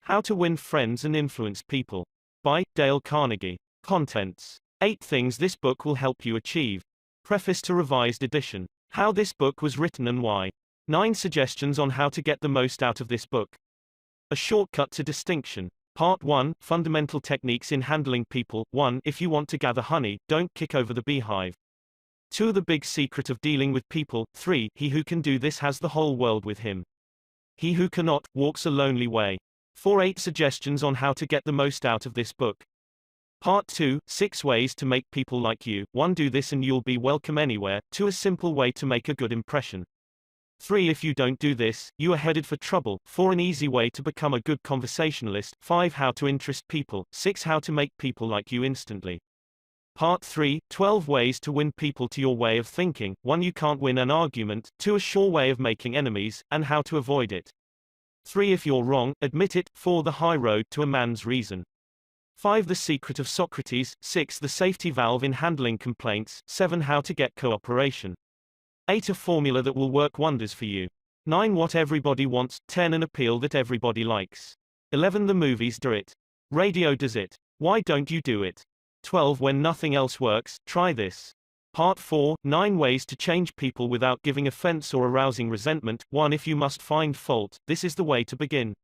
How to Win Friends and Influence People. By Dale Carnegie. Contents. 8 things this book will help you achieve. Preface to Revised Edition. How this book was written and why. 9 suggestions on how to get the most out of this book. A shortcut to distinction. Part 1, Fundamental Techniques in Handling People. 1. If you want to gather honey, don't kick over the beehive. 2. The Big Secret of Dealing with People. 3. He who can do this has the whole world with him. He who cannot, walks a lonely way. 4. 8 suggestions on how to get the most out of this book. Part 2, 6 ways to make people like you. 1. Do this and you'll be welcome anywhere. 2. A simple way to make a good impression. 3. If you don't do this, you are headed for trouble. 4. An easy way to become a good conversationalist. 5. How to interest people. 6. How to make people like you instantly. Part 3, 12 ways to win people to your way of thinking. 1. You can't win an argument. 2. A sure way of making enemies, and how to avoid it. 3. If you're wrong, admit it. 4. The high road to a man's reason. 5. The secret of Socrates. 6. The safety valve in handling complaints. 7. How to get cooperation. 8. A formula that will work wonders for you. 9. What everybody wants. 10. An appeal that everybody likes. 11. The movies do it. Radio does it. Why don't you do it? 12. When nothing else works, try this. Part 4, 9 ways to change people without giving offense or arousing resentment. 1. If you must find fault, this is the way to begin.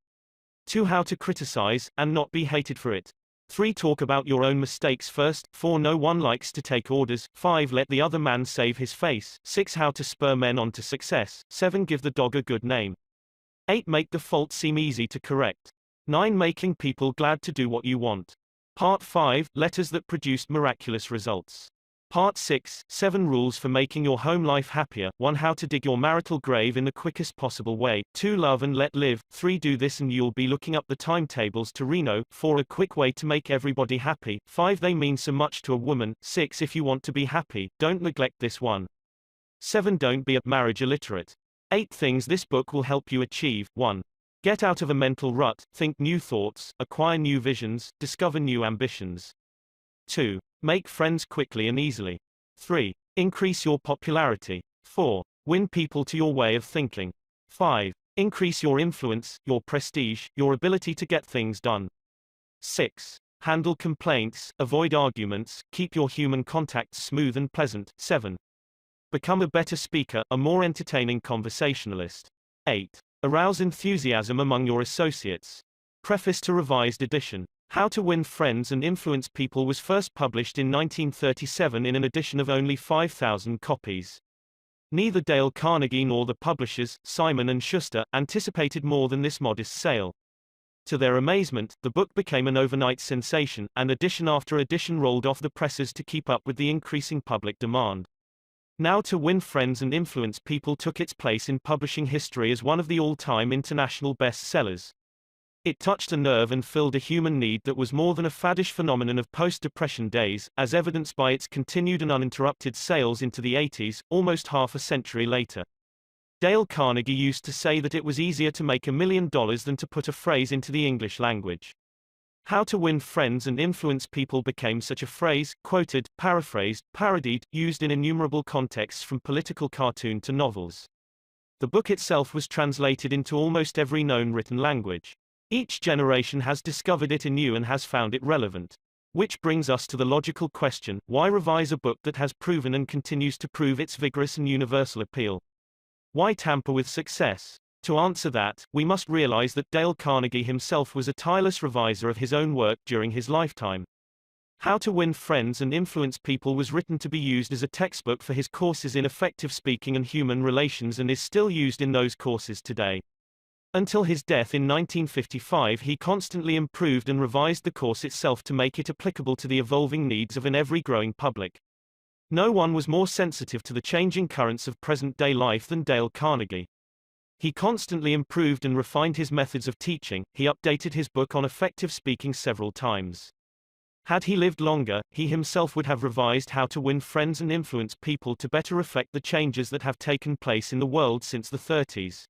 2. How to criticize, and not be hated for it. 3. Talk about your own mistakes first. 4. No one likes to take orders. 5. Let the other man save his face. 6. How to spur men on to success. 7. Give the dog a good name. 8. Make the fault seem easy to correct. 9. Making people glad to do what you want. Part 5, Letters that produced miraculous results. Part 6, 7 rules for making your home life happier. 1. How to dig your marital grave in the quickest possible way. 2. Love and let live. 3. Do this and you'll be looking up the timetables to Reno. 4. A quick way to make everybody happy. 5. They mean so much to a woman. 6. If you want to be happy, don't neglect this one. 7. Don't be a marriage illiterate. 8 things this book will help you achieve. 1. Get out of a mental rut, think new thoughts, acquire new visions, discover new ambitions. 2. Make friends quickly and easily. 3. Increase your popularity. 4. Win people to your way of thinking. 5. Increase your influence, your prestige, your ability to get things done. 6. Handle complaints, avoid arguments, keep your human contacts smooth and pleasant. 7. Become a better speaker, a more entertaining conversationalist. 8. Arouse enthusiasm among your associates. Preface to Revised Edition. How to Win Friends and Influence People was first published in 1937 in an edition of only 5,000 copies. Neither Dale Carnegie nor the publishers, Simon & Schuster, anticipated more than this modest sale. To their amazement, the book became an overnight sensation, and edition after edition rolled off the presses to keep up with the increasing public demand. Now to Win Friends and Influence People took its place in publishing history as one of the all-time international bestsellers. It touched a nerve and filled a human need that was more than a faddish phenomenon of post-Depression days, as evidenced by its continued and uninterrupted sales into the 80s, almost half a century later. Dale Carnegie used to say that it was easier to make $1 million than to put a phrase into the English language. How to Win Friends and Influence People became such a phrase, quoted, paraphrased, parodied, used in innumerable contexts from political cartoon to novels. The book itself was translated into almost every known written language. Each generation has discovered it anew and has found it relevant. Which brings us to the logical question, why revise a book that has proven and continues to prove its vigorous and universal appeal? Why tamper with success? To answer that, we must realize that Dale Carnegie himself was a tireless reviser of his own work during his lifetime. How to Win Friends and Influence People was written to be used as a textbook for his courses in effective speaking and human relations and is still used in those courses today. Until his death in 1955, he constantly improved and revised the course itself to make it applicable to the evolving needs of an ever-growing public. No one was more sensitive to the changing currents of present-day life than Dale Carnegie. He constantly improved and refined his methods of teaching. He updated his book on effective speaking several times. Had he lived longer, he himself would have revised How to Win Friends and Influence People to better reflect the changes that have taken place in the world since the 30s.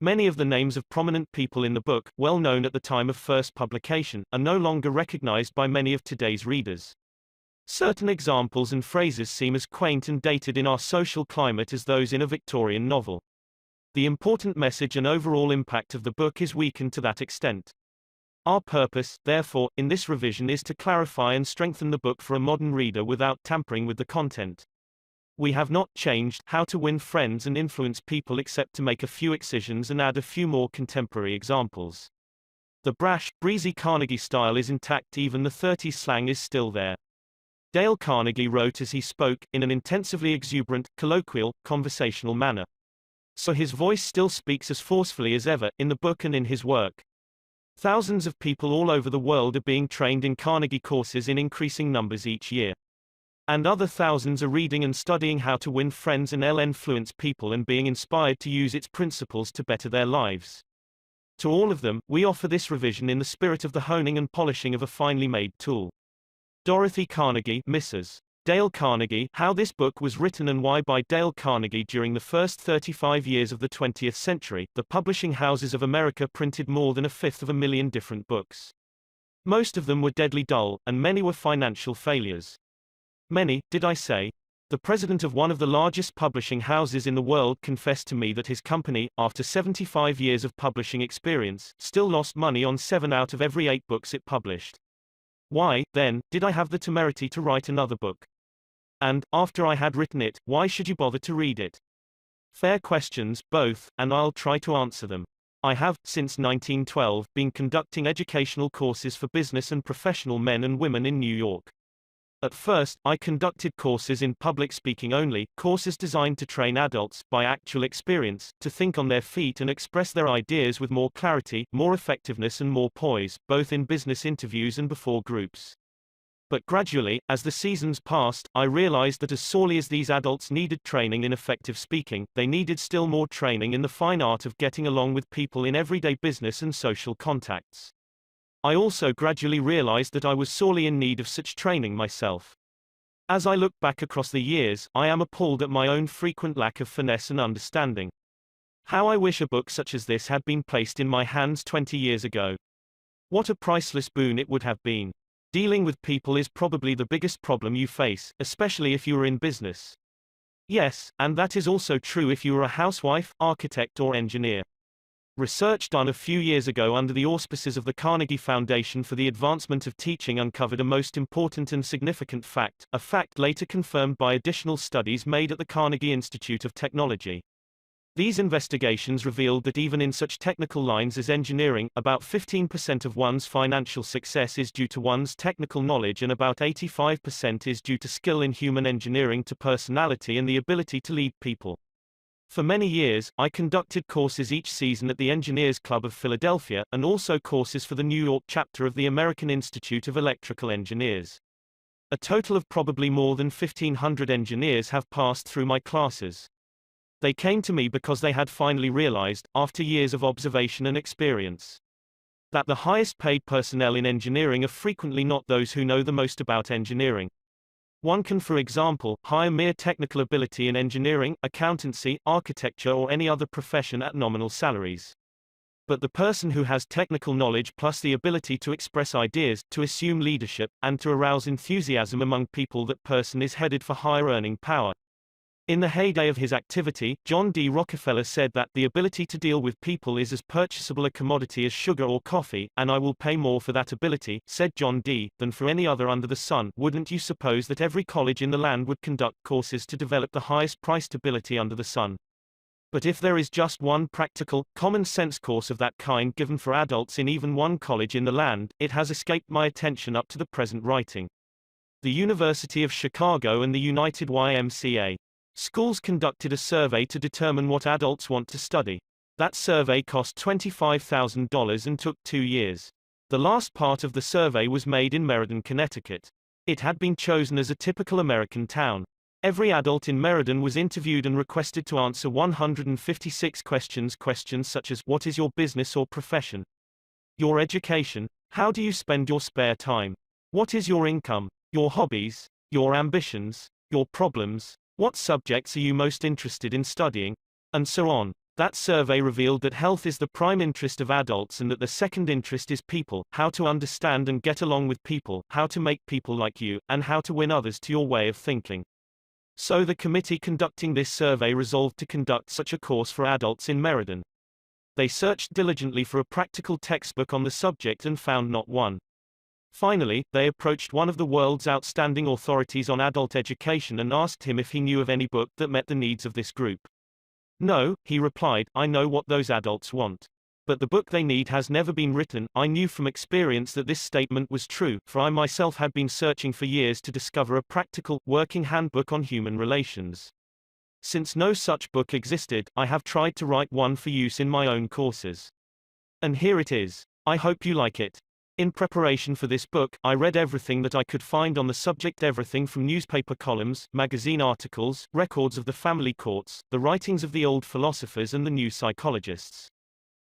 Many of the names of prominent people in the book, well known at the time of first publication, are no longer recognized by many of today's readers. Certain examples and phrases seem as quaint and dated in our social climate as those in a Victorian novel. The important message and overall impact of the book is weakened to that extent. Our purpose, therefore, in this revision is to clarify and strengthen the book for a modern reader without tampering with the content. We have not changed How to Win Friends and Influence People except to make a few excisions and add a few more contemporary examples. The brash, breezy Carnegie style is intact, even the 30s slang is still there. Dale Carnegie wrote as he spoke, in an intensively exuberant, colloquial, conversational manner. So his voice still speaks as forcefully as ever, in the book and in his work. Thousands of people all over the world are being trained in Carnegie courses in increasing numbers each year. And other thousands are reading and studying How to Win Friends and Influence People and being inspired to use its principles to better their lives. To all of them, we offer this revision in the spirit of the honing and polishing of a finely made tool. Dorothy Carnegie, Mrs. Dale Carnegie, How This Book Was Written and Why by Dale Carnegie. During the first 35 years of the 20th century, the publishing houses of America printed more than 1/5 different books. Most of them were deadly dull, and many were financial failures. Many, did I say? The president of one of the largest publishing houses in the world confessed to me that his company, after 75 years of publishing experience, still lost money on 7 out of every 8 books it published. Why, then, did I have the temerity to write another book? And, after I had written it, why should you bother to read it? Fair questions, both, and I'll try to answer them. I have, since 1912, been conducting educational courses for business and professional men and women in New York. At first, I conducted courses in public speaking only, courses designed to train adults, by actual experience, to think on their feet and express their ideas with more clarity, more effectiveness and more poise, both in business interviews and before groups. But gradually, as the seasons passed, I realized that as sorely as these adults needed training in effective speaking, they needed still more training in the fine art of getting along with people in everyday business and social contacts. I also gradually realized that I was sorely in need of such training myself. As I look back across the years, I am appalled at my own frequent lack of finesse and understanding. How I wish a book such as this had been placed in my hands 20 years ago. What a priceless boon it would have been. Dealing with people is probably the biggest problem you face, especially if you are in business. Yes, and that is also true if you are a housewife, architect or engineer. Research done a few years ago under the auspices of the Carnegie Foundation for the Advancement of Teaching uncovered a most important and significant fact, a fact later confirmed by additional studies made at the Carnegie Institute of Technology. These investigations revealed that even in such technical lines as engineering, about 15% of one's financial success is due to one's technical knowledge and about 85% is due to skill in human engineering to personality and the ability to lead people. For many years, I conducted courses each season at the Engineers Club of Philadelphia, and also courses for the New York chapter of the American Institute of Electrical Engineers. A total of probably more than 1,500 engineers have passed through my classes. They came to me because they had finally realized, after years of observation and experience, that the highest paid personnel in engineering are frequently not those who know the most about engineering. One can, for example, hire mere technical ability in engineering, accountancy, architecture or any other profession at nominal salaries. But the person who has technical knowledge plus the ability to express ideas, to assume leadership, and to arouse enthusiasm among people, that person is headed for higher earning power. In the heyday of his activity, John D. Rockefeller said that the ability to deal with people is as purchasable a commodity as sugar or coffee, and I will pay more for that ability, said John D., than for any other under the sun. Wouldn't you suppose that every college in the land would conduct courses to develop the highest priced ability under the sun? But if there is just one practical, common sense course of that kind given for adults in even one college in the land, it has escaped my attention up to the present writing. The University of Chicago and the United YMCA. Schools conducted a survey to determine what adults want to study. That survey cost $25,000 and took 2 years. The last part of the survey was made in Meriden, Connecticut. It had been chosen as a typical American town. Every adult in Meriden was interviewed and requested to answer 156 questions. Questions such as, what is your business or profession? Your education? How do you spend your spare time? What is your income? Your hobbies? Your ambitions? Your problems? What subjects are you most interested in studying? And so on. That survey revealed that health is the prime interest of adults and that the second interest is people, how to understand and get along with people, how to make people like you, and how to win others to your way of thinking. So the committee conducting this survey resolved to conduct such a course for adults in Meriden. They searched diligently for a practical textbook on the subject and found not one. Finally, they approached one of the world's outstanding authorities on adult education and asked him if he knew of any book that met the needs of this group. No, he replied, I know what those adults want. But the book they need has never been written. I knew from experience that this statement was true, for I myself had been searching for years to discover a practical, working handbook on human relations. Since no such book existed, I have tried to write one for use in my own courses. And here it is. I hope you like it. In preparation for this book, I read everything that I could find on the subject, everything from newspaper columns, magazine articles, records of the family courts, the writings of the old philosophers and the new psychologists.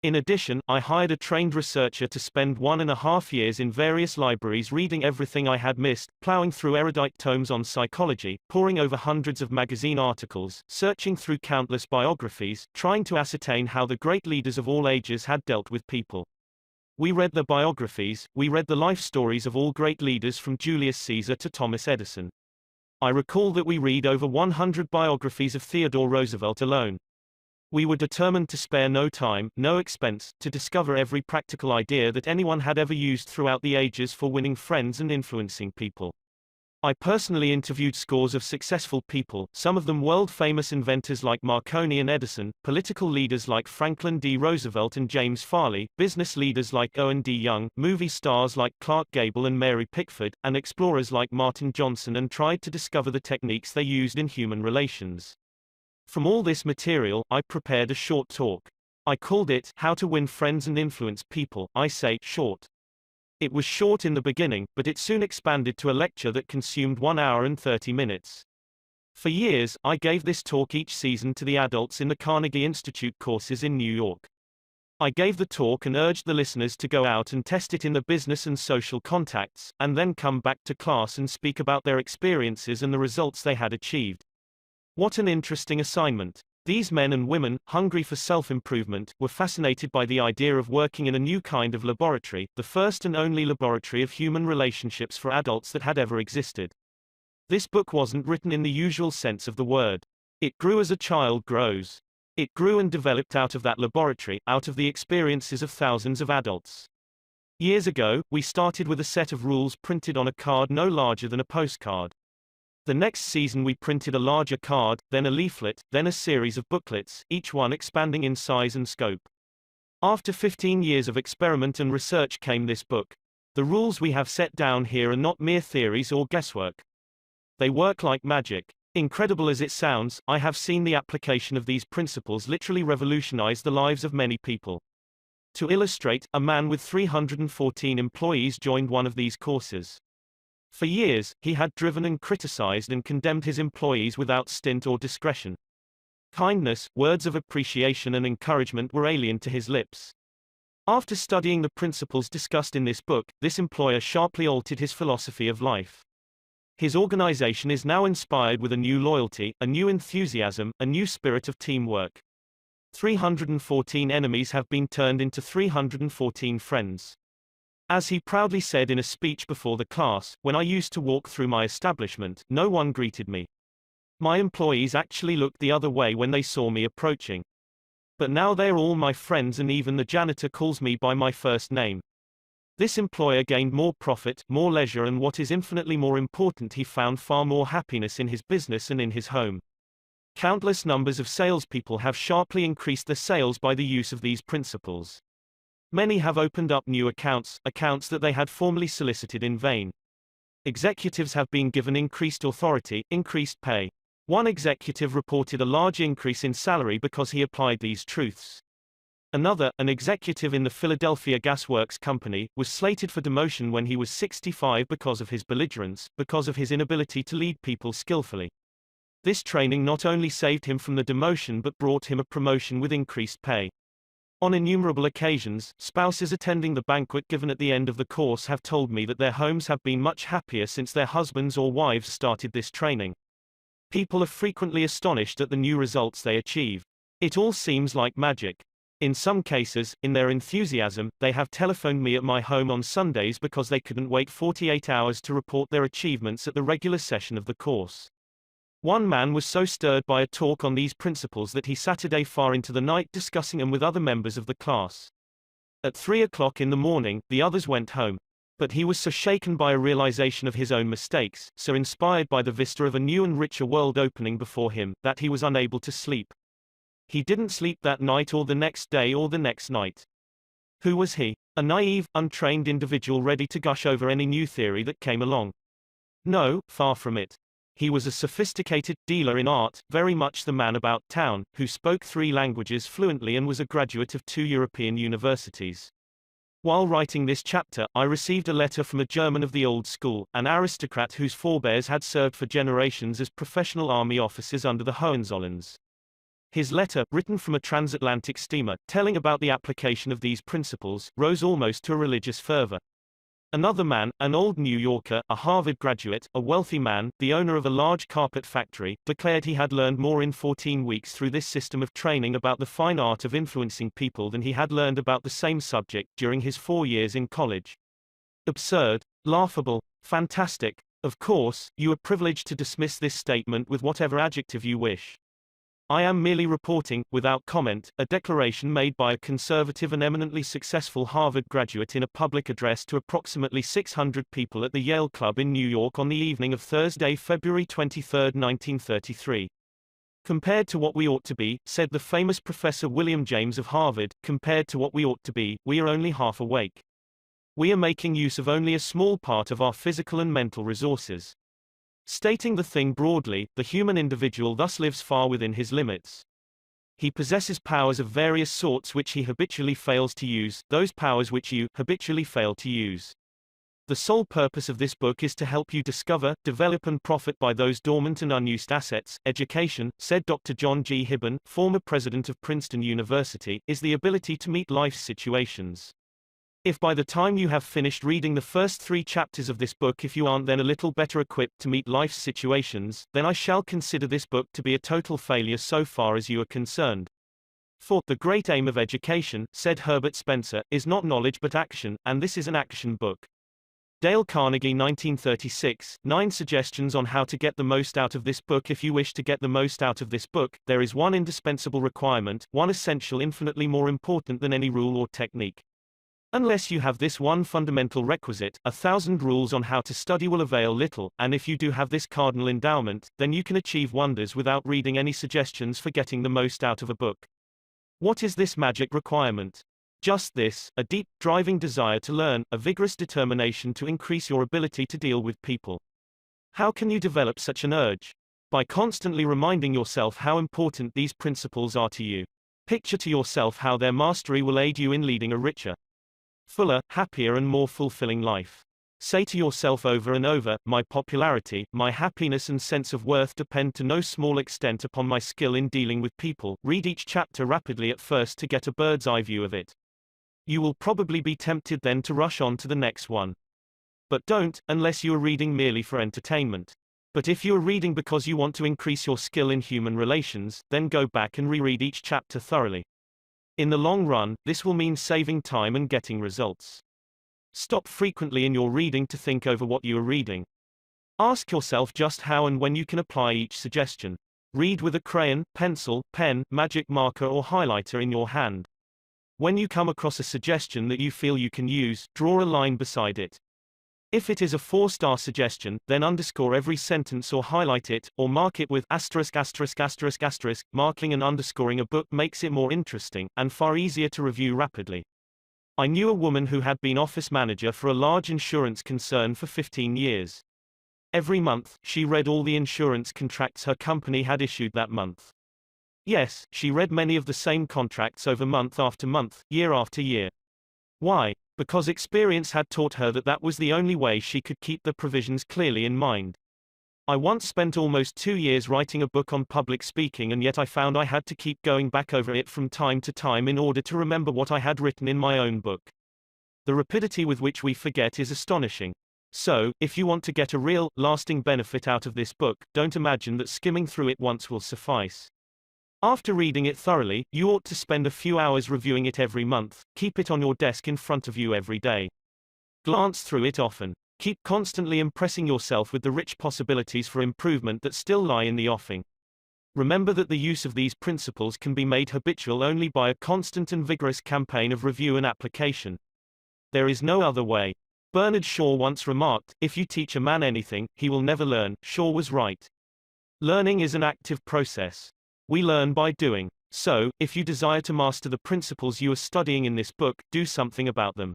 In addition, I hired a trained researcher to spend 1.5 years in various libraries reading everything I had missed, plowing through erudite tomes on psychology, poring over hundreds of magazine articles, searching through countless biographies, trying to ascertain how the great leaders of all ages had dealt with people. We read the biographies, we read the life stories of all great leaders from Julius Caesar to Thomas Edison. I recall that we read over 100 biographies of Theodore Roosevelt alone. We were determined to spare no time, no expense, to discover every practical idea that anyone had ever used throughout the ages for winning friends and influencing people. I personally interviewed scores of successful people, some of them world-famous inventors like Marconi and Edison, political leaders like Franklin D. Roosevelt and James Farley, business leaders like Owen D. Young, movie stars like Clark Gable and Mary Pickford, and explorers like Martin Johnson, and tried to discover the techniques they used in human relations. From all this material, I prepared a short talk. I called it, How to Win Friends and Influence People. I say, short. It was short in the beginning, but it soon expanded to a lecture that consumed 1 hour and 30 minutes. For years, I gave this talk each season to the adults in the Carnegie Institute courses in New York. I gave the talk and urged the listeners to go out and test it in the business and social contacts, and then come back to class and speak about their experiences and the results they had achieved. What an interesting assignment. These men and women, hungry for self-improvement, were fascinated by the idea of working in a new kind of laboratory, the first and only laboratory of human relationships for adults that had ever existed. This book wasn't written in the usual sense of the word. It grew as a child grows. It grew and developed out of that laboratory, out of the experiences of thousands of adults. Years ago, we started with a set of rules printed on a card no larger than a postcard. The next season we printed a larger card, then a leaflet, then a series of booklets, each one expanding in size and scope. After 15 years of experiment and research came this book. The rules we have set down here are not mere theories or guesswork. They work like magic. Incredible as it sounds, I have seen the application of these principles literally revolutionize the lives of many people. To illustrate, a man with 314 employees joined one of these courses. For years, he had driven and criticized and condemned his employees without stint or discretion. Kindness, words of appreciation and encouragement were alien to his lips. After studying the principles discussed in this book, this employer sharply altered his philosophy of life. His organization is now inspired with a new loyalty, a new enthusiasm, a new spirit of teamwork. 314 enemies have been turned into 314 friends. As he proudly said in a speech before the class, when I used to walk through my establishment, no one greeted me. My employees actually looked the other way when they saw me approaching. But now they're all my friends and even the janitor calls me by my first name. This employer gained more profit, more leisure, and what is infinitely more important, he found far more happiness in his business and in his home. Countless numbers of salespeople have sharply increased their sales by the use of these principles. Many have opened up new accounts that they had formerly solicited in vain. Executives have been given increased authority, increased pay. One executive reported a large increase in salary because he applied these truths. Another, an executive in the Philadelphia Gas Works Company, was slated for demotion when he was 65 because of his belligerence, because of his inability to lead people skillfully. This training not only saved him from the demotion but brought him a promotion with increased pay. On innumerable occasions, spouses attending the banquet given at the end of the course have told me that their homes have been much happier since their husbands or wives started this training. People are frequently astonished at the new results they achieve. It all seems like magic. In some cases, in their enthusiasm, they have telephoned me at my home on Sundays because they couldn't wait 48 hours to report their achievements at the regular session of the course. One man was so stirred by a talk on these principles that he sat a day far into the night discussing them with other members of the class. At 3 o'clock in the morning, the others went home. But he was so shaken by a realization of his own mistakes, so inspired by the vista of a new and richer world opening before him, that he was unable to sleep. He didn't sleep that night or the next day or the next night. Who was he? A naive, untrained individual ready to gush over any new theory that came along? No, far from it. He was a sophisticated dealer in art, very much the man about town, who spoke 3 languages fluently and was a graduate of 2 European universities. While writing this chapter, I received a letter from a German of the old school, an aristocrat whose forebears had served for generations as professional army officers under the Hohenzollerns. His letter, written from a transatlantic steamer, telling about the application of these principles, rose almost to a religious fervor. Another man, an old New Yorker, a Harvard graduate, a wealthy man, the owner of a large carpet factory, declared he had learned more in 14 weeks through this system of training about the fine art of influencing people than he had learned about the same subject during his 4 years in college. Absurd, laughable, fantastic. Of course, you are privileged to dismiss this statement with whatever adjective you wish. I am merely reporting, without comment, a declaration made by a conservative and eminently successful Harvard graduate in a public address to approximately 600 people at the Yale Club in New York on the evening of Thursday, February 23, 1933. Compared to what we ought to be, said the famous Professor William James of Harvard, compared to what we ought to be, we are only half awake. We are making use of only a small part of our physical and mental resources. Stating the thing broadly, the human individual thus lives far within his limits. He possesses powers of various sorts which he habitually fails to use, those powers which you habitually fail to use. The sole purpose of this book is to help you discover, develop and profit by those dormant and unused assets. Education, said Dr. John G. Hibben, former president of Princeton University, is the ability to meet life's situations. If by the time you have finished reading the first 3 chapters of this book if you aren't then a little better equipped to meet life's situations, then I shall consider this book to be a total failure so far as you are concerned. For, the great aim of education, said Herbert Spencer, is not knowledge but action, and this is an action book. Dale Carnegie 1936, 9 suggestions on how to get the most out of this book. If you wish to get the most out of this book, there is one indispensable requirement, one essential infinitely more important than any rule or technique. Unless you have this one fundamental requisite, 1,000 rules on how to study will avail little, and if you do have this cardinal endowment, then you can achieve wonders without reading any suggestions for getting the most out of a book. What is this magic requirement? Just this, a deep, driving desire to learn, a vigorous determination to increase your ability to deal with people. How can you develop such an urge? By constantly reminding yourself how important these principles are to you. Picture to yourself how their mastery will aid you in leading a richer, fuller, happier and more fulfilling life. Say to yourself over and over, my popularity, my happiness and sense of worth depend to no small extent upon my skill in dealing with people. Read each chapter rapidly at first to get a bird's eye view of it. You will probably be tempted then to rush on to the next one. But don't, unless you are reading merely for entertainment. But if you are reading because you want to increase your skill in human relations, then go back and reread each chapter thoroughly. In the long run, this will mean saving time and getting results. Stop frequently in your reading to think over what you are reading. Ask yourself just how and when you can apply each suggestion. Read with a crayon, pencil, pen, magic marker or highlighter in your hand. When you come across a suggestion that you feel you can use, draw a line beside it. If it is a 4-star suggestion, then underscore every sentence or highlight it, or mark it with asterisk asterisk asterisk asterisk. Marking and underscoring a book makes it more interesting, and far easier to review rapidly. I knew a woman who had been office manager for a large insurance concern for 15 years. Every month, she read all the insurance contracts her company had issued that month. Yes, she read many of the same contracts over month after month, year after year. Why? Because experience had taught her that that was the only way she could keep the provisions clearly in mind. I once spent almost 2 years writing a book on public speaking, and yet I found I had to keep going back over it from time to time in order to remember what I had written in my own book. The rapidity with which we forget is astonishing. So, if you want to get a real, lasting benefit out of this book, don't imagine that skimming through it once will suffice. After reading it thoroughly, you ought to spend a few hours reviewing it every month. Keep it on your desk in front of you every day. Glance through it often. Keep constantly impressing yourself with the rich possibilities for improvement that still lie in the offing. Remember that the use of these principles can be made habitual only by a constant and vigorous campaign of review and application. There is no other way. Bernard Shaw once remarked, "If you teach a man anything, he will never learn." Shaw was right. Learning is an active process. We learn by doing. So, if you desire to master the principles you are studying in this book, do something about them.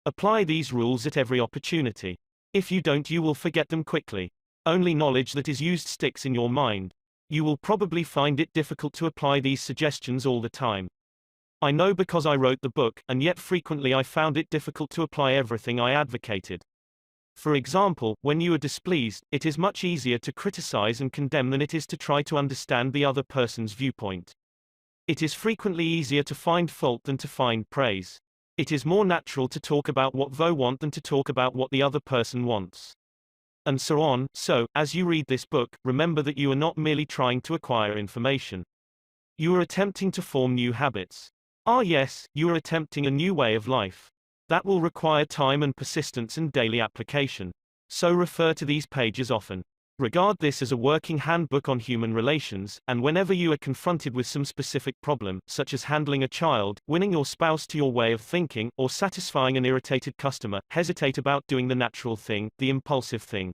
Apply these rules at every opportunity. If you don't, you will forget them quickly. Only knowledge that is used sticks in your mind. You will probably find it difficult to apply these suggestions all the time. I know because I wrote the book, and yet frequently I found it difficult to apply everything I advocated. For example, when you are displeased, it is much easier to criticize and condemn than it is to try to understand the other person's viewpoint. It is frequently easier to find fault than to find praise. It is more natural to talk about what we want than to talk about what the other person wants. And so on. So, as you read this book, remember that you are not merely trying to acquire information. You are attempting to form new habits. Yes, you are attempting a new way of life. That will require time and persistence and daily application. So refer to these pages often. Regard this as a working handbook on human relations, and whenever you are confronted with some specific problem, such as handling a child, winning your spouse to your way of thinking, or satisfying an irritated customer, hesitate about doing the natural thing, the impulsive thing.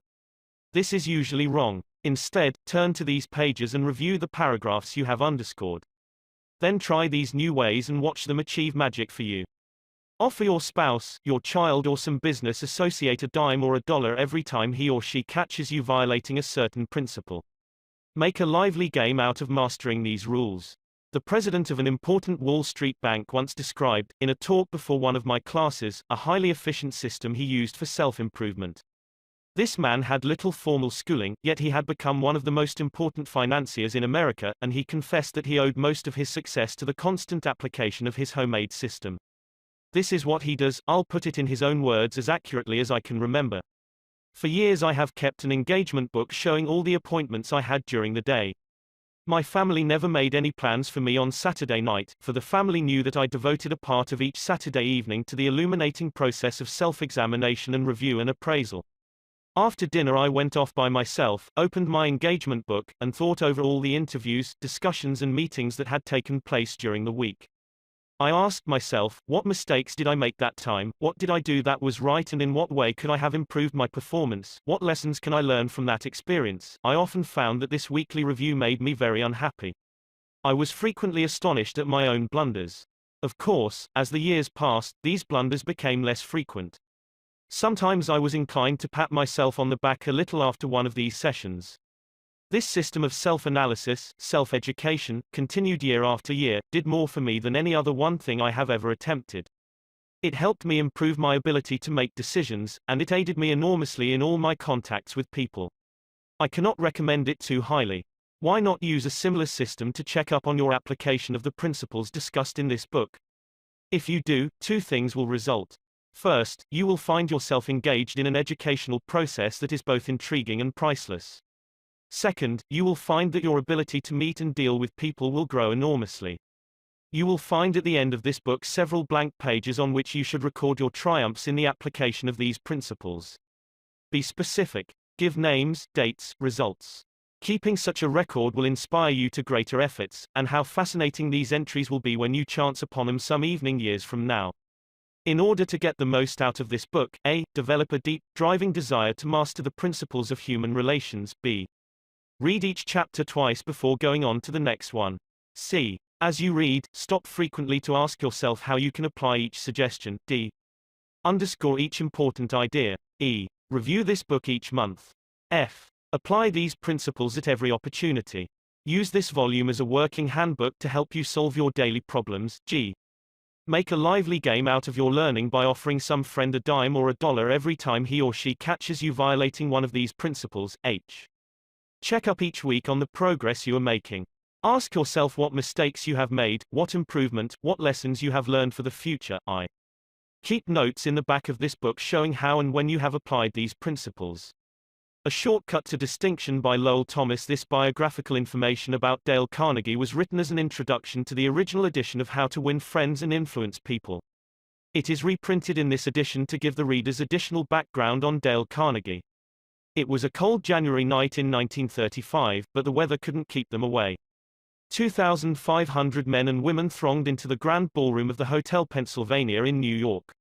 This is usually wrong. Instead, turn to these pages and review the paragraphs you have underscored. Then try these new ways and watch them achieve magic for you. Offer your spouse, your child, or some business associate a dime or a dollar every time he or she catches you violating a certain principle. Make a lively game out of mastering these rules. The president of an important Wall Street bank once described, in a talk before one of my classes, a highly efficient system he used for self-improvement. This man had little formal schooling, yet he had become one of the most important financiers in America, and he confessed that he owed most of his success to the constant application of his homemade system. This is what he does. I'll put it in his own words as accurately as I can remember. For years I have kept an engagement book showing all the appointments I had during the day. My family never made any plans for me on Saturday night, for the family knew that I devoted a part of each Saturday evening to the illuminating process of self-examination and review and appraisal. After dinner I went off by myself, opened my engagement book, and thought over all the interviews, discussions and meetings that had taken place during the week. I asked myself, what mistakes did I make that time, what did I do that was right, and in what way could I have improved my performance, what lessons can I learn from that experience? I often found that this weekly review made me very unhappy. I was frequently astonished at my own blunders. Of course, as the years passed, these blunders became less frequent. Sometimes I was inclined to pat myself on the back a little after one of these sessions. This system of self-analysis, self-education, continued year after year, did more for me than any other one thing I have ever attempted. It helped me improve my ability to make decisions, and it aided me enormously in all my contacts with people. I cannot recommend it too highly. Why not use a similar system to check up on your application of the principles discussed in this book? If you do, two things will result. First, you will find yourself engaged in an educational process that is both intriguing and priceless. Second, you will find that your ability to meet and deal with people will grow enormously. You will find at the end of this book several blank pages on which you should record your triumphs in the application of these principles. Be specific. Give names, dates, results. Keeping such a record will inspire you to greater efforts, and how fascinating these entries will be when you chance upon them some evening years from now. In order to get the most out of this book, A. Develop a deep, driving desire to master the principles of human relations. B. Read each chapter twice before going on to the next one. C. As you read, stop frequently to ask yourself how you can apply each suggestion. D. Underscore each important idea. E. Review this book each month. F. Apply these principles at every opportunity. Use this volume as a working handbook to help you solve your daily problems. G. Make a lively game out of your learning by offering some friend a dime or a dollar every time he or she catches you violating one of these principles. H. Check up each week on the progress you are making. Ask yourself what mistakes you have made, what improvement, what lessons you have learned for the future. I. Keep notes in the back of this book showing how and when you have applied these principles. A Shortcut to Distinction by Lowell Thomas. This biographical information about Dale Carnegie was written as an introduction to the original edition of How to Win Friends and Influence People. It is reprinted in this edition to give the readers additional background on Dale Carnegie. It was a cold January night in 1935, but the weather couldn't keep them away. 2,500 men and women thronged into the grand ballroom of the Hotel Pennsylvania in New York.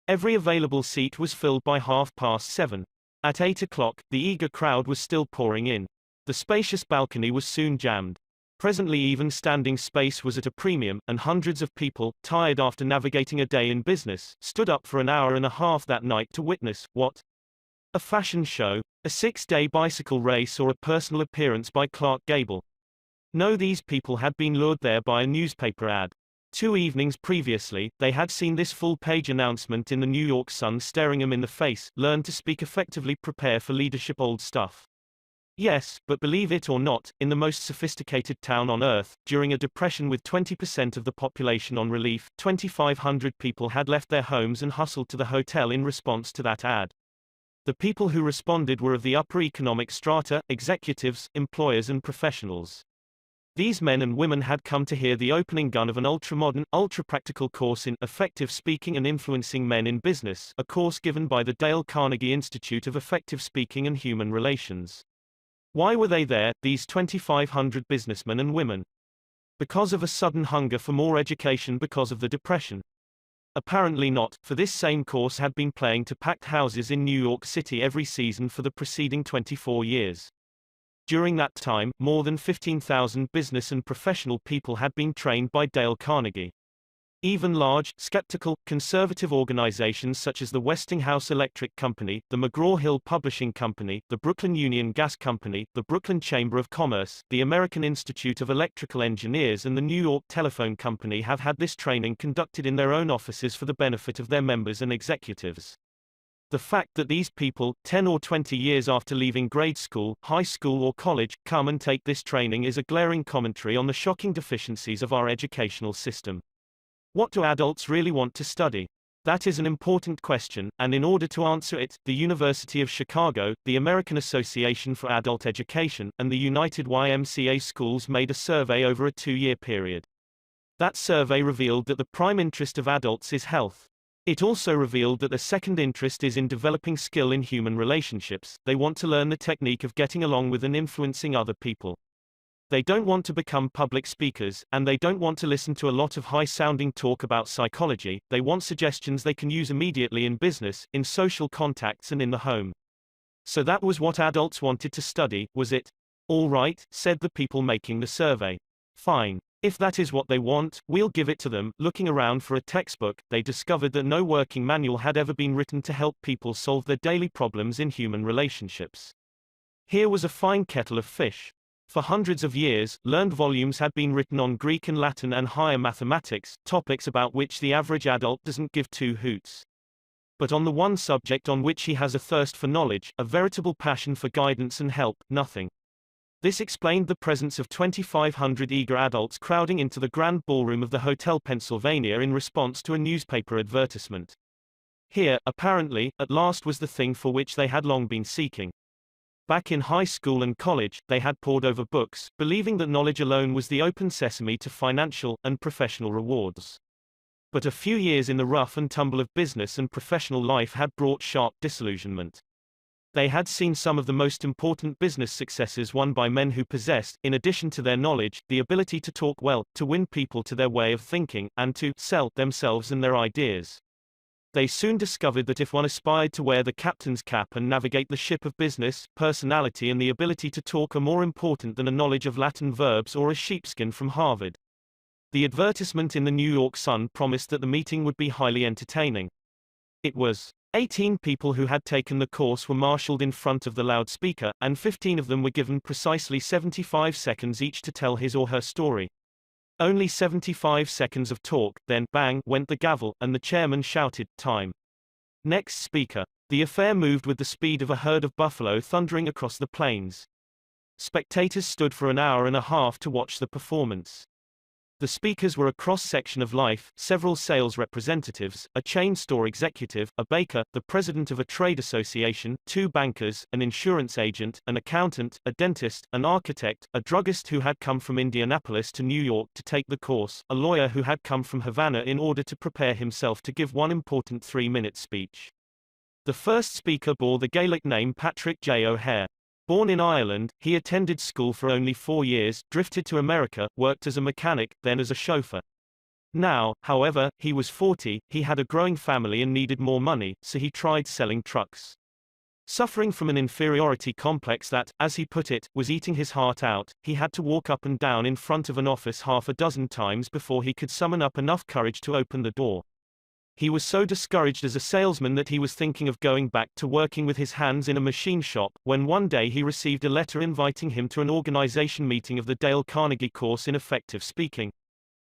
Every available seat was filled by 7:30. At 8 o'clock, the eager crowd was still pouring in. The spacious balcony was soon jammed. Presently even standing space was at a premium, and hundreds of people, tired after navigating a day in business, stood up for an hour and a half that night to witness, what? A fashion show, a 6-day bicycle race or a personal appearance by Clark Gable. No, these people had been lured there by a newspaper ad. 2 evenings previously, they had seen this full-page announcement in the New York Sun staring them in the face, learn to speak effectively, prepare for leadership, old stuff. Yes, but believe it or not, in the most sophisticated town on earth, during a depression with 20% of the population on relief, 2,500 people had left their homes and hustled to the hotel in response to that ad. The people who responded were of the upper economic strata, executives, employers and professionals. These men and women had come to hear the opening gun of an ultra-modern, ultra-practical course in effective speaking and influencing men in business, a course given by the Dale Carnegie Institute of Effective Speaking and Human Relations. Why were they there, these 2,500 businessmen and women? Because of a sudden hunger for more education because of the Depression? Apparently not, for this same course had been playing to packed houses in New York City every season for the preceding 24 years. During that time, more than 15,000 business and professional people had been trained by Dale Carnegie. Even large, skeptical, conservative organizations such as the Westinghouse Electric Company, the McGraw-Hill Publishing Company, the Brooklyn Union Gas Company, the Brooklyn Chamber of Commerce, the American Institute of Electrical Engineers and the New York Telephone Company have had this training conducted in their own offices for the benefit of their members and executives. The fact that these people, 10 or 20 years after leaving grade school, high school or college, come and take this training is a glaring commentary on the shocking deficiencies of our educational system. What do adults really want to study? That is an important question, and in order to answer it, the University of Chicago, the American Association for Adult Education, and the United YMCA Schools made a survey over a 2-year period. That survey revealed that the prime interest of adults is health. It also revealed that the second interest is in developing skill in human relationships. They want to learn the technique of getting along with and influencing other people. They don't want to become public speakers, and they don't want to listen to a lot of high-sounding talk about psychology. They want suggestions they can use immediately in business, in social contacts and in the home. So that was what adults wanted to study, was it? All right, said the people making the survey. Fine. If that is what they want, we'll give it to them. Looking around for a textbook, they discovered that no working manual had ever been written to help people solve their daily problems in human relationships. Here was a fine kettle of fish. For hundreds of years, learned volumes had been written on Greek and Latin and higher mathematics, topics about which the average adult doesn't give two hoots. But on the one subject on which he has a thirst for knowledge, a veritable passion for guidance and help, nothing. This explained the presence of 2,500 eager adults crowding into the grand ballroom of the Hotel Pennsylvania in response to a newspaper advertisement. Here, apparently, at last was the thing for which they had long been seeking. Back in high school and college, they had pored over books, believing that knowledge alone was the open sesame to financial and professional rewards. But a few years in the rough and tumble of business and professional life had brought sharp disillusionment. They had seen some of the most important business successes won by men who possessed, in addition to their knowledge, the ability to talk well, to win people to their way of thinking, and to sell themselves and their ideas. They soon discovered that if one aspired to wear the captain's cap and navigate the ship of business, personality and the ability to talk are more important than a knowledge of Latin verbs or a sheepskin from Harvard. The advertisement in the New York Sun promised that the meeting would be highly entertaining. It was. 18 people who had taken the course were marshaled in front of the loudspeaker, and 15 of them were given precisely 75 seconds each to tell his or her story. Only 75 seconds of talk, then, bang, went the gavel, and the chairman shouted, time. Next speaker. The affair moved with the speed of a herd of buffalo thundering across the plains. Spectators stood for an hour and a half to watch the performance. The speakers were a cross-section of life: several sales representatives, a chain store executive, a baker, the president of a trade association, two bankers, an insurance agent, an accountant, a dentist, an architect, a druggist who had come from Indianapolis to New York to take the course, a lawyer who had come from Havana in order to prepare himself to give one important 3-minute speech. The first speaker bore the Gaelic name Patrick J. O'Hare. Born in Ireland, he attended school for only 4 years, drifted to America, worked as a mechanic, then as a chauffeur. Now, however, he was 40, he had a growing family and needed more money, so he tried selling trucks. Suffering from an inferiority complex that, as he put it, was eating his heart out, he had to walk up and down in front of an office half a dozen times before he could summon up enough courage to open the door. He was so discouraged as a salesman that he was thinking of going back to working with his hands in a machine shop, when one day he received a letter inviting him to an organization meeting of the Dale Carnegie course in effective speaking.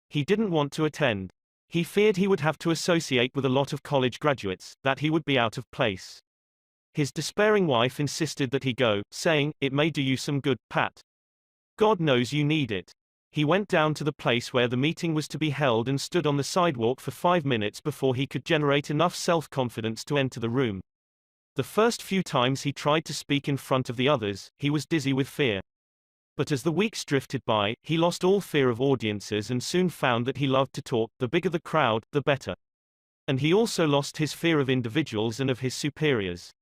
He didn't want to attend. He feared he would have to associate with a lot of college graduates, that he would be out of place. His despairing wife insisted that he go, saying, "It may do you some good, Pat. God knows you need it." He went down to the place where the meeting was to be held and stood on the sidewalk for 5 minutes before he could generate enough self-confidence to enter the room. The first few times he tried to speak in front of the others, he was dizzy with fear. But as the weeks drifted by, he lost all fear of audiences and soon found that he loved to talk. The bigger the crowd, the better. And he also lost his fear of individuals and of his superiors.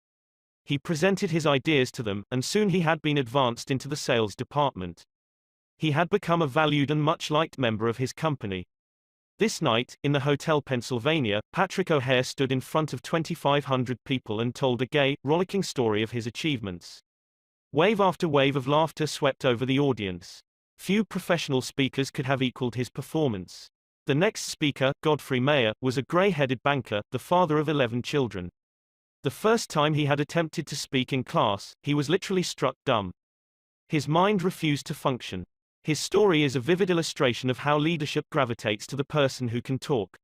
He presented his ideas to them, and soon he had been advanced into the sales department. He had become a valued and much liked member of his company. This night, in the Hotel Pennsylvania, Patrick O'Hare stood in front of 2,500 people and told a gay, rollicking story of his achievements. Wave after wave of laughter swept over the audience. Few professional speakers could have equaled his performance. The next speaker, Godfrey Mayer, was a gray-headed banker, the father of 11 children. The first time he had attempted to speak in class, he was literally struck dumb. His mind refused to function. His story is a vivid illustration of how leadership gravitates to the person who can talk.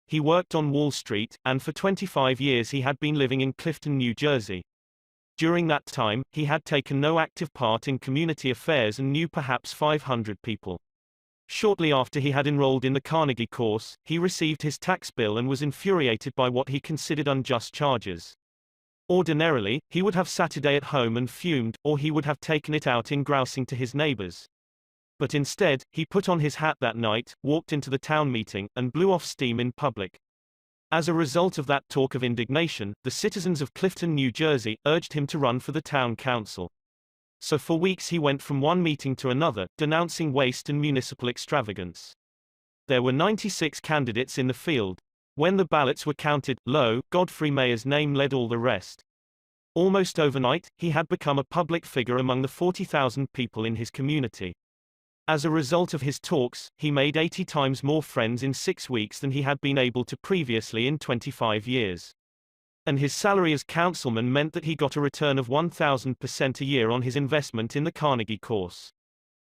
He worked on Wall Street, and for 25 years he had been living in Clifton, New Jersey. During that time, he had taken no active part in community affairs and knew perhaps 500 people. Shortly after he had enrolled in the Carnegie course, he received his tax bill and was infuriated by what he considered unjust charges. Ordinarily, he would have sat a day at home and fumed, or he would have taken it out in grousing to his neighbors. But instead, he put on his hat that night, walked into the town meeting, and blew off steam in public. As a result of that talk of indignation, the citizens of Clifton, New Jersey, urged him to run for the town council. So for weeks he went from one meeting to another, denouncing waste and municipal extravagance. There were 96 candidates in the field. When the ballots were counted, lo, Godfrey Mayer's name led all the rest. Almost overnight, he had become a public figure among the 40,000 people in his community. As a result of his talks, he made 80 times more friends in 6 weeks than he had been able to previously in 25 years. And his salary as councilman meant that he got a return of 1,000% a year on his investment in the Carnegie course.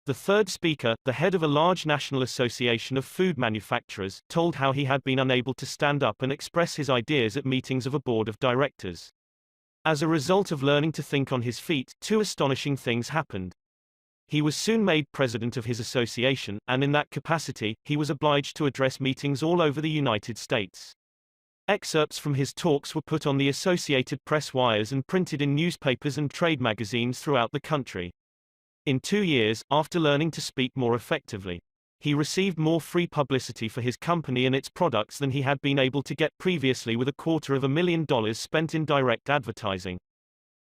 The third speaker, the head of a large national association of food manufacturers, told how he had been unable to stand up and express his ideas at meetings of a board of directors. As a result of learning to think on his feet, 2 astonishing things happened. He was soon made president of his association, and in that capacity, he was obliged to address meetings all over the United States. Excerpts from his talks were put on the Associated Press wires and printed in newspapers and trade magazines throughout the country. In 2 years, after learning to speak more effectively, he received more free publicity for his company and its products than he had been able to get previously with $250,000 spent in direct advertising.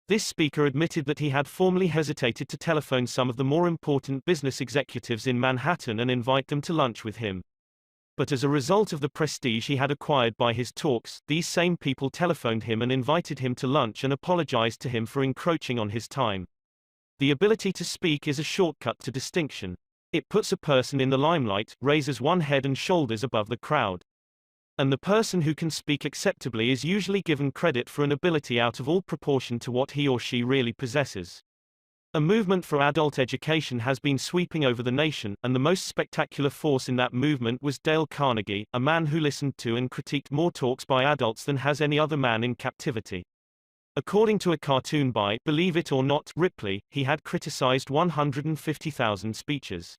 This speaker admitted that he had formerly hesitated to telephone some of the more important business executives in Manhattan and invite them to lunch with him. But as a result of the prestige he had acquired by his talks, these same people telephoned him and invited him to lunch and apologized to him for encroaching on his time. The ability to speak is a shortcut to distinction. It puts a person in the limelight, raises one head and shoulders above the crowd. And the person who can speak acceptably is usually given credit for an ability out of all proportion to what he or she really possesses. A movement for adult education has been sweeping over the nation, and the most spectacular force in that movement was Dale Carnegie, a man who listened to and critiqued more talks by adults than has any other man in captivity. According to a cartoon by, believe it or not, Ripley, he had criticized 150,000 speeches.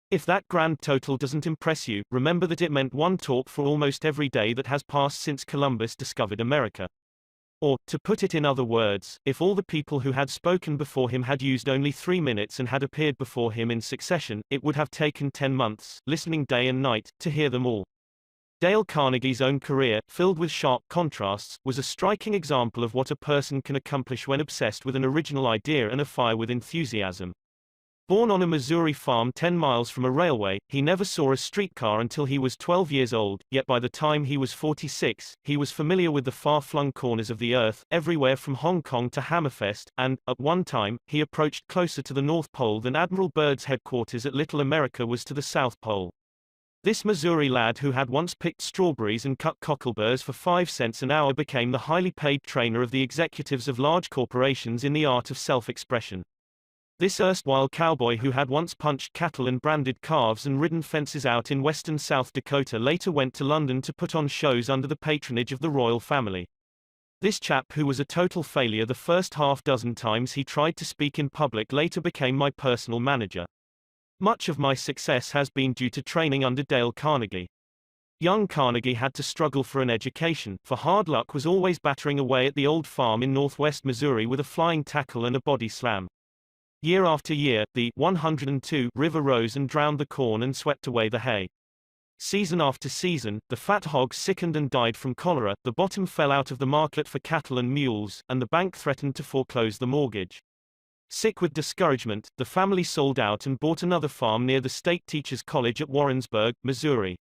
If that grand total doesn't impress you, remember that it meant one talk for almost every day that has passed since Columbus discovered America. Or, to put it in other words, if all the people who had spoken before him had used only 3 minutes and had appeared before him in succession, it would have taken 10 months, listening day and night, to hear them all. Dale Carnegie's own career, filled with sharp contrasts, was a striking example of what a person can accomplish when obsessed with an original idea and afire with enthusiasm. Born on a Missouri farm 10 miles from a railway, he never saw a streetcar until he was 12 years old, yet by the time he was 46, he was familiar with the far-flung corners of the earth, everywhere from Hong Kong to Hammerfest, and, at one time, he approached closer to the North Pole than Admiral Byrd's headquarters at Little America was to the South Pole. This Missouri lad who had once picked strawberries and cut cockleburs for 5 cents an hour became the highly paid trainer of the executives of large corporations in the art of self-expression. This erstwhile cowboy who had once punched cattle and branded calves and ridden fences out in western South Dakota later went to London to put on shows under the patronage of the royal family. This chap who was a total failure the first half dozen times he tried to speak in public later became my personal manager. Much of my success has been due to training under Dale Carnegie. Young Carnegie had to struggle for an education, for hard luck was always battering away at the old farm in northwest Missouri with a flying tackle and a body slam. Year after year, the 102 river rose and drowned the corn and swept away the hay. Season after season, the fat hogs sickened and died from cholera, the bottom fell out of the market for cattle and mules, and the bank threatened to foreclose the mortgage. Sick with discouragement, the family sold out and bought another farm near the State Teachers College at Warrensburg, Missouri.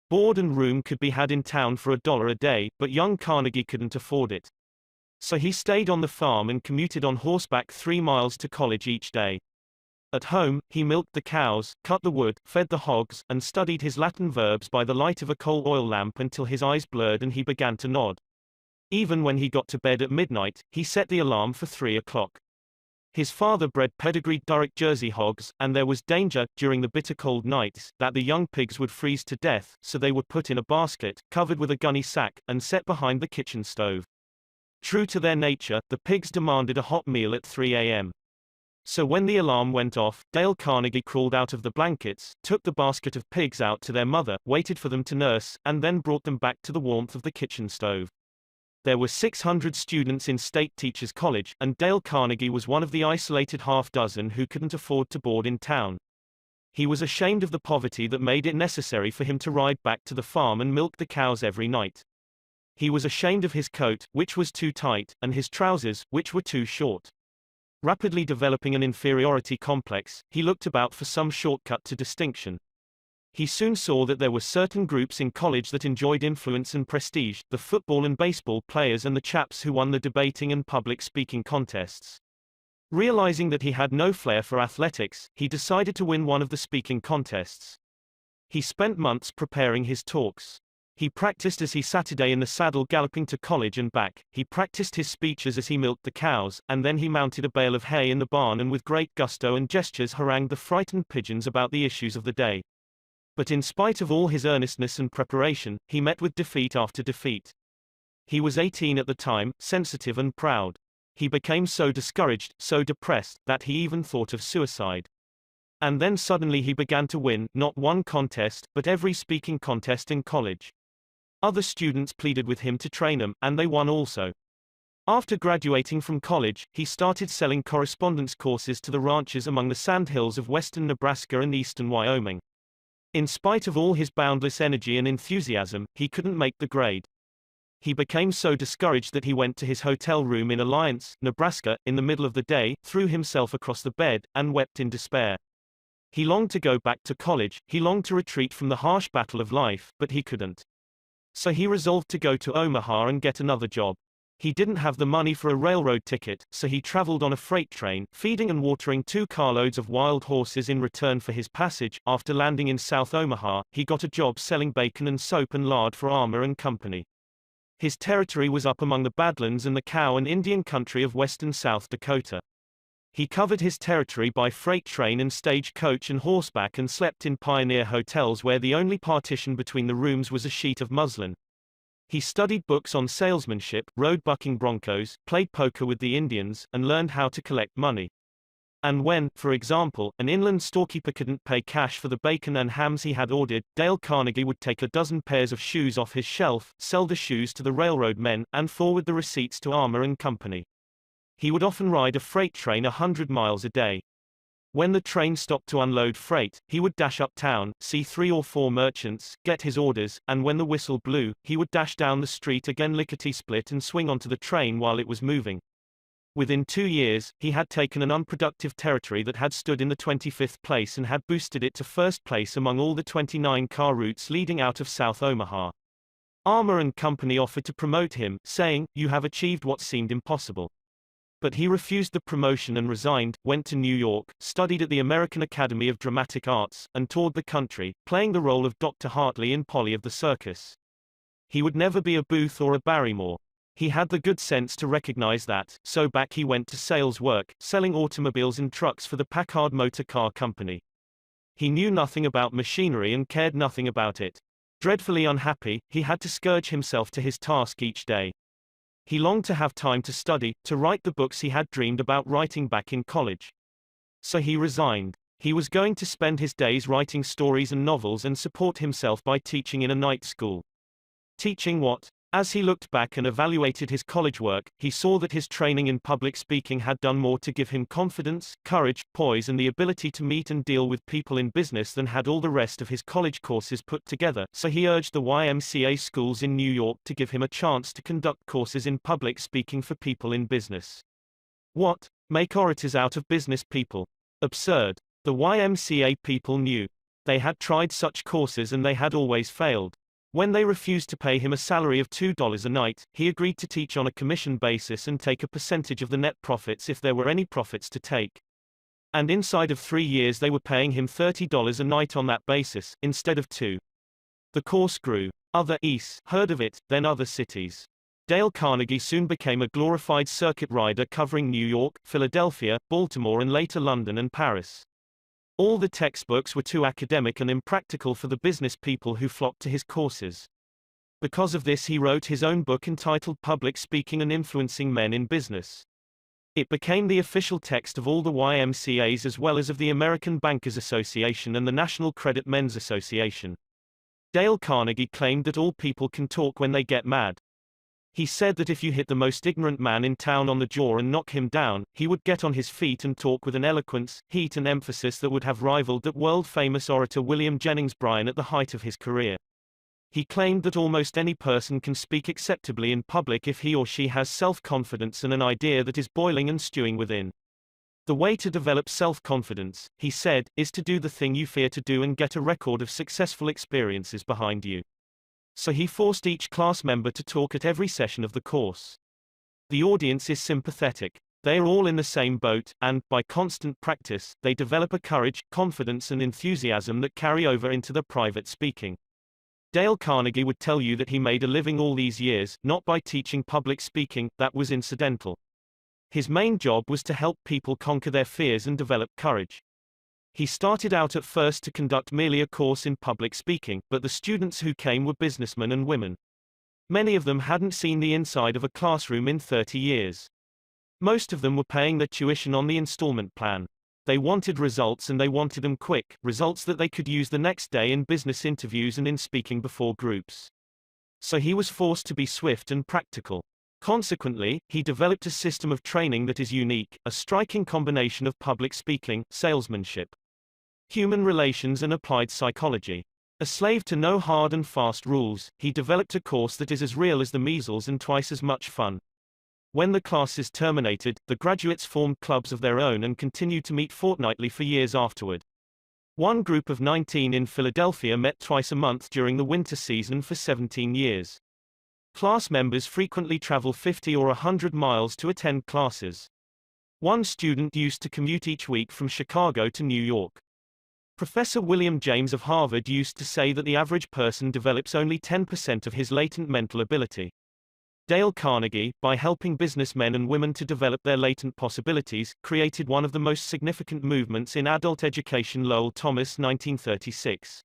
Board and room could be had in town for $1 a day, but young Carnegie couldn't afford it. So he stayed on the farm and commuted on horseback 3 miles to college each day. At home, he milked the cows, cut the wood, fed the hogs, and studied his Latin verbs by the light of a coal oil lamp until his eyes blurred and he began to nod. Even when he got to bed at midnight, he set the alarm for 3 o'clock. His father bred pedigreed Durrick Jersey hogs, and there was danger, during the bitter cold nights, that the young pigs would freeze to death, so they were put in a basket, covered with a gunny sack, and set behind the kitchen stove. True to their nature, the pigs demanded a hot meal at 3 a.m. So when the alarm went off, Dale Carnegie crawled out of the blankets, took the basket of pigs out to their mother, waited for them to nurse, and then brought them back to the warmth of the kitchen stove. There were 600 students in State Teachers College, and Dale Carnegie was one of the isolated half-dozen who couldn't afford to board in town. He was ashamed of the poverty that made it necessary for him to ride back to the farm and milk the cows every night. He was ashamed of his coat, which was too tight, and his trousers, which were too short. Rapidly developing an inferiority complex, he looked about for some shortcut to distinction. He soon saw that there were certain groups in college that enjoyed influence and prestige, the football and baseball players and the chaps who won the debating and public speaking contests. Realizing that he had no flair for athletics, he decided to win one of the speaking contests. He spent months preparing his talks. He practiced as he sat in the saddle galloping to college and back, he practiced his speeches as he milked the cows, and then he mounted a bale of hay in the barn and with great gusto and gestures harangued the frightened pigeons about the issues of the day. But in spite of all his earnestness and preparation, he met with defeat after defeat. He was 18 at the time, sensitive and proud. He became so discouraged, so depressed, that he even thought of suicide. And then suddenly he began to win, not one contest, but every speaking contest in college. Other students pleaded with him to train them, and they won also. After graduating from college, he started selling correspondence courses to the ranchers among the sandhills of western Nebraska and eastern Wyoming. In spite of all his boundless energy and enthusiasm, he couldn't make the grade. He became so discouraged that he went to his hotel room in Alliance, Nebraska, in the middle of the day, threw himself across the bed, and wept in despair. He longed to go back to college, he longed to retreat from the harsh battle of life, but he couldn't. So he resolved to go to Omaha and get another job. He didn't have the money for a railroad ticket, so he traveled on a freight train, feeding and watering 2 carloads of wild horses in return for his passage. After landing in South Omaha, he got a job selling bacon and soap and lard for Armour and Company. His territory was up among the Badlands and the cow and Indian country of western South Dakota. He covered his territory by freight train and stage coach and horseback and slept in pioneer hotels where the only partition between the rooms was a sheet of muslin. He studied books on salesmanship, rode bucking broncos, played poker with the Indians, and learned how to collect money. And when, for example, an inland storekeeper couldn't pay cash for the bacon and hams he had ordered, Dale Carnegie would take a dozen pairs of shoes off his shelf, sell the shoes to the railroad men, and forward the receipts to Armour and Company. He would often ride a freight train 100 miles a day. When the train stopped to unload freight, he would dash uptown, see 3 or 4 merchants, get his orders, and when the whistle blew, he would dash down the street again lickety-split and swing onto the train while it was moving. Within 2 years, he had taken an unproductive territory that had stood in the 25th place and had boosted it to first place among all the 29 car routes leading out of South Omaha. Armour and Company offered to promote him, saying, "You have achieved what seemed impossible." But he refused the promotion and resigned, went to New York, studied at the American Academy of Dramatic Arts, and toured the country, playing the role of Dr. Hartley in Polly of the Circus. He would never be a Booth or a Barrymore. He had the good sense to recognize that, so back he went to sales work, selling automobiles and trucks for the Packard Motor Car Company. He knew nothing about machinery and cared nothing about it. Dreadfully unhappy, he had to scourge himself to his task each day. He longed to have time to study, to write the books he had dreamed about writing back in college. So he resigned. He was going to spend his days writing stories and novels and support himself by teaching in a night school. Teaching what? As he looked back and evaluated his college work, he saw that his training in public speaking had done more to give him confidence, courage, poise and the ability to meet and deal with people in business than had all the rest of his college courses put together, so he urged the YMCA schools in New York to give him a chance to conduct courses in public speaking for people in business. What? Make orators out of business people? Absurd. The YMCA people knew. They had tried such courses and they had always failed. When they refused to pay him a salary of $2 a night, he agreed to teach on a commission basis and take a percentage of the net profits if there were any profits to take. And inside of 3 years they were paying him $30 a night on that basis, instead of $2. The course grew. Other East heard of it, then other cities. Dale Carnegie soon became a glorified circuit rider covering New York, Philadelphia, Baltimore and later London and Paris. All the textbooks were too academic and impractical for the business people who flocked to his courses. Because of this he wrote his own book entitled Public Speaking and Influencing Men in Business. It became the official text of all the YMCAs as well as of the American Bankers Association and the National Credit Men's Association. Dale Carnegie claimed that all people can talk when they get mad. He said that if you hit the most ignorant man in town on the jaw and knock him down, he would get on his feet and talk with an eloquence, heat and emphasis that would have rivaled that world-famous orator William Jennings Bryan at the height of his career. He claimed that almost any person can speak acceptably in public if he or she has self-confidence and an idea that is boiling and stewing within. The way to develop self-confidence, he said, is to do the thing you fear to do and get a record of successful experiences behind you. So he forced each class member to talk at every session of the course. The audience is sympathetic. They are all in the same boat, and, by constant practice, they develop a courage, confidence and enthusiasm that carry over into their private speaking. Dale Carnegie would tell you that he made a living all these years, not by teaching public speaking, that was incidental. His main job was to help people conquer their fears and develop courage. He started out at first to conduct merely a course in public speaking, but the students who came were businessmen and women. Many of them hadn't seen the inside of a classroom in 30 years. Most of them were paying their tuition on the installment plan. They wanted results and they wanted them quick, results that they could use the next day in business interviews and in speaking before groups. So he was forced to be swift and practical. Consequently, he developed a system of training that is unique, a striking combination of public speaking, salesmanship, human relations and applied psychology. A slave to no hard and fast rules, he developed a course that is as real as the measles and twice as much fun. When the classes terminated, the graduates formed clubs of their own and continued to meet fortnightly for years afterward. One group of 19 in Philadelphia met twice a month during the winter season for 17 years. Class members frequently travel 50 or 100 miles to attend classes. One student used to commute each week from Chicago to New York. Professor William James of Harvard used to say that the average person develops only 10% of his latent mental ability. Dale Carnegie, by helping businessmen and women to develop their latent possibilities, created one of the most significant movements in adult education. Lowell Thomas, 1936.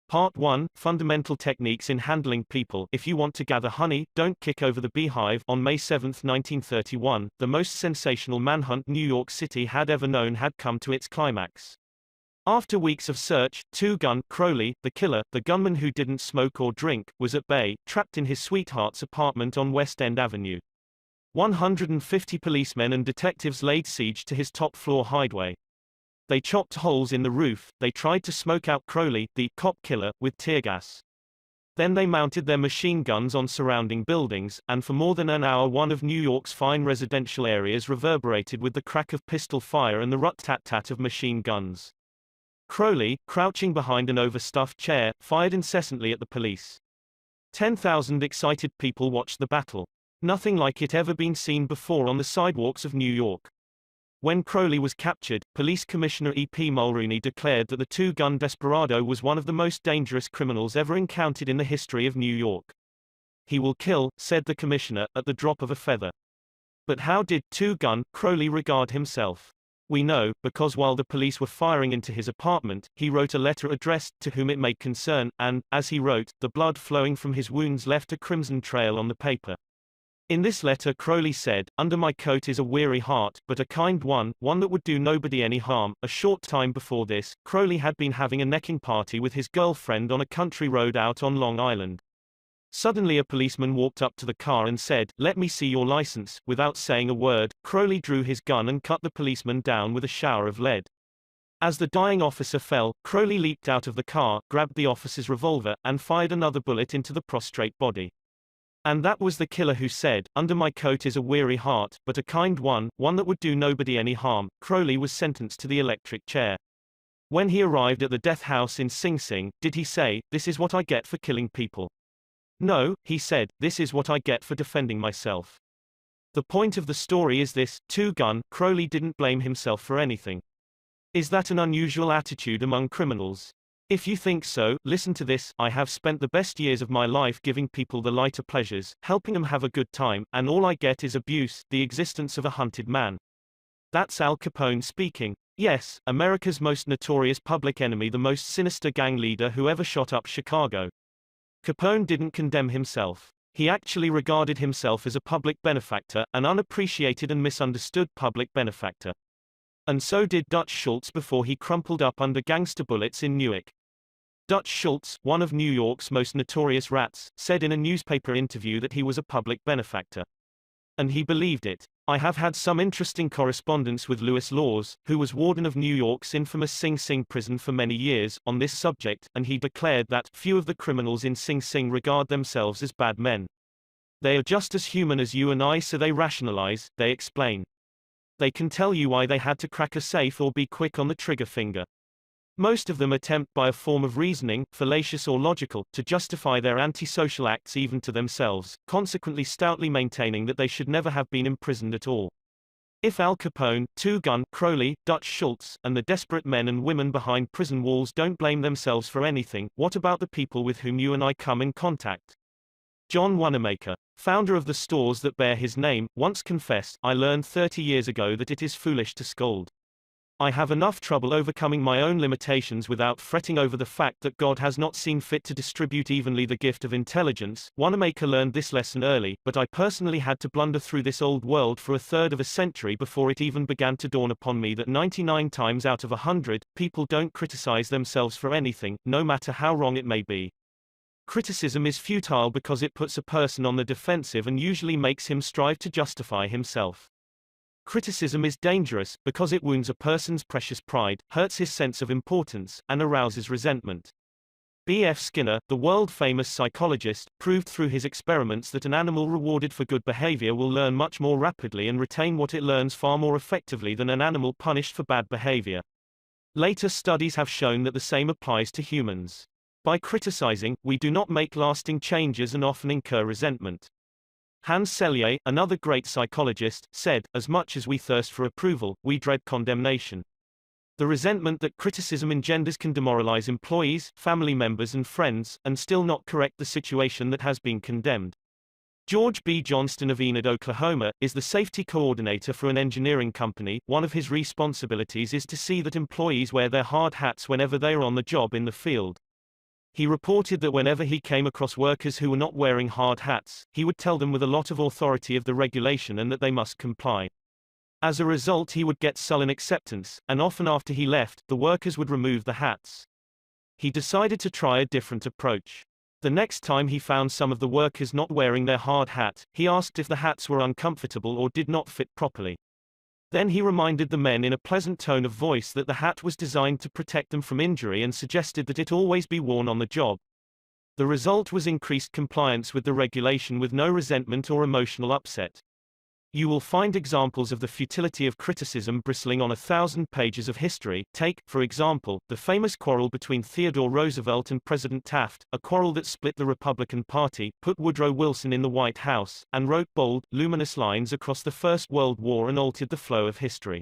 Part 1, Fundamental Techniques in Handling People. If you want to gather honey, don't kick over the beehive. On May 7, 1931, the most sensational manhunt New York City had ever known had come to its climax. After weeks of search, Two-Gun Crowley, the killer, the gunman who didn't smoke or drink, was at bay, trapped in his sweetheart's apartment on West End Avenue. 150 policemen and detectives laid siege to his top-floor hideaway. They chopped holes in the roof, they tried to smoke out Crowley, the cop killer, with tear gas. Then they mounted their machine guns on surrounding buildings, and for more than an hour one of New York's fine residential areas reverberated with the crack of pistol fire and the rut-tat-tat of machine guns. Crowley, crouching behind an overstuffed chair, fired incessantly at the police. 10,000 excited people watched the battle. Nothing like it ever been seen before on the sidewalks of New York. When Crowley was captured, Police Commissioner E.P. Mulrooney declared that the two-gun desperado was one of the most dangerous criminals ever encountered in the history of New York. He will kill, said the commissioner, at the drop of a feather. But how did Two-Gun Crowley regard himself? We know, because while the police were firing into his apartment, he wrote a letter addressed to whom it may concern, and, as he wrote, the blood flowing from his wounds left a crimson trail on the paper. In this letter Crowley said, "Under my coat is a weary heart, but a kind one, one that would do nobody any harm." A short time before this, Crowley had been having a necking party with his girlfriend on a country road out on Long Island. Suddenly a policeman walked up to the car and said, "Let me see your license." Without saying a word, Crowley drew his gun and cut the policeman down with a shower of lead. As the dying officer fell, Crowley leaped out of the car, grabbed the officer's revolver, and fired another bullet into the prostrate body. And that was the killer who said, "Under my coat is a weary heart, but a kind one, one that would do nobody any harm." Crowley was sentenced to the electric chair. When he arrived at the death house in Sing Sing, did he say, "This is what I get for killing people"? No, he said, "This is what I get for defending myself." The point of the story is this: Two-Gun Crowley didn't blame himself for anything. Is that an unusual attitude among criminals? If you think so, listen to this. I have spent the best years of my life giving people the lighter pleasures, helping them have a good time, and all I get is abuse, the existence of a hunted man. That's Al Capone speaking. Yes, America's most notorious public enemy, the most sinister gang leader who ever shot up Chicago. Capone didn't condemn himself. He actually regarded himself as a public benefactor, an unappreciated and misunderstood public benefactor. And so did Dutch Schultz before he crumpled up under gangster bullets in Newark. Dutch Schultz, one of New York's most notorious rats, said in a newspaper interview that he was a public benefactor. And he believed it. I have had some interesting correspondence with Louis Laws, who was warden of New York's infamous Sing Sing prison for many years, on this subject, and he declared that few of the criminals in Sing Sing regard themselves as bad men. They are just as human as you and I, so they rationalize, they explain. They can tell you why they had to crack a safe or be quick on the trigger finger. Most of them attempt by a form of reasoning, fallacious or logical, to justify their antisocial acts even to themselves, consequently stoutly maintaining that they should never have been imprisoned at all. If Al Capone, Two-Gun Crowley, Dutch Schultz, and the desperate men and women behind prison walls don't blame themselves for anything, what about the people with whom you and I come in contact? John Wanamaker, founder of the stores that bear his name, once confessed, "I learned 30 years ago that it is foolish to scold. I have enough trouble overcoming my own limitations without fretting over the fact that God has not seen fit to distribute evenly the gift of intelligence." Wanamaker learned this lesson early, but I personally had to blunder through this old world for a third of a century before it even began to dawn upon me that 99 times out of 100, people don't criticize themselves for anything, no matter how wrong it may be. Criticism is futile because it puts a person on the defensive and usually makes him strive to justify himself. Criticism is dangerous because it wounds a person's precious pride, hurts his sense of importance, and arouses resentment. B.F. Skinner, the world-famous psychologist, proved through his experiments that an animal rewarded for good behavior will learn much more rapidly and retain what it learns far more effectively than an animal punished for bad behavior. Later studies have shown that the same applies to humans. By criticizing, we do not make lasting changes and often incur resentment. Hans Selye, another great psychologist, said, "As much as we thirst for approval, we dread condemnation." The resentment that criticism engenders can demoralize employees, family members and friends, and still not correct the situation that has been condemned. George B. Johnston of Enid, Oklahoma, is the safety coordinator for an engineering company. One of his responsibilities is to see that employees wear their hard hats whenever they are on the job in the field. He reported that whenever he came across workers who were not wearing hard hats, he would tell them with a lot of authority of the regulation and that they must comply. As a result, he would get sullen acceptance, and often after he left, the workers would remove the hats. He decided to try a different approach. The next time he found some of the workers not wearing their hard hat, he asked if the hats were uncomfortable or did not fit properly. Then he reminded the men in a pleasant tone of voice that the hat was designed to protect them from injury and suggested that it always be worn on the job. The result was increased compliance with the regulation with no resentment or emotional upset. You will find examples of the futility of criticism bristling on 1,000 pages of history. Take, for example, the famous quarrel between Theodore Roosevelt and President Taft, a quarrel that split the Republican Party, put Woodrow Wilson in the White House, and wrote bold, luminous lines across the First World War and altered the flow of history.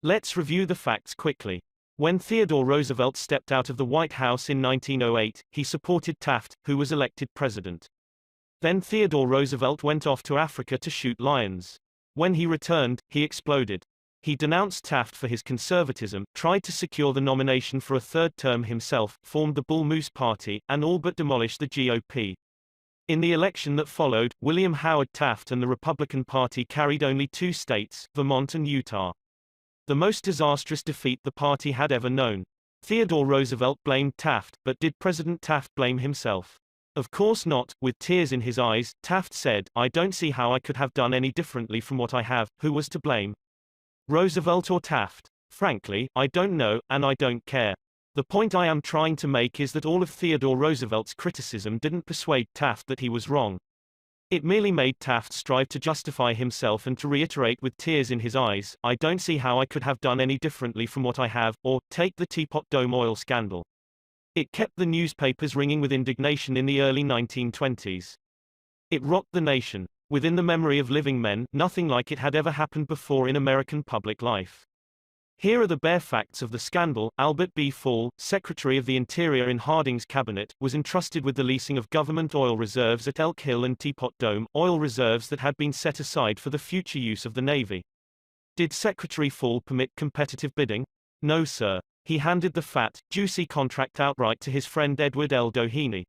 Let's review the facts quickly. When Theodore Roosevelt stepped out of the White House in 1908, he supported Taft, who was elected president. Then Theodore Roosevelt went off to Africa to shoot lions. When he returned, he exploded. He denounced Taft for his conservatism, tried to secure the nomination for a third term himself, formed the Bull Moose Party, and all but demolished the GOP. In the election that followed, William Howard Taft and the Republican Party carried only 2 states, Vermont and Utah. The most disastrous defeat the party had ever known. Theodore Roosevelt blamed Taft, but did President Taft blame himself? Of course not. With tears in his eyes, Taft said, "I don't see how I could have done any differently from what I have." Who was to blame? Roosevelt or Taft? Frankly, I don't know, and I don't care. The point I am trying to make is that all of Theodore Roosevelt's criticism didn't persuade Taft that he was wrong. It merely made Taft strive to justify himself and to reiterate with tears in his eyes, "I don't see how I could have done any differently from what I have." Or, take the Teapot Dome oil scandal. It kept the newspapers ringing with indignation in the early 1920s. It rocked the nation. Within the memory of living men, nothing like it had ever happened before in American public life. Here are the bare facts of the scandal. Albert B. Fall, Secretary of the Interior in Harding's cabinet, was entrusted with the leasing of government oil reserves at Elk Hill and Teapot Dome, oil reserves that had been set aside for the future use of the Navy. Did Secretary Fall permit competitive bidding? No, sir. He handed the fat, juicy contract outright to his friend Edward L. Doheny.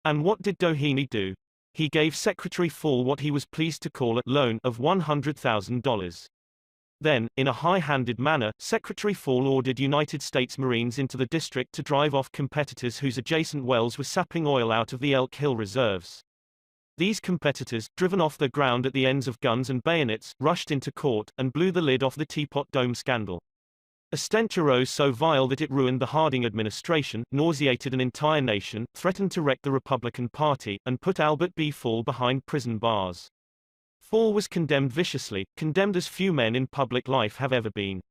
And what did Doheny do? He gave Secretary Fall what he was pleased to call a loan of $100,000. Then, in a high-handed manner, Secretary Fall ordered United States Marines into the district to drive off competitors whose adjacent wells were sapping oil out of the Elk Hill reserves. These competitors, driven off the ground at the ends of guns and bayonets, rushed into court, and blew the lid off the Teapot Dome scandal. A stench arose so vile that it ruined the Harding administration, nauseated an entire nation, threatened to wreck the Republican Party, and put Albert B. Fall behind prison bars. Fall was condemned viciously, condemned as few men in public life have ever been.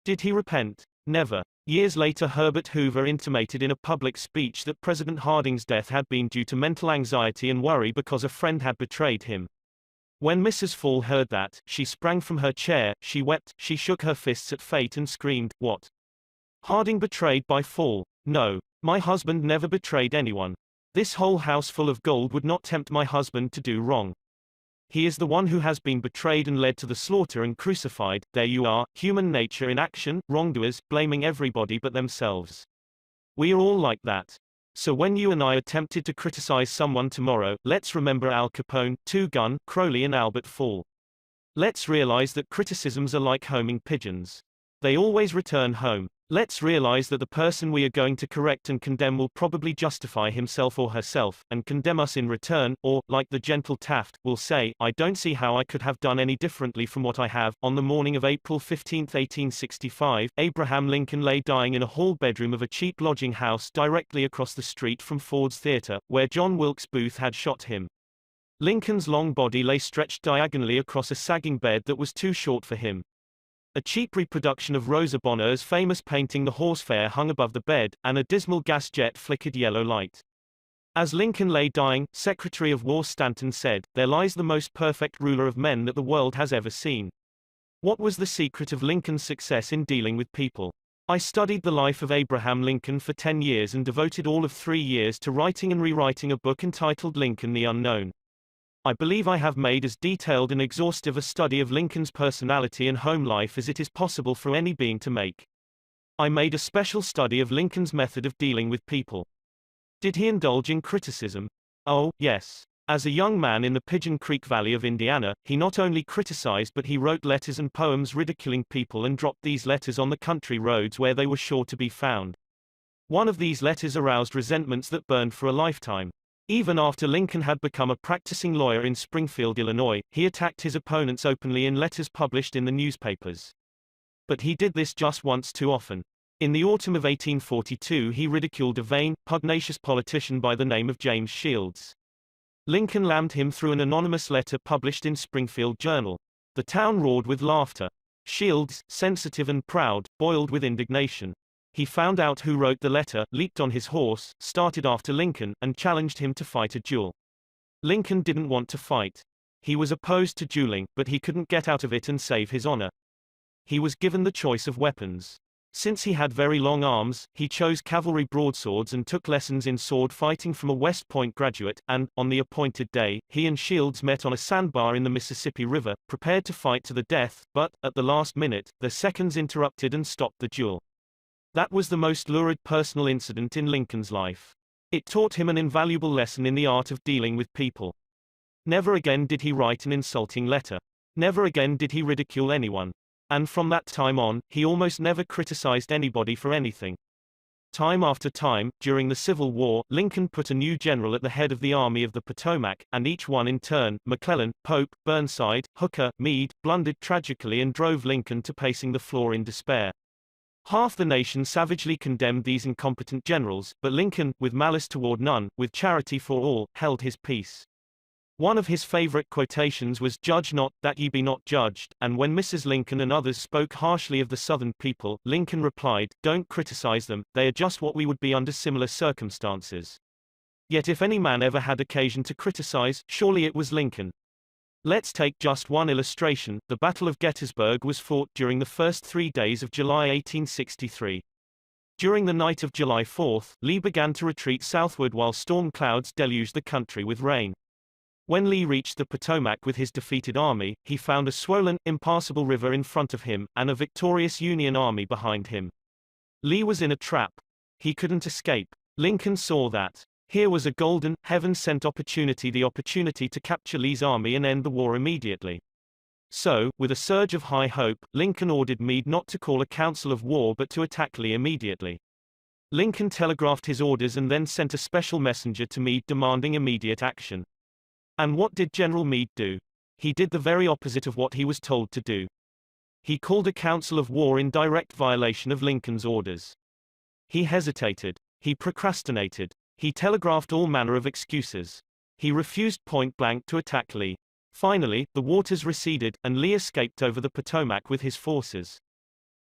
Did he repent? Never. Years later, Herbert Hoover intimated in a public speech that President Harding's death had been due to mental anxiety and worry because a friend had betrayed him. When Mrs. Fall heard that, she sprang from her chair, she wept, she shook her fists at fate and screamed, "What? Harding betrayed by Fall? No. My husband never betrayed anyone. This whole house full of gold would not tempt my husband to do wrong. He is the one who has been betrayed and led to the slaughter and crucified." There you are, human nature in action, wrongdoers, blaming everybody but themselves. We are all like that. So when you and I are tempted to criticize someone tomorrow, let's remember Al Capone, Two Gun, Crowley and Albert Fall. Let's realize that criticisms are like homing pigeons. They always return home. Let's realize that the person we are going to correct and condemn will probably justify himself or herself, and condemn us in return, or, like the gentle Taft, will say, "I don't see how I could have done any differently from what I have." On the morning of April 15, 1865, Abraham Lincoln lay dying in a hall bedroom of a cheap lodging house directly across the street from Ford's Theater, where John Wilkes Booth had shot him. Lincoln's long body lay stretched diagonally across a sagging bed that was too short for him. A cheap reproduction of Rosa Bonheur's famous painting The Horse Fair hung above the bed, and a dismal gas jet flickered yellow light. As Lincoln lay dying, Secretary of War Stanton said, "There lies the most perfect ruler of men that the world has ever seen." What was the secret of Lincoln's success in dealing with people? I studied the life of Abraham Lincoln for 10 years and devoted all of 3 years to writing and rewriting a book entitled Lincoln the Unknown. I believe I have made as detailed and exhaustive a study of Lincoln's personality and home life as it is possible for any being to make. I made a special study of Lincoln's method of dealing with people. Did he indulge in criticism? Oh, yes. As a young man in the Pigeon Creek Valley of Indiana, he not only criticized but he wrote letters and poems ridiculing people and dropped these letters on the country roads where they were sure to be found. One of these letters aroused resentments that burned for a lifetime. Even after Lincoln had become a practicing lawyer in Springfield, Illinois, he attacked his opponents openly in letters published in the newspapers. But he did this just once too often. In the autumn of 1842 he ridiculed a vain, pugnacious politician by the name of James Shields. Lincoln lammed him through an anonymous letter published in Springfield Journal. The town roared with laughter. Shields, sensitive and proud, boiled with indignation. He found out who wrote the letter, leaped on his horse, started after Lincoln, and challenged him to fight a duel. Lincoln didn't want to fight. He was opposed to dueling, but he couldn't get out of it and save his honor. He was given the choice of weapons. Since he had very long arms, he chose cavalry broadswords and took lessons in sword fighting from a West Point graduate, and, on the appointed day, he and Shields met on a sandbar in the Mississippi River, prepared to fight to the death, but, at the last minute, the seconds interrupted and stopped the duel. That was the most lurid personal incident in Lincoln's life. It taught him an invaluable lesson in the art of dealing with people. Never again did he write an insulting letter. Never again did he ridicule anyone. And from that time on, he almost never criticized anybody for anything. Time after time, during the Civil War, Lincoln put a new general at the head of the Army of the Potomac, and each one in turn, McClellan, Pope, Burnside, Hooker, Meade, blundered tragically and drove Lincoln to pacing the floor in despair. Half the nation savagely condemned these incompetent generals, but Lincoln, with malice toward none, with charity for all, held his peace. One of his favorite quotations was, "Judge not, that ye be not judged," and when Mrs. Lincoln and others spoke harshly of the Southern people, Lincoln replied, "Don't criticize them, they are just what we would be under similar circumstances." Yet if any man ever had occasion to criticize, surely it was Lincoln. Let's take just one illustration. The Battle of Gettysburg was fought during the first 3 days of July 1863. During the night of July 4, Lee began to retreat southward while storm clouds deluged the country with rain. When Lee reached the Potomac with his defeated army, he found a swollen, impassable river in front of him, and a victorious Union army behind him. Lee was in a trap. He couldn't escape. Lincoln saw that. Here was a golden, heaven-sent opportunity, the opportunity to capture Lee's army and end the war immediately. So, with a surge of high hope, Lincoln ordered Meade not to call a council of war but to attack Lee immediately. Lincoln telegraphed his orders and then sent a special messenger to Meade demanding immediate action. And what did General Meade do? He did the very opposite of what he was told to do. He called a council of war in direct violation of Lincoln's orders. He hesitated. He procrastinated. He telegraphed all manner of excuses. He refused point blank to attack Lee. Finally, the waters receded, and Lee escaped over the Potomac with his forces.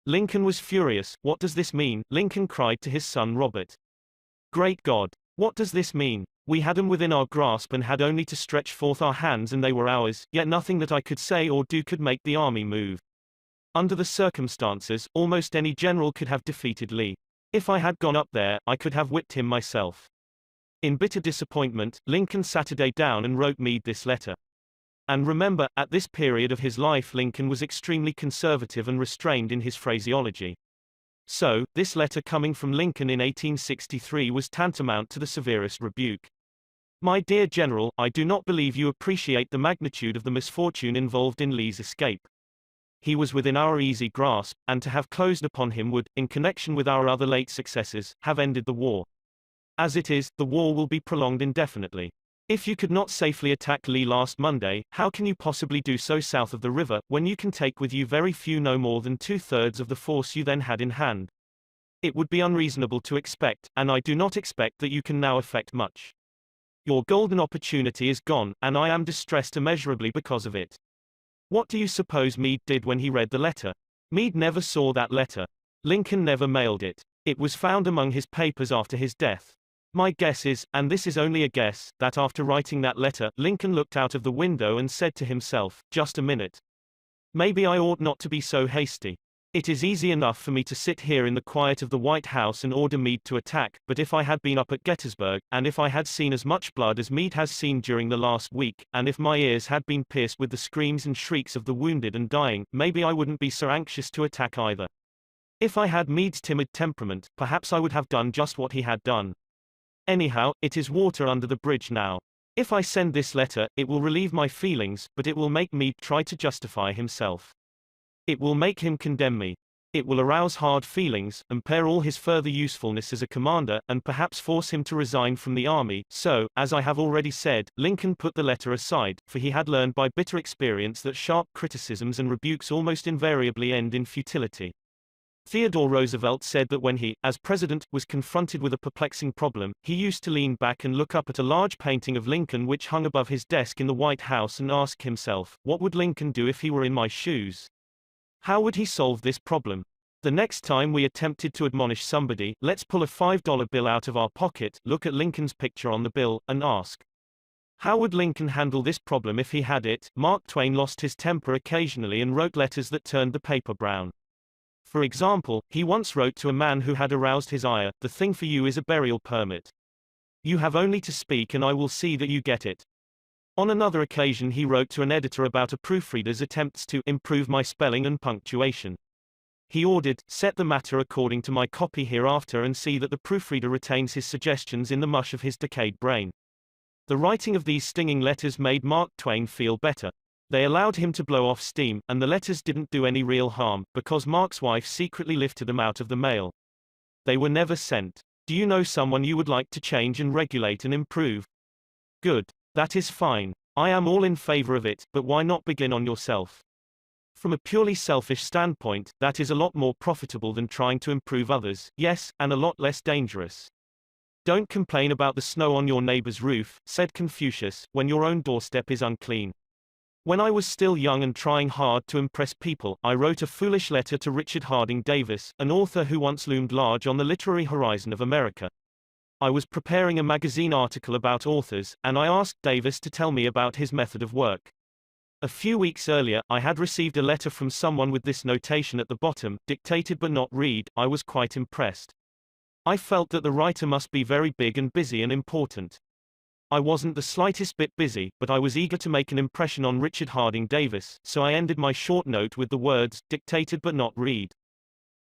Lincoln was furious. "What does this mean?" Lincoln cried to his son Robert. "Great God! What does this mean? We had them within our grasp and had only to stretch forth our hands and they were ours, yet nothing that I could say or do could make the army move. Under the circumstances, almost any general could have defeated Lee. If I had gone up there, I could have whipped him myself." In bitter disappointment, Lincoln sat a day down and wrote Meade this letter. And remember, at this period of his life Lincoln was extremely conservative and restrained in his phraseology. So, this letter coming from Lincoln in 1863 was tantamount to the severest rebuke. "My dear General, I do not believe you appreciate the magnitude of the misfortune involved in Lee's escape. He was within our easy grasp, and to have closed upon him would, in connection with our other late successes, have ended the war. As it is, the war will be prolonged indefinitely. If you could not safely attack Lee last Monday, how can you possibly do so south of the river, when you can take with you very few, no more than 2/3 of the force you then had in hand? It would be unreasonable to expect, and I do not expect, that you can now effect much. Your golden opportunity is gone, and I am distressed immeasurably because of it." What do you suppose Meade did when he read the letter? Meade never saw that letter. Lincoln never mailed it. It was found among his papers after his death. My guess is, and this is only a guess, that after writing that letter, Lincoln looked out of the window and said to himself, "Just a minute. Maybe I ought not to be so hasty. It is easy enough for me to sit here in the quiet of the White House and order Meade to attack, but if I had been up at Gettysburg, and if I had seen as much blood as Meade has seen during the last week, and if my ears had been pierced with the screams and shrieks of the wounded and dying, maybe I wouldn't be so anxious to attack either. If I had Meade's timid temperament, perhaps I would have done just what he had done." Anyhow, it is water under the bridge now. If I send this letter, it will relieve my feelings, but it will make Meade try to justify himself. It will make him condemn me. It will arouse hard feelings, impair all his further usefulness as a commander, and perhaps force him to resign from the army. So, as I have already said, Lincoln put the letter aside, for he had learned by bitter experience that sharp criticisms and rebukes almost invariably end in futility. Theodore Roosevelt said that when he, as president, was confronted with a perplexing problem, he used to lean back and look up at a large painting of Lincoln which hung above his desk in the White House and ask himself, what would Lincoln do if he were in my shoes? How would he solve this problem? The next time we attempted to admonish somebody, let's pull a $5 bill out of our pocket, look at Lincoln's picture on the bill, and ask, how would Lincoln handle this problem if he had it? Mark Twain lost his temper occasionally and wrote letters that turned the paper brown. For example, he once wrote to a man who had aroused his ire, the thing for you is a burial permit. You have only to speak and I will see that you get it. On another occasion he wrote to an editor about a proofreader's attempts to improve my spelling and punctuation. He ordered, set the matter according to my copy hereafter and see that the proofreader retains his suggestions in the mush of his decayed brain. The writing of these stinging letters made Mark Twain feel better. They allowed him to blow off steam, and the letters didn't do any real harm, because Mark's wife secretly lifted them out of the mail. They were never sent. Do you know someone you would like to change and regulate and improve? Good. That is fine. I am all in favor of it, but why not begin on yourself? From a purely selfish standpoint, that is a lot more profitable than trying to improve others, yes, and a lot less dangerous. Don't complain about the snow on your neighbor's roof, said Confucius, when your own doorstep is unclean. When I was still young and trying hard to impress people, I wrote a foolish letter to Richard Harding Davis, an author who once loomed large on the literary horizon of America. I was preparing a magazine article about authors, and I asked Davis to tell me about his method of work. A few weeks earlier, I had received a letter from someone with this notation at the bottom, dictated but not read. I was quite impressed. I felt that the writer must be very big and busy and important. I wasn't the slightest bit busy, but I was eager to make an impression on Richard Harding Davis, so I ended my short note with the words, dictated but not read.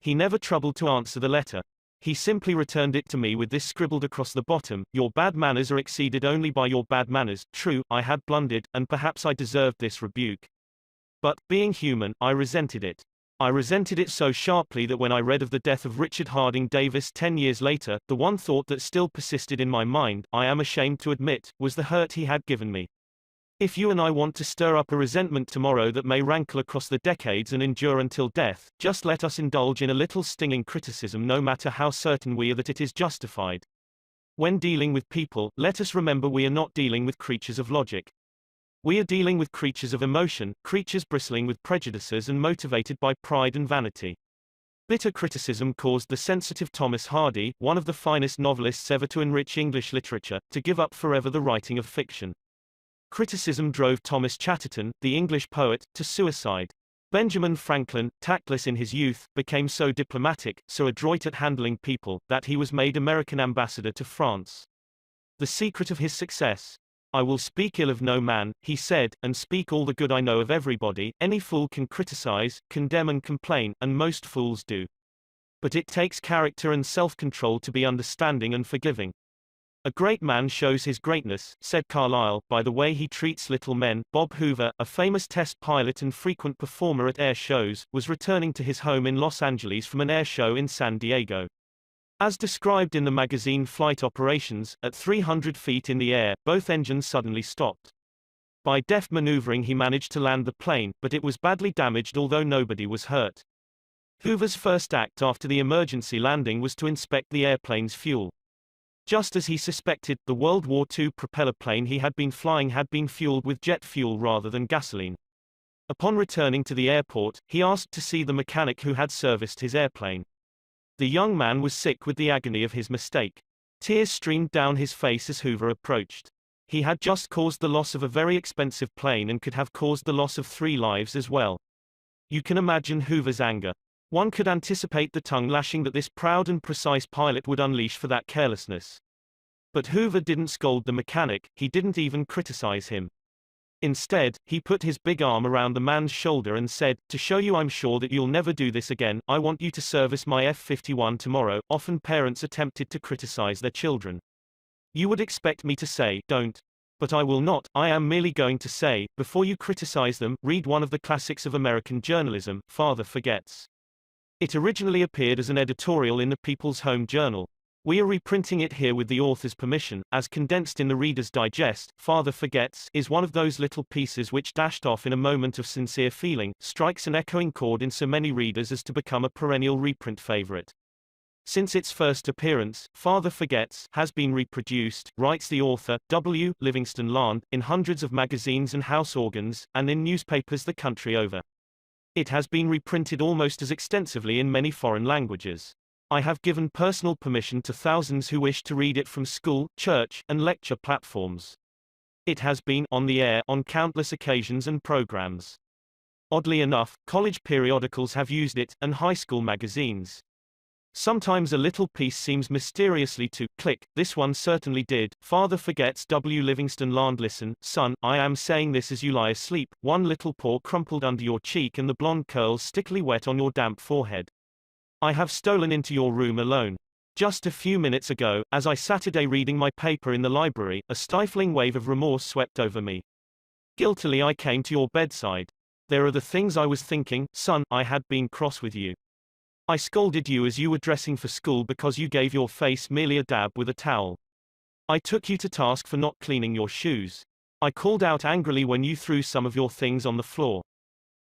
He never troubled to answer the letter. He simply returned it to me with this scribbled across the bottom, your bad manners are exceeded only by your bad manners. True, I had blundered, and perhaps I deserved this rebuke. But, being human, I resented it. I resented it so sharply that when I read of the death of Richard Harding Davis 10 years later, the one thought that still persisted in my mind, I am ashamed to admit, was the hurt he had given me. If you and I want to stir up a resentment tomorrow that may rankle across the decades and endure until death, just let us indulge in a little stinging criticism no matter how certain we are that it is justified. When dealing with people, let us remember we are not dealing with creatures of logic. We are dealing with creatures of emotion, creatures bristling with prejudices and motivated by pride and vanity. Bitter criticism caused the sensitive Thomas Hardy, one of the finest novelists ever to enrich English literature, to give up forever the writing of fiction. Criticism drove Thomas Chatterton, the English poet, to suicide. Benjamin Franklin, tactless in his youth, became so diplomatic, so adroit at handling people, that he was made American ambassador to France. The secret of his success. I will speak ill of no man, he said, and speak all the good I know of everybody. Any fool can criticize, condemn and complain, and most fools do. But it takes character and self-control to be understanding and forgiving. A great man shows his greatness, said Carlyle, by the way he treats little men. Bob Hoover, a famous test pilot and frequent performer at air shows, was returning to his home in Los Angeles from an air show in San Diego. As described in the magazine Flight Operations, at 300 feet in the air, both engines suddenly stopped. By deft maneuvering he managed to land the plane, but it was badly damaged although nobody was hurt. Hoover's first act after the emergency landing was to inspect the airplane's fuel. Just as he suspected, the World War II propeller plane he had been flying had been fueled with jet fuel rather than gasoline. Upon returning to the airport, he asked to see the mechanic who had serviced his airplane. The young man was sick with the agony of his mistake. Tears streamed down his face as Hoover approached. He had just caused the loss of a very expensive plane and could have caused the loss of 3 lives as well. You can imagine Hoover's anger. One could anticipate the tongue lashing that this proud and precise pilot would unleash for that carelessness. But Hoover didn't scold the mechanic, he didn't even criticize him. Instead, he put his big arm around the man's shoulder and said, to show you I'm sure that you'll never do this again, I want you to service my F-51 tomorrow. Often parents attempted to criticize their children. You would expect me to say, don't. But I will not. I am merely going to say, before you criticize them, read one of the classics of American journalism, Father Forgets. It originally appeared as an editorial in the People's Home Journal. We are reprinting it here with the author's permission, as condensed in the Reader's Digest. Father Forgets is one of those little pieces which, dashed off in a moment of sincere feeling, strikes an echoing chord in so many readers as to become a perennial reprint favorite. Since its first appearance, Father Forgets has been reproduced, writes the author, W. Livingston Land, in hundreds of magazines and house organs, and in newspapers the country over. It has been reprinted almost as extensively in many foreign languages. I have given personal permission to thousands who wish to read it from school, church, and lecture platforms. It has been on the air on countless occasions and programs. Oddly enough, college periodicals have used it, and high school magazines. Sometimes a little piece seems mysteriously to click. This one certainly did. Father Forgets. W. Livingston Land. Listen, son, I am saying this as you lie asleep, one little paw crumpled under your cheek and the blonde curls stickily wet on your damp forehead. I have stolen into your room alone. Just a few minutes ago, as I sat reading my paper in the library, a stifling wave of remorse swept over me. Guiltily I came to your bedside. There are the things I was thinking, son. I had been cross with you. I scolded you as you were dressing for school because you gave your face merely a dab with a towel. I took you to task for not cleaning your shoes. I called out angrily when you threw some of your things on the floor.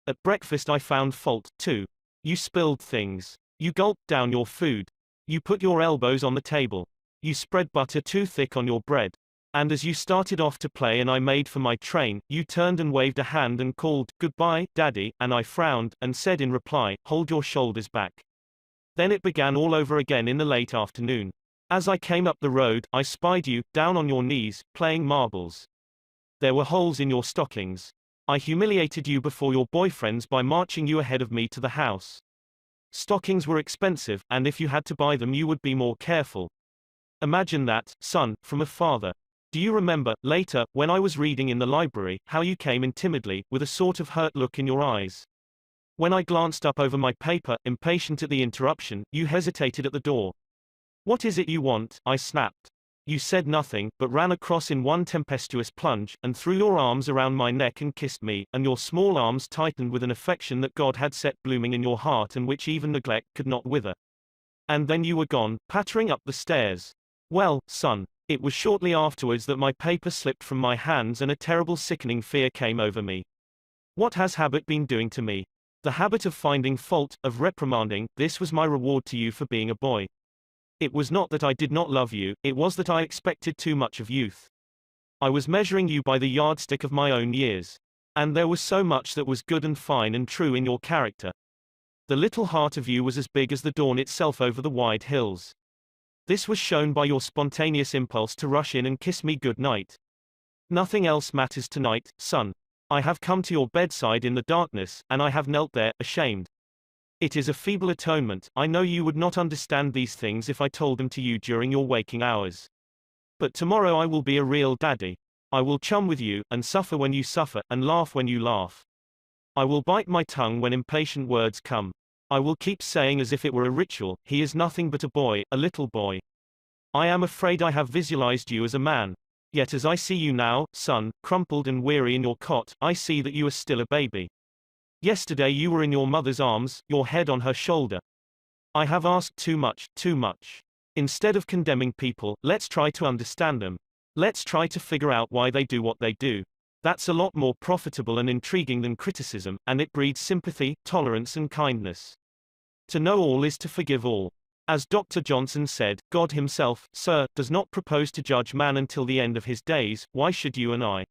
At breakfast I found fault, too. You spilled things. You gulped down your food. You put your elbows on the table. You spread butter too thick on your bread. And as you started off to play and I made for my train, you turned and waved a hand and called, "Goodbye, Daddy," and I frowned, and said in reply, "Hold your shoulders back." Then it began all over again in the late afternoon. As I came up the road, I spied you, down on your knees, playing marbles. There were holes in your stockings. I humiliated you before your boyfriends by marching you ahead of me to the house. Stockings were expensive, and if you had to buy them you would be more careful. Imagine that, son, from a father. Do you remember, later, when I was reading in the library, how you came in timidly, with a sort of hurt look in your eyes? When I glanced up over my paper, impatient at the interruption, you hesitated at the door. What is it you want? I snapped. You said nothing, but ran across in one tempestuous plunge, and threw your arms around my neck and kissed me, and your small arms tightened with an affection that God had set blooming in your heart and which even neglect could not wither. And then you were gone, pattering up the stairs. Well, son, it was shortly afterwards that my paper slipped from my hands and a terrible sickening fear came over me. What has habit been doing to me? The habit of finding fault, of reprimanding. This was my reward to you for being a boy. It was not that I did not love you, it was that I expected too much of youth. I was measuring you by the yardstick of my own years. And there was so much that was good and fine and true in your character. The little heart of you was as big as the dawn itself over the wide hills. This was shown by your spontaneous impulse to rush in and kiss me good night. Nothing else matters tonight, son. I have come to your bedside in the darkness, and I have knelt there, ashamed. It is a feeble atonement. I know you would not understand these things if I told them to you during your waking hours. But tomorrow I will be a real daddy. I will chum with you, and suffer when you suffer, and laugh when you laugh. I will bite my tongue when impatient words come. I will keep saying as if it were a ritual, he is nothing but a boy, a little boy. I am afraid I have visualized you as a man. Yet as I see you now, son, crumpled and weary in your cot, I see that you are still a baby. Yesterday you were in your mother's arms, your head on her shoulder. I have asked too much, too much. Instead of condemning people, let's try to understand them. Let's try to figure out why they do what they do. That's a lot more profitable and intriguing than criticism, and it breeds sympathy, tolerance and kindness. To know all is to forgive all. As Dr. Johnson said, God himself, sir, does not propose to judge man until the end of his days. Why should you and I?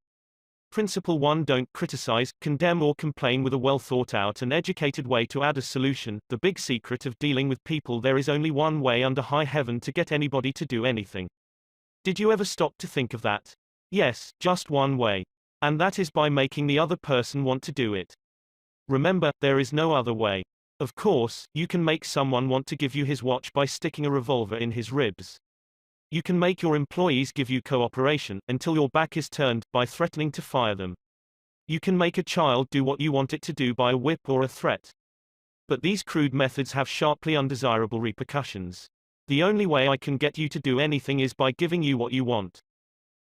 Principle 1. Don't criticize, condemn or complain with a well thought out and educated way to add a solution. The big secret of dealing with people: there is only one way under high heaven to get anybody to do anything. Did you ever stop to think of that? Yes, just one way. And that is by making the other person want to do it. Remember, there is no other way. Of course, you can make someone want to give you his watch by sticking a revolver in his ribs. You can make your employees give you cooperation, until your back is turned, by threatening to fire them. You can make a child do what you want it to do by a whip or a threat. But these crude methods have sharply undesirable repercussions. The only way I can get you to do anything is by giving you what you want.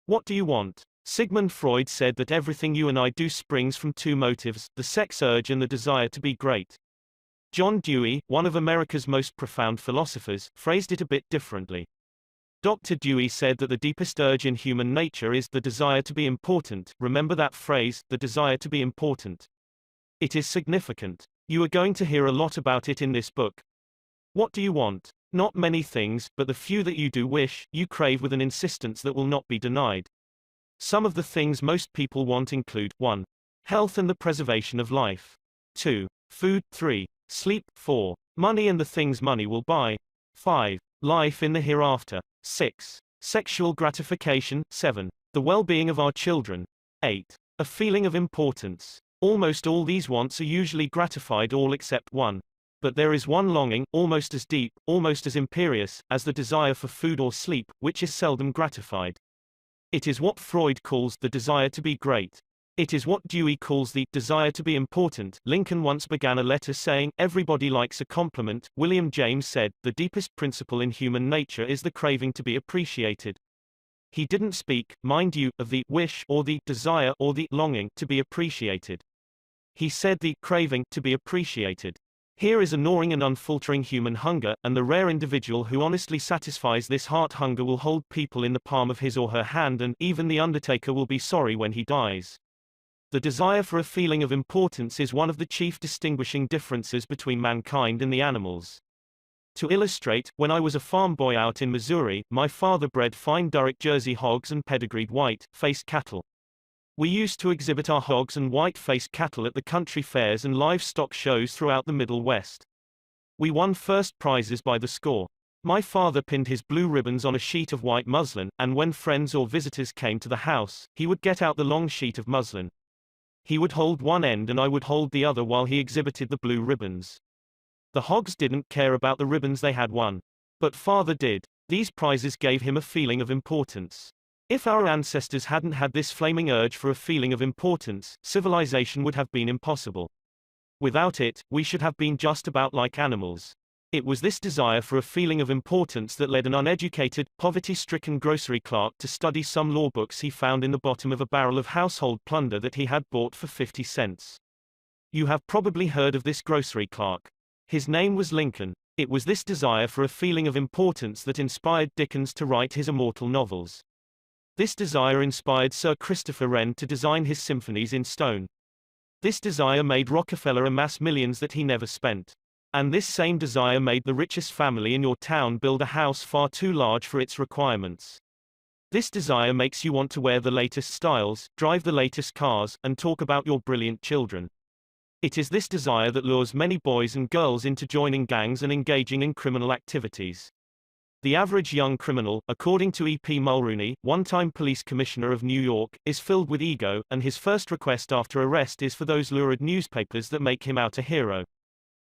What do you want? Sigmund Freud said that everything you and I do springs from two motives, the sex urge and the desire to be great. John Dewey, one of America's most profound philosophers, phrased it a bit differently. Dr. Dewey said that the deepest urge in human nature is the desire to be important. Remember that phrase, the desire to be important. It is significant. You are going to hear a lot about it in this book. What do you want? Not many things, but the few that you do wish, you crave with an insistence that will not be denied. Some of the things most people want include 1. Health and the preservation of life. 2. Food. 3. Sleep. 4. Money and the things money will buy. 5. Life in the hereafter. 6. Sexual gratification. 7. The well-being of our children. 8. A feeling of importance. Almost all these wants are usually gratified, all except one. But there is one longing, almost as deep, almost as imperious, as the desire for food or sleep, which is seldom gratified. It is what Freud calls the desire to be great. It is what Dewey calls the desire to be important. Lincoln once began a letter saying, "Everybody likes a compliment." William James said, "The deepest principle in human nature is the craving to be appreciated." He didn't speak, mind you, of the wish or the desire or the longing to be appreciated. He said the craving to be appreciated. Here is a gnawing and unfaltering human hunger, and the rare individual who honestly satisfies this heart hunger will hold people in the palm of his or her hand, and even the undertaker will be sorry when he dies. The desire for a feeling of importance is one of the chief distinguishing differences between mankind and the animals. To illustrate, when I was a farm boy out in Missouri, my father bred fine Durrick Jersey hogs and pedigreed white-faced cattle. We used to exhibit our hogs and white-faced cattle at the country fairs and livestock shows throughout the Middle West. We won first prizes by the score. My father pinned his blue ribbons on a sheet of white muslin, and when friends or visitors came to the house, he would get out the long sheet of muslin. He would hold one end and I would hold the other while he exhibited the blue ribbons. The hogs didn't care about the ribbons they had won. But father did. These prizes gave him a feeling of importance. If our ancestors hadn't had this flaming urge for a feeling of importance, civilization would have been impossible. Without it, we should have been just about like animals. It was this desire for a feeling of importance that led an uneducated, poverty-stricken grocery clerk to study some law books he found in the bottom of a barrel of household plunder that he had bought for 50 cents. You have probably heard of this grocery clerk. His name was Lincoln. It was this desire for a feeling of importance that inspired Dickens to write his immortal novels. This desire inspired Sir Christopher Wren to design his symphonies in stone. This desire made Rockefeller amass millions that he never spent. And this same desire made the richest family in your town build a house far too large for its requirements. This desire makes you want to wear the latest styles, drive the latest cars, and talk about your brilliant children. It is this desire that lures many boys and girls into joining gangs and engaging in criminal activities. The average young criminal, according to E.P. Mulrooney, one-time police commissioner of New York, is filled with ego, and his first request after arrest is for those lurid newspapers that make him out a hero.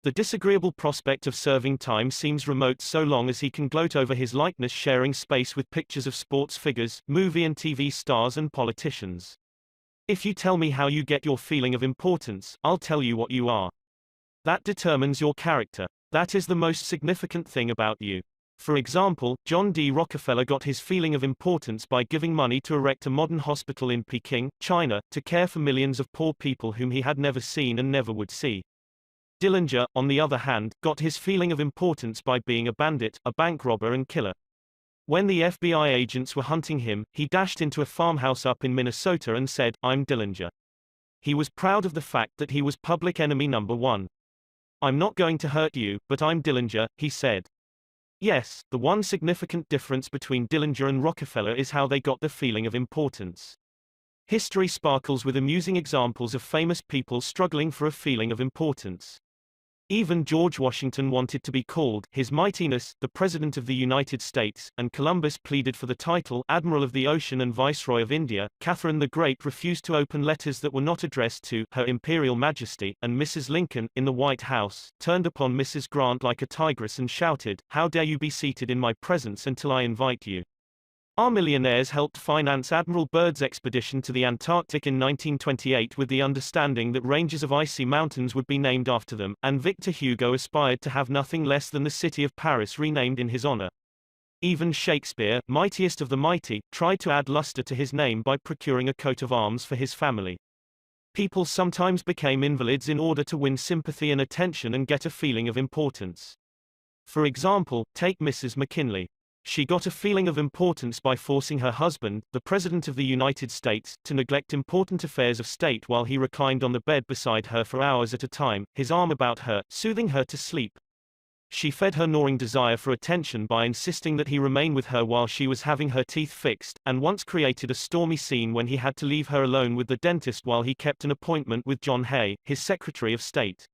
The disagreeable prospect of serving time seems remote so long as he can gloat over his likeness sharing space with pictures of sports figures, movie and TV stars and politicians. If you tell me how you get your feeling of importance, I'll tell you what you are. That determines your character. That is the most significant thing about you. For example, John D. Rockefeller got his feeling of importance by giving money to erect a modern hospital in Peking, China, to care for millions of poor people whom he had never seen and never would see. Dillinger, on the other hand, got his feeling of importance by being a bandit, a bank robber and killer. When the FBI agents were hunting him, he dashed into a farmhouse up in Minnesota and said, "I'm Dillinger." He was proud of the fact that he was public enemy number one. "I'm not going to hurt you, but I'm Dillinger," he said. Yes, the one significant difference between Dillinger and Rockefeller is how they got the feeling of importance. History sparkles with amusing examples of famous people struggling for a feeling of importance. Even George Washington wanted to be called His Mightiness, the President of the United States, and Columbus pleaded for the title Admiral of the Ocean and Viceroy of India. Catherine the Great refused to open letters that were not addressed to Her Imperial Majesty, and Mrs. Lincoln, in the White House, turned upon Mrs. Grant like a tigress and shouted, "How dare you be seated in my presence until I invite you?" Our millionaires helped finance Admiral Byrd's expedition to the Antarctic in 1928 with the understanding that ranges of icy mountains would be named after them, and Victor Hugo aspired to have nothing less than the city of Paris renamed in his honor. Even Shakespeare, mightiest of the mighty, tried to add luster to his name by procuring a coat of arms for his family. People sometimes became invalids in order to win sympathy and attention and get a feeling of importance. For example, take Mrs. McKinley. She got a feeling of importance by forcing her husband, the President of the United States, to neglect important affairs of state while he reclined on the bed beside her for hours at a time, his arm about her, soothing her to sleep. She fed her gnawing desire for attention by insisting that he remain with her while she was having her teeth fixed, and once created a stormy scene when he had to leave her alone with the dentist while he kept an appointment with John Hay, his Secretary of State.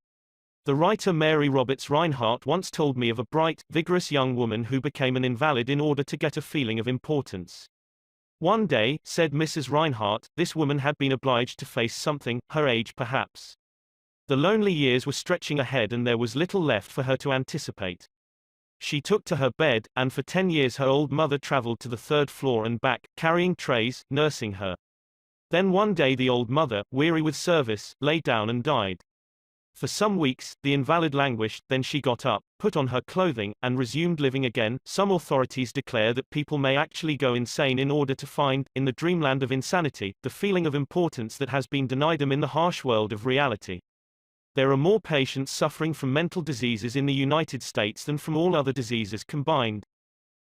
The writer Mary Roberts Rinehart once told me of a bright, vigorous young woman who became an invalid in order to get a feeling of importance. One day, said Mrs. Rinehart, this woman had been obliged to face something, her age perhaps. The lonely years were stretching ahead and there was little left for her to anticipate. She took to her bed, and for 10 years her old mother traveled to the 3rd floor and back, carrying trays, nursing her. Then one day the old mother, weary with service, lay down and died. For some weeks, the invalid languished, then she got up, put on her clothing, and resumed living again. Some authorities declare that people may actually go insane in order to find, in the dreamland of insanity, the feeling of importance that has been denied them in the harsh world of reality. There are more patients suffering from mental diseases in the United States than from all other diseases combined.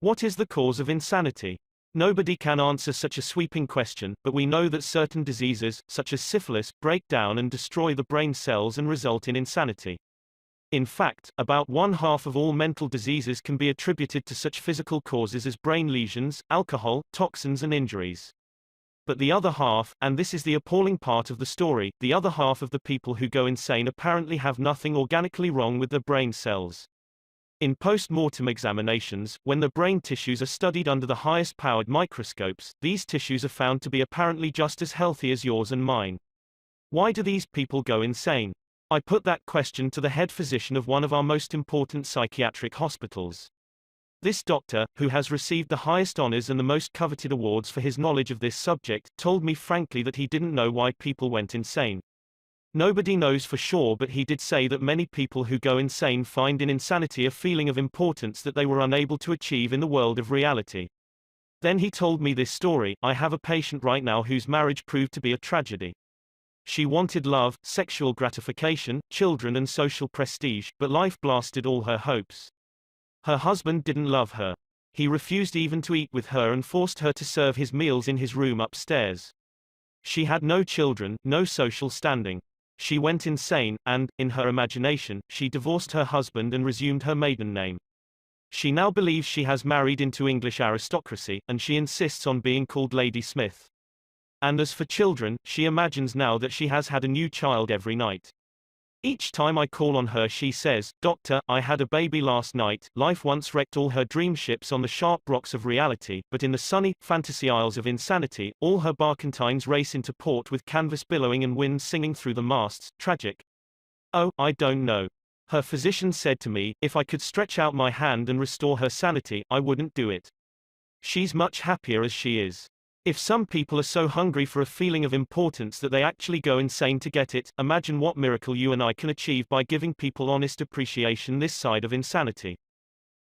What is the cause of insanity? Nobody can answer such a sweeping question, but we know that certain diseases, such as syphilis, break down and destroy the brain cells and result in insanity. In fact, about 1/2 of all mental diseases can be attributed to such physical causes as brain lesions, alcohol, toxins and injuries. But the other half, and this is the appalling part of the story, the other half of the people who go insane apparently have nothing organically wrong with their brain cells. In post-mortem examinations, when the brain tissues are studied under the highest-powered microscopes, these tissues are found to be apparently just as healthy as yours and mine. Why do these people go insane? I put that question to the head physician of one of our most important psychiatric hospitals. This doctor, who has received the highest honors and the most coveted awards for his knowledge of this subject, told me frankly that he didn't know why people went insane. Nobody knows for sure, but he did say that many people who go insane find in insanity a feeling of importance that they were unable to achieve in the world of reality. Then he told me this story. I have a patient right now whose marriage proved to be a tragedy. She wanted love, sexual gratification, children and social prestige, but life blasted all her hopes. Her husband didn't love her. He refused even to eat with her and forced her to serve his meals in his room upstairs. She had no children, no social standing. She went insane, and, in her imagination, she divorced her husband and resumed her maiden name. She now believes she has married into English aristocracy, and she insists on being called Lady Smith. And as for children, she imagines now that she has had a new child every night. Each time I call on her she says, "Doctor, I had a baby last night." Life once wrecked all her dream ships on the sharp rocks of reality, but in the sunny, fantasy isles of insanity, all her barkentines race into port with canvas billowing and wind singing through the masts. Tragic? Oh, I don't know. Her physician said to me, if I could stretch out my hand and restore her sanity, I wouldn't do it. She's much happier as she is. If some people are so hungry for a feeling of importance that they actually go insane to get it, imagine what miracle you and I can achieve by giving people honest appreciation this side of insanity.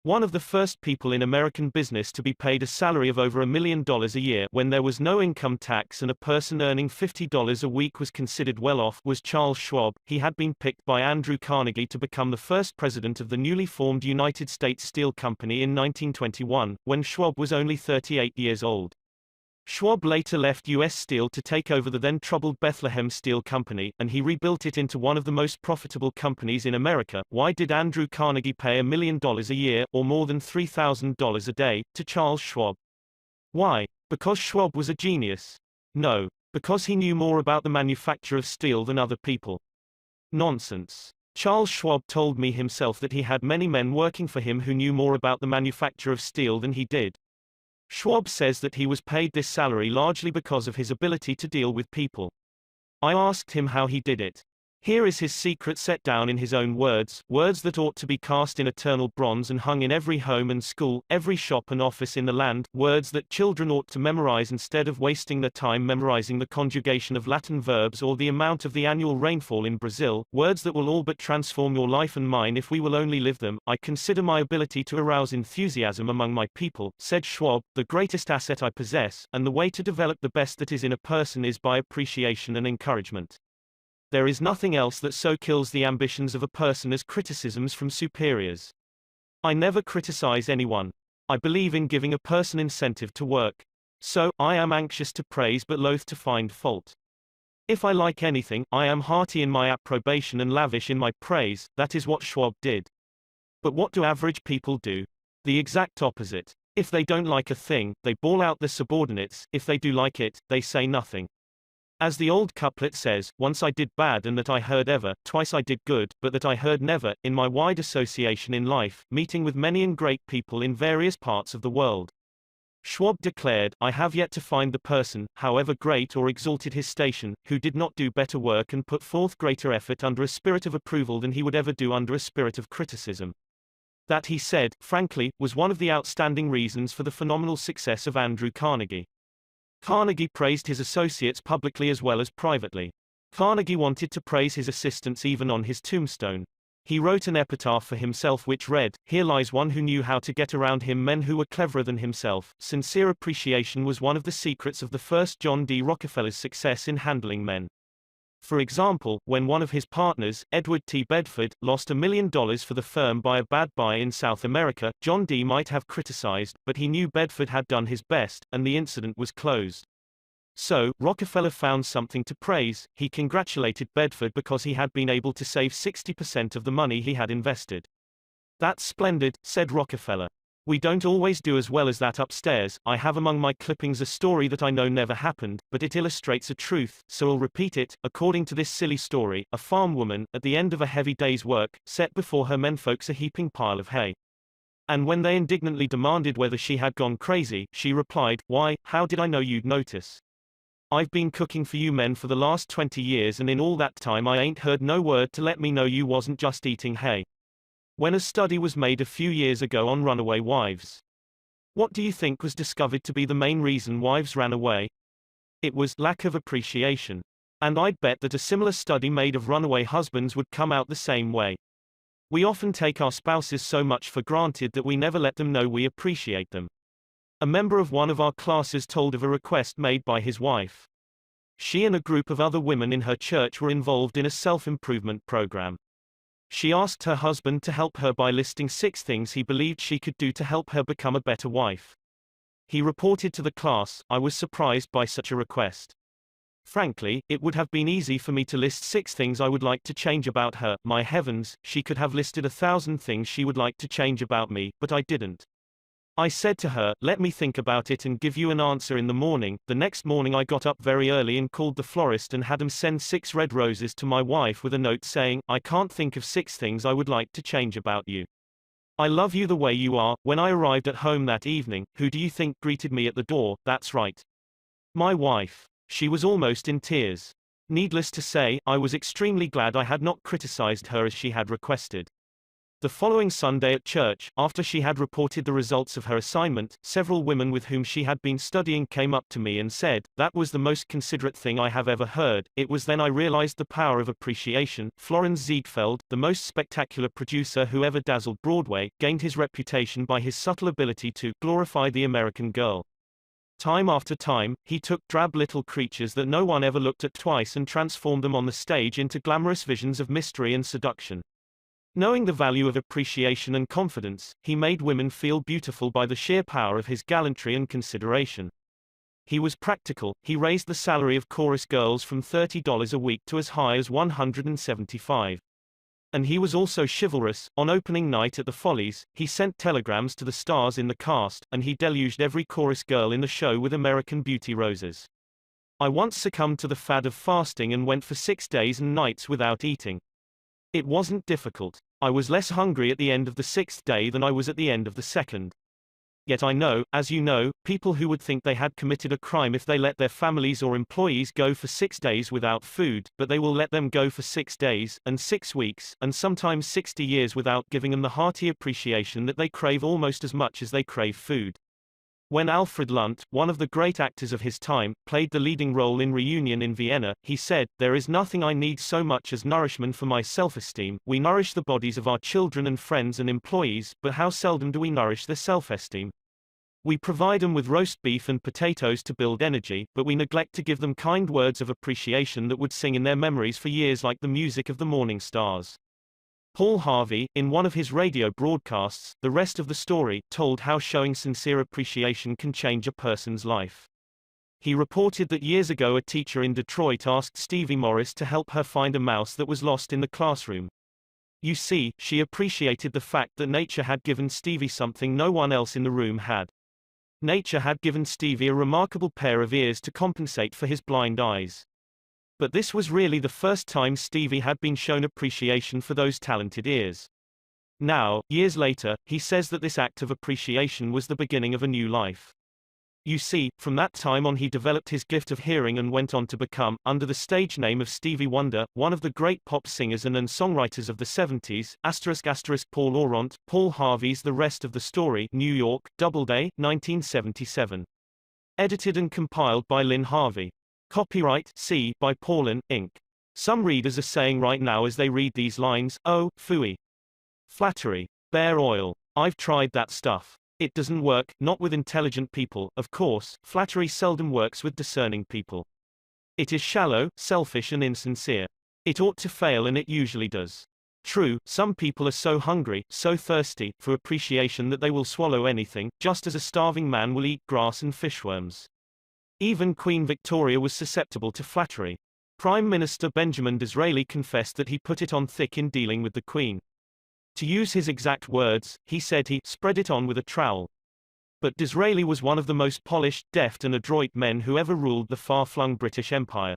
One of the first people in American business to be paid a salary of over $1 million a year when there was no income tax and a person earning $50 a week was considered well off was Charles Schwab. He had been picked by Andrew Carnegie to become the first president of the newly formed United States Steel Company in 1921, when Schwab was only 38 years old. Schwab later left U.S. Steel to take over the then-troubled Bethlehem Steel Company, and he rebuilt it into one of the most profitable companies in America. Why did Andrew Carnegie pay $1 million a year, or more than $3,000 a day, to Charles Schwab? Why? Because Schwab was a genius? No. Because he knew more about the manufacture of steel than other people. Nonsense. Charles Schwab told me himself that he had many men working for him who knew more about the manufacture of steel than he did. Schwab says that he was paid this salary largely because of his ability to deal with people. I asked him how he did it. Here is his secret set down in his own words, words that ought to be cast in eternal bronze and hung in every home and school, every shop and office in the land, words that children ought to memorize instead of wasting their time memorizing the conjugation of Latin verbs or the amount of the annual rainfall in Brazil, words that will all but transform your life and mine if we will only live them. I consider my ability to arouse enthusiasm among my people, said Schwab, the greatest asset I possess, and the way to develop the best that is in a person is by appreciation and encouragement. There is nothing else that so kills the ambitions of a person as criticisms from superiors. I never criticize anyone. I believe in giving a person incentive to work. So, I am anxious to praise but loath to find fault. If I like anything, I am hearty in my approbation and lavish in my praise. That is what Schwab did. But what do average people do? The exact opposite. If they don't like a thing, they bawl out their subordinates. If they do like it, they say nothing. As the old couplet says, once I did bad and that I heard ever, twice I did good, but that I heard never. In my wide association in life, meeting with many and great people in various parts of the world, Schwab declared, I have yet to find the person, however great or exalted his station, who did not do better work and put forth greater effort under a spirit of approval than he would ever do under a spirit of criticism. That, he said, frankly, was one of the outstanding reasons for the phenomenal success of Andrew Carnegie. Carnegie praised his associates publicly as well as privately. Carnegie wanted to praise his assistants even on his tombstone. He wrote an epitaph for himself which read, "Here lies one who knew how to get around him men who were cleverer than himself." Sincere appreciation was one of the secrets of the first John D. Rockefeller's success in handling men. For example, when one of his partners, Edward T. Bedford, lost $1 million for the firm by a bad buy in South America, John D. might have criticized, but he knew Bedford had done his best, and the incident was closed. So, Rockefeller found something to praise. He congratulated Bedford because he had been able to save 60% of the money he had invested. "That's splendid," said Rockefeller. "We don't always do as well as that upstairs. I have among my clippings a story that I know never happened, but it illustrates a truth, so I'll repeat it. According to this silly story, a farm woman, at the end of a heavy day's work, set before her menfolks a heaping pile of hay. And when they indignantly demanded whether she had gone crazy, she replied, 'Why, how did I know you'd notice? I've been cooking for you men for the last 20 years and in all that time I ain't heard no word to let me know you wasn't just eating hay.' When a study was made a few years ago on runaway wives, what do you think was discovered to be the main reason wives ran away? It was lack of appreciation. And I'd bet that a similar study made of runaway husbands would come out the same way. We often take our spouses so much for granted that we never let them know we appreciate them. A member of one of our classes told of a request made by his wife. She and a group of other women in her church were involved in a self-improvement program. She asked her husband to help her by listing 6 things he believed she could do to help her become a better wife. He reported to the class, "I was surprised by such a request. Frankly, it would have been easy for me to list 6 things I would like to change about her. My heavens, she could have listed 1,000 things she would like to change about me, but I didn't. I said to her, 'Let me think about it and give you an answer in the morning.' The next morning I got up very early and called the florist and had him send 6 red roses to my wife with a note saying, 'I can't think of 6 things I would like to change about you. I love you the way you are.' When I arrived at home that evening, who do you think greeted me at the door? That's right. My wife. She was almost in tears. Needless to say, I was extremely glad I had not criticized her as she had requested. The following Sunday at church, after she had reported the results of her assignment, several women with whom she had been studying came up to me and said, 'That was the most considerate thing I have ever heard.' It was then I realized the power of appreciation. Florenz Ziegfeld, the most spectacular producer who ever dazzled Broadway, gained his reputation by his subtle ability to glorify the American girl. Time after time, he took drab little creatures that no one ever looked at twice and transformed them on the stage into glamorous visions of mystery and seduction. Knowing the value of appreciation and confidence, he made women feel beautiful by the sheer power of his gallantry and consideration. He was practical. He raised the salary of chorus girls from $30 a week to as high as $175. And he was also chivalrous. On opening night at the Follies, he sent telegrams to the stars in the cast, and he deluged every chorus girl in the show with American Beauty roses. I once succumbed to the fad of fasting and went for 6 days and nights without eating. It wasn't difficult. I was less hungry at the end of the 6th day than I was at the end of the 2nd. Yet I know, as you know, people who would think they had committed a crime if they let their families or employees go for 6 days without food, but they will let them go for 6 days, and 6 weeks, and sometimes 60 years without giving them the hearty appreciation that they crave almost as much as they crave food. When Alfred Lunt, one of the great actors of his time, played the leading role in Reunion in Vienna, he said, "There is nothing I need so much as nourishment for my self-esteem. We nourish the bodies of our children and friends and employees, but how seldom do we nourish their self-esteem? We provide them with roast beef and potatoes to build energy, but we neglect to give them kind words of appreciation that would sing in their memories for years like the music of the morning stars." Paul Harvey, in one of his radio broadcasts, The Rest of the Story, told how showing sincere appreciation can change a person's life. He reported that years ago a teacher in Detroit asked Stevie Morris to help her find a mouse that was lost in the classroom. You see, she appreciated the fact that nature had given Stevie something no one else in the room had. Nature had given Stevie a remarkable pair of ears to compensate for his blind eyes. But this was really the first time Stevie had been shown appreciation for those talented ears. Now, years later, he says that this act of appreciation was the beginning of a new life. You see, from that time on he developed his gift of hearing and went on to become, under the stage name of Stevie Wonder, one of the great pop singers and songwriters of the 70s, *** Paul Laurent, Paul Harvey's The Rest of the Story, New York, Doubleday, 1977. Edited and compiled by Lynn Harvey. Copyright C by Paulin, Inc. Some readers are saying right now as they read these lines, "Oh, phooey. Flattery. Bear oil. I've tried that stuff. It doesn't work, not with intelligent people, of course. Flattery seldom works with discerning people. It is shallow, selfish and insincere. It ought to fail and it usually does. True, some people are so hungry, so thirsty, for appreciation that they will swallow anything, just as a starving man will eat grass and fishworms. Even Queen Victoria was susceptible to flattery. Prime Minister Benjamin Disraeli confessed that he put it on thick in dealing with the Queen. To use his exact words, he said he spread it on with a trowel. But Disraeli was one of the most polished, deft and adroit men who ever ruled the far-flung British Empire.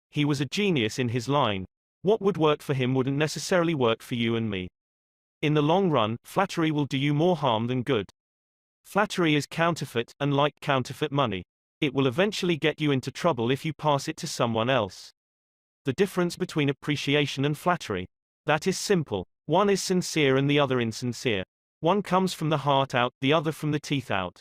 He was a genius in his line. What would work for him wouldn't necessarily work for you and me. In the long run, flattery will do you more harm than good. Flattery is counterfeit, and like counterfeit money. It will eventually get you into trouble if you pass it to someone else. The difference between appreciation and flattery. That is simple. One is sincere and the other insincere. One comes from the heart out, the other from the teeth out.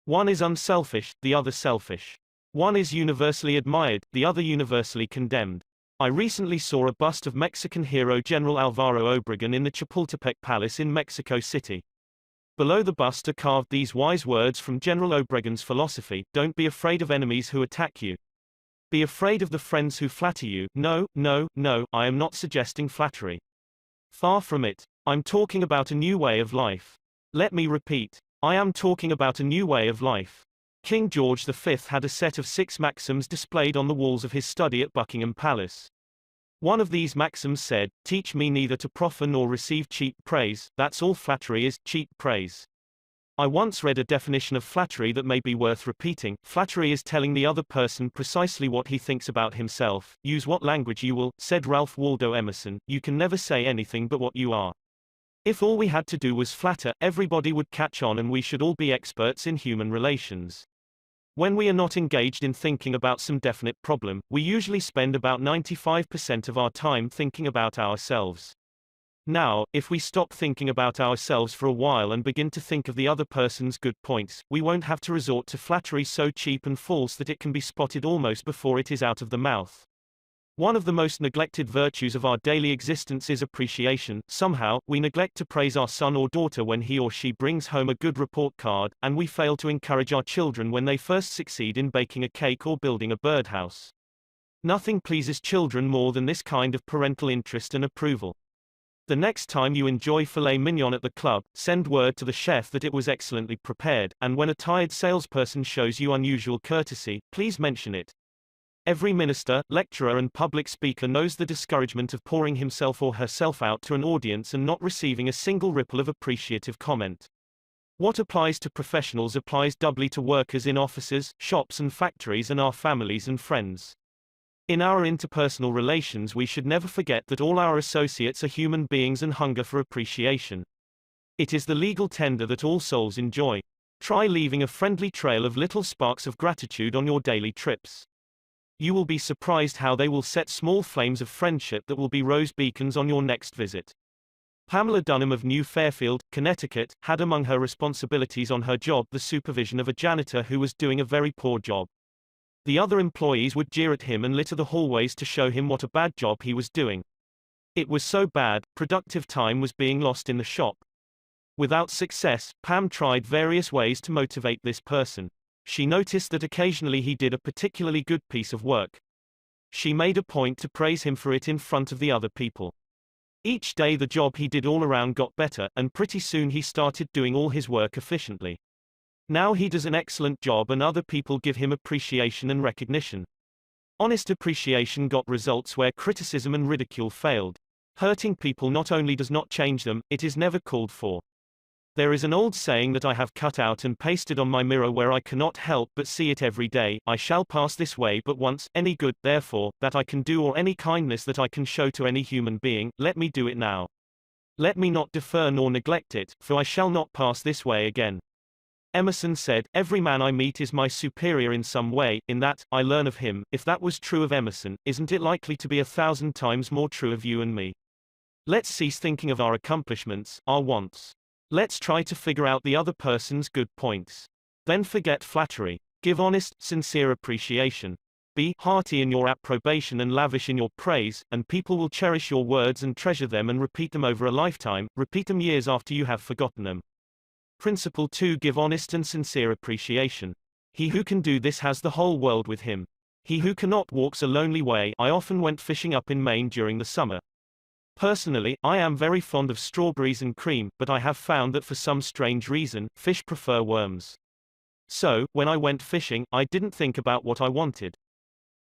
One is unselfish, the other selfish. One is universally admired, the other universally condemned. I recently saw a bust of Mexican hero General Alvaro Obregón in the Chapultepec Palace in Mexico City. Below the bust are carved these wise words from General Obregón's philosophy: don't be afraid of enemies who attack you. Be afraid of the friends who flatter you. No, no, no, I am not suggesting flattery. Far from it. I'm talking about a new way of life. Let me repeat. I am talking about a new way of life. King George V had a set of 6 maxims displayed on the walls of his study at Buckingham Palace. One of these maxims said, "Teach me neither to proffer nor receive cheap praise, that's all flattery is, cheap praise." I once read a definition of flattery that may be worth repeating. Flattery is telling the other person precisely what he thinks about himself. Use what language you will, said Ralph Waldo Emerson, you can never say anything but what you are. If all we had to do was flatter, everybody would catch on and we should all be experts in human relations. When we are not engaged in thinking about some definite problem, we usually spend about 95% of our time thinking about ourselves. Now, if we stop thinking about ourselves for a while and begin to think of the other person's good points, we won't have to resort to flattery so cheap and false that it can be spotted almost before it is out of the mouth. One of the most neglected virtues of our daily existence is appreciation. Somehow, we neglect to praise our son or daughter when he or she brings home a good report card, and we fail to encourage our children when they first succeed in baking a cake or building a birdhouse. Nothing pleases children more than this kind of parental interest and approval. The next time you enjoy filet mignon at the club, send word to the chef that it was excellently prepared, and when a tired salesperson shows you unusual courtesy, please mention it. Every minister, lecturer and public speaker knows the discouragement of pouring himself or herself out to an audience and not receiving a single ripple of appreciative comment. What applies to professionals applies doubly to workers in offices, shops and factories and our families and friends. In our interpersonal relations we should never forget that all our associates are human beings and hunger for appreciation. It is the legal tender that all souls enjoy. Try leaving a friendly trail of little sparks of gratitude on your daily trips. You will be surprised how they will set small flames of friendship that will be rose beacons on your next visit. Pamela Dunham of New Fairfield, Connecticut, had among her responsibilities on her job the supervision of a janitor who was doing a very poor job. The other employees would jeer at him and litter the hallways to show him what a bad job he was doing. It was so bad, productive time was being lost in the shop. Without success, Pam tried various ways to motivate this person. She noticed that occasionally he did a particularly good piece of work. She made a point to praise him for it in front of the other people. Each day the job he did all around got better, and pretty soon he started doing all his work efficiently. Now he does an excellent job and other people give him appreciation and recognition. Honest appreciation got results where criticism and ridicule failed. Hurting people not only does not change them, it is never called for. There is an old saying that I have cut out and pasted on my mirror where I cannot help but see it every day: I shall pass this way but once, any good, therefore, that I can do or any kindness that I can show to any human being, let me do it now. Let me not defer nor neglect it, for I shall not pass this way again. Emerson said, every man I meet is my superior in some way, in that, I learn of him. If that was true of Emerson, isn't it likely to be 1,000 times more true of you and me? Let's cease thinking of our accomplishments, our wants. Let's try to figure out the other person's good points. Then forget flattery. Give honest, sincere appreciation. Be hearty in your approbation and lavish in your praise, and people will cherish your words and treasure them and repeat them over a lifetime, repeat them years after you have forgotten them. Principle 2. Give honest and sincere appreciation. He who can do this has the whole world with him. He who cannot walks a lonely way. I often went fishing up in Maine during the summer. Personally, I am very fond of strawberries and cream, but I have found that for some strange reason, fish prefer worms. So, when I went fishing, I didn't think about what I wanted.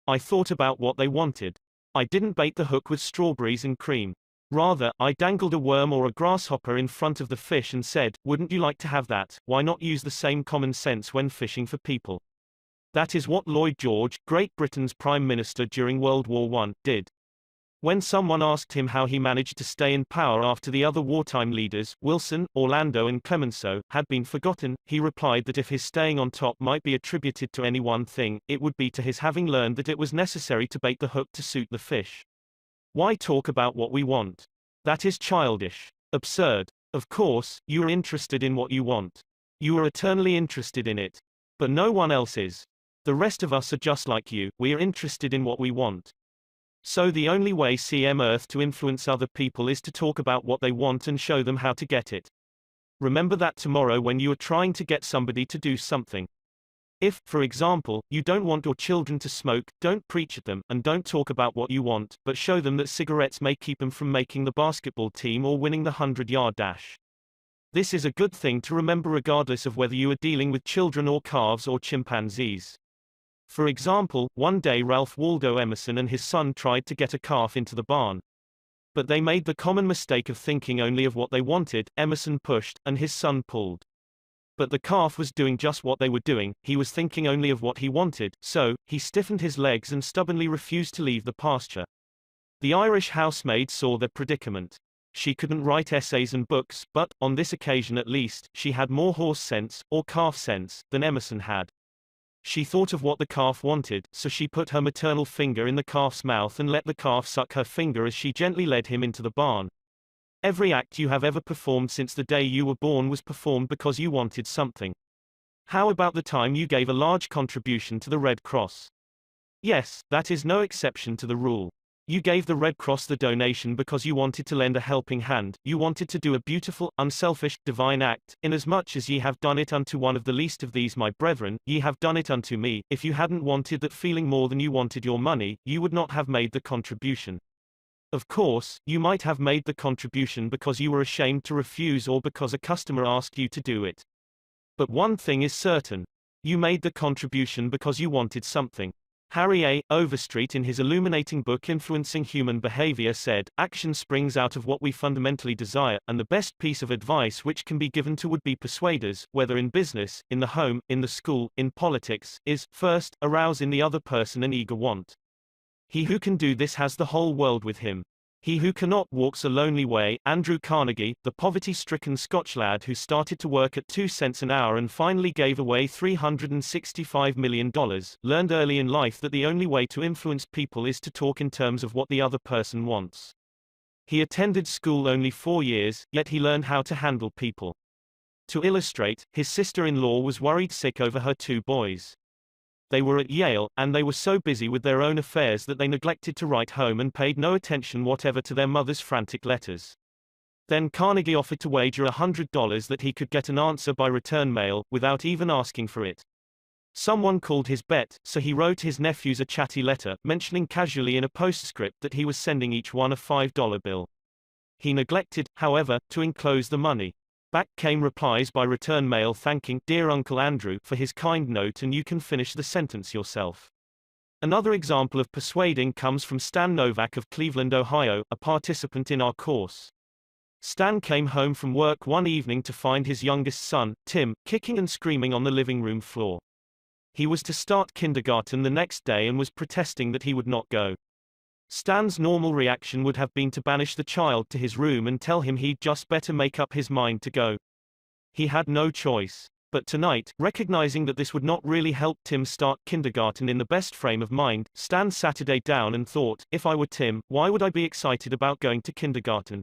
I thought about what they wanted. I didn't bait the hook with strawberries and cream. Rather, I dangled a worm or a grasshopper in front of the fish and said, wouldn't you like to have that? Why not use the same common sense when fishing for people? That is what Lloyd George, Great Britain's Prime Minister during World War I, did. When someone asked him how he managed to stay in power after the other wartime leaders, Wilson, Orlando and Clemenceau, had been forgotten, he replied that if his staying on top might be attributed to any one thing, it would be to his having learned that it was necessary to bait the hook to suit the fish. Why talk about what we want? That is childish. Absurd. Of course, you are interested in what you want. You are eternally interested in it. But no one else is. The rest of us are just like you, we are interested in what we want. So the only way CM Earth to influence other people is to talk about what they want and show them how to get it. Remember that tomorrow when you are trying to get somebody to do something. If, for example, you don't want your children to smoke, don't preach at them, and don't talk about what you want, but show them that cigarettes may keep them from making the basketball team or winning the 100-yard dash. This is a good thing to remember regardless of whether you are dealing with children or calves or chimpanzees. For example, one day Ralph Waldo Emerson and his son tried to get a calf into the barn. But they made the common mistake of thinking only of what they wanted. Emerson pushed, and his son pulled. But the calf was doing just what they were doing, he was thinking only of what he wanted, so, he stiffened his legs and stubbornly refused to leave the pasture. The Irish housemaid saw their predicament. She couldn't write essays and books, but, on this occasion at least, she had more horse sense, or calf sense, than Emerson had. She thought of what the calf wanted, so she put her maternal finger in the calf's mouth and let the calf suck her finger as she gently led him into the barn. Every act you have ever performed since the day you were born was performed because you wanted something. How about the time you gave a large contribution to the Red Cross? Yes, that is no exception to the rule. You gave the Red Cross the donation because you wanted to lend a helping hand, you wanted to do a beautiful, unselfish, divine act, inasmuch as ye have done it unto one of the least of these my brethren, ye have done it unto me. If you hadn't wanted that feeling more than you wanted your money, you would not have made the contribution. Of course, you might have made the contribution because you were ashamed to refuse or because a customer asked you to do it. But one thing is certain. You made the contribution because you wanted something. Harry A. Overstreet in his illuminating book Influencing Human Behavior said, action springs out of what we fundamentally desire, and the best piece of advice which can be given to would-be persuaders, whether in business, in the home, in the school, in politics, is, first, arouse in the other person an eager want. He who can do this has the whole world with him. He who cannot walks a lonely way. Andrew Carnegie, the poverty-stricken Scotch lad who started to work at 2 cents an hour and finally gave away $365 million, learned early in life that the only way to influence people is to talk in terms of what the other person wants. He attended school only 4 years, yet he learned how to handle people. To illustrate, his sister-in-law was worried sick over her 2 boys. They were at Yale, and they were so busy with their own affairs that they neglected to write home and paid no attention whatever to their mother's frantic letters. Then Carnegie offered to wager $100 that he could get an answer by return mail, without even asking for it. Someone called his bet, so he wrote his nephews a chatty letter, mentioning casually in a postscript that he was sending each one a $5 bill. He neglected, however, to enclose the money. Back came replies by return mail thanking "Dear Uncle Andrew" for his kind note, and you can finish the sentence yourself. Another example of persuading comes from Stan Novak of Cleveland, Ohio, a participant in our course. Stan came home from work one evening to find his youngest son, Tim, kicking and screaming on the living room floor. He was to start kindergarten the next day and was protesting that he would not go. Stan's normal reaction would have been to banish the child to his room and tell him he'd just better make up his mind to go. He had no choice. But tonight, recognizing that this would not really help Tim start kindergarten in the best frame of mind, Stan Saturday down and thought, if I were Tim, why would I be excited about going to kindergarten?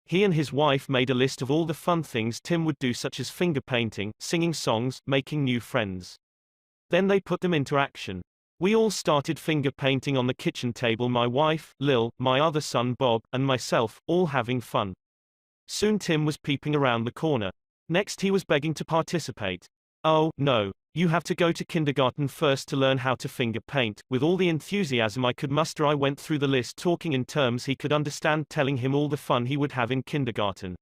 He and his wife made a list of all the fun things Tim would do, such as finger painting, singing songs, making new friends. Then they put them into action. We all started finger painting on the kitchen table, my wife, Lil, my other son Bob, and myself, all having fun. Soon Tim was peeping around the corner. Next he was begging to participate. Oh, no. You have to go to kindergarten first to learn how to finger paint. With all the enthusiasm I could muster, I went through the list, talking in terms he could understand, telling him all the fun he would have in kindergarten.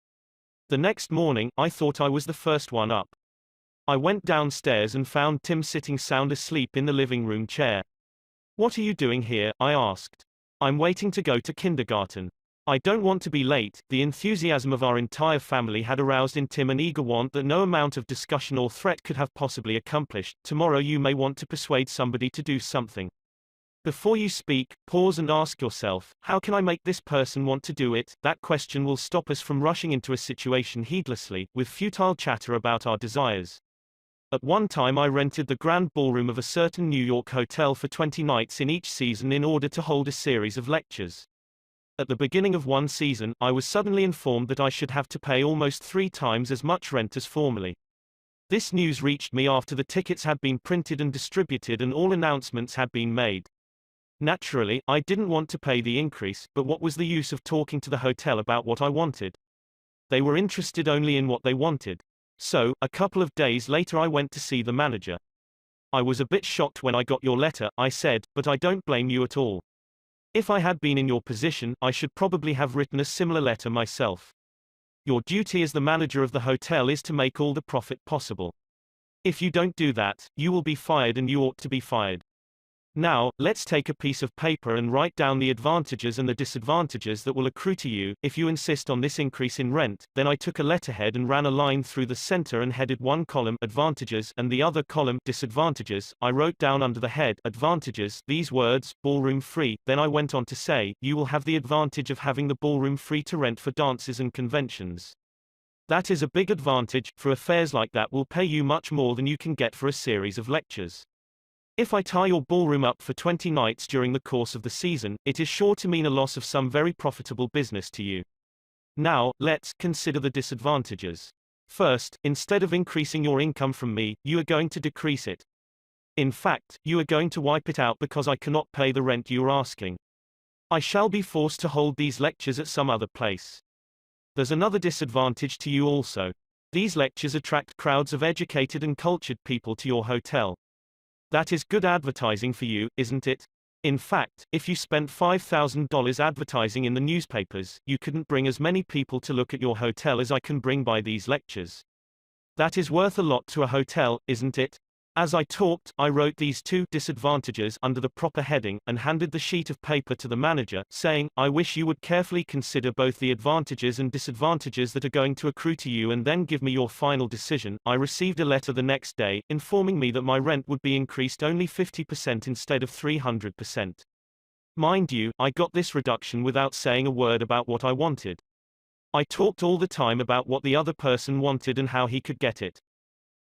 The next morning, I thought I was the first one up. I went downstairs and found Tim sitting sound asleep in the living room chair. What are you doing here? I asked. I'm waiting to go to kindergarten. I don't want to be late. The enthusiasm of our entire family had aroused in Tim an eager want that no amount of discussion or threat could have possibly accomplished. Tomorrow you may want to persuade somebody to do something. Before you speak, pause and ask yourself, how can I make this person want to do it? That question will stop us from rushing into a situation heedlessly, with futile chatter about our desires. At one time I rented the grand ballroom of a certain New York hotel for 20 nights in each season in order to hold a series of lectures. At the beginning of one season, I was suddenly informed that I should have to pay almost 3 times as much rent as formerly. This news reached me after the tickets had been printed and distributed and all announcements had been made. Naturally, I didn't want to pay the increase, but what was the use of talking to the hotel about what I wanted? They were interested only in what they wanted. So, a couple of days later I went to see the manager. I was a bit shocked when I got your letter, I said, but I don't blame you at all. If I had been in your position, I should probably have written a similar letter myself. Your duty as the manager of the hotel is to make all the profit possible. If you don't do that, you will be fired, and you ought to be fired. Now, let's take a piece of paper and write down the advantages and the disadvantages that will accrue to you if you insist on this increase in rent. Then I took a letterhead and ran a line through the center and headed one column advantages and the other column disadvantages. I wrote down under the head advantages these words, ballroom free. Then I went on to say, you will have the advantage of having the ballroom free to rent for dances and conventions. That is a big advantage, for affairs like that will pay you much more than you can get for a series of lectures. If I tie your ballroom up for 20 nights during the course of the season, it is sure to mean a loss of some very profitable business to you. Now, let's consider the disadvantages. First, instead of increasing your income from me, you are going to decrease it. In fact, you are going to wipe it out because I cannot pay the rent you are asking. I shall be forced to hold these lectures at some other place. There's another disadvantage to you also. These lectures attract crowds of educated and cultured people to your hotel. That is good advertising for you, isn't it? In fact, if you spent $5,000 advertising in the newspapers, you couldn't bring as many people to look at your hotel as I can bring by these lectures. That is worth a lot to a hotel, isn't it? As I talked, I wrote these 2 disadvantages under the proper heading, and handed the sheet of paper to the manager, saying, I wish you would carefully consider both the advantages and disadvantages that are going to accrue to you and then give me your final decision. I received a letter the next day, informing me that my rent would be increased only 50% instead of 300%. Mind you, I got this reduction without saying a word about what I wanted. I talked all the time about what the other person wanted and how he could get it.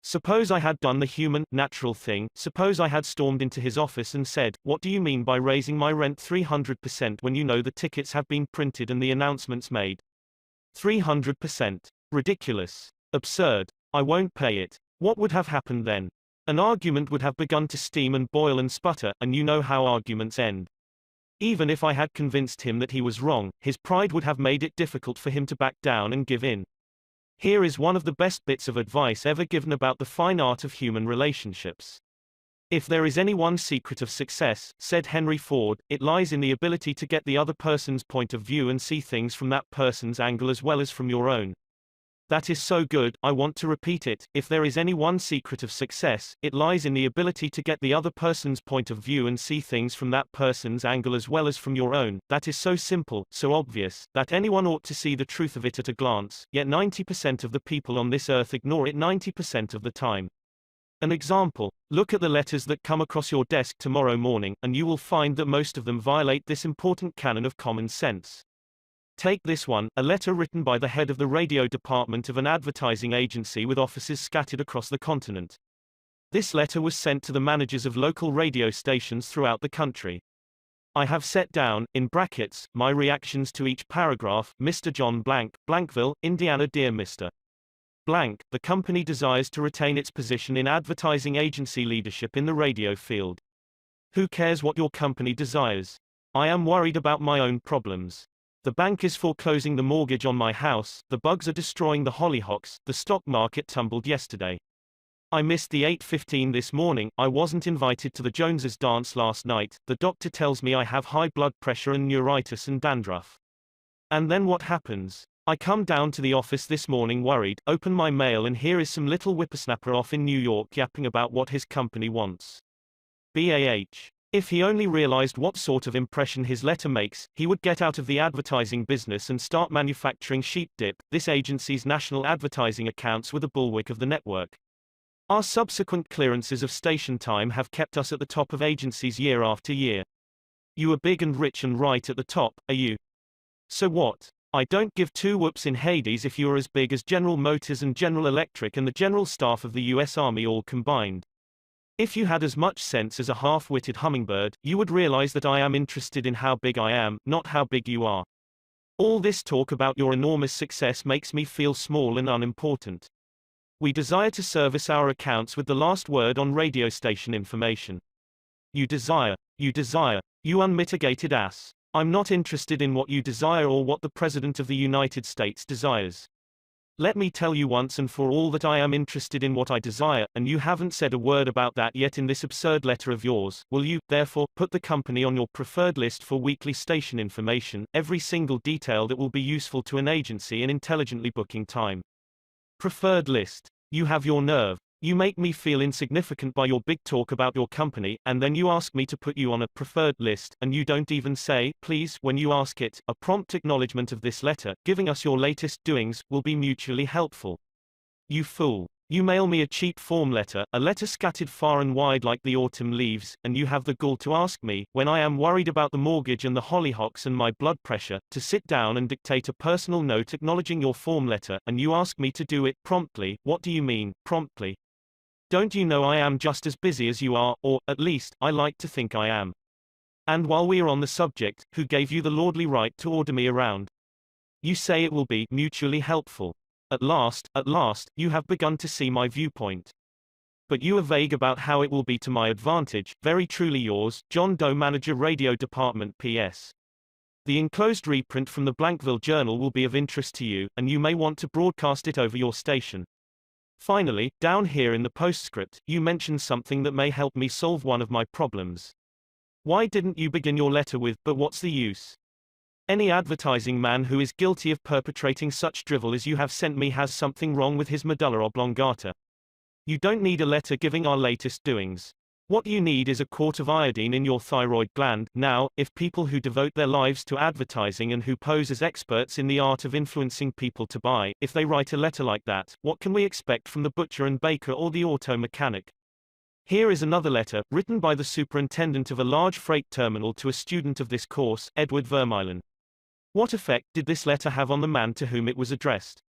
Suppose I had done the human, natural thing, suppose I had stormed into his office and said, "What do you mean by raising my rent 300% when you know the tickets have been printed and the announcements made? 300%. Ridiculous. Absurd. I won't pay it." What would have happened then? An argument would have begun to steam and boil and sputter, and you know how arguments end. Even if I had convinced him that he was wrong, his pride would have made it difficult for him to back down and give in. Here is one of the best bits of advice ever given about the fine art of human relationships. If there is any one secret of success, said Henry Ford, it lies in the ability to get the other person's point of view and see things from that person's angle as well as from your own. That is so good, I want to repeat it. If there is any one secret of success, it lies in the ability to get the other person's point of view and see things from that person's angle as well as from your own. That is so simple, so obvious, that anyone ought to see the truth of it at a glance, yet 90% of the people on this earth ignore it 90% of the time. An example: look at the letters that come across your desk tomorrow morning, and you will find that most of them violate this important canon of common sense. Take this one, a letter written by the head of the radio department of an advertising agency with offices scattered across the continent. This letter was sent to the managers of local radio stations throughout the country. I have set down, in brackets, my reactions to each paragraph. Mr. John Blank, Blankville, Indiana. Dear Mr. Blank, the company desires to retain its position in advertising agency leadership in the radio field. Who cares what your company desires? I am worried about my own problems. The bank is foreclosing the mortgage on my house, the bugs are destroying the hollyhocks, the stock market tumbled yesterday. I missed the 8:15 this morning, I wasn't invited to the Joneses dance last night, the doctor tells me I have high blood pressure and neuritis and dandruff. And then what happens? I come down to the office this morning worried, open my mail and here is some little whippersnapper off in New York yapping about what his company wants. BAH. If he only realized what sort of impression his letter makes, he would get out of the advertising business and start manufacturing sheep dip. This agency's national advertising accounts were the bulwark of the network. Our subsequent clearances of station time have kept us at the top of agencies year after year. You are big and rich and right at the top, are you? So what? I don't give two whoops in Hades if you are as big as General Motors and General Electric and the general staff of the U.S. Army all combined. If you had as much sense as a half-witted hummingbird, you would realize that I am interested in how big I am, not how big you are. All this talk about your enormous success makes me feel small and unimportant. We desire to service our accounts with the last word on radio station information. You desire, you unmitigated ass. I'm not interested in what you desire or what the President of the United States desires. Let me tell you once and for all that I am interested in what I desire, and you haven't said a word about that yet in this absurd letter of yours. Will you, therefore, put the company on your preferred list for weekly station information, every single detail that will be useful to an agency in intelligently booking time? Preferred list. You have your nerve. You make me feel insignificant by your big talk about your company, and then you ask me to put you on a preferred list, and you don't even say, please, when you ask it. A prompt acknowledgement of this letter, giving us your latest doings, will be mutually helpful. You fool. You mail me a cheap form letter, a letter scattered far and wide like the autumn leaves, and you have the gall to ask me, when I am worried about the mortgage and the hollyhocks and my blood pressure, to sit down and dictate a personal note acknowledging your form letter, and you ask me to do it promptly. What do you mean, promptly? Don't you know I am just as busy as you are, or, at least, I like to think I am. And while we are on the subject, who gave you the lordly right to order me around? You say it will be mutually helpful. At last, you have begun to see my viewpoint. But you are vague about how it will be to my advantage. Very truly yours, John Doe, Manager, Radio Department. P.S. The enclosed reprint from the Blankville Journal will be of interest to you, and you may want to broadcast it over your station. Finally, down here in the postscript, you mention something that may help me solve one of my problems. Why didn't you begin your letter with, "But what's the use?" Any advertising man who is guilty of perpetrating such drivel as you have sent me has something wrong with his medulla oblongata. You don't need a letter giving our latest doings. What you need is a quart of iodine in your thyroid gland. Now, if people who devote their lives to advertising and who pose as experts in the art of influencing people to buy, if they write a letter like that, what can we expect from the butcher and baker or the auto mechanic? Here is another letter, written by the superintendent of a large freight terminal to a student of this course, Edward Vermeulen. What effect did this letter have on the man to whom it was addressed?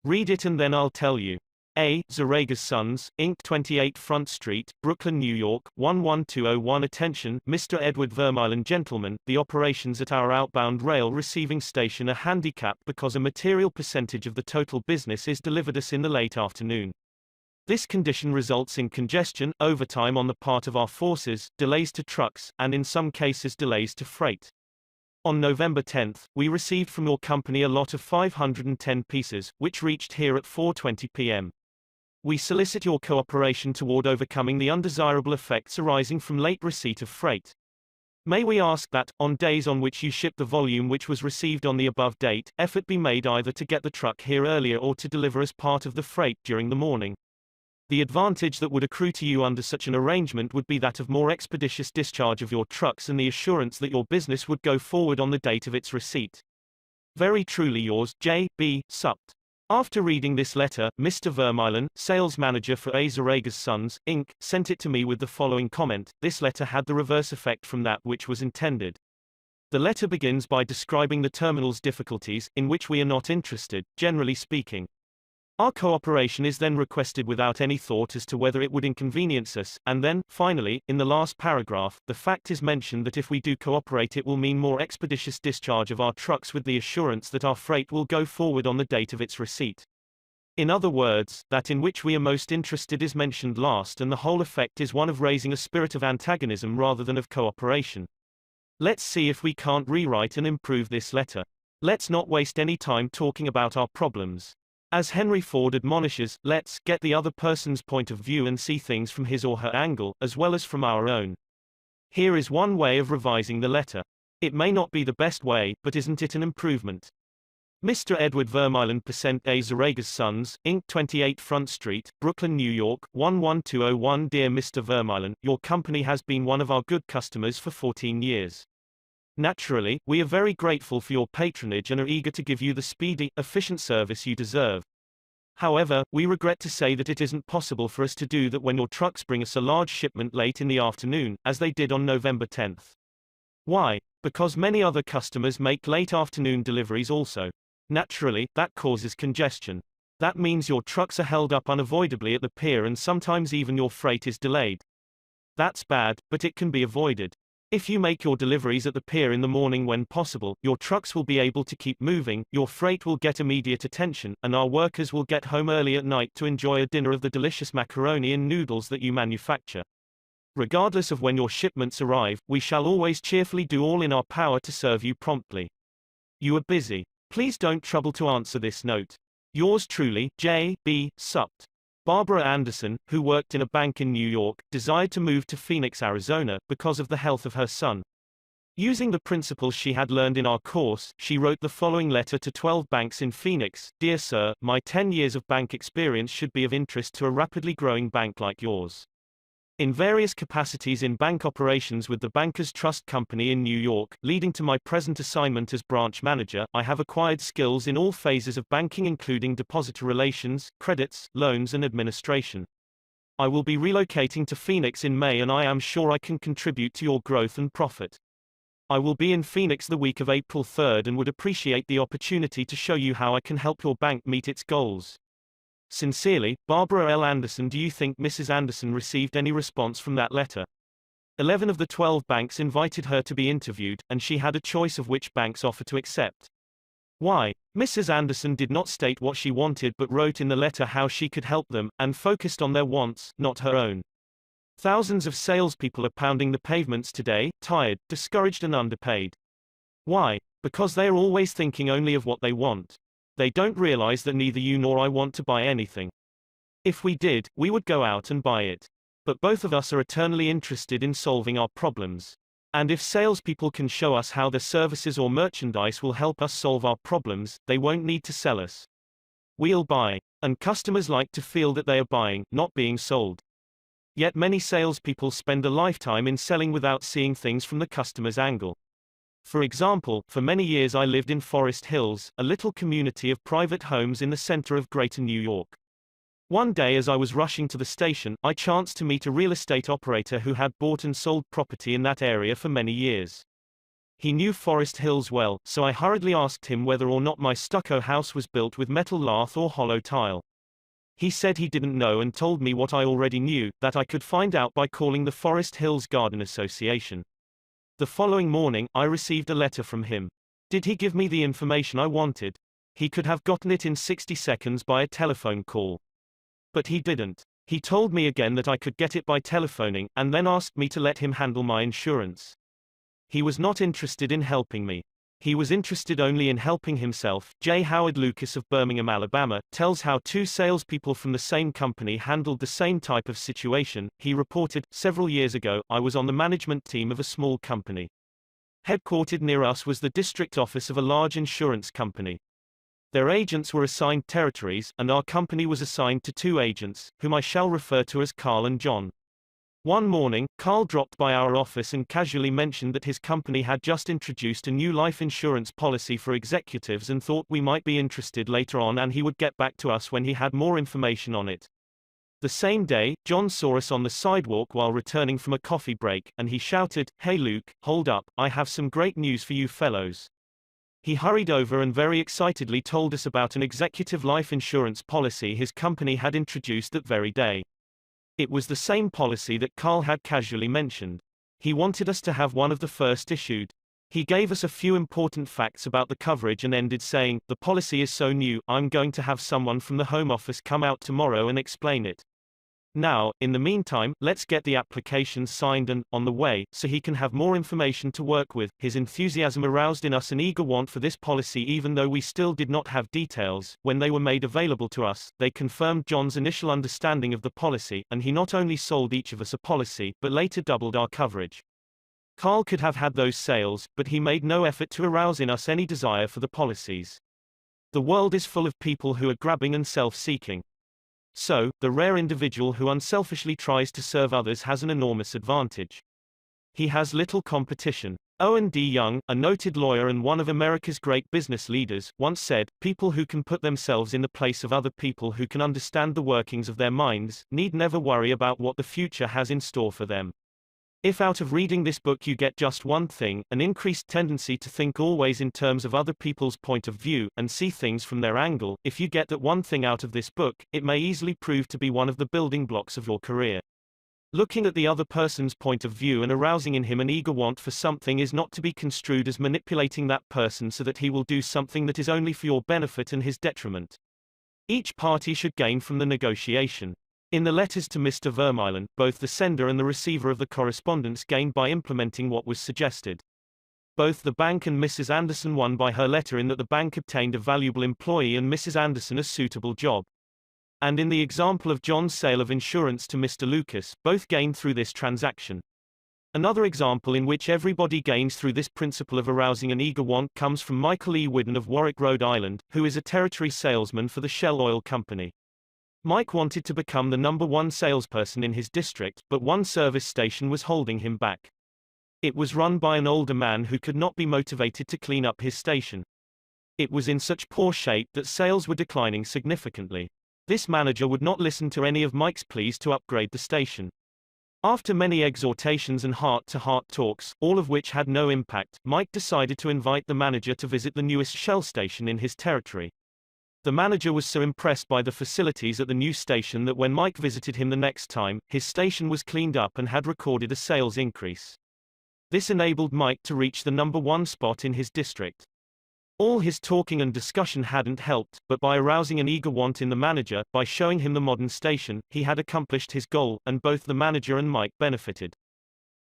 Read it and then I'll tell you. A. Zaraga's Sons, Inc., 28 Front Street, Brooklyn, New York, 11201. Attention, Mr. Edward Vermeulen. Gentlemen, the operations at our outbound rail receiving station are handicapped because a material percentage of the total business is delivered us in the late afternoon. This condition results in congestion, overtime on the part of our forces, delays to trucks, and in some cases delays to freight. On November 10, we received from your company a lot of 510 pieces, which reached here at 4:20 p.m. We solicit your cooperation toward overcoming the undesirable effects arising from late receipt of freight. May we ask that, on days on which you ship the volume which was received on the above date, effort be made either to get the truck here earlier or to deliver us part of the freight during the morning. The advantage that would accrue to you under such an arrangement would be that of more expeditious discharge of your trucks and the assurance that your business would go forward on the date of its receipt. Very truly yours, J. B. Supt. After reading this letter, Mr. Vermeulen, sales manager for A. Zaraga's Sons, Inc., sent it to me with the following comment: this letter had the reverse effect from that which was intended. The letter begins by describing the terminal's difficulties, in which we are not interested, generally speaking. Our cooperation is then requested without any thought as to whether it would inconvenience us, and then, finally, in the last paragraph, the fact is mentioned that if we do cooperate it will mean more expeditious discharge of our trucks with the assurance that our freight will go forward on the date of its receipt. In other words, that in which we are most interested is mentioned last, and the whole effect is one of raising a spirit of antagonism rather than of cooperation. Let's see if we can't rewrite and improve this letter. Let's not waste any time talking about our problems. As Henry Ford admonishes, let's get the other person's point of view and see things from his or her angle, as well as from our own. Here is one way of revising the letter. It may not be the best way, but isn't it an improvement? Mr. Edward Vermeulen percent A. Zaraga's Sons, Inc., 28 Front Street, Brooklyn, New York, 11201. Dear Mr. Vermeulen, your company has been one of our good customers for 14 years. Naturally, we are very grateful for your patronage and are eager to give you the speedy, efficient service you deserve. However, we regret to say that it isn't possible for us to do that when your trucks bring us a large shipment late in the afternoon, as they did on November 10. Why? Because many other customers make late afternoon deliveries also. Naturally, that causes congestion. That means your trucks are held up unavoidably at the pier and sometimes even your freight is delayed. That's bad, but it can be avoided. If you make your deliveries at the pier in the morning when possible, your trucks will be able to keep moving, your freight will get immediate attention, and our workers will get home early at night to enjoy a dinner of the delicious macaroni and noodles that you manufacture. Regardless of when your shipments arrive, we shall always cheerfully do all in our power to serve you promptly. You are busy. Please don't trouble to answer this note. Yours truly, J. B. Supt. Barbara Anderson, who worked in a bank in New York, desired to move to Phoenix, Arizona, because of the health of her son. Using the principles she had learned in our course, she wrote the following letter to 12 banks in Phoenix: Dear Sir, my 10 years of bank experience should be of interest to a rapidly growing bank like yours. In various capacities in bank operations with the Bankers Trust Company in New York, leading to my present assignment as branch manager, I have acquired skills in all phases of banking including depositor relations, credits, loans and administration. I will be relocating to Phoenix in May and I am sure I can contribute to your growth and profit. I will be in Phoenix the week of April 3rd and would appreciate the opportunity to show you how I can help your bank meet its goals. Sincerely, Barbara L. Anderson. Do you think Mrs. Anderson received any response from that letter? 11 of the 12 banks invited her to be interviewed, and she had a choice of which banks offer to accept. Why? Mrs. Anderson did not state what she wanted but wrote in the letter how she could help them, and focused on their wants, not her own. Thousands of salespeople are pounding the pavements today, tired, discouraged and underpaid. Why? Because they are always thinking only of what they want. They don't realize that neither you nor I want to buy anything. If we did, we would go out and buy it. But both of us are eternally interested in solving our problems. And if salespeople can show us how their services or merchandise will help us solve our problems, they won't need to sell us. We'll buy. And customers like to feel that they are buying, not being sold. Yet many salespeople spend a lifetime in selling without seeing things from the customer's angle. For example, for many years I lived in Forest Hills, a little community of private homes in the center of Greater New York. One day as I was rushing to the station, I chanced to meet a real estate operator who had bought and sold property in that area for many years. He knew Forest Hills well, so I hurriedly asked him whether or not my stucco house was built with metal lath or hollow tile. He said he didn't know and told me what I already knew, that I could find out by calling the Forest Hills Garden Association. The following morning, I received a letter from him. Did he give me the information I wanted? He could have gotten it in 60 seconds by a telephone call. But he didn't. He told me again that I could get it by telephoning, and then asked me to let him handle my insurance. He was not interested in helping me. He was interested only in helping himself. J. Howard Lucas of Birmingham, Alabama, tells how two salespeople from the same company handled the same type of situation. He reported, "Several years ago, I was on the management team of a small company. Headquartered near us was the district office of a large insurance company. Their agents were assigned territories, and our company was assigned to two agents, whom I shall refer to as Carl and John. One morning, Carl dropped by our office and casually mentioned that his company had just introduced a new life insurance policy for executives and thought we might be interested later on, and he would get back to us when he had more information on it. The same day, John saw us on the sidewalk while returning from a coffee break, and he shouted, 'Hey Luke, hold up, I have some great news for you fellows.' He hurried over and very excitedly told us about an executive life insurance policy his company had introduced that very day. It was the same policy that Carl had casually mentioned. He wanted us to have one of the first issued. He gave us a few important facts about the coverage and ended saying, 'The policy is so new, I'm going to have someone from the Home Office come out tomorrow and explain it. Now, in the meantime, let's get the applications signed and on the way, so he can have more information to work with.' His enthusiasm aroused in us an eager want for this policy even though we still did not have details. When they were made available to us, they confirmed John's initial understanding of the policy, and he not only sold each of us a policy, but later doubled our coverage. Carl could have had those sales, but he made no effort to arouse in us any desire for the policies. The world is full of people who are grabbing and self-seeking. So, the rare individual who unselfishly tries to serve others has an enormous advantage. He has little competition. Owen D. Young, a noted lawyer and one of America's great business leaders, once said, "People who can put themselves in the place of other people who can understand the workings of their minds, need never worry about what the future has in store for them." If out of reading this book you get just one thing, an increased tendency to think always in terms of other people's point of view, and see things from their angle, if you get that one thing out of this book, it may easily prove to be one of the building blocks of your career. Looking at the other person's point of view and arousing in him an eager want for something is not to be construed as manipulating that person so that he will do something that is only for your benefit and his detriment. Each party should gain from the negotiation. In the letters to Mr. Vermeulen, both the sender and the receiver of the correspondence gained by implementing what was suggested. Both the bank and Mrs. Anderson won by her letter in that the bank obtained a valuable employee and Mrs. Anderson a suitable job. And in the example of John's sale of insurance to Mr. Lucas, both gained through this transaction. Another example in which everybody gains through this principle of arousing an eager want comes from Michael E. Whidden of Warwick, Rhode Island, who is a territory salesman for the Shell Oil Company. Mike wanted to become the #1 salesperson in his district, but one service station was holding him back. It was run by an older man who could not be motivated to clean up his station. It was in such poor shape that sales were declining significantly. This manager would not listen to any of Mike's pleas to upgrade the station. After many exhortations and heart-to-heart talks, all of which had no impact, Mike decided to invite the manager to visit the newest Shell station in his territory. The manager was so impressed by the facilities at the new station that when Mike visited him the next time, his station was cleaned up and had recorded a sales increase. This enabled Mike to reach the #1 spot in his district. All his talking and discussion hadn't helped, but by arousing an eager want in the manager, by showing him the modern station, he had accomplished his goal, and both the manager and Mike benefited.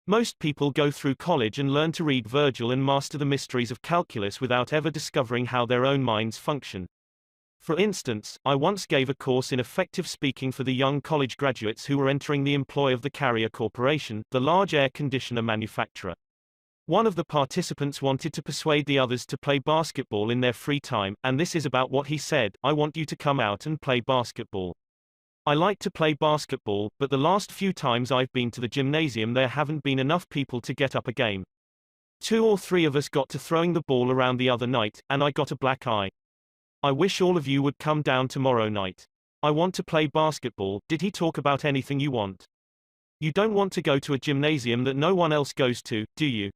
Most people go through college and learn to read Virgil and master the mysteries of calculus without ever discovering how their own minds function. For instance, I once gave a course in effective speaking for the young college graduates who were entering the employ of the Carrier Corporation, the large air conditioner manufacturer. One of the participants wanted to persuade the others to play basketball in their free time, and this is about what he said: "I want you to come out and play basketball. I like to play basketball, but the last few times I've been to the gymnasium there haven't been enough people to get up a game. 2 or 3 of us got to throwing the ball around the other night, and I got a black eye. I wish all of you would come down tomorrow night. I want to play basketball. Did he talk about anything you want? You don't want to go to a gymnasium that no one else goes to, do you?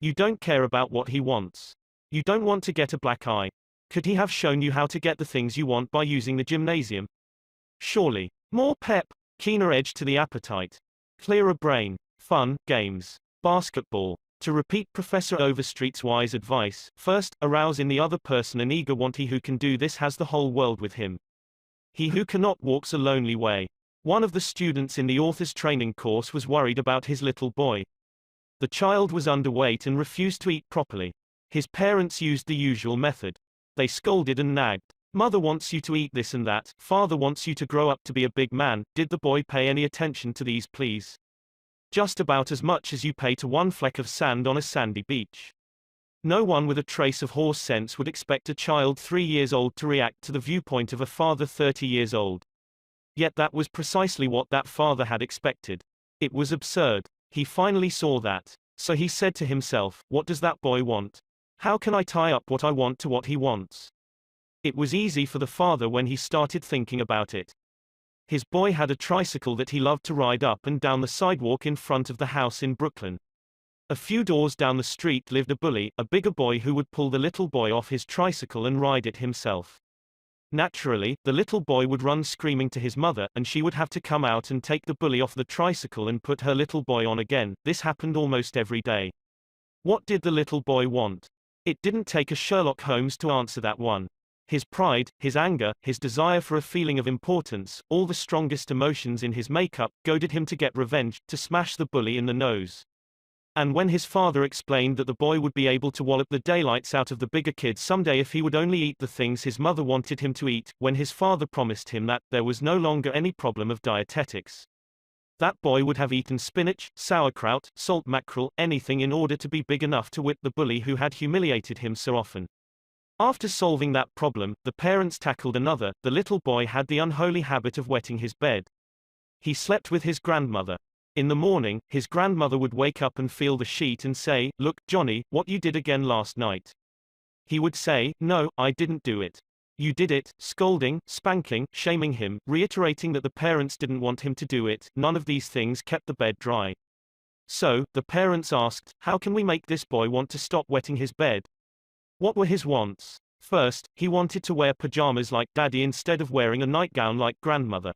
You don't care about what he wants. You don't want to get a black eye. Could he have shown you how to get the things you want by using the gymnasium? Surely. More pep, keener edge to the appetite. Clearer brain. Fun, games. Basketball. To repeat Professor Overstreet's wise advice, first, arouse in the other person an eager want. He who can do this has the whole world with him. He who cannot walks a lonely way. One of the students in the author's training course was worried about his little boy. The child was underweight and refused to eat properly. His parents used the usual method. They scolded and nagged. Mother wants you to eat this and that, father wants you to grow up to be a big man. Did the boy pay any attention to these pleas? Just about as much as you pay to one fleck of sand on a sandy beach. No one with a trace of horse sense would expect a child 3 years old to react to the viewpoint of a father 30 years old. Yet that was precisely what that father had expected. It was absurd. He finally saw that. So he said to himself, what does that boy want? How can I tie up what I want to what he wants? It was easy for the father when he started thinking about it. His boy had a tricycle that he loved to ride up and down the sidewalk in front of the house in Brooklyn. A few doors down the street lived a bully, a bigger boy who would pull the little boy off his tricycle and ride it himself. Naturally, the little boy would run screaming to his mother, and she would have to come out and take the bully off the tricycle and put her little boy on again. This happened almost every day. What did the little boy want? It didn't take a Sherlock Holmes to answer that one. His pride, his anger, his desire for a feeling of importance, all the strongest emotions in his makeup, goaded him to get revenge, to smash the bully in the nose. And when his father explained that the boy would be able to wallop the daylights out of the bigger kid someday if he would only eat the things his mother wanted him to eat, when his father promised him that there was no longer any problem of dietetics. That boy would have eaten spinach, sauerkraut, salt mackerel, anything in order to be big enough to whip the bully who had humiliated him so often. After solving that problem, the parents tackled another. The little boy had the unholy habit of wetting his bed. He slept with his grandmother. In the morning, his grandmother would wake up and feel the sheet and say, "Look, Johnny, what you did again last night." He would say, "No, I didn't do it." "You did it," scolding, spanking, shaming him, reiterating that the parents didn't want him to do it. None of these things kept the bed dry. So, the parents asked, how can we make this boy want to stop wetting his bed? What were his wants? First, he wanted to wear pajamas like Daddy instead of wearing a nightgown like Grandmother.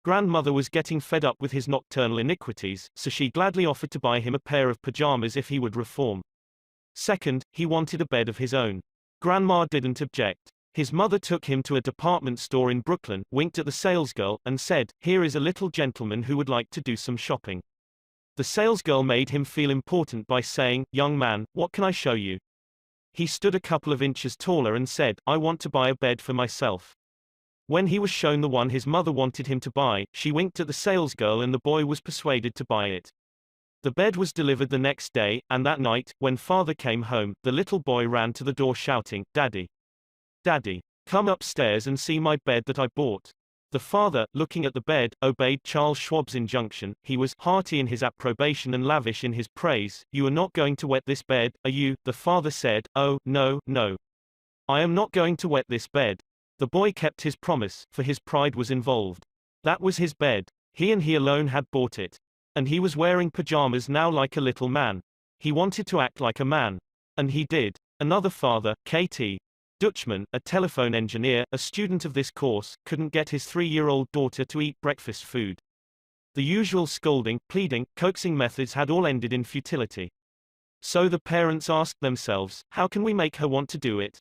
Grandmother was getting fed up with his nocturnal iniquities, so she gladly offered to buy him a pair of pajamas if he would reform. Second, he wanted a bed of his own. Grandma didn't object. His mother took him to a department store in Brooklyn, winked at the salesgirl, and said, "Here is a little gentleman who would like to do some shopping." The salesgirl made him feel important by saying, "Young man, what can I show you?" He stood a couple of inches taller and said, "I want to buy a bed for myself." When he was shown the one his mother wanted him to buy, she winked at the salesgirl and the boy was persuaded to buy it. The bed was delivered the next day, and that night, when father came home, the little boy ran to the door shouting, "Daddy! Daddy! Come upstairs and see my bed that I bought." The father, looking at the bed, obeyed Charles Schwab's injunction. He was hearty in his approbation and lavish in his praise. "You are not going to wet this bed, are you?" The father said. "Oh, no, no. I am not going to wet this bed." The boy kept his promise, for his pride was involved. That was his bed. He and he alone had bought it. And he was wearing pajamas now like a little man. He wanted to act like a man. And he did. Another father, K.T. Dutchman, a telephone engineer, a student of this course, couldn't get his 3-year-old daughter to eat breakfast food. The usual scolding, pleading, coaxing methods had all ended in futility. So the parents asked themselves, how can we make her want to do it?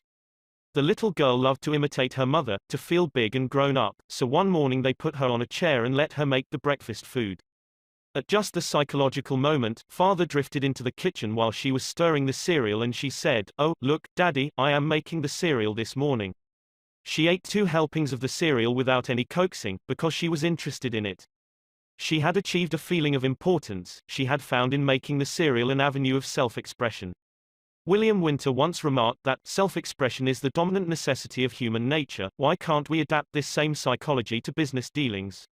The little girl loved to imitate her mother, to feel big and grown up, so one morning they put her on a chair and let her make the breakfast food. At just the psychological moment, father drifted into the kitchen while she was stirring the cereal and she said, "Oh, look, Daddy, I am making the cereal this morning." She ate 2 helpings of the cereal without any coaxing, because she was interested in it. She had achieved a feeling of importance. She had found in making the cereal an avenue of self-expression. William Winter once remarked that self-expression is the dominant necessity of human nature. Why can't we adapt this same psychology to business dealings?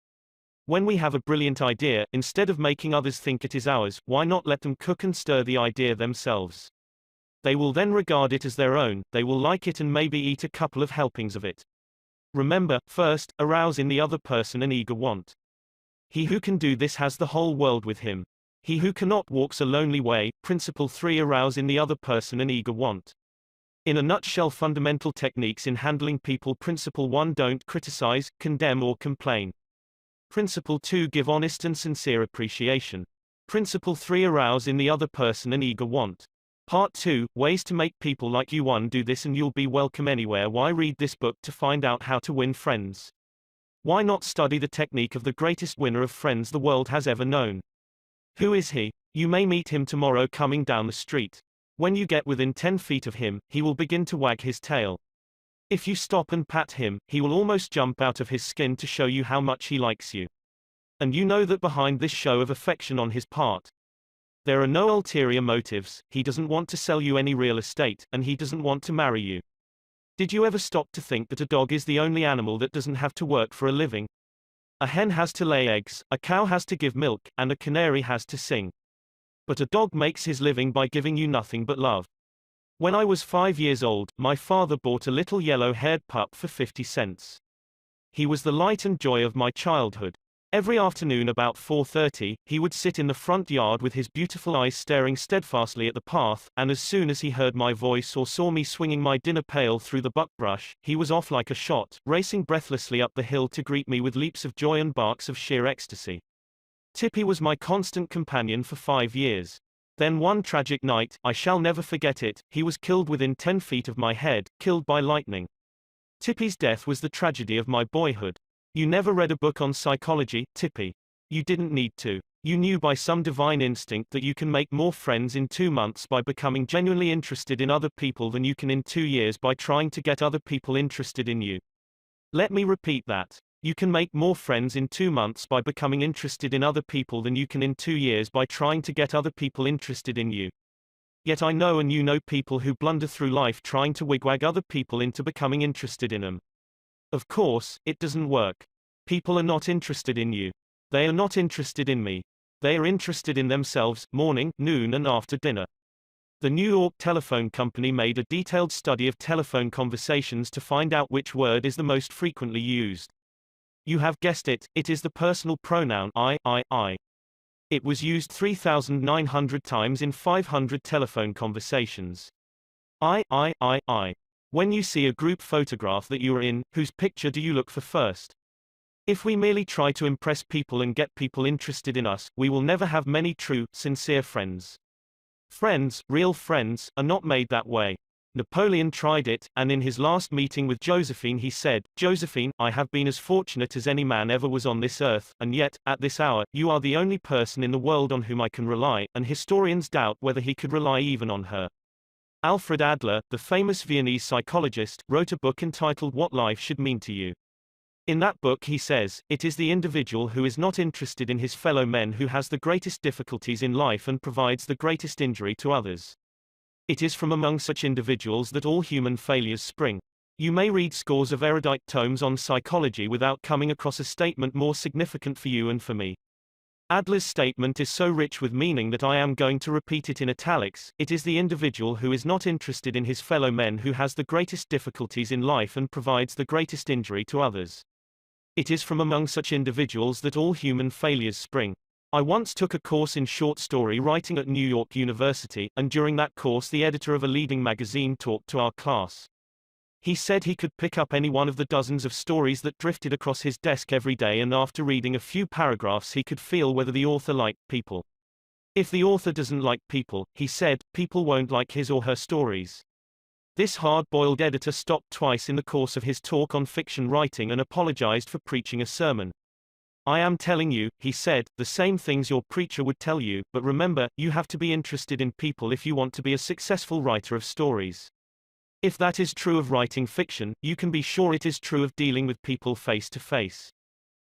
When we have a brilliant idea, instead of making others think it is ours, why not let them cook and stir the idea themselves? They will then regard it as their own, they will like it and maybe eat a couple of helpings of it. Remember, first, arouse in the other person an eager want. He who can do this has the whole world with him. He who cannot walks a lonely way. Principle 3. Arouse in the other person an eager want. In a nutshell, fundamental techniques in handling people. Principle 1. Don't criticize, condemn or complain. Principle 2. Give honest and sincere appreciation. Principle 3. Arouse in the other person an eager want. Part 2. Ways to make people like you. 1. Do this and you'll be welcome anywhere. Why read this book to find out how to win friends? Why not study the technique of the greatest winner of friends the world has ever known? Who is he? You may meet him tomorrow coming down the street. When you get within 10 feet of him, he will begin to wag his tail. If you stop and pat him, he will almost jump out of his skin to show you how much he likes you. And you know that behind this show of affection on his part, there are no ulterior motives. He doesn't want to sell you any real estate, and he doesn't want to marry you. Did you ever stop to think that a dog is the only animal that doesn't have to work for a living? A hen has to lay eggs, a cow has to give milk, and a canary has to sing. But a dog makes his living by giving you nothing but love. When I was 5 years old, my father bought a little yellow-haired pup for 50 cents. He was the light and joy of my childhood. Every afternoon about 4:30, he would sit in the front yard with his beautiful eyes staring steadfastly at the path, and as soon as he heard my voice or saw me swinging my dinner pail through the buckbrush, he was off like a shot, racing breathlessly up the hill to greet me with leaps of joy and barks of sheer ecstasy. Tippy was my constant companion for 5 years. Then one tragic night, I shall never forget it, he was killed within 10 feet of my head, killed by lightning. Tippy's death was the tragedy of my boyhood. You never read a book on psychology, Tippy. You didn't need to. You knew by some divine instinct that you can make more friends in 2 months by becoming genuinely interested in other people than you can in 2 years by trying to get other people interested in you. Let me repeat that. You can make more friends in 2 months by becoming interested in other people than you can in 2 years by trying to get other people interested in you. Yet I know and you know people who blunder through life trying to wigwag other people into becoming interested in them. Of course, it doesn't work. People are not interested in you. They are not interested in me. They are interested in themselves, morning, noon and after dinner. The New York Telephone Company made a detailed study of telephone conversations to find out which word is the most frequently used. You have guessed it, it is the personal pronoun I. It was used 3,900 times in 500 telephone conversations. I. When you see a group photograph that you are in, whose picture do you look for first? If we merely try to impress people and get people interested in us, we will never have many true, sincere friends. Friends, real friends, are not made that way. Napoleon tried it, and in his last meeting with Josephine he said, "Josephine, I have been as fortunate as any man ever was on this earth, and yet, at this hour, you are the only person in the world on whom I can rely," and historians doubt whether he could rely even on her. Alfred Adler, the famous Viennese psychologist, wrote a book entitled What Life Should Mean to You. In that book he says, "It is the individual who is not interested in his fellow men who has the greatest difficulties in life and provides the greatest injury to others. It is from among such individuals that all human failures spring." You may read scores of erudite tomes on psychology without coming across a statement more significant for you and for me. Adler's statement is so rich with meaning that I am going to repeat it in italics. It is the individual who is not interested in his fellow men who has the greatest difficulties in life and provides the greatest injury to others. It is from among such individuals that all human failures spring. I once took a course in short story writing at New York University, and during that course the editor of a leading magazine talked to our class. He said he could pick up any one of the dozens of stories that drifted across his desk every day, and after reading a few paragraphs he could feel whether the author liked people. If the author doesn't like people, he said, people won't like his or her stories. This hard-boiled editor stopped twice in the course of his talk on fiction writing and apologized for preaching a sermon. "I am telling you," he said, "the same things your preacher would tell you, but remember, you have to be interested in people if you want to be a successful writer of stories. If that is true of writing fiction, you can be sure it is true of dealing with people face to face."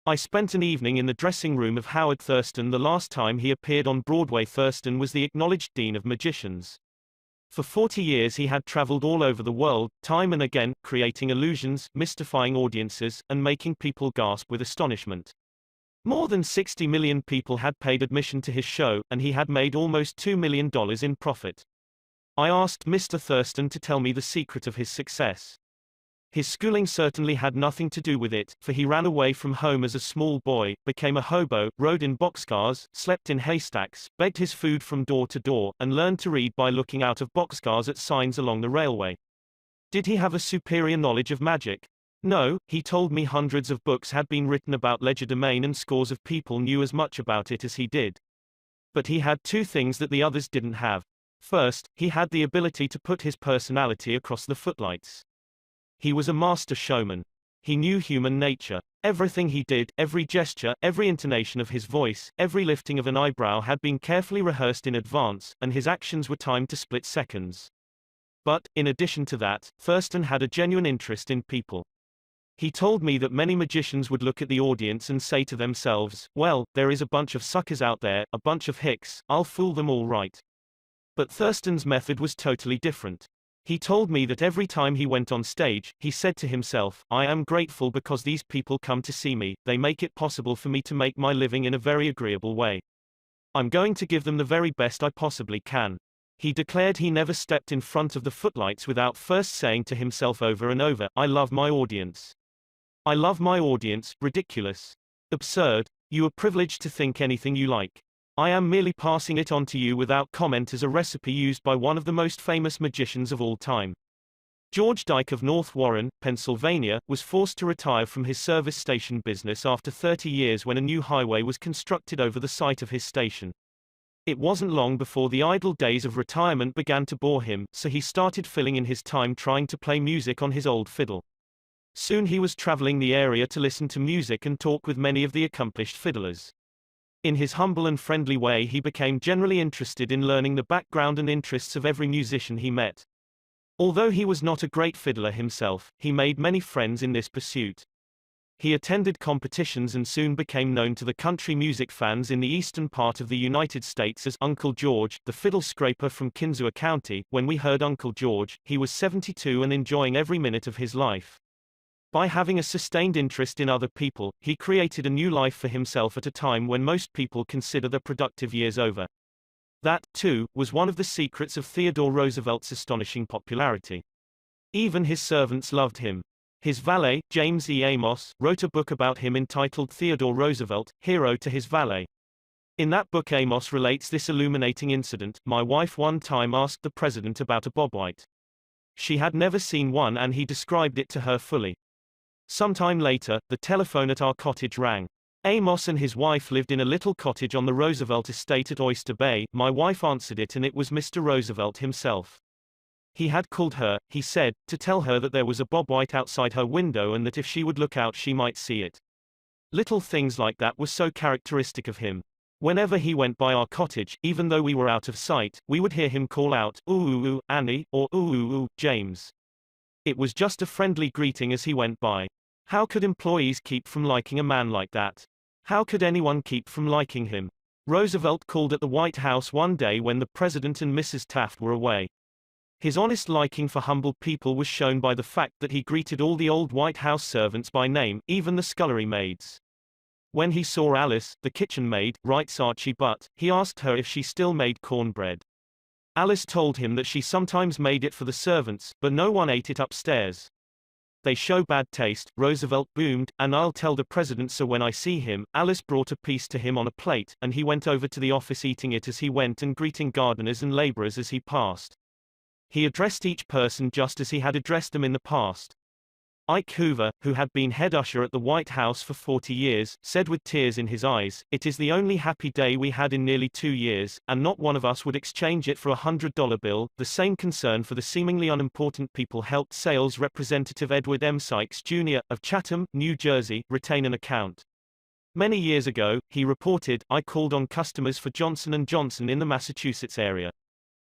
I spent an evening in the dressing room of Howard Thurston the last time he appeared on Broadway. Thurston was the acknowledged dean of magicians. For 40 years he had traveled all over the world, time and again, creating illusions, mystifying audiences, and making people gasp with astonishment. More than 60 million people had paid admission to his show, and he had made almost $2 million in profit. I asked Mr. Thurston to tell me the secret of his success. His schooling certainly had nothing to do with it, for he ran away from home as a small boy, became a hobo, rode in boxcars, slept in haystacks, begged his food from door to door, and learned to read by looking out of boxcars at signs along the railway. Did he have a superior knowledge of magic? No, he told me hundreds of books had been written about legerdemain and scores of people knew as much about it as he did. But he had two things that the others didn't have. First, he had the ability to put his personality across the footlights. He was a master showman. He knew human nature. Everything he did, every gesture, every intonation of his voice, every lifting of an eyebrow had been carefully rehearsed in advance, and his actions were timed to split seconds. But, in addition to that, Thurston had a genuine interest in people. He told me that many magicians would look at the audience and say to themselves, well, there is a bunch of suckers out there, a bunch of hicks, I'll fool them all right. But Thurston's method was totally different. He told me that every time he went on stage, he said to himself, I am grateful because these people come to see me, they make it possible for me to make my living in a very agreeable way. I'm going to give them the very best I possibly can. He declared he never stepped in front of the footlights without first saying to himself over and over, I love my audience. I love my audience, ridiculous. Absurd. You are privileged to think anything you like. I am merely passing it on to you without comment as a recipe used by one of the most famous magicians of all time. George Dyke of North Warren, Pennsylvania, was forced to retire from his service station business after 30 years when a new highway was constructed over the site of his station. It wasn't long before the idle days of retirement began to bore him, so he started filling in his time trying to play music on his old fiddle. Soon he was traveling the area to listen to music and talk with many of the accomplished fiddlers. In his humble and friendly way he became generally interested in learning the background and interests of every musician he met. Although he was not a great fiddler himself, he made many friends in this pursuit. He attended competitions and soon became known to the country music fans in the eastern part of the United States as Uncle George, the fiddle scraper from Kinzua County. When we heard Uncle George, he was 72 and enjoying every minute of his life. By having a sustained interest in other people, he created a new life for himself at a time when most people consider their productive years over. That, too, was one of the secrets of Theodore Roosevelt's astonishing popularity. Even his servants loved him. His valet, James E. Amos, wrote a book about him entitled Theodore Roosevelt, Hero to His Valet. In that book Amos relates this illuminating incident. My wife one time asked the president about a bobwhite. She had never seen one and he described it to her fully. Sometime later, the telephone at our cottage rang. Amos and his wife lived in a little cottage on the Roosevelt estate at Oyster Bay. My wife answered it and it was Mr. Roosevelt himself. He had called her, he said, to tell her that there was a bobwhite outside her window and that if she would look out she might see it. Little things like that were so characteristic of him. Whenever he went by our cottage, even though we were out of sight, we would hear him call out, ooh ooh ooh, Annie, or ooh ooh ooh, James. It was just a friendly greeting as he went by. How could employees keep from liking a man like that? How could anyone keep from liking him? Roosevelt called at the White House one day when the President and Mrs. Taft were away. His honest liking for humble people was shown by the fact that he greeted all the old White House servants by name, even the scullery maids. When he saw Alice, the kitchen maid, writes Archie Butt, he asked her if she still made cornbread. Alice told him that she sometimes made it for the servants, but no one ate it upstairs. They show bad taste, Roosevelt boomed, and I'll tell the president so when I see him. Alice brought a piece to him on a plate, and he went over to the office eating it as he went and greeting gardeners and laborers as he passed. He addressed each person just as he had addressed them in the past. Ike Hoover, who had been head usher at the White House for 40 years, said with tears in his eyes, "It is the only happy day we had in nearly 2 years, and not one of us would exchange it for a $100 bill." The same concern for the seemingly unimportant people helped sales representative Edward M. Sykes, Jr., of Chatham, New Jersey, retain an account. Many years ago, he reported, "I called on customers for Johnson & Johnson in the Massachusetts area.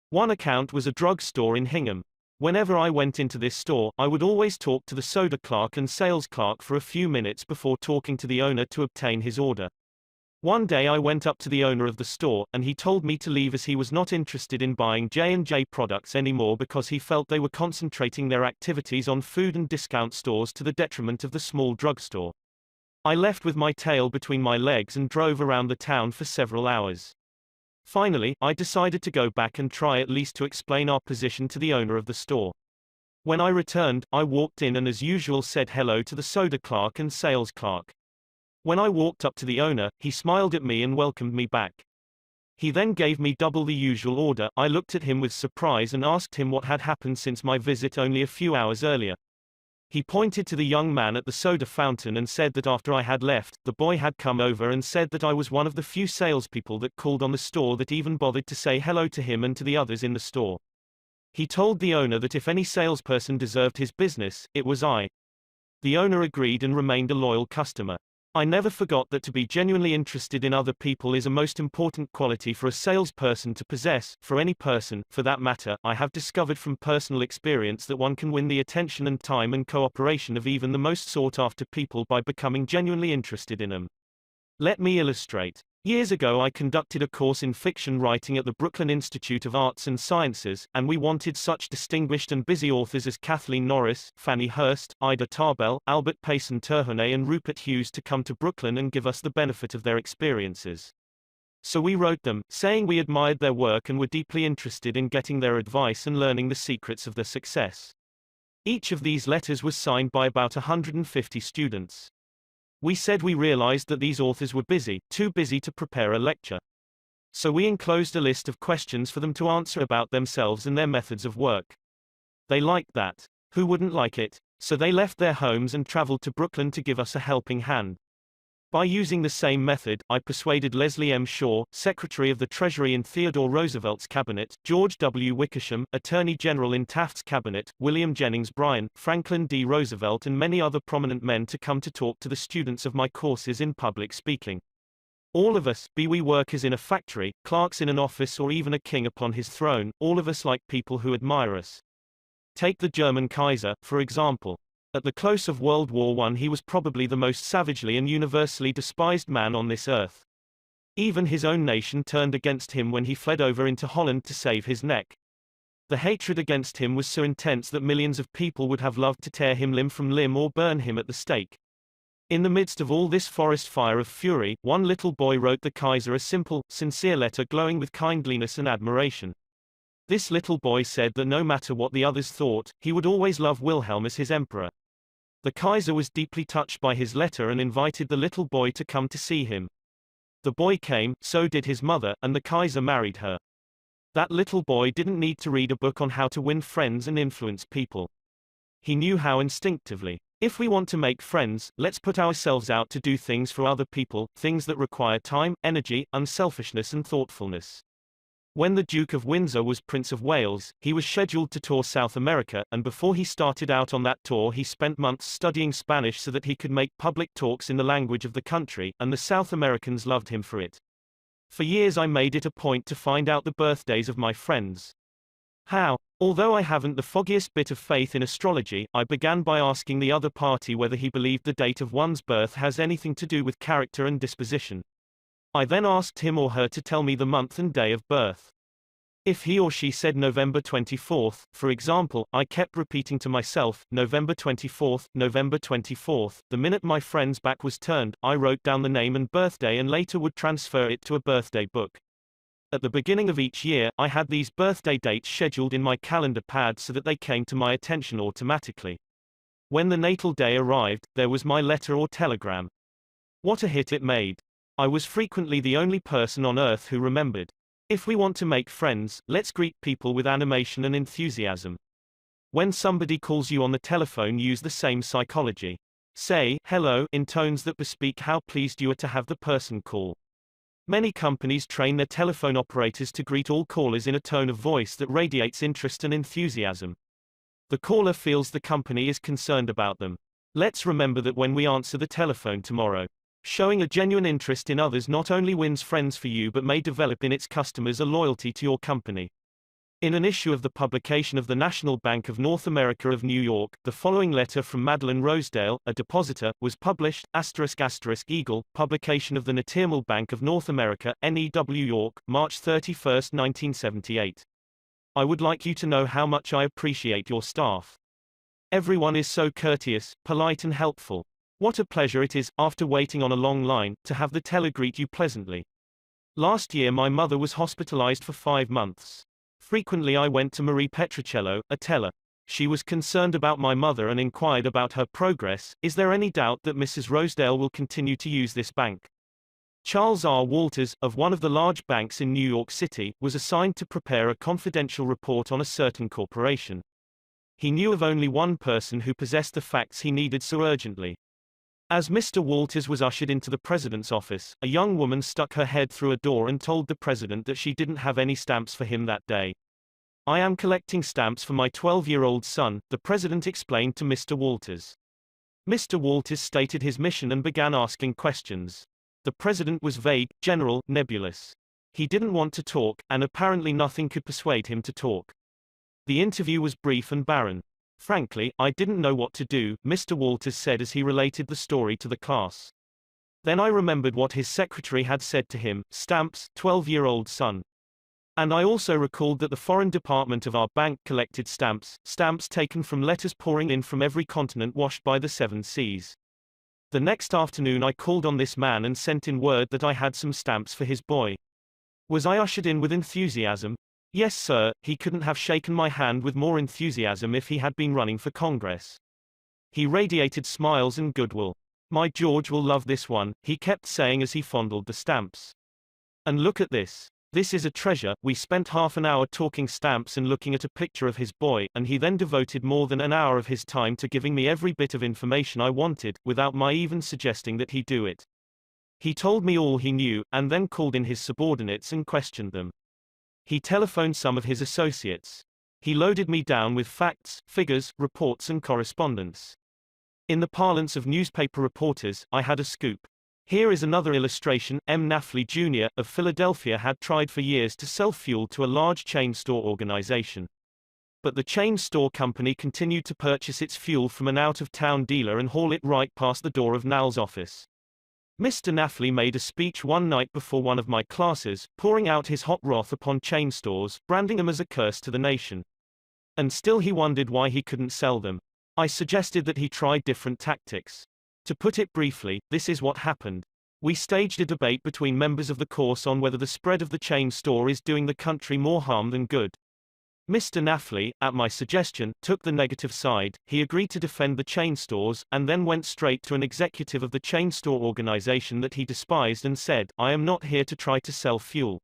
One account was a drug store in Hingham. Whenever I went into this store, I would always talk to the soda clerk and sales clerk for a few minutes before talking to the owner to obtain his order. One day I went up to the owner of the store, and he told me to leave as he was not interested in buying J&J products anymore because he felt they were concentrating their activities on food and discount stores to the detriment of the small drugstore. I left with my tail between my legs and drove around the town for several hours. Finally, I decided to go back and try at least to explain our position to the owner of the store. When I returned, I walked in and as usual said hello to the soda clerk and sales clerk. When I walked up to the owner, he smiled at me and welcomed me back. He then gave me double the usual order. I looked at him with surprise and asked him what had happened since my visit only a few hours earlier. He pointed to the young man at the soda fountain and said that after I had left, the boy had come over and said that I was one of the few salespeople that called on the store that even bothered to say hello to him and to the others in the store. He told the owner that if any salesperson deserved his business, it was I. The owner agreed and remained a loyal customer. I never forgot that to be genuinely interested in other people is a most important quality for a salesperson to possess, for any person, for that matter. I have discovered from personal experience that one can win the attention and time and cooperation of even the most sought-after people by becoming genuinely interested in them. Let me illustrate. Years ago I conducted a course in fiction writing at the Brooklyn Institute of Arts and Sciences, and we wanted such distinguished and busy authors as Kathleen Norris, Fannie Hurst, Ida Tarbell, Albert Payson Terhune and Rupert Hughes to come to Brooklyn and give us the benefit of their experiences. So we wrote them, saying we admired their work and were deeply interested in getting their advice and learning the secrets of their success. Each of these letters was signed by about 150 students. We said we realized that these authors were busy, too busy to prepare a lecture. So we enclosed a list of questions for them to answer about themselves and their methods of work. They liked that. Who wouldn't like it? So they left their homes and traveled to Brooklyn to give us a helping hand. By using the same method, I persuaded Leslie M. Shaw, Secretary of the Treasury in Theodore Roosevelt's cabinet, George W. Wickersham, Attorney General in Taft's cabinet, William Jennings Bryan, Franklin D. Roosevelt and many other prominent men to come to talk to the students of my courses in public speaking. All of us, be we workers in a factory, clerks in an office or even a king upon his throne, all of us like people who admire us. Take the German Kaiser, for example. At the close of World War I he was probably the most savagely and universally despised man on this earth. Even his own nation turned against him when he fled over into Holland to save his neck. The hatred against him was so intense that millions of people would have loved to tear him limb from limb or burn him at the stake. In the midst of all this forest fire of fury, one little boy wrote the Kaiser a simple, sincere letter glowing with kindliness and admiration. This little boy said that no matter what the others thought, he would always love Wilhelm as his emperor. The Kaiser was deeply touched by his letter and invited the little boy to come to see him. The boy came, so did his mother, and the Kaiser married her. That little boy didn't need to read a book on how to win friends and influence people. He knew how instinctively. If we want to make friends, let's put ourselves out to do things for other people, things that require time, energy, unselfishness and thoughtfulness. When the Duke of Windsor was Prince of Wales, he was scheduled to tour South America, and before he started out on that tour he spent months studying Spanish so that he could make public talks in the language of the country, and the South Americans loved him for it. For years I made it a point to find out the birthdays of my friends. How? Although I haven't the foggiest bit of faith in astrology, I began by asking the other party whether he believed the date of one's birth has anything to do with character and disposition. I then asked him or her to tell me the month and day of birth. If he or she said November 24th, for example, I kept repeating to myself, November 24th, November 24th. The minute my friend's back was turned, I wrote down the name and birthday and later would transfer it to a birthday book. At the beginning of each year, I had these birthday dates scheduled in my calendar pad so that they came to my attention automatically. When the natal day arrived, there was my letter or telegram. What a hit it made. I was frequently the only person on earth who remembered. If we want to make friends, let's greet people with animation and enthusiasm. When somebody calls you on the telephone, use the same psychology. Say, hello, in tones that bespeak how pleased you are to have the person call. Many companies train their telephone operators to greet all callers in a tone of voice that radiates interest and enthusiasm. The caller feels the company is concerned about them. Let's remember that when we answer the telephone tomorrow. Showing a genuine interest in others not only wins friends for you but may develop in its customers a loyalty to your company. In an issue of the publication of the National Bank of North America of New York, the following letter from Madeline Rosedale, a depositor, was published, *** Eagle, publication of the National Bank of North America, NEW York, March 31, 1978. I would like you to know how much I appreciate your staff. Everyone is so courteous, polite and helpful. What a pleasure it is, after waiting on a long line, to have the teller greet you pleasantly. Last year my mother was hospitalized for 5 months. Frequently I went to Marie Petricello, a teller. She was concerned about my mother and inquired about her progress. Is there any doubt that Mrs. Rosedale will continue to use this bank? Charles R. Walters, of one of the large banks in New York City, was assigned to prepare a confidential report on a certain corporation. He knew of only one person who possessed the facts he needed so urgently. As Mr. Walters was ushered into the president's office, a young woman stuck her head through a door and told the president that she didn't have any stamps for him that day. I am collecting stamps for my 12-year-old son, the president explained to Mr. Walters. Mr. Walters stated his mission and began asking questions. The president was vague, general, nebulous. He didn't want to talk, and apparently nothing could persuade him to talk. The interview was brief and barren. Frankly, I didn't know what to do, Mr. Walters said as he related the story to the class. Then I remembered what his secretary had said to him, stamps, 12-year-old son. And I also recalled that the foreign department of our bank collected stamps taken from letters pouring in from every continent washed by the 7 seas. The next afternoon I called on this man and sent in word that I had some stamps for his boy. Was I ushered in with enthusiasm? Yes, sir, he couldn't have shaken my hand with more enthusiasm if he had been running for Congress. He radiated smiles and goodwill. My George will love this one, he kept saying as he fondled the stamps. And look at this. This is a treasure. We spent half an hour talking stamps and looking at a picture of his boy, and he then devoted more than an hour of his time to giving me every bit of information I wanted, without my even suggesting that he do it. He told me all he knew, and then called in his subordinates and questioned them. He telephoned some of his associates. He loaded me down with facts, figures, reports and correspondence. In the parlance of newspaper reporters, I had a scoop. Here is another illustration. M. Nafley Jr. of Philadelphia had tried for years to sell fuel to a large chain store organization. But the chain store company continued to purchase its fuel from an out-of-town dealer and haul it right past the door of Nal's office. Mr. Nafley made a speech one night before one of my classes, pouring out his hot wrath upon chain stores, branding them as a curse to the nation. And still he wondered why he couldn't sell them. I suggested that he try different tactics. To put it briefly, this is what happened. We staged a debate between members of the course on whether the spread of the chain store is doing the country more harm than good. Mr. Nafley, at my suggestion, took the negative side. He agreed to defend the chain stores, and then went straight to an executive of the chain store organization that he despised and said, I am not here to try to sell fuel.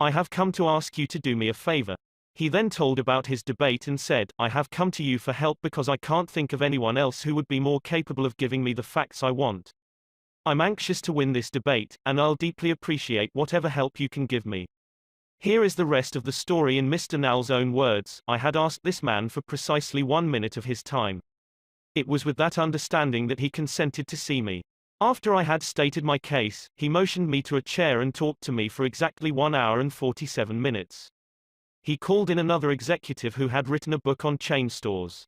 I have come to ask you to do me a favor. He then told about his debate and said, I have come to you for help because I can't think of anyone else who would be more capable of giving me the facts I want. I'm anxious to win this debate, and I'll deeply appreciate whatever help you can give me. Here is the rest of the story in Mr. Nal's own words. I had asked this man for precisely 1 minute of his time. It was with that understanding that he consented to see me. After I had stated my case, he motioned me to a chair and talked to me for exactly 1 hour and 47 minutes. He called in another executive who had written a book on chain stores.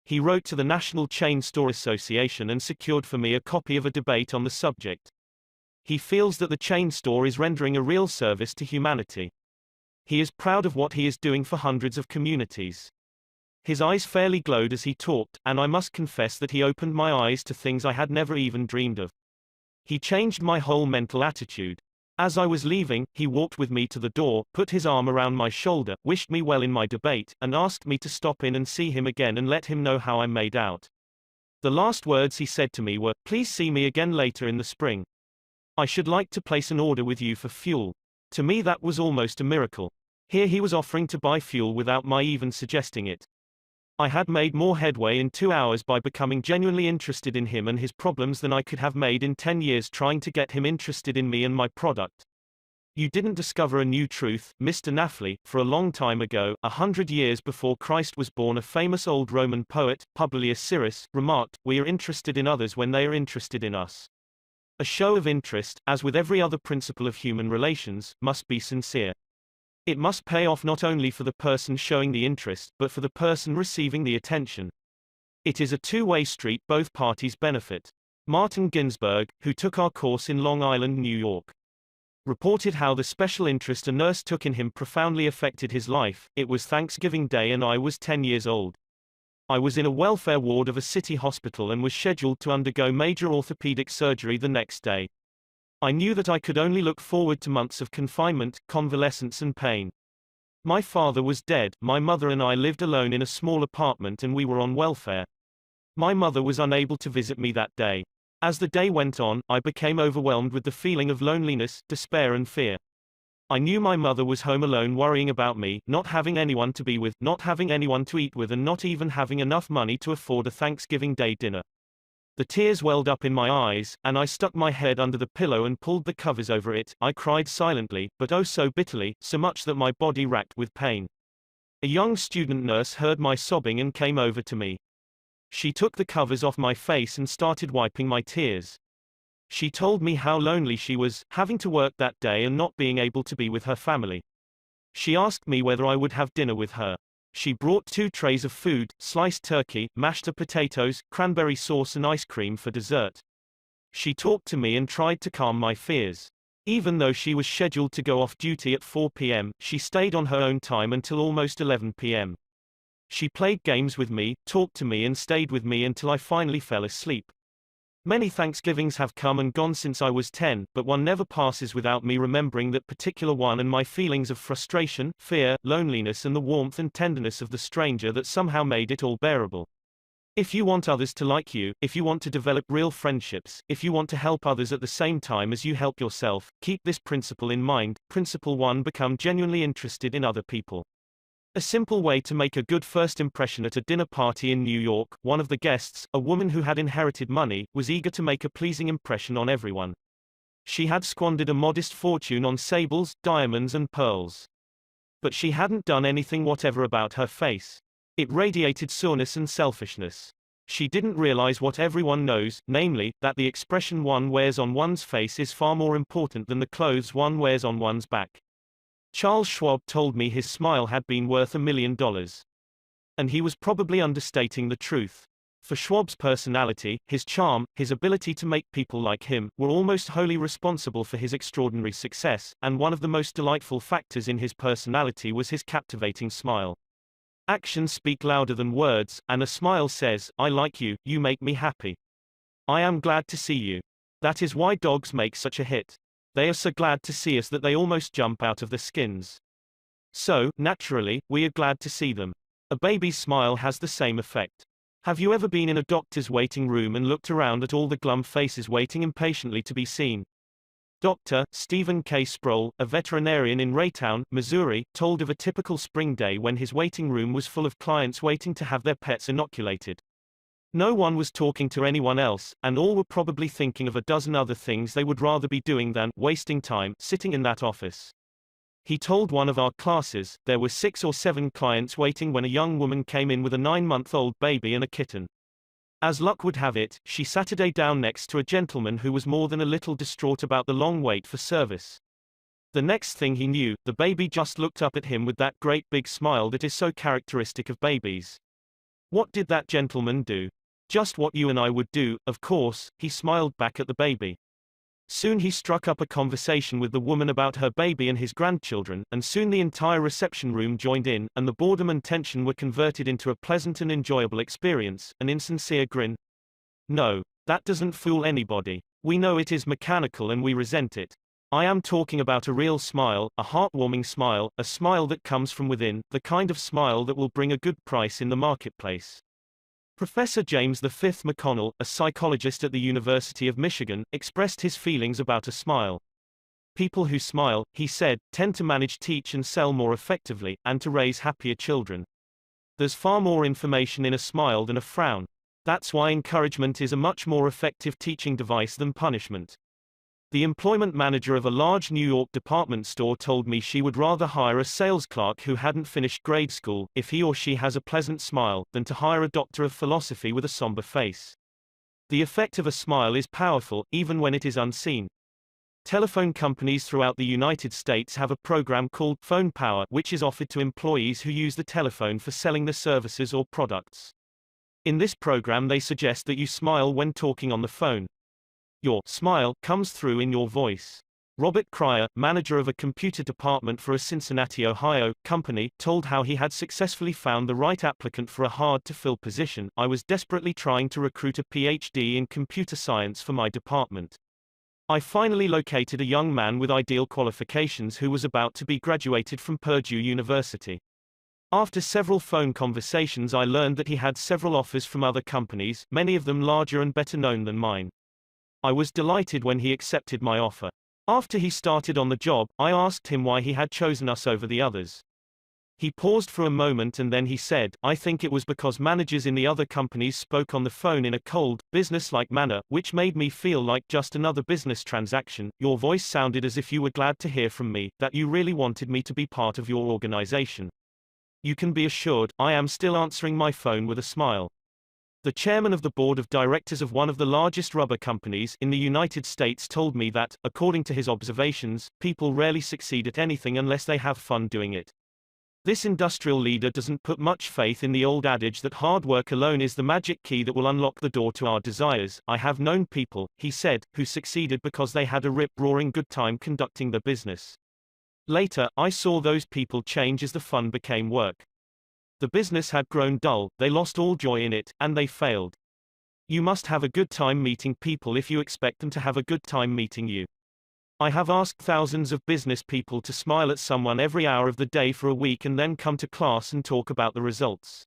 He wrote to the National Chain Store Association and secured for me a copy of a debate on the subject. He feels that the chain store is rendering a real service to humanity. He is proud of what he is doing for hundreds of communities. His eyes fairly glowed as he talked, and I must confess that he opened my eyes to things I had never even dreamed of. He changed my whole mental attitude. As I was leaving, he walked with me to the door, put his arm around my shoulder, wished me well in my debate, and asked me to stop in and see him again and let him know how I made out. The last words he said to me were, please see me again later in the spring. I should like to place an order with you for fuel. To me that was almost a miracle. Here he was offering to buy fuel without my even suggesting it. I had made more headway in 2 hours by becoming genuinely interested in him and his problems than I could have made in 10 years trying to get him interested in me and my product. You didn't discover a new truth, Mr. Nafley. For a long time ago, 100 years before Christ was born, a famous old Roman poet, Publius Syrus, remarked, we are interested in others when they are interested in us. A show of interest, as with every other principle of human relations, must be sincere. It must pay off not only for the person showing the interest, but for the person receiving the attention. It is a two-way street, both parties benefit. Martin Ginsburg, who took our course in Long Island, New York, reported how the special interest a nurse took in him profoundly affected his life. It was Thanksgiving Day and I was 10 years old. I was in a welfare ward of a city hospital and was scheduled to undergo major orthopedic surgery the next day. I knew that I could only look forward to months of confinement, convalescence and pain. My father was dead, my mother and I lived alone in a small apartment and we were on welfare. My mother was unable to visit me that day. As the day went on, I became overwhelmed with the feeling of loneliness, despair and fear. I knew my mother was home alone worrying about me, not having anyone to be with, not having anyone to eat with and not even having enough money to afford a Thanksgiving Day dinner. The tears welled up in my eyes, and I stuck my head under the pillow and pulled the covers over it. I cried silently, but oh so bitterly, so much that my body racked with pain. A young student nurse heard my sobbing and came over to me. She took the covers off my face and started wiping my tears. She told me how lonely she was, having to work that day and not being able to be with her family. She asked me whether I would have dinner with her. She brought 2 trays of food, sliced turkey, mashed potatoes, cranberry sauce and ice cream for dessert. She talked to me and tried to calm my fears. Even though she was scheduled to go off duty at 4 p.m., she stayed on her own time until almost 11 p.m. She played games with me, talked to me and stayed with me until I finally fell asleep. Many Thanksgivings have come and gone since I was 10, but one never passes without me remembering that particular one and my feelings of frustration, fear, loneliness and the warmth and tenderness of the stranger that somehow made it all bearable. If you want others to like you, if you want to develop real friendships, if you want to help others at the same time as you help yourself, keep this principle in mind. Principle 1: Become genuinely interested in other people. A simple way to make a good first impression. At a dinner party in New York, one of the guests, a woman who had inherited money, was eager to make a pleasing impression on everyone. She had squandered a modest fortune on sables, diamonds and pearls. But she hadn't done anything whatever about her face. It radiated soreness and selfishness. She didn't realize what everyone knows, namely, that the expression one wears on one's face is far more important than the clothes one wears on one's back. Charles Schwab told me his smile had been worth $1 million. And he was probably understating the truth. For Schwab's personality, his charm, his ability to make people like him, were almost wholly responsible for his extraordinary success, and one of the most delightful factors in his personality was his captivating smile. Actions speak louder than words, and a smile says, "I like you, you make me happy. I am glad to see you." That is why dogs make such a hit. They are so glad to see us that they almost jump out of their skins. So, naturally, we are glad to see them. A baby's smile has the same effect. Have you ever been in a doctor's waiting room and looked around at all the glum faces waiting impatiently to be seen? Dr. Stephen K. Sproul, a veterinarian in Raytown, Missouri, told of a typical spring day when his waiting room was full of clients waiting to have their pets inoculated. No one was talking to anyone else, and all were probably thinking of a dozen other things they would rather be doing than wasting time sitting in that office. He told one of our classes, there were 6 or 7 clients waiting when a young woman came in with a 9-month-old baby and a kitten. As luck would have it, she sat down next to a gentleman who was more than a little distraught about the long wait for service. The next thing he knew, the baby just looked up at him with that great big smile that is so characteristic of babies. What did that gentleman do? Just what you and I would do, of course. He smiled back at the baby. Soon he struck up a conversation with the woman about her baby and his grandchildren, and soon the entire reception room joined in, and the boredom and tension were converted into a pleasant and enjoyable experience, an insincere grin. No, that doesn't fool anybody. We know it is mechanical and we resent it. I am talking about a real smile, a heartwarming smile, a smile that comes from within, the kind of smile that will bring a good price in the marketplace. Professor James V. McConnell, a psychologist at the University of Michigan, expressed his feelings about a smile. People who smile, he said, tend to manage, teach and sell more effectively, and to raise happier children. There's far more information in a smile than a frown. That's why encouragement is a much more effective teaching device than punishment. The employment manager of a large New York department store told me she would rather hire a sales clerk who hadn't finished grade school, if he or she has a pleasant smile, than to hire a doctor of philosophy with a somber face. The effect of a smile is powerful, even when it is unseen. Telephone companies throughout the United States have a program called Phone Power, which is offered to employees who use the telephone for selling their services or products. In this program they suggest that you smile when talking on the phone. Your smile comes through in your voice. Robert Cryer, manager of a computer department for a Cincinnati, Ohio, company, told how he had successfully found the right applicant for a hard-to-fill position. I was desperately trying to recruit a PhD in computer science for my department. I finally located a young man with ideal qualifications who was about to be graduated from Purdue University. After several phone conversations, I learned that he had several offers from other companies, many of them larger and better known than mine. I was delighted when he accepted my offer. After he started on the job, I asked him why he had chosen us over the others. He paused for a moment and then he said, "I think it was because managers in the other companies spoke on the phone in a cold, business-like manner, which made me feel like just another business transaction. Your voice sounded as if you were glad to hear from me, that you really wanted me to be part of your organization. You can be assured, I am still answering my phone with a smile." The chairman of the board of directors of one of the largest rubber companies in the United States told me that, according to his observations, people rarely succeed at anything unless they have fun doing it. This industrial leader doesn't put much faith in the old adage that hard work alone is the magic key that will unlock the door to our desires. "I have known people," he said, "who succeeded because they had a rip-roaring good time conducting their business. Later, I saw those people change as the fun became work. The business had grown dull, they lost all joy in it, and they failed. You must have a good time meeting people if you expect them to have a good time meeting you. I have asked thousands of business people to smile at someone every hour of the day for a week and then come to class and talk about the results.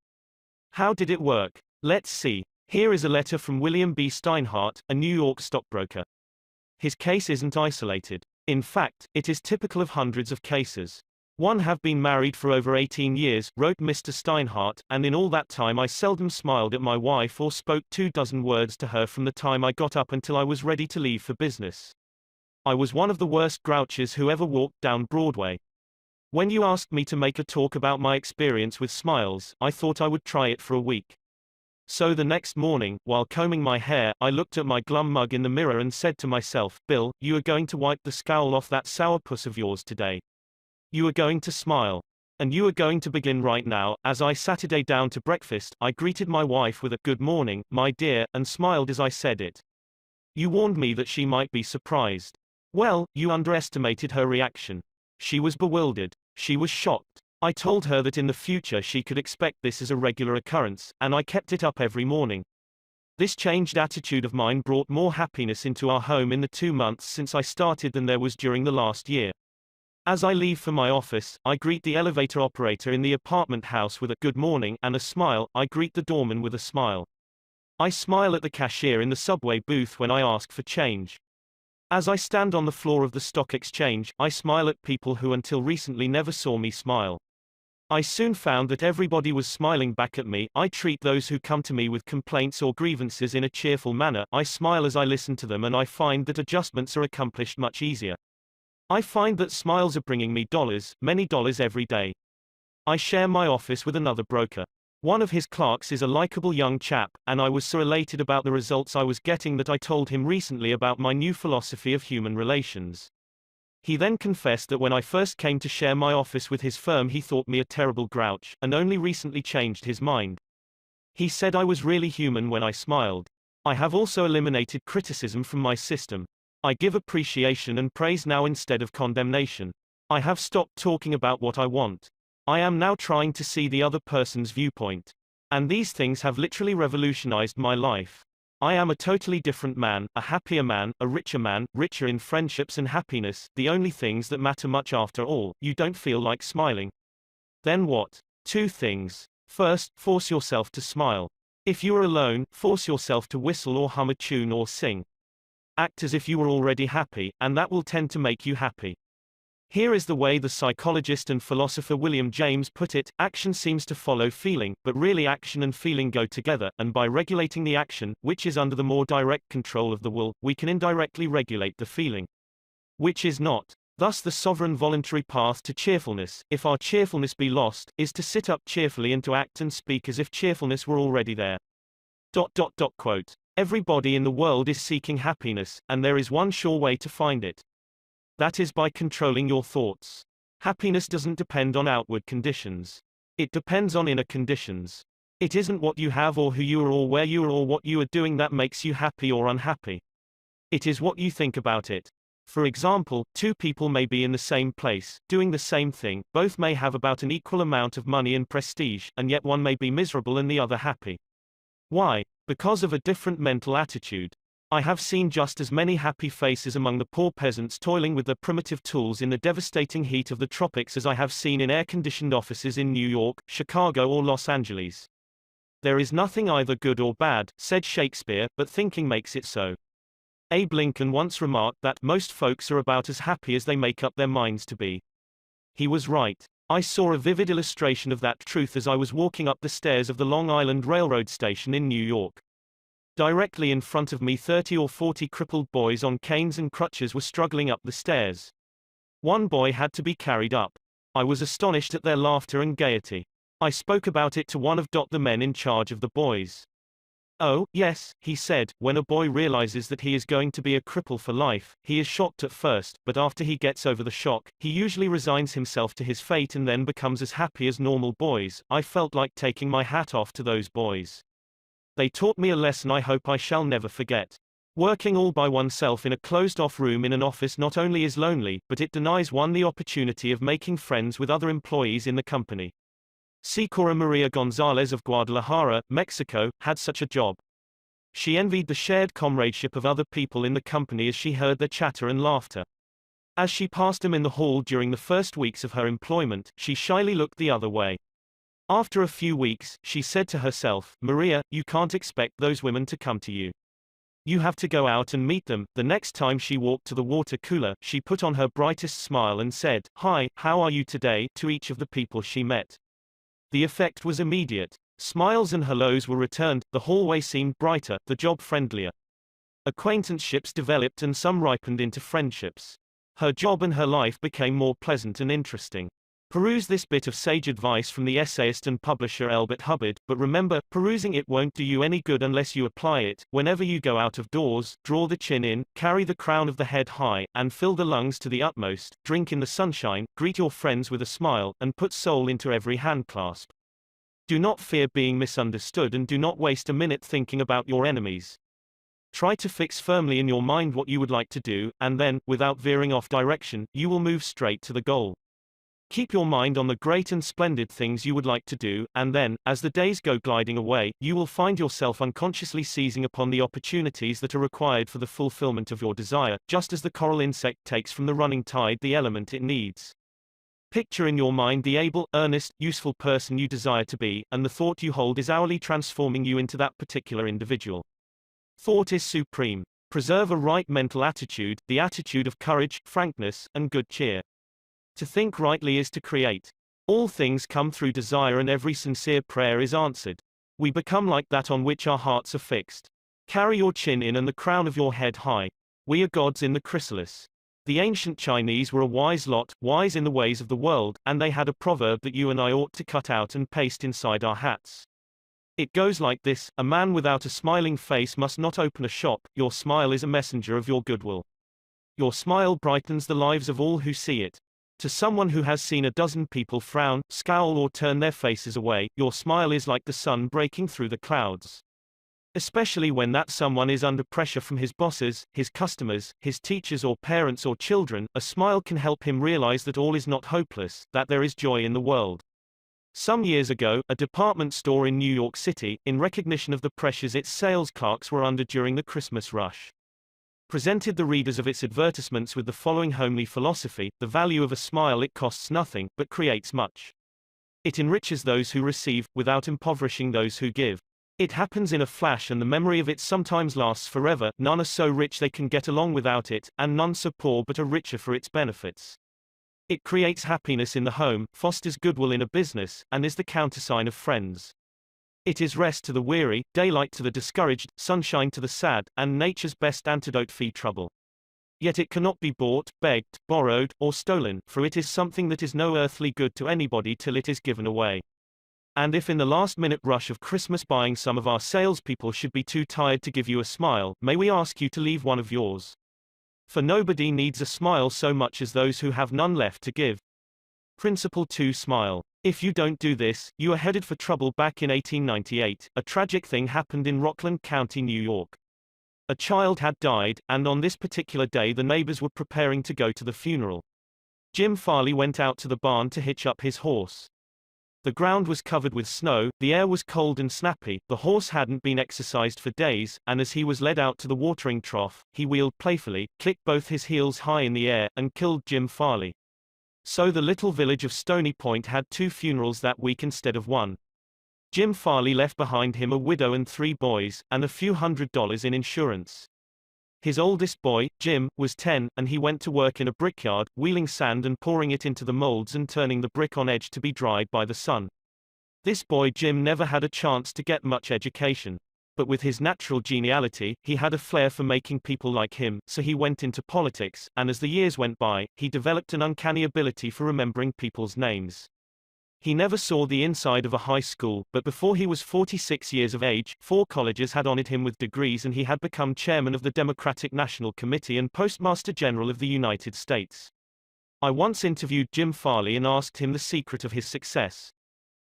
How did it work? Let's see. Here is a letter from William B. Steinhardt, a New York stockbroker. His case isn't isolated. In fact, it is typical of hundreds of cases. "One have been married for over 18 years, wrote Mr. Steinhardt, and in all that time I seldom smiled at my wife or spoke 24 words to her from the time I got up until I was ready to leave for business. I was one of the worst grouches who ever walked down Broadway. When you asked me to make a talk about my experience with smiles, I thought I would try it for a week. So the next morning, while combing my hair, I looked at my glum mug in the mirror and said to myself, Bill, you are going to wipe the scowl off that sourpuss of yours today. You are going to smile. And you are going to begin right now." As I Saturday down to breakfast, I greeted my wife with a "Good morning, my dear," and smiled as I said it. You warned me that she might be surprised. Well, you underestimated her reaction. She was bewildered. She was shocked. I told her that in the future she could expect this as a regular occurrence, and I kept it up every morning. This changed attitude of mine brought more happiness into our home in the 2 months since I started than there was during the last year. As I leave for my office, I greet the elevator operator in the apartment house with a "good morning" and a smile. I greet the doorman with a smile. I smile at the cashier in the subway booth when I ask for change. As I stand on the floor of the stock exchange, I smile at people who until recently never saw me smile. I soon found that everybody was smiling back at me. I treat those who come to me with complaints or grievances in a cheerful manner. I smile as I listen to them, and I find that adjustments are accomplished much easier. I find that smiles are bringing me dollars, many dollars every day. I share my office with another broker. One of his clerks is a likable young chap, and I was so elated about the results I was getting that I told him recently about my new philosophy of human relations. He then confessed that when I first came to share my office with his firm he thought me a terrible grouch, and only recently changed his mind. He said I was really human when I smiled. I have also eliminated criticism from my system. I give appreciation and praise now instead of condemnation. I have stopped talking about what I want. I am now trying to see the other person's viewpoint. And these things have literally revolutionized my life. I am a totally different man, a happier man, a richer man, richer in friendships and happiness, the only things that matter much after all. You don't feel like smiling? Then what? 2 things. First, force yourself to smile. If you are alone, force yourself to whistle or hum a tune or sing. Act as if you were already happy, and that will tend to make you happy. Here is the way the psychologist and philosopher William James put it: action seems to follow feeling, but really action and feeling go together, and by regulating the action, which is under the more direct control of the will, we can indirectly regulate the feeling, which is not. Thus the sovereign voluntary path to cheerfulness, if our cheerfulness be lost, is to sit up cheerfully and to act and speak as if cheerfulness were already there. Quote. Everybody in the world is seeking happiness, and there is one sure way to find it. That is by controlling your thoughts. Happiness doesn't depend on outward conditions. It depends on inner conditions. It isn't what you have or who you are or where you are or what you are doing that makes you happy or unhappy. It is what you think about it. For example, 2 people may be in the same place, doing the same thing, both may have about an equal amount of money and prestige, and yet one may be miserable and the other happy. Why? Because of a different mental attitude. I have seen just as many happy faces among the poor peasants toiling with their primitive tools in the devastating heat of the tropics as I have seen in air-conditioned offices in New York, Chicago or Los Angeles. There is nothing either good or bad, said Shakespeare, but thinking makes it so. Abe Lincoln once remarked that most folks are about as happy as they make up their minds to be. He was right. I saw a vivid illustration of that truth as I was walking up the stairs of the Long Island Railroad station in New York. Directly in front of me 30 or 40 crippled boys on canes and crutches were struggling up the stairs. One boy had to be carried up. I was astonished at their laughter and gaiety. I spoke about it to one of the men in charge of the boys. Oh, yes, he said, when a boy realizes that he is going to be a cripple for life, he is shocked at first, but after he gets over the shock, he usually resigns himself to his fate and then becomes as happy as normal boys. I felt like taking my hat off to those boys. They taught me a lesson I hope I shall never forget. Working all by oneself in a closed-off room in an office not only is lonely, but it denies one the opportunity of making friends with other employees in the company. Sikora Maria Gonzalez of Guadalajara, Mexico, had such a job. She envied the shared comradeship of other people in the company as she heard their chatter and laughter. As she passed them in the hall during the first weeks of her employment, she shyly looked the other way. After a few weeks, she said to herself, "Maria, you can't expect those women to come to you. You have to go out and meet them." The next time she walked to the water cooler, she put on her brightest smile and said, "Hi, how are you today?" to each of the people she met. The effect was immediate. Smiles and hellos were returned, the hallway seemed brighter, the job friendlier. Acquaintanceships developed and some ripened into friendships. Her job and her life became more pleasant and interesting. Peruse this bit of sage advice from the essayist and publisher Elbert Hubbard, but remember, perusing it won't do you any good unless you apply it. Whenever you go out of doors, draw the chin in, carry the crown of the head high, and fill the lungs to the utmost, drink in the sunshine, greet your friends with a smile, and put soul into every handclasp. Do not fear being misunderstood and do not waste a minute thinking about your enemies. Try to fix firmly in your mind what you would like to do, and then, without veering off direction, you will move straight to the goal. Keep your mind on the great and splendid things you would like to do, and then, as the days go gliding away, you will find yourself unconsciously seizing upon the opportunities that are required for the fulfillment of your desire, just as the coral insect takes from the running tide the element it needs. Picture in your mind the able, earnest, useful person you desire to be, and the thought you hold is hourly transforming you into that particular individual. Thought is supreme. Preserve a right mental attitude, the attitude of courage, frankness, and good cheer. To think rightly is to create. All things come through desire and every sincere prayer is answered. We become like that on which our hearts are fixed. Carry your chin in and the crown of your head high. We are gods in the chrysalis. The ancient Chinese were a wise lot, wise in the ways of the world, and they had a proverb that you and I ought to cut out and paste inside our hats. It goes like this: a man without a smiling face must not open a shop. Your smile is a messenger of your goodwill. Your smile brightens the lives of all who see it. To someone who has seen a dozen people frown, scowl or turn their faces away, your smile is like the sun breaking through the clouds. Especially when that someone is under pressure from his bosses, his customers, his teachers or parents or children, a smile can help him realize that all is not hopeless, that there is joy in the world. Some years ago, a department store in New York City, in recognition of the pressures its sales clerks were under during the Christmas rush, presented the readers of its advertisements with the following homely philosophy: the value of a smile, it costs nothing, but creates much. It enriches those who receive, without impoverishing those who give. It happens in a flash and the memory of it sometimes lasts forever. None are so rich they can get along without it, and none so poor but are richer for its benefits. It creates happiness in the home, fosters goodwill in a business, and is the countersign of friends. It is rest to the weary, daylight to the discouraged, sunshine to the sad, and nature's best antidote for trouble. Yet it cannot be bought, begged, borrowed, or stolen, for it is something that is no earthly good to anybody till it is given away. And if in the last-minute rush of Christmas buying some of our salespeople should be too tired to give you a smile, may we ask you to leave one of yours? For nobody needs a smile so much as those who have none left to give. Principle 2: Smile. If you don't do this, you are headed for trouble. Back in 1898, a tragic thing happened in Rockland County, New York. A child had died, and on this particular day the neighbors were preparing to go to the funeral. Jim Farley went out to the barn to hitch up his horse. The ground was covered with snow, the air was cold and snappy, the horse hadn't been exercised for days, and as he was led out to the watering trough, he wheeled playfully, clicked both his heels high in the air, and killed Jim Farley. So the little village of Stony Point had 2 funerals that week instead of 1. Jim Farley left behind him a widow and 3 boys, and a few $100s in insurance. His oldest boy, Jim, was 10, and he went to work in a brickyard, wheeling sand and pouring it into the molds and turning the brick on edge to be dried by the sun. This boy Jim never had a chance to get much education. But with his natural geniality, he had a flair for making people like him, so he went into politics, and as the years went by, he developed an uncanny ability for remembering people's names. He never saw the inside of a high school, but before he was 46 years of age, 4 colleges had honored him with degrees and he had become chairman of the Democratic National Committee and Postmaster General of the United States. I once interviewed Jim Farley and asked him the secret of his success.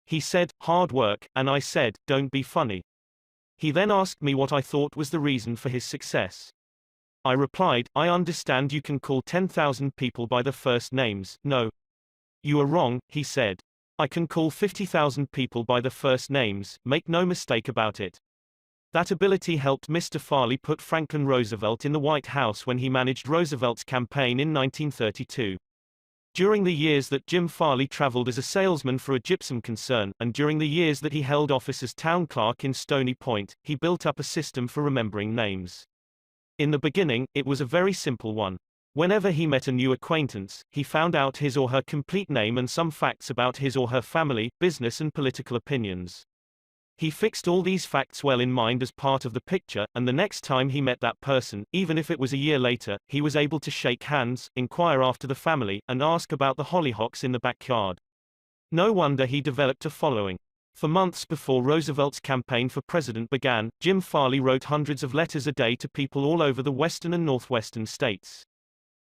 He said, "Hard work," and I said, "Don't be funny." He then asked me what I thought was the reason for his success. I replied, "I understand you can call 10,000 people by their first names." "No. You are wrong," he said. "I can call 50,000 people by their first names, make no mistake about it." That ability helped Mr. Farley put Franklin Roosevelt in the White House when he managed Roosevelt's campaign in 1932. During the years that Jim Farley traveled as a salesman for a gypsum concern, and during the years that he held office as town clerk in Stony Point, he built up a system for remembering names. In the beginning, it was a very simple one. Whenever he met a new acquaintance, he found out his or her complete name and some facts about his or her family, business and political opinions. He fixed all these facts well in mind as part of the picture, and the next time he met that person, even if it was a year later, he was able to shake hands, inquire after the family, and ask about the hollyhocks in the backyard. No wonder he developed a following. For months before Roosevelt's campaign for president began, Jim Farley wrote hundreds of letters a day to people all over the western and northwestern states.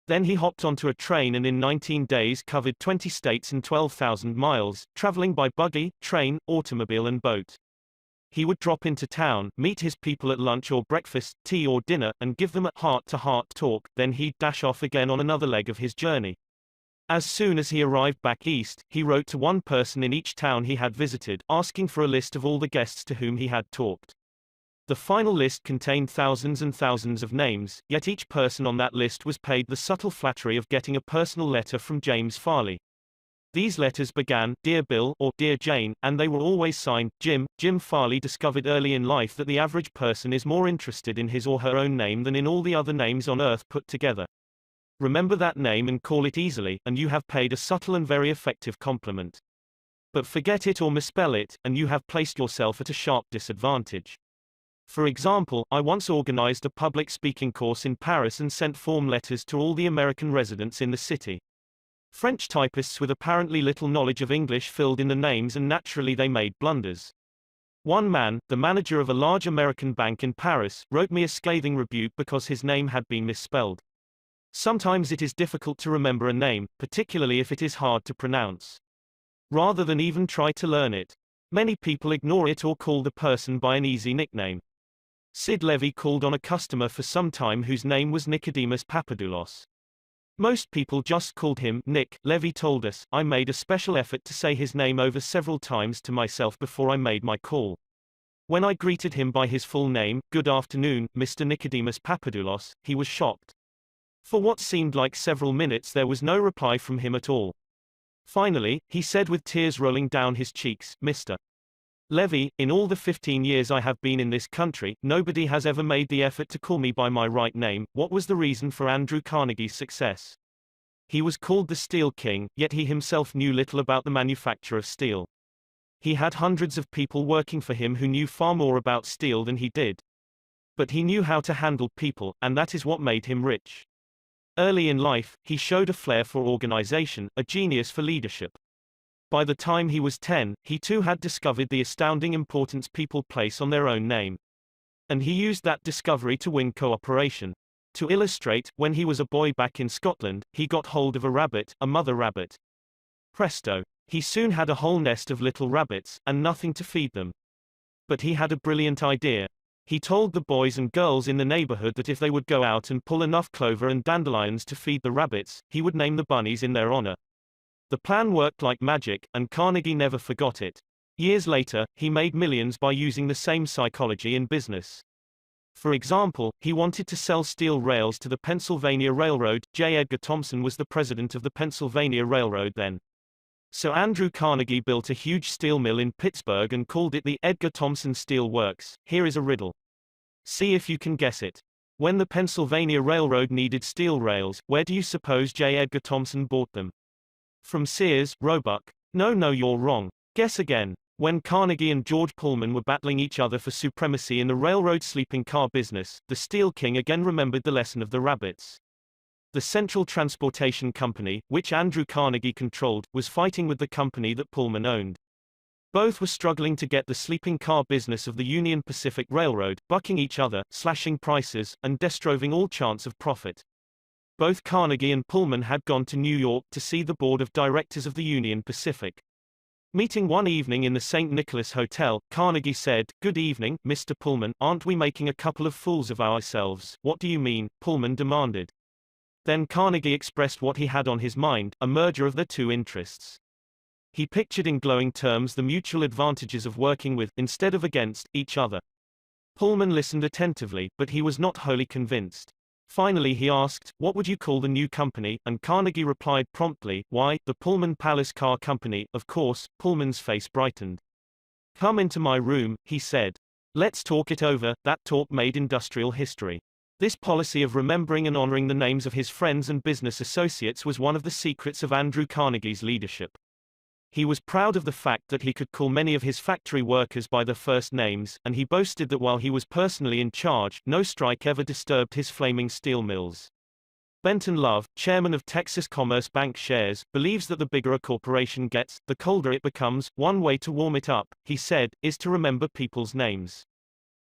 Then he hopped onto a train and in 19 days covered 20 states and 12,000 miles, traveling by buggy, train, automobile and boat. He would drop into town, meet his people at lunch or breakfast, tea or dinner, and give them a heart-to-heart talk, then he'd dash off again on another leg of his journey. As soon as he arrived back east, he wrote to one person in each town he had visited, asking for a list of all the guests to whom he had talked. The final list contained thousands and thousands of names, yet each person on that list was paid the subtle flattery of getting a personal letter from James Farley. These letters began, "Dear Bill," or "Dear Jane," and they were always signed, Jim. Jim Farley discovered early in life that the average person is more interested in his or her own name than in all the other names on earth put together. Remember that name and call it easily, and you have paid a subtle and very effective compliment. But forget it or misspell it, and you have placed yourself at a sharp disadvantage. For example, I once organized a public speaking course in Paris and sent form letters to all the American residents in the city. French typists with apparently little knowledge of English filled in the names and naturally they made blunders. One man, the manager of a large American bank in Paris, wrote me a scathing rebuke because his name had been misspelled. Sometimes it is difficult to remember a name, particularly if it is hard to pronounce. Rather than even try to learn it, many people ignore it or call the person by an easy nickname. Sid Levy called on a customer for some time whose name was Nicodemus Papadoulos. Most people just called him Nick. Levy told us, "I made a special effort to say his name over several times to myself before I made my call. When I greeted him by his full name, 'Good afternoon, Mr. Nicodemus Papadoulos,' he was shocked. For what seemed like several minutes there was no reply from him at all. Finally, he said with tears rolling down his cheeks, 'Mr. Levy, in all the 15 years I have been in this country, nobody has ever made the effort to call me by my right name.' What was the reason for Andrew Carnegie's success? He was called the Steel King, yet he himself knew little about the manufacture of steel. He had hundreds of people working for him who knew far more about steel than he did. But he knew how to handle people, and that is what made him rich. Early in life, he showed a flair for organization, a genius for leadership. By the time he was 10, he too had discovered the astounding importance people place on their own name. And he used that discovery to win cooperation. To illustrate, when he was a boy back in Scotland, he got hold of a rabbit, a mother rabbit. Presto! He soon had a whole nest of little rabbits, and nothing to feed them. But he had a brilliant idea. He told the boys and girls in the neighborhood that if they would go out and pull enough clover and dandelions to feed the rabbits, he would name the bunnies in their honor. The plan worked like magic, and Carnegie never forgot it. Years later, he made millions by using the same psychology in business. For example, he wanted to sell steel rails to the Pennsylvania Railroad. J. Edgar Thomson was the president of the Pennsylvania Railroad then. So Andrew Carnegie built a huge steel mill in Pittsburgh and called it the Edgar Thomson Steel Works. Here is a riddle. See if you can guess it. When the Pennsylvania Railroad needed steel rails, where do you suppose J. Edgar Thomson bought them? From Sears, Roebuck? No, you're wrong. Guess again. When Carnegie and George Pullman were battling each other for supremacy in the railroad sleeping car business, the Steel King again remembered the lesson of the rabbits. The Central Transportation Company, which Andrew Carnegie controlled, was fighting with the company that Pullman owned. Both were struggling to get the sleeping car business of the Union Pacific Railroad, bucking each other, slashing prices, and destroying all chance of profit. Both Carnegie and Pullman had gone to New York to see the board of directors of the Union Pacific. Meeting one evening in the St. Nicholas Hotel, Carnegie said, "Good evening, Mr. Pullman, aren't we making a couple of fools of ourselves?" "What do you mean?" Pullman demanded. Then Carnegie expressed what he had on his mind, a merger of their two interests. He pictured in glowing terms the mutual advantages of working with, instead of against, each other. Pullman listened attentively, but he was not wholly convinced. Finally he asked, "What would you call the new company?" And Carnegie replied promptly, "Why, the Pullman Palace Car Company, of course." Pullman's face brightened. "Come into my room," he said. "Let's talk it over." That talk made industrial history. This policy of remembering and honoring the names of his friends and business associates was one of the secrets of Andrew Carnegie's leadership. He was proud of the fact that he could call many of his factory workers by their first names, and he boasted that while he was personally in charge, no strike ever disturbed his flaming steel mills. Benton Love, chairman of Texas Commerce Bank Shares, believes that the bigger a corporation gets, the colder it becomes. One way to warm it up, he said, is to remember people's names.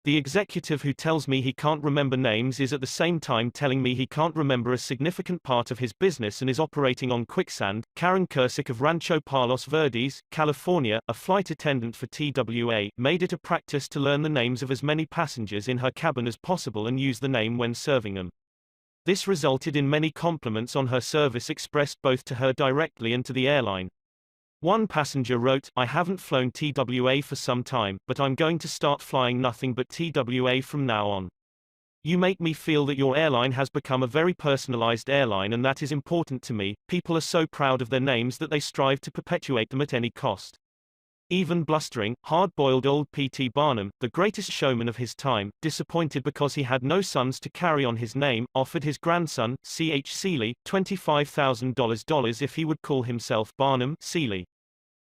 The executive who tells me he can't remember names is at the same time telling me he can't remember a significant part of his business and is operating on quicksand. Karen Kursick of Rancho Palos Verdes, California, a flight attendant for TWA, made it a practice to learn the names of as many passengers in her cabin as possible and use the name when serving them. This resulted in many compliments on her service expressed both to her directly and to the airline. One passenger wrote, "I haven't flown TWA for some time, but I'm going to start flying nothing but TWA from now on. You make me feel that your airline has become a very personalized airline, and that is important to me. People are so proud of their names that they strive to perpetuate them at any cost." Even blustering, hard-boiled old P.T. Barnum, the greatest showman of his time, disappointed because he had no sons to carry on his name, offered his grandson, C.H. Seeley, $25,000 if he would call himself Barnum Seeley.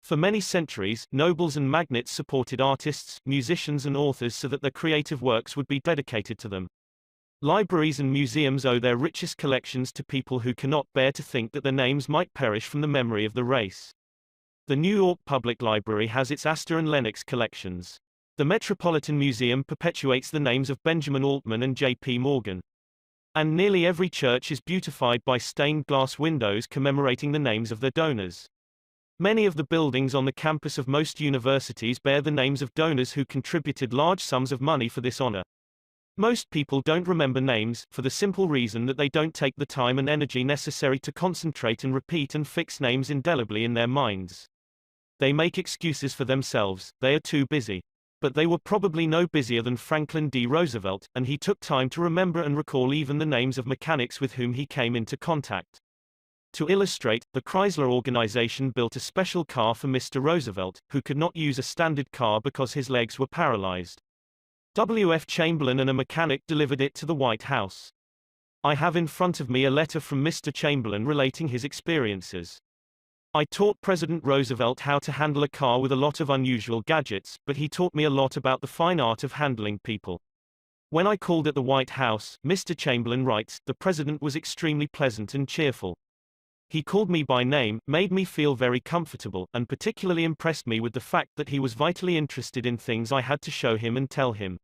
For many centuries, nobles and magnates supported artists, musicians and authors so that their creative works would be dedicated to them. Libraries and museums owe their richest collections to people who cannot bear to think that their names might perish from the memory of the race. The New York Public Library has its Astor and Lenox collections. The Metropolitan Museum perpetuates the names of Benjamin Altman and J.P. Morgan. And nearly every church is beautified by stained glass windows commemorating the names of their donors. Many of the buildings on the campus of most universities bear the names of donors who contributed large sums of money for this honor. Most people don't remember names, for the simple reason that they don't take the time and energy necessary to concentrate and repeat and fix names indelibly in their minds. They make excuses for themselves, they are too busy. But they were probably no busier than Franklin D. Roosevelt, and he took time to remember and recall even the names of mechanics with whom he came into contact. To illustrate, the Chrysler organization built a special car for Mr. Roosevelt, who could not use a standard car because his legs were paralyzed. W.F. Chamberlain and a mechanic delivered it to the White House. I have in front of me a letter from Mr. Chamberlain relating his experiences. "I taught President Roosevelt how to handle a car with a lot of unusual gadgets, but he taught me a lot about the fine art of handling people. When I called at the White House," Mr. Chamberlain writes, "the president was extremely pleasant and cheerful. He called me by name, made me feel very comfortable, and particularly impressed me with the fact that he was vitally interested in things I had to show him and tell him.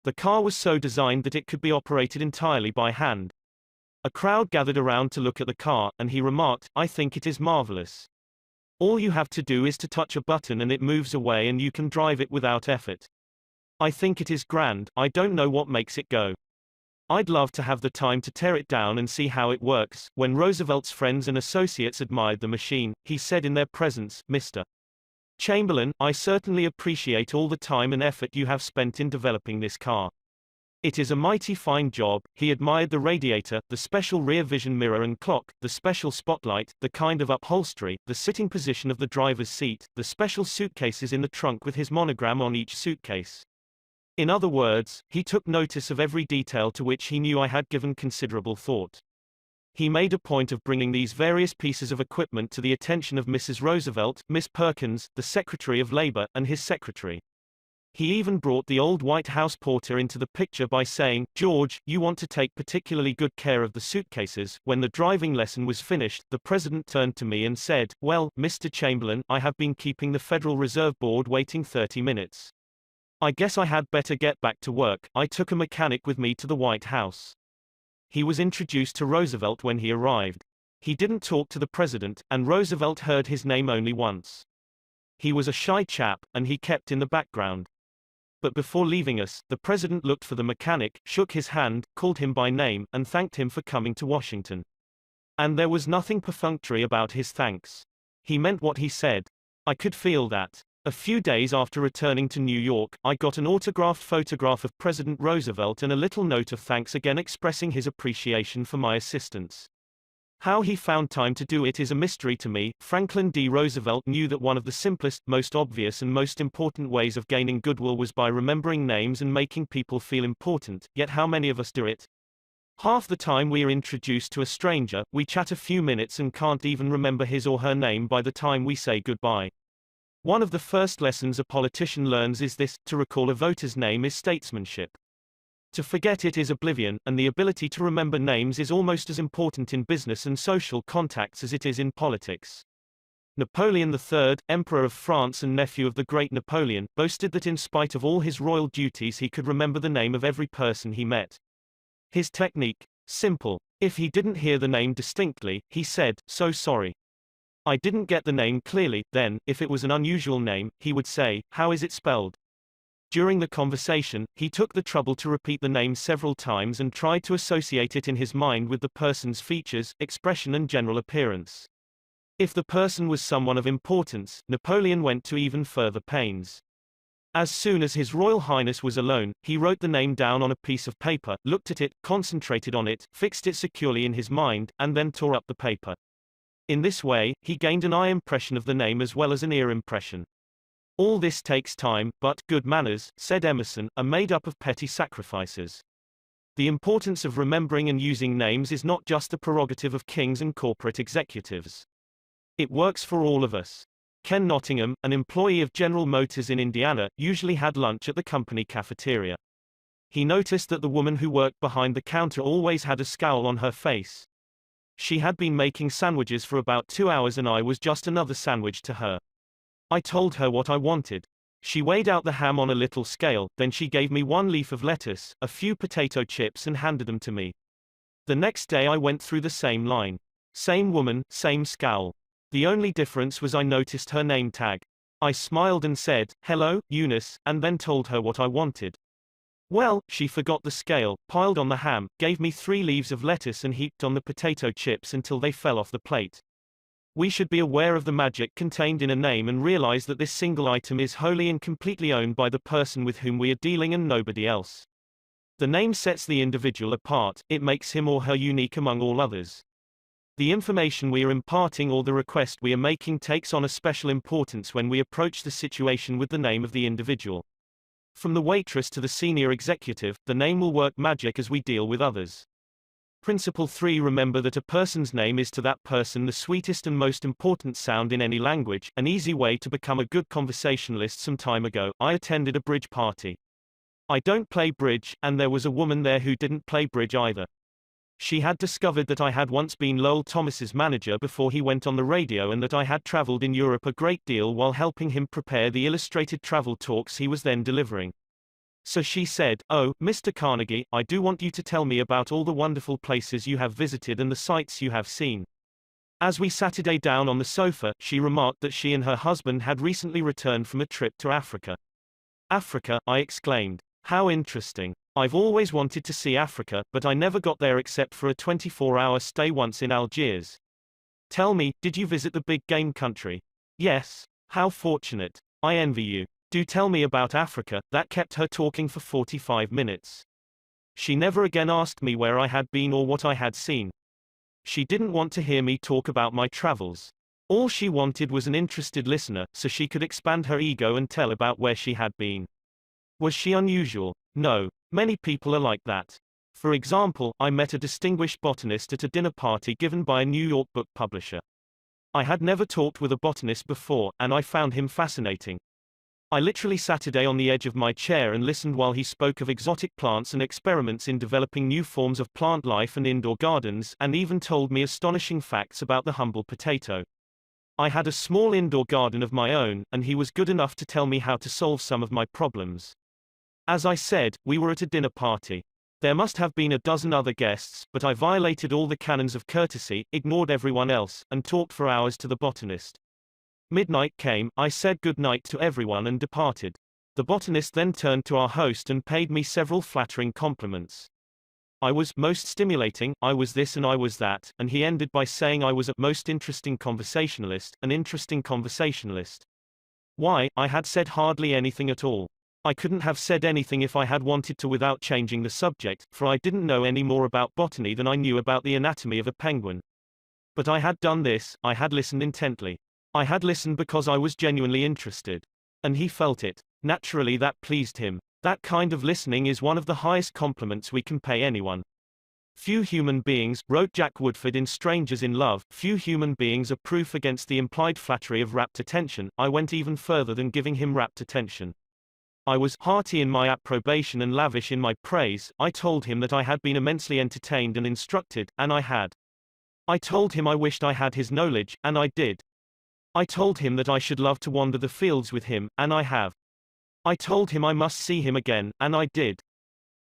The car was so designed that it could be operated entirely by hand. A crowd gathered around to look at the car, and he remarked, 'I think it is marvelous. All you have to do is to touch a button and it moves away and you can drive it without effort. I think it is grand, I don't know what makes it go.' I'd love to have the time to tear it down and see how it works." When Roosevelt's friends and associates admired the machine, he said in their presence, "Mr. Chamberlain, I certainly appreciate all the time and effort you have spent in developing this car. It is a mighty fine job." He admired the radiator, the special rear vision mirror and clock, the special spotlight, the kind of upholstery, the sitting position of the driver's seat, the special suitcases in the trunk with his monogram on each suitcase. In other words, he took notice of every detail to which he knew I had given considerable thought. He made a point of bringing these various pieces of equipment to the attention of Mrs. Roosevelt, Miss Perkins, the Secretary of Labor, and his secretary. He even brought the old White House porter into the picture by saying, "George, you want to take particularly good care of the suitcases." When the driving lesson was finished, the president turned to me and said, "Well, Mr. Chamberlain, I have been keeping the Federal Reserve Board waiting 30 minutes. I guess I had better get back to work." I took a mechanic with me to the White House. He was introduced to Roosevelt when he arrived. He didn't talk to the president, and Roosevelt heard his name only once. He was a shy chap, and he kept in the background. But before leaving us, the president looked for the mechanic, shook his hand, called him by name, and thanked him for coming to Washington. And there was nothing perfunctory about his thanks. He meant what he said. I could feel that. A few days after returning to New York, I got an autographed photograph of President Roosevelt and a little note of thanks again expressing his appreciation for my assistance. How he found time to do it is a mystery to me. Franklin D. Roosevelt knew that one of the simplest, most obvious and most important ways of gaining goodwill was by remembering names and making people feel important, yet how many of us do it? Half the time we are introduced to a stranger, we chat a few minutes and can't even remember his or her name by the time we say goodbye. One of the first lessons a politician learns is this: to recall a voter's name is statesmanship. To forget it is oblivion, and the ability to remember names is almost as important in business and social contacts as it is in politics. Napoleon III, Emperor of France and nephew of the great Napoleon, boasted that in spite of all his royal duties he could remember the name of every person he met. His technique? Simple. If he didn't hear the name distinctly, he said, "So sorry. I didn't get the name clearly." Then, if it was an unusual name, he would say, "How is it spelled?" During the conversation, he took the trouble to repeat the name several times and tried to associate it in his mind with the person's features, expression and general appearance. If the person was someone of importance, Napoleon went to even further pains. As soon as His Royal Highness was alone, he wrote the name down on a piece of paper, looked at it, concentrated on it, fixed it securely in his mind, and then tore up the paper. In this way, he gained an eye impression of the name as well as an ear impression. All this takes time, but good manners, said Emerson, are made up of petty sacrifices. The importance of remembering and using names is not just the prerogative of kings and corporate executives. It works for all of us. Ken Nottingham, an employee of General Motors in Indiana, usually had lunch at the company cafeteria. He noticed that the woman who worked behind the counter always had a scowl on her face. She had been making sandwiches for about 2 hours and I was just another sandwich to her. I told her what I wanted. She weighed out the ham on a little scale, then she gave me 1 leaf of lettuce, a few potato chips and handed them to me. The next day I went through the same line. Same woman, same scowl. The only difference was I noticed her name tag. I smiled and said, "Hello, Eunice," and then told her what I wanted. Well, she forgot the scale, piled on the ham, gave me 3 leaves of lettuce and heaped on the potato chips until they fell off the plate. We should be aware of the magic contained in a name and realize that this single item is wholly and completely owned by the person with whom we are dealing and nobody else. The name sets the individual apart, it makes him or her unique among all others. The information we are imparting or the request we are making takes on a special importance when we approach the situation with the name of the individual. From the waitress to the senior executive, the name will work magic as we deal with others. Principle 3: remember that a person's name is to that person the sweetest and most important sound in any language. An easy way to become a good conversationalist. Some time ago, I attended a bridge party. I don't play bridge, and there was a woman there who didn't play bridge either. She had discovered that I had once been Lowell Thomas's manager before he went on the radio and that I had traveled in Europe a great deal while helping him prepare the illustrated travel talks he was then delivering. So she said, "Oh, Mr. Carnegie, I do want you to tell me about all the wonderful places you have visited and the sights you have seen." As we sat down on the sofa, she remarked that she and her husband had recently returned from a trip to Africa. "Africa," I exclaimed. "How interesting. I've always wanted to see Africa, but I never got there except for a 24-hour stay once in Algiers. Tell me, did you visit the big game country? Yes. How fortunate. I envy you. Do tell me about Africa. That kept her talking for 45 minutes. She never again asked me where I had been or what I had seen. She didn't want to hear me talk about my travels. All she wanted was an interested listener, so she could expand her ego and tell about where she had been. Was she unusual? No. Many people are like that. For example, I met a distinguished botanist at a dinner party given by a New York book publisher. I had never talked with a botanist before, and I found him fascinating. I literally sat on the edge of my chair and listened while he spoke of exotic plants and experiments in developing new forms of plant life and indoor gardens, and even told me astonishing facts about the humble potato. I had a small indoor garden of my own, and he was good enough to tell me how to solve some of my problems. As I said, we were at a dinner party. There must have been a dozen other guests, but I violated all the canons of courtesy, ignored everyone else, and talked for hours to the botanist. Midnight came, I said good night to everyone and departed. The botanist then turned to our host and paid me several flattering compliments. I was most stimulating, I was this and I was that, and he ended by saying I was a most interesting conversationalist, an interesting conversationalist. Why, I had said hardly anything at all. I couldn't have said anything if I had wanted to without changing the subject, for I didn't know any more about botany than I knew about the anatomy of a penguin. But I had done this, I had listened intently. I had listened because I was genuinely interested. And he felt it. Naturally that pleased him. That kind of listening is one of the highest compliments we can pay anyone. Few human beings, wrote Jack Woodford in Strangers in Love, few human beings are proof against the implied flattery of rapt attention. I went even further than giving him rapt attention. I was hearty in my approbation and lavish in my praise. I told him that I had been immensely entertained and instructed, and I had. I told him I wished I had his knowledge, and I did. I told him that I should love to wander the fields with him, and I have. I told him I must see him again, and I did.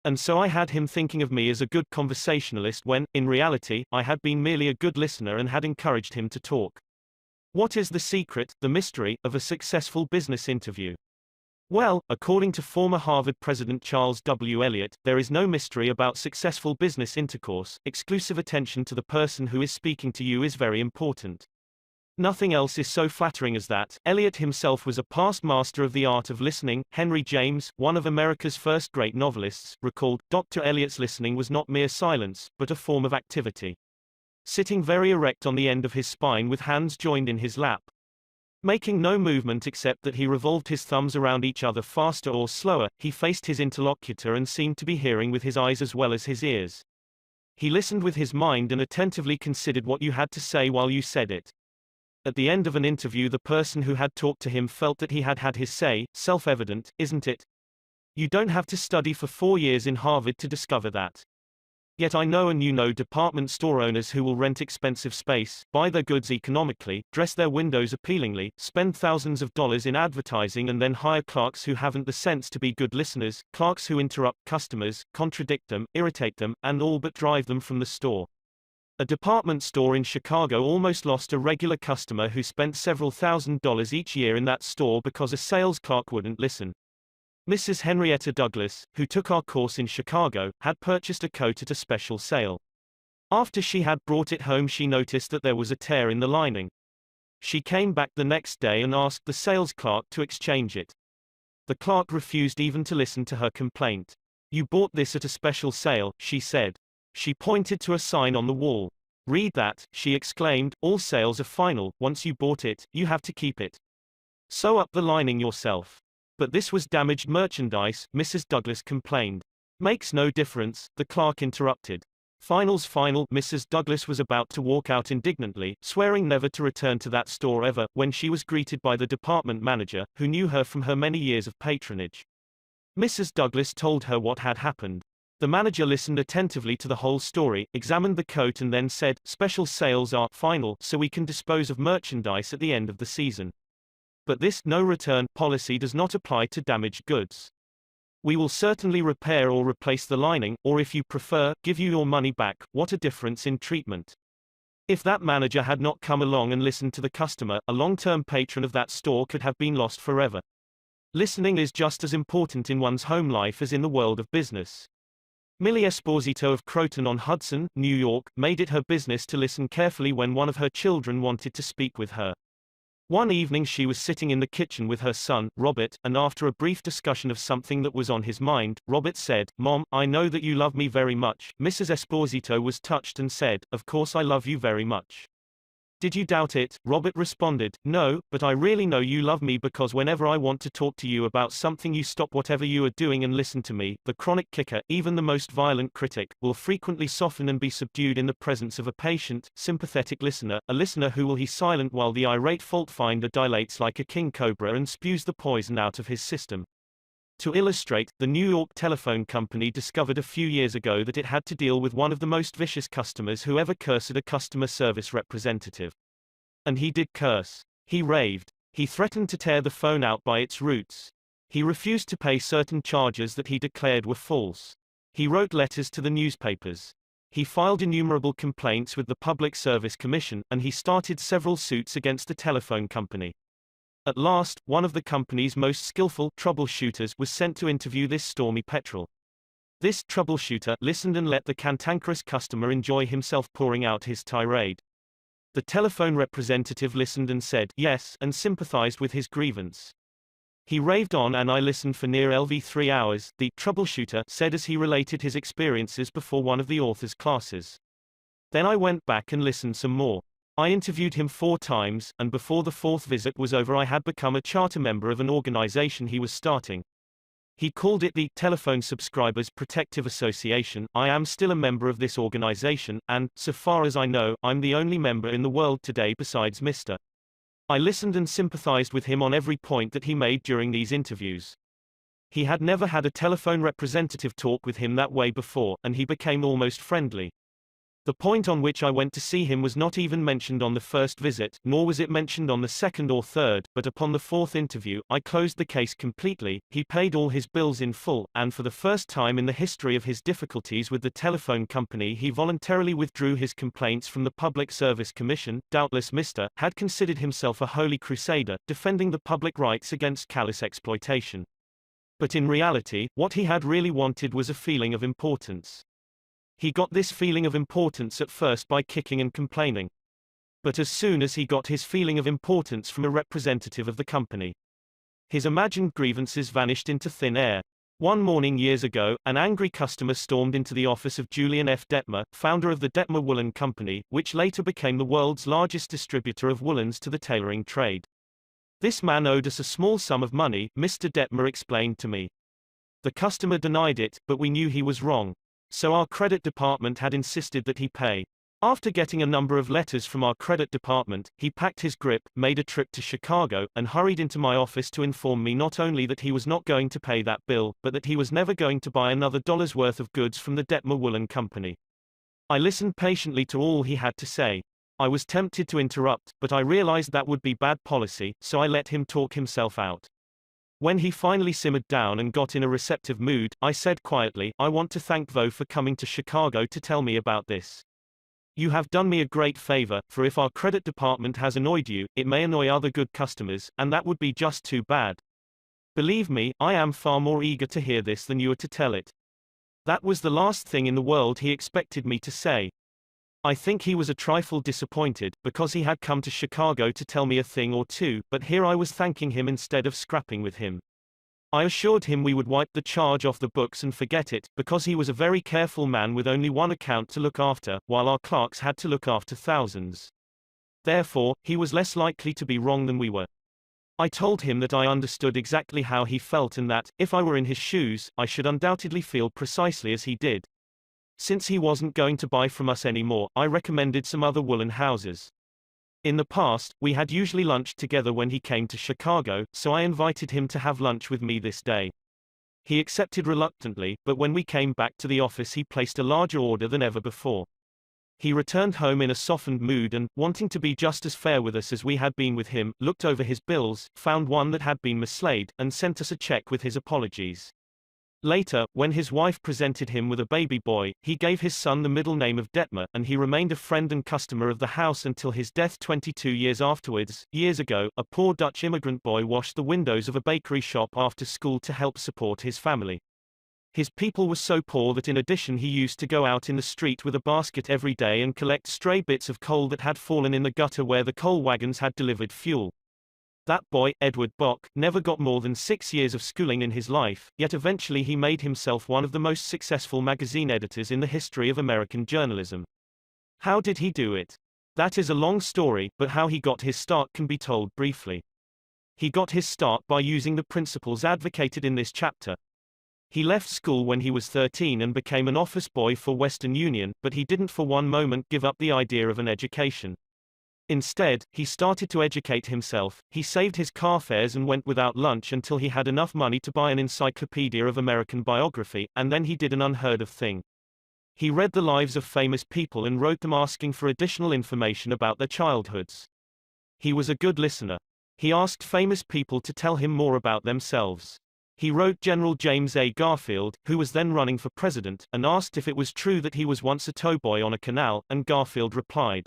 And so I had him thinking of me as a good conversationalist when, in reality, I had been merely a good listener and had encouraged him to talk. What is the secret, the mystery, of a successful business interview? Well, according to former Harvard President Charles W. Eliot, there is no mystery about successful business intercourse. Exclusive attention to the person who is speaking to you is very important. Nothing else is so flattering as that. Eliot himself was a past master of the art of listening. Henry James, one of America's first great novelists, recalled, Dr. Eliot's listening was not mere silence, but a form of activity. Sitting very erect on the end of his spine with hands joined in his lap, making no movement except that he revolved his thumbs around each other faster or slower, he faced his interlocutor and seemed to be hearing with his eyes as well as his ears. He listened with his mind and attentively considered what you had to say while you said it. At the end of an interview, the person who had talked to him felt that he had had his say. Self-evident, isn't it? You don't have to study for 4 years in Harvard to discover that. Yet I know and you know department store owners who will rent expensive space, buy their goods economically, dress their windows appealingly, spend thousands of dollars in advertising and then hire clerks who haven't the sense to be good listeners, clerks who interrupt customers, contradict them, irritate them, and all but drive them from the store. A department store in Chicago almost lost a regular customer who spent several $1,000s each year in that store because a sales clerk wouldn't listen. Mrs. Henrietta Douglas, who took our course in Chicago, had purchased a coat at a special sale. After she had brought it home, she noticed that there was a tear in the lining. She came back the next day and asked the sales clerk to exchange it. The clerk refused even to listen to her complaint. "You bought this at a special sale," she said. She pointed to a sign on the wall. "Read that," she exclaimed, "all sales are final. Once you bought it, you have to keep it. Sew up the lining yourself." "But this was damaged merchandise," Mrs. Douglas complained. "Makes no difference," the clerk interrupted. "Final's final." Mrs. Douglas was about to walk out indignantly, swearing never to return to that store ever, when she was greeted by the department manager, who knew her from her many years of patronage. Mrs. Douglas told her what had happened. The manager listened attentively to the whole story, examined the coat and then said, "Special sales are final, so we can dispose of merchandise at the end of the season. But this no return policy does not apply to damaged goods. We will certainly repair or replace the lining, or if you prefer, give you your money back." What a difference in treatment. If that manager had not come along and listened to the customer, a long-term patron of that store could have been lost forever. Listening is just as important in one's home life as in the world of business. Millie Esposito of Croton-on-Hudson, New York, made it her business to listen carefully when one of her children wanted to speak with her. One evening she was sitting in the kitchen with her son, Robert, and after a brief discussion of something that was on his mind, Robert said, "Mom, I know that you love me very much." Mrs. Esposito was touched and said, "Of course I love you very much. Did you doubt it?" Robert responded, "No, but I really know you love me because whenever I want to talk to you about something you stop whatever you are doing and listen to me." The chronic kicker, even the most violent critic, will frequently soften and be subdued in the presence of a patient, sympathetic listener, a listener who will be silent while the irate fault-finder dilates like a king cobra and spews the poison out of his system. To illustrate, the New York Telephone Company discovered a few years ago that it had to deal with one of the most vicious customers who ever cursed a customer service representative. And he did curse. He raved. He threatened to tear the phone out by its roots. He refused to pay certain charges that he declared were false. He wrote letters to the newspapers. He filed innumerable complaints with the Public Service Commission, and he started several suits against the telephone company. At last, one of the company's most skillful troubleshooters was sent to interview this stormy petrel. This troubleshooter listened and let the cantankerous customer enjoy himself pouring out his tirade. The telephone representative listened and said yes, and sympathized with his grievance. He raved on and I listened for near 3 hours, the troubleshooter said as he related his experiences before one of the author's classes. Then I went back and listened some more. I interviewed him 4 times, and before the 4th visit was over I had become a charter member of an organization he was starting. He called it the Telephone Subscribers Protective Association. I am still a member of this organization, and, so far as I know, I'm the only member in the world today besides Mr. I listened and sympathized with him on every point that he made during these interviews. He had never had a telephone representative talk with him that way before, and he became almost friendly. The point on which I went to see him was not even mentioned on the first visit, nor was it mentioned on the second or third, but upon the 4th interview, I closed the case completely. He paid all his bills in full, and for the first time in the history of his difficulties with the telephone company he voluntarily withdrew his complaints from the Public Service Commission. Doubtless Mr. had considered himself a holy crusader, defending the public rights against callous exploitation. But in reality, what he had really wanted was a feeling of importance. He got this feeling of importance at first by kicking and complaining. But as soon as he got his feeling of importance from a representative of the company, his imagined grievances vanished into thin air. One morning years ago, an angry customer stormed into the office of Julian F. Detmer, founder of the Detmer Woolen Company, which later became the world's largest distributor of woolens to the tailoring trade. "This man owed us a small sum of money," Mr. Detmer explained to me. "The customer denied it, but we knew he was wrong. So our credit department had insisted that he pay. After getting a number of letters from our credit department, he packed his grip, made a trip to Chicago, and hurried into my office to inform me not only that he was not going to pay that bill, but that he was never going to buy another dollar's worth of goods from the Detmer Woolen Company." I listened patiently to all he had to say. I was tempted to interrupt, but I realized that would be bad policy, so I let him talk himself out. When he finally simmered down and got in a receptive mood, I said quietly, "I want to thank Vo for coming to Chicago to tell me about this. You have done me a great favor, for if our credit department has annoyed you, it may annoy other good customers, and that would be just too bad. Believe me, I am far more eager to hear this than you are to tell it." That was the last thing in the world he expected me to say. I think he was a trifle disappointed, because he had come to Chicago to tell me a thing or two, but here I was thanking him instead of scrapping with him. I assured him we would wipe the charge off the books and forget it, because he was a very careful man with only one account to look after, while our clerks had to look after thousands. Therefore, he was less likely to be wrong than we were. I told him that I understood exactly how he felt and that, if I were in his shoes, I should undoubtedly feel precisely as he did. Since he wasn't going to buy from us anymore, I recommended some other woolen houses. In the past, we had usually lunched together when he came to Chicago, so I invited him to have lunch with me this day. He accepted reluctantly, but when we came back to the office he placed a larger order than ever before. He returned home in a softened mood and, wanting to be just as fair with us as we had been with him, looked over his bills, found one that had been mislaid, and sent us a check with his apologies. Later, when his wife presented him with a baby boy, he gave his son the middle name of Detmer, and he remained a friend and customer of the house until his death 22 years afterwards. Years ago, a poor Dutch immigrant boy washed the windows of a bakery shop after school to help support his family. His people were so poor that in addition he used to go out in the street with a basket every day and collect stray bits of coal that had fallen in the gutter where the coal wagons had delivered fuel. That boy, Edward Bok, never got more than 6 years of schooling in his life, yet eventually he made himself one of the most successful magazine editors in the history of American journalism. How did he do it? That is a long story, but how he got his start can be told briefly. He got his start by using the principles advocated in this chapter. He left school when he was 13 and became an office boy for Western Union, but he didn't for one moment give up the idea of an education. Instead, he started to educate himself. He saved his car fares and went without lunch until he had enough money to buy an encyclopedia of American biography, and then he did an unheard of thing. He read the lives of famous people and wrote them asking for additional information about their childhoods. He was a good listener. He asked famous people to tell him more about themselves. He wrote General James A. Garfield, who was then running for president, and asked if it was true that he was once a towboy on a canal, and Garfield replied.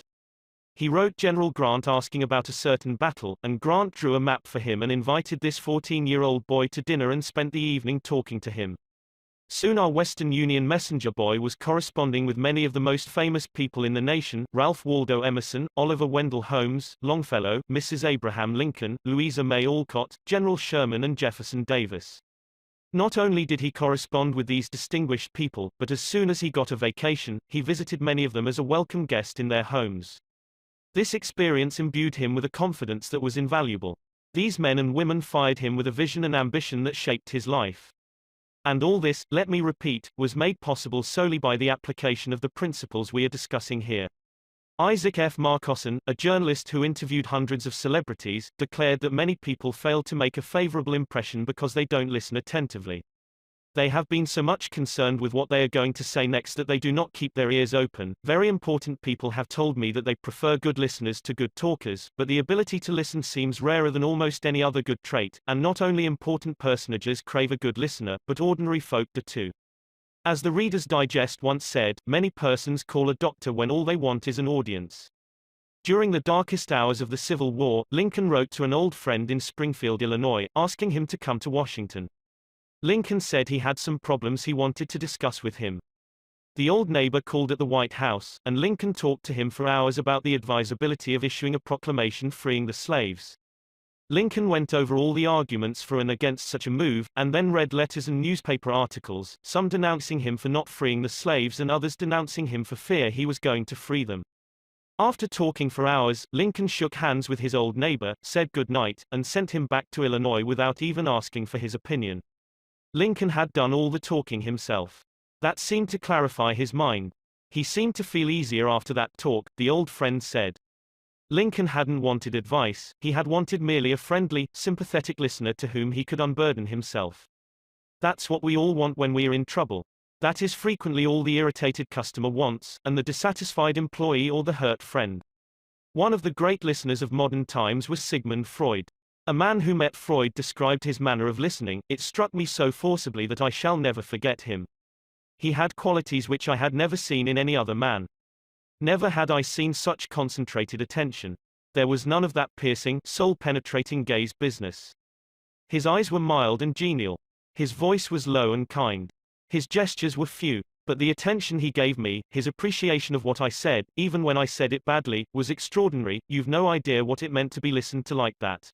He wrote General Grant asking about a certain battle, and Grant drew a map for him and invited this 14-year-old boy to dinner and spent the evening talking to him. Soon our Western Union messenger boy was corresponding with many of the most famous people in the nation: Ralph Waldo Emerson, Oliver Wendell Holmes, Longfellow, Mrs. Abraham Lincoln, Louisa May Alcott, General Sherman and Jefferson Davis. Not only did he correspond with these distinguished people, but as soon as he got a vacation, he visited many of them as a welcome guest in their homes. This experience imbued him with a confidence that was invaluable. These men and women fired him with a vision and ambition that shaped his life. And all this, let me repeat, was made possible solely by the application of the principles we are discussing here. Isaac F. Marcosson, a journalist who interviewed hundreds of celebrities, declared that many people fail to make a favorable impression because they don't listen attentively. They have been so much concerned with what they are going to say next that they do not keep their ears open. Very important people have told me that they prefer good listeners to good talkers, but the ability to listen seems rarer than almost any other good trait, and not only important personages crave a good listener, but ordinary folk do too. As the Reader's Digest once said, many persons call a doctor when all they want is an audience. During the darkest hours of the Civil War, Lincoln wrote to an old friend in Springfield, Illinois, asking him to come to Washington. Lincoln said he had some problems he wanted to discuss with him. The old neighbor called at the White House, and Lincoln talked to him for hours about the advisability of issuing a proclamation freeing the slaves. Lincoln went over all the arguments for and against such a move, and then read letters and newspaper articles, some denouncing him for not freeing the slaves and others denouncing him for fear he was going to free them. After talking for hours, Lincoln shook hands with his old neighbor, said good night, and sent him back to Illinois without even asking for his opinion. Lincoln had done all the talking himself. That seemed to clarify his mind. He seemed to feel easier after that talk, the old friend said. Lincoln hadn't wanted advice, he had wanted merely a friendly, sympathetic listener to whom he could unburden himself. That's what we all want when we are in trouble. That is frequently all the irritated customer wants, and the dissatisfied employee or the hurt friend. One of the great listeners of modern times was Sigmund Freud. A man who met Freud described his manner of listening. It struck me so forcibly that I shall never forget him. He had qualities which I had never seen in any other man. Never had I seen such concentrated attention. There was none of that piercing, soul-penetrating gaze business. His eyes were mild and genial. His voice was low and kind. His gestures were few, but the attention he gave me, his appreciation of what I said, even when I said it badly, was extraordinary. You've no idea what it meant to be listened to like that.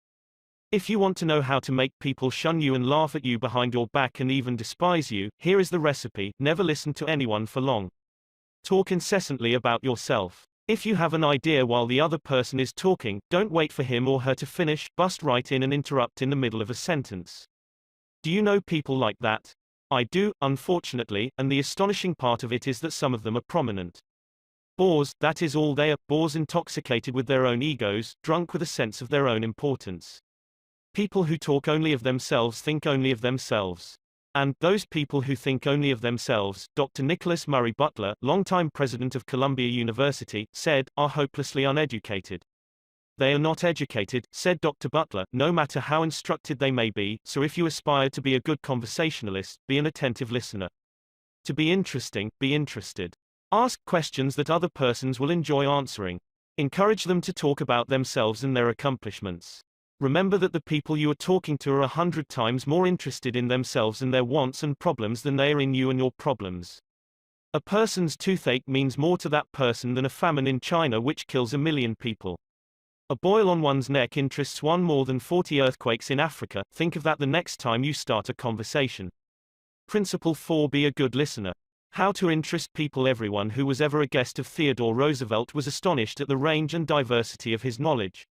If you want to know how to make people shun you and laugh at you behind your back and even despise you, here is the recipe: never listen to anyone for long. Talk incessantly about yourself. If you have an idea while the other person is talking, don't wait for him or her to finish, bust right in and interrupt in the middle of a sentence. Do you know people like that? I do, unfortunately, and the astonishing part of it is that some of them are prominent. Bores, that is all they are, bores intoxicated with their own egos, drunk with a sense of their own importance. People who talk only of themselves think only of themselves. And those people who think only of themselves, Dr. Nicholas Murray Butler, longtime president of Columbia University, said, are hopelessly uneducated. They are not educated, said Dr. Butler, no matter how instructed they may be, so if you aspire to be a good conversationalist, be an attentive listener. To be interesting, be interested. Ask questions that other persons will enjoy answering. Encourage them to talk about themselves and their accomplishments. Remember that the people you are talking to are 100 times more interested in themselves and their wants and problems than they are in you and your problems. A person's toothache means more to that person than a famine in China which kills 1 million people. A boil on one's neck interests one more than 40 earthquakes in Africa. Think of that the next time you start a conversation. Principle 4. Be a good listener. How to interest people. Everyone who was ever a guest of Theodore Roosevelt was astonished at the range and diversity of his knowledge.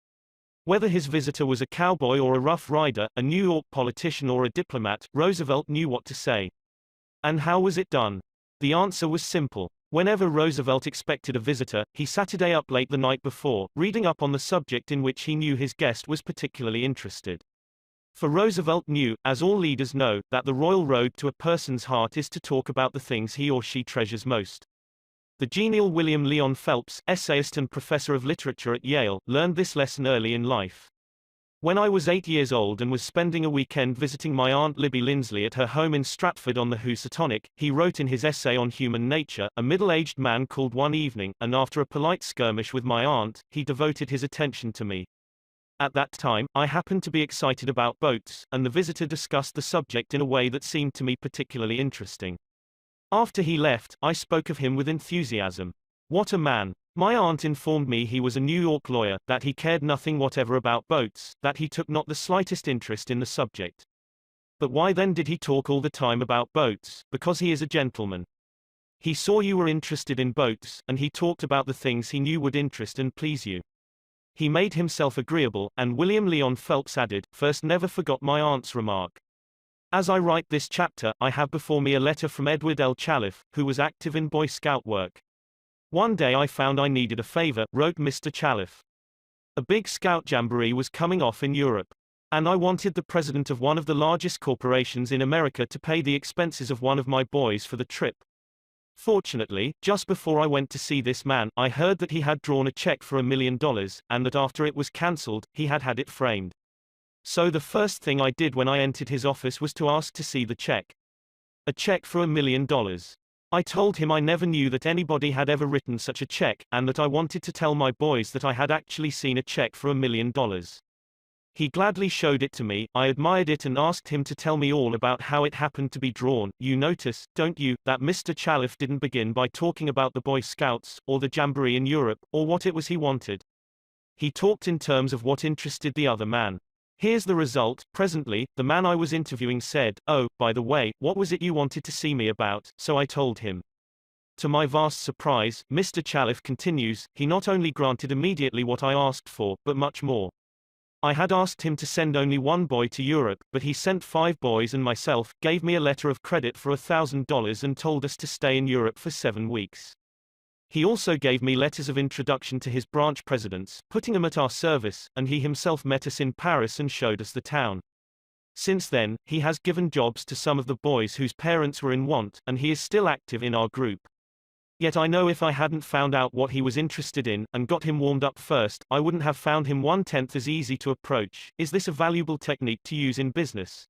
Whether his visitor was a cowboy or a rough rider, a New York politician or a diplomat, Roosevelt knew what to say. And how was it done? The answer was simple. Whenever Roosevelt expected a visitor, he sat a day up late the night before, reading up on the subject in which he knew his guest was particularly interested. For Roosevelt knew, as all leaders know, that the royal road to a person's heart is to talk about the things he or she treasures most. The genial William Leon Phelps, essayist and professor of literature at Yale, learned this lesson early in life. When I was 8 years old and was spending a weekend visiting my Aunt Libby Lindsley at her home in Stratford on the Housatonic, he wrote in his essay on human nature, a middle-aged man called one evening, and after a polite skirmish with my aunt, he devoted his attention to me. At that time, I happened to be excited about boats, and the visitor discussed the subject in a way that seemed to me particularly interesting. After he left, I spoke of him with enthusiasm. What a man! My aunt informed me he was a New York lawyer, that he cared nothing whatever about boats, that he took not the slightest interest in the subject. But why then did he talk all the time about boats? Because he is a gentleman. He saw you were interested in boats, and he talked about the things he knew would interest and please you. He made himself agreeable, and William Leon Phelps added, first never forgot my aunt's remark. As I write this chapter, I have before me a letter from Edward L. Challiff, who was active in Boy Scout work. One day I found I needed a favor, wrote Mr. Challiff. A big Scout jamboree was coming off in Europe. And I wanted the president of one of the largest corporations in America to pay the expenses of one of my boys for the trip. Fortunately, just before I went to see this man, I heard that he had drawn a check for $1 million, and that after it was cancelled, he had had it framed. So the first thing I did when I entered his office was to ask to see the check. A check for $1 million. I told him I never knew that anybody had ever written such a check, and that I wanted to tell my boys that I had actually seen a check for $1 million. He gladly showed it to me, I admired it and asked him to tell me all about how it happened to be drawn. You notice, don't you, that Mr. Challiff didn't begin by talking about the Boy Scouts, or the Jamboree in Europe, or what it was he wanted. He talked in terms of what interested the other man. Here's the result. Presently, the man I was interviewing said, "Oh, by the way, what was it you wanted to see me about?" So I told him. To my vast surprise, Mr. Challiff continues, he not only granted immediately what I asked for, but much more. I had asked him to send only one boy to Europe, but he sent 5 boys and myself, gave me a letter of credit for $1,000 and told us to stay in Europe for 7 weeks. He also gave me letters of introduction to his branch presidents, putting them at our service, and he himself met us in Paris and showed us the town. Since then, he has given jobs to some of the boys whose parents were in want, and he is still active in our group. Yet I know if I hadn't found out what he was interested in, and got him warmed up first, I wouldn't have found him 1/10 as easy to approach. Is this a valuable technique to use in business?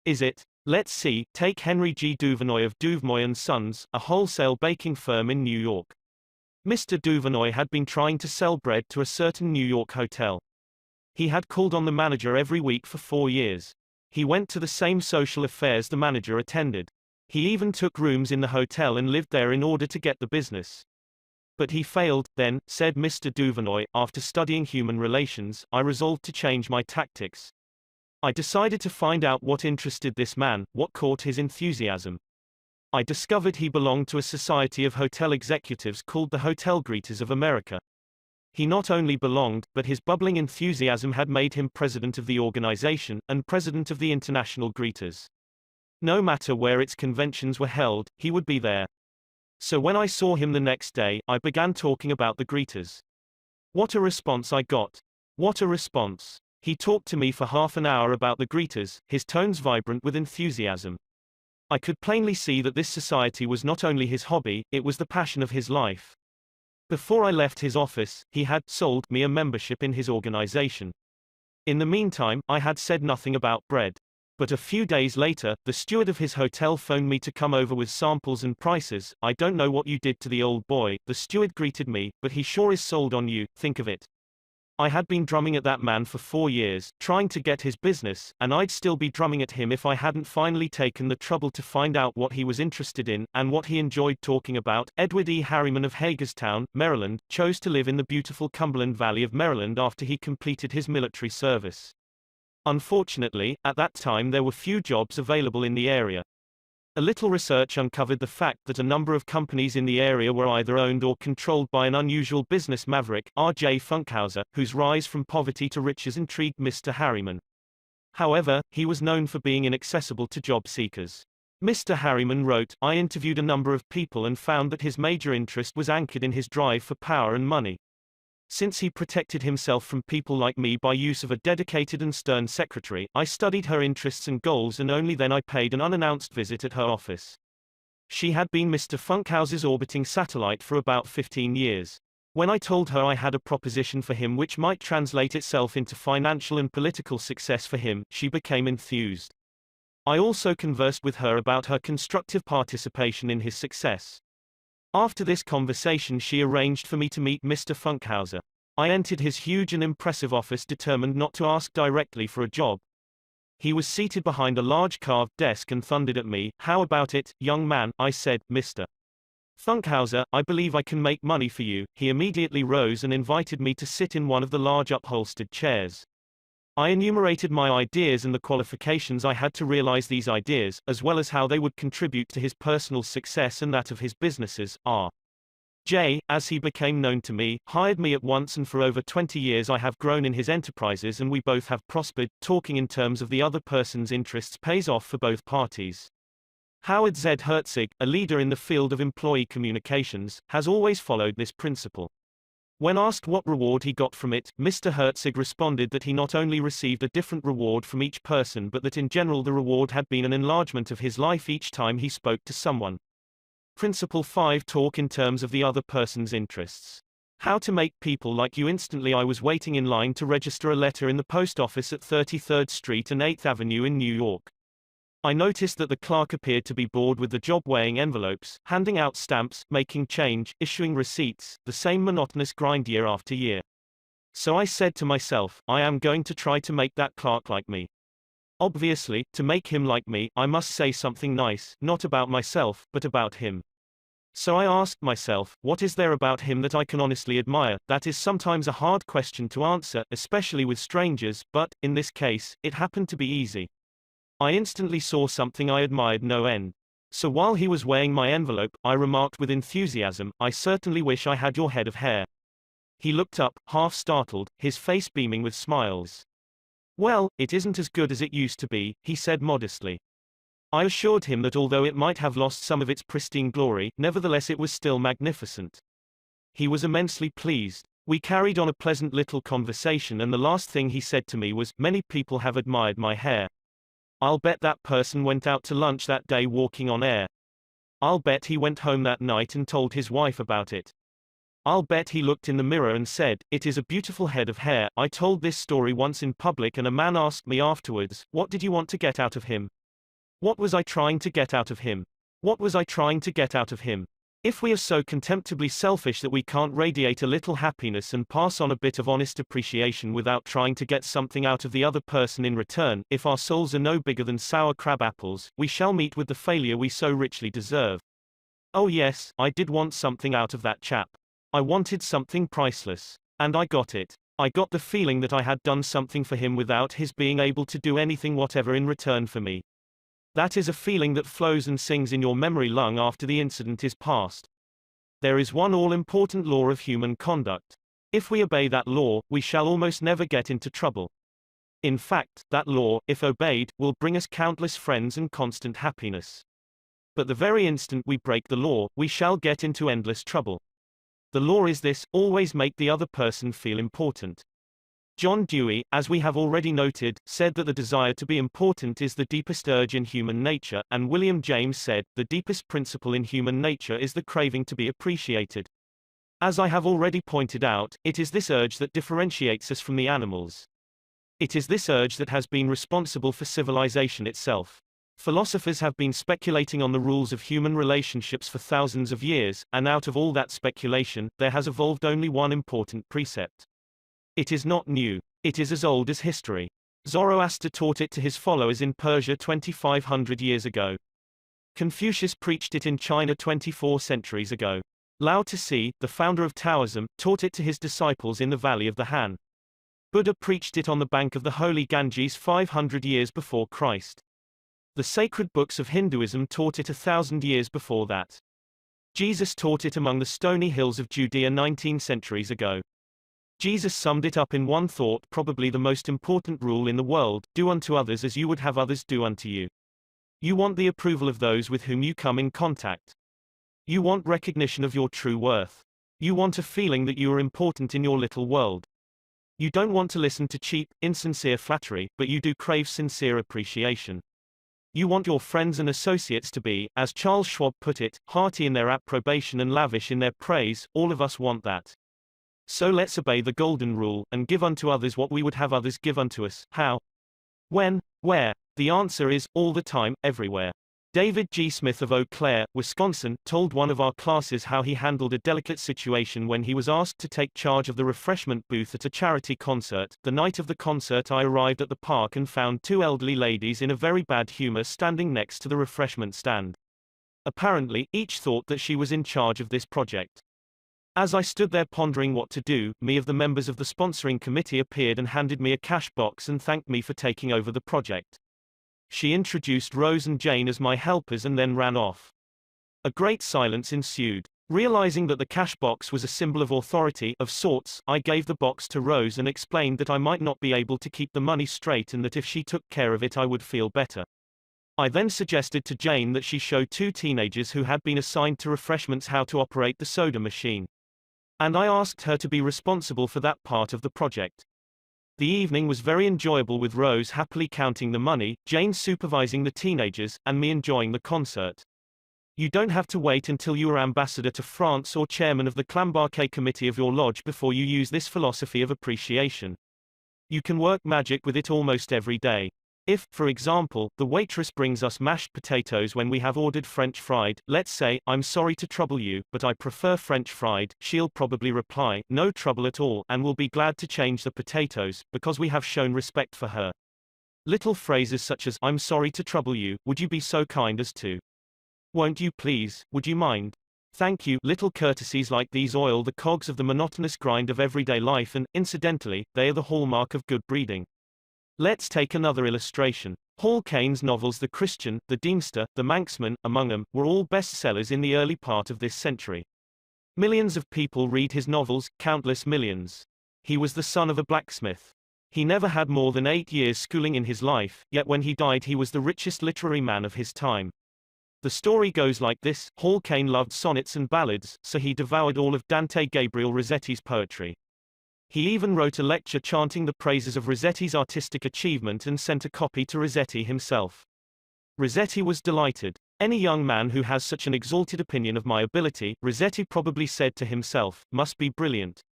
Is it? Let's see. Take Henry G. Duvernoy of Duvernoy & Sons, a wholesale baking firm in New York. Mr. Duvernoy had been trying to sell bread to a certain New York hotel. He had called on the manager every week for 4 years. He went to the same social affairs the manager attended. He even took rooms in the hotel and lived there in order to get the business. But he failed. Then, said Mr. Duvernoy, after studying human relations, I resolved to change my tactics. I decided to find out what interested this man, what caught his enthusiasm. I discovered he belonged to a society of hotel executives called the Hotel Greeters of America. He not only belonged, but his bubbling enthusiasm had made him president of the organization, and president of the International Greeters. No matter where its conventions were held, he would be there. So when I saw him the next day, I began talking about the greeters. What a response I got! What a response! He talked to me for half an hour about the greeters, his tones vibrant with enthusiasm. I could plainly see that this society was not only his hobby, it was the passion of his life. Before I left his office, he had sold me a membership in his organization. In the meantime, I had said nothing about bread. But a few days later, the steward of his hotel phoned me to come over with samples and prices. I don't know what you did to the old boy, the steward greeted me, but he sure is sold on you, think of it. I had been drumming at that man for 4 years, trying to get his business, and I'd still be drumming at him if I hadn't finally taken the trouble to find out what he was interested in, and what he enjoyed talking about. Edward E. Harriman of Hagerstown, Maryland, chose to live in the beautiful Cumberland Valley of Maryland after he completed his military service. Unfortunately, at that time there were few jobs available in the area. A little research uncovered the fact that a number of companies in the area were either owned or controlled by an unusual business maverick, R.J. Funkhauser, whose rise from poverty to riches intrigued Mr. Harriman. However, he was known for being inaccessible to job seekers. Mr. Harriman wrote, "I interviewed a number of people and found that his major interest was anchored in his drive for power and money. Since he protected himself from people like me by use of a dedicated and stern secretary, I studied her interests and goals, and only then I paid an unannounced visit at her office. She had been Mr. Funkhauser's orbiting satellite for about 15 years. When I told her I had a proposition for him which might translate itself into financial and political success for him, she became enthused. I also conversed with her about her constructive participation in his success. After this conversation she arranged for me to meet Mr. Funkhauser. I entered his huge and impressive office determined not to ask directly for a job. He was seated behind a large carved desk and thundered at me. "How about it, young man?" I said. "Mr. Funkhauser, I believe I can make money for you." He immediately rose and invited me to sit in one of the large upholstered chairs. I enumerated my ideas and the qualifications I had to realize these ideas, as well as how they would contribute to his personal success and that of his businesses. R.J., as he became known to me, hired me at once, and for over 20 years I have grown in his enterprises and we both have prospered. Talking in terms of the other person's interests pays off for both parties. Howard Z. Herzig, a leader in the field of employee communications, has always followed this principle. When asked what reward he got from it, Mr. Herzig responded that he not only received a different reward from each person but that in general the reward had been an enlargement of his life each time he spoke to someone. Principle 5. Talk in terms of the other person's interests. How to make people like you instantly. I was waiting in line to register a letter in the post office at 33rd Street and 8th Avenue in New York. I noticed that the clerk appeared to be bored with the job, weighing envelopes, handing out stamps, making change, issuing receipts, the same monotonous grind year after year. So I said to myself, I am going to try to make that clerk like me. Obviously, to make him like me, I must say something nice, not about myself, but about him. So I asked myself, what is there about him that I can honestly admire? That is sometimes a hard question to answer, especially with strangers, but, in this case, it happened to be easy. I instantly saw something I admired no end. So while he was weighing my envelope, I remarked with enthusiasm, "I certainly wish I had your head of hair." He looked up, half startled, his face beaming with smiles. "Well, it isn't as good as it used to be," he said modestly. I assured him that although it might have lost some of its pristine glory, nevertheless it was still magnificent. He was immensely pleased. We carried on a pleasant little conversation, and the last thing he said to me was, "Many people have admired my hair. I'll bet that person went out to lunch that day walking on air. I'll bet he went home that night and told his wife about it. I'll bet he looked in the mirror and said, 'It is a beautiful head of hair.'" I told this story once in public and a man asked me afterwards, "What did you want to get out of him? What was I trying to get out of him? What was I trying to get out of him?" If we are so contemptibly selfish that we can't radiate a little happiness and pass on a bit of honest appreciation without trying to get something out of the other person in return, if our souls are no bigger than sour crab apples, we shall meet with the failure we so richly deserve. Oh yes, I did want something out of that chap. I wanted something priceless. And I got it. I got the feeling that I had done something for him without his being able to do anything whatever in return for me. That is a feeling that flows and sings in your memory long after the incident is past. There is one all-important law of human conduct. If we obey that law, we shall almost never get into trouble. In fact, that law, if obeyed, will bring us countless friends and constant happiness. But the very instant we break the law, we shall get into endless trouble. The law is this: always make the other person feel important. John Dewey, as we have already noted, said that the desire to be important is the deepest urge in human nature, and William James said, the deepest principle in human nature is the craving to be appreciated. As I have already pointed out, it is this urge that differentiates us from the animals. It is this urge that has been responsible for civilization itself. Philosophers have been speculating on the rules of human relationships for thousands of years, and out of all that speculation, there has evolved only one important precept. It is not new. It is as old as history. Zoroaster taught it to his followers in Persia 2500 years ago. Confucius preached it in China 24 centuries ago. Lao Tzu, the founder of Taoism, taught it to his disciples in the valley of the Han. Buddha preached it on the bank of the holy Ganges 500 years before Christ. The sacred books of Hinduism taught it 1,000 years before that. Jesus taught it among the stony hills of Judea 19 centuries ago. Jesus summed it up in one thought, probably the most important rule in the world: do unto others as you would have others do unto you. You want the approval of those with whom you come in contact. You want recognition of your true worth. You want a feeling that you are important in your little world. You don't want to listen to cheap, insincere flattery, but you do crave sincere appreciation. You want your friends and associates to be, as Charles Schwab put it, hearty in their approbation and lavish in their praise. All of us want that. So let's obey the golden rule, and give unto others what we would have others give unto us. How? When? Where? The answer is, all the time, everywhere. David G. Smith of Eau Claire, Wisconsin, told one of our classes how he handled a delicate situation when he was asked to take charge of the refreshment booth at a charity concert. The night of the concert, I arrived at the park and found two elderly ladies in a very bad humor standing next to the refreshment stand. Apparently, each thought that she was in charge of this project. As I stood there pondering what to do, me of the members of the sponsoring committee appeared and handed me a cash box and thanked me for taking over the project. She introduced Rose and Jane as my helpers and then ran off. A great silence ensued. Realizing that the cash box was a symbol of authority of sorts, I gave the box to Rose and explained that I might not be able to keep the money straight and that if she took care of it I would feel better. I then suggested to Jane that she show two teenagers who had been assigned to refreshments how to operate the soda machine. And I asked her to be responsible for that part of the project. The evening was very enjoyable, with Rose happily counting the money, Jane supervising the teenagers, and me enjoying the concert. You don't have to wait until you are ambassador to France or chairman of the Clambarquet committee of your lodge before you use this philosophy of appreciation. You can work magic with it almost every day. If, for example, the waitress brings us mashed potatoes when we have ordered French fried, let's say, "I'm sorry to trouble you, but I prefer French fried," she'll probably reply, "No trouble at all," and will be glad to change the potatoes, because we have shown respect for her. Little phrases such as, "I'm sorry to trouble you, would you be so kind as to," "Won't you please, would you mind," "Thank you," little courtesies like these oil the cogs of the monotonous grind of everyday life, and, incidentally, they are the hallmark of good breeding. Let's take another illustration. Hall Caine's novels The Christian, The Deemster, The Manxman, among them, were all bestsellers in the early part of this century. Millions of people read his novels, countless millions. He was the son of a blacksmith. He never had more than 8 years schooling in his life, yet when he died he was the richest literary man of his time. The story goes like this: Hall Caine loved sonnets and ballads, so he devoured all of Dante Gabriel Rossetti's poetry. He even wrote a lecture chanting the praises of Rossetti's artistic achievement and sent a copy to Rossetti himself. Rossetti was delighted. "Any young man who has such an exalted opinion of my ability," Rossetti probably said to himself, "must be brilliant."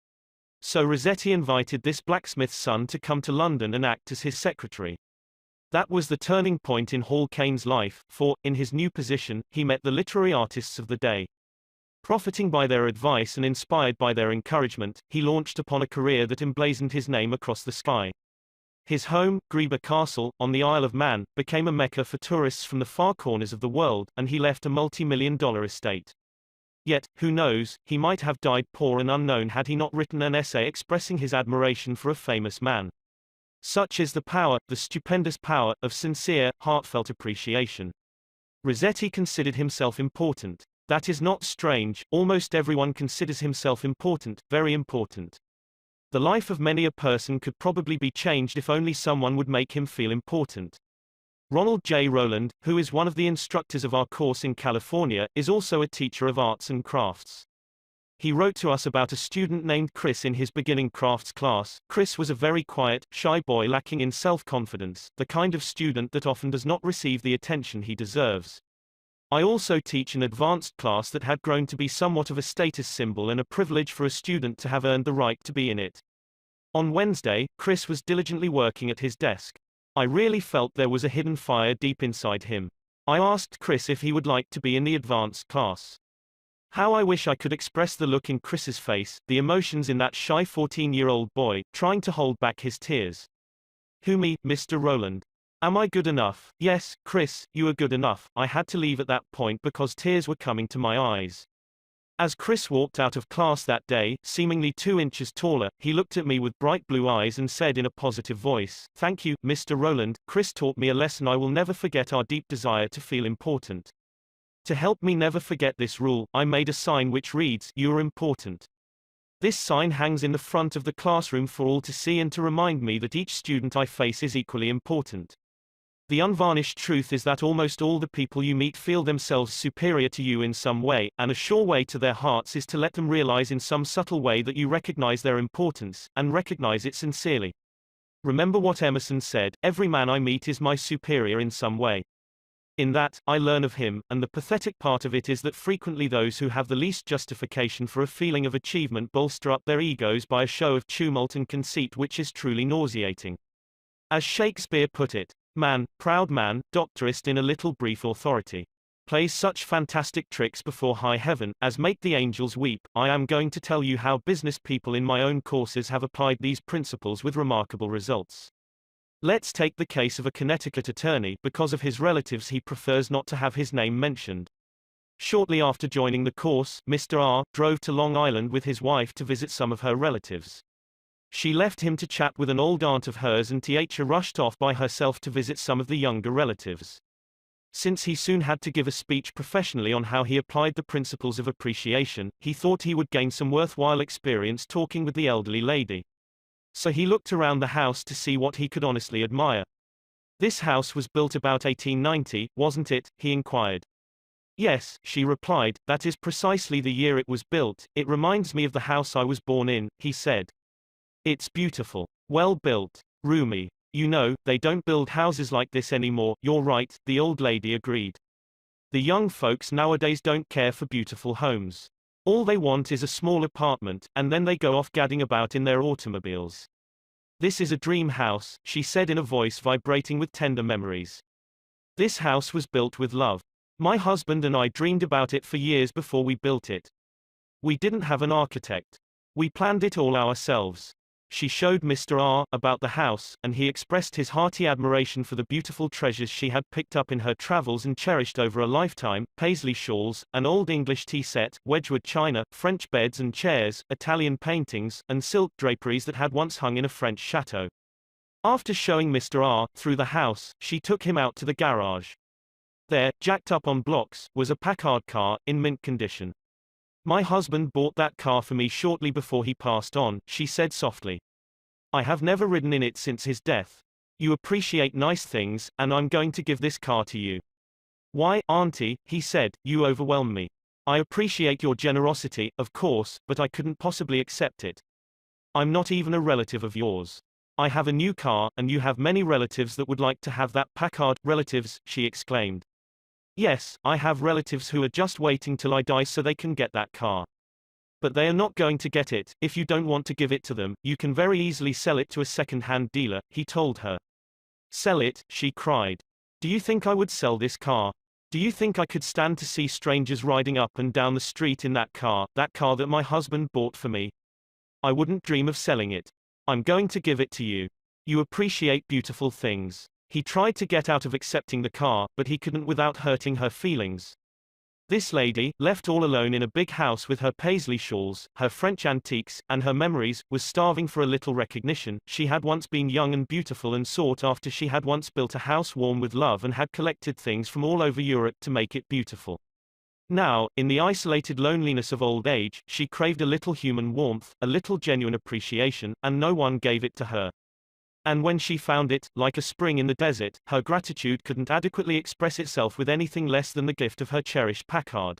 So Rossetti invited this blacksmith's son to come to London and act as his secretary. That was the turning point in Hall Caine's life, for, in his new position, he met the literary artists of the day. Profiting by their advice and inspired by their encouragement, he launched upon a career that emblazoned his name across the sky. His home, Greeba Castle, on the Isle of Man, became a mecca for tourists from the far corners of the world, and he left a multi-million-dollar estate. Yet, who knows, he might have died poor and unknown had he not written an essay expressing his admiration for a famous man. Such is the power, the stupendous power, of sincere, heartfelt appreciation. Rossetti considered himself important. That is not strange, almost everyone considers himself important, very important. The life of many a person could probably be changed if only someone would make him feel important. Ronald J. Rowland, who is one of the instructors of our course in California, is also a teacher of arts and crafts. He wrote to us about a student named Chris in his beginning crafts class. Chris was a very quiet, shy boy lacking in self-confidence, the kind of student that often does not receive the attention he deserves. I also teach an advanced class that had grown to be somewhat of a status symbol and a privilege for a student to have earned the right to be in it. On Wednesday, Chris was diligently working at his desk. I really felt there was a hidden fire deep inside him. I asked Chris if he would like to be in the advanced class. How I wish I could express the look in Chris's face, the emotions in that shy 14-year-old boy, trying to hold back his tears. Who me, Mr. Rowland? Am I good enough? Yes, Chris, you are good enough. I had to leave at that point because tears were coming to my eyes. As Chris walked out of class that day, seemingly 2 inches taller, he looked at me with bright blue eyes and said in a positive voice, "Thank you, Mr. Rowland. Chris taught me a lesson I will never forget: our deep desire to feel important. To help me never forget this rule, I made a sign which reads, 'You are important.' This sign hangs in the front of the classroom for all to see and to remind me that each student I face is equally important. The unvarnished truth is that almost all the people you meet feel themselves superior to you in some way, and a sure way to their hearts is to let them realize in some subtle way that you recognize their importance, and recognize it sincerely. Remember what Emerson said, 'Every man I meet is my superior in some way.' In that, I learn of him, and the pathetic part of it is that frequently those who have the least justification for a feeling of achievement bolster up their egos by a show of tumult and conceit which is truly nauseating. As Shakespeare put it, man, proud man, doctorist in a little brief authority, plays such fantastic tricks before high heaven, as make the angels weep. I am going to tell you how business people in my own courses have applied these principles with remarkable results. Let's take the case of a Connecticut attorney. Because of his relatives he prefers not to have his name mentioned. Shortly after joining the course, Mr. R. drove to Long Island with his wife to visit some of her relatives. She left him to chat with an old aunt of hers, and Th rushed off by herself to visit some of the younger relatives. Since he soon had to give a speech professionally on how he applied the principles of appreciation, he thought he would gain some worthwhile experience talking with the elderly lady. So he looked around the house to see what he could honestly admire. "This house was built about 1890, wasn't it?" he inquired. "Yes," she replied, "that is precisely the year it was built. It reminds me of the house I was born in," he said. "It's beautiful. Well built. Roomy. You know, they don't build houses like this anymore." "You're right," the old lady agreed. "The young folks nowadays don't care for beautiful homes. All they want is a small apartment, and then they go off gadding about in their automobiles." "This is a dream house," she said in a voice vibrating with tender memories. "This house was built with love. My husband and I dreamed about it for years before we built it. We didn't have an architect. We planned it all ourselves." She showed Mr. R. about the house, and he expressed his hearty admiration for the beautiful treasures she had picked up in her travels and cherished over a lifetime: Paisley shawls, an old English tea set, Wedgwood china, French beds and chairs, Italian paintings, and silk draperies that had once hung in a French chateau. After showing Mr. R. through the house, she took him out to the garage. There, jacked up on blocks, was a Packard car, in mint condition. "My husband bought that car for me shortly before he passed on," she said softly. "I have never ridden in it since his death. You appreciate nice things, and I'm going to give this car to you." "Why, Auntie," he said, "you overwhelm me. I appreciate your generosity, of course, but I couldn't possibly accept it. I'm not even a relative of yours. I have a new car, and you have many relatives that would like to have that Packard." "Relatives," she exclaimed. "Yes, I have relatives who are just waiting till I die so they can get that car. But they are not going to get it. If you don't want to give it to them, you can very easily sell it to a second-hand dealer," he told her. "Sell it?" she cried. "Do you think I would sell this car? Do you think I could stand to see strangers riding up and down the street in that car that my husband bought for me? I wouldn't dream of selling it. I'm going to give it to you. You appreciate beautiful things." He tried to get out of accepting the car, but he couldn't without hurting her feelings. This lady, left all alone in a big house with her Paisley shawls, her French antiques, and her memories, was starving for a little recognition. She had once been young and beautiful and sought after. She had once built a house warm with love and had collected things from all over Europe to make it beautiful. Now, in the isolated loneliness of old age, she craved a little human warmth, a little genuine appreciation, and no one gave it to her. And when she found it, like a spring in the desert, her gratitude couldn't adequately express itself with anything less than the gift of her cherished Packard.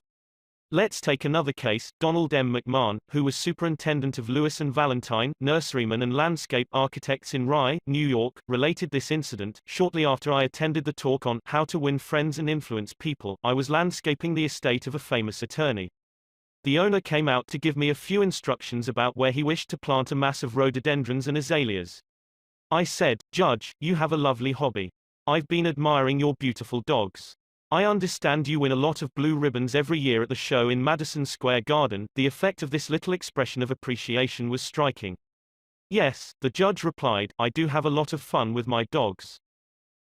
Let's take another case. Donald M. McMahon, who was superintendent of Lewis and Valentine, nurseryman and landscape architects in Rye, New York, related this incident. "Shortly after I attended the talk on How to Win Friends and Influence People, I was landscaping the estate of a famous attorney. The owner came out to give me a few instructions about where he wished to plant a mass of rhododendrons and azaleas. I said, 'Judge, you have a lovely hobby. I've been admiring your beautiful dogs. I understand you win a lot of blue ribbons every year at the show in Madison Square Garden. The effect of this little expression of appreciation was striking. Yes, the judge replied, I do have a lot of fun with my dogs.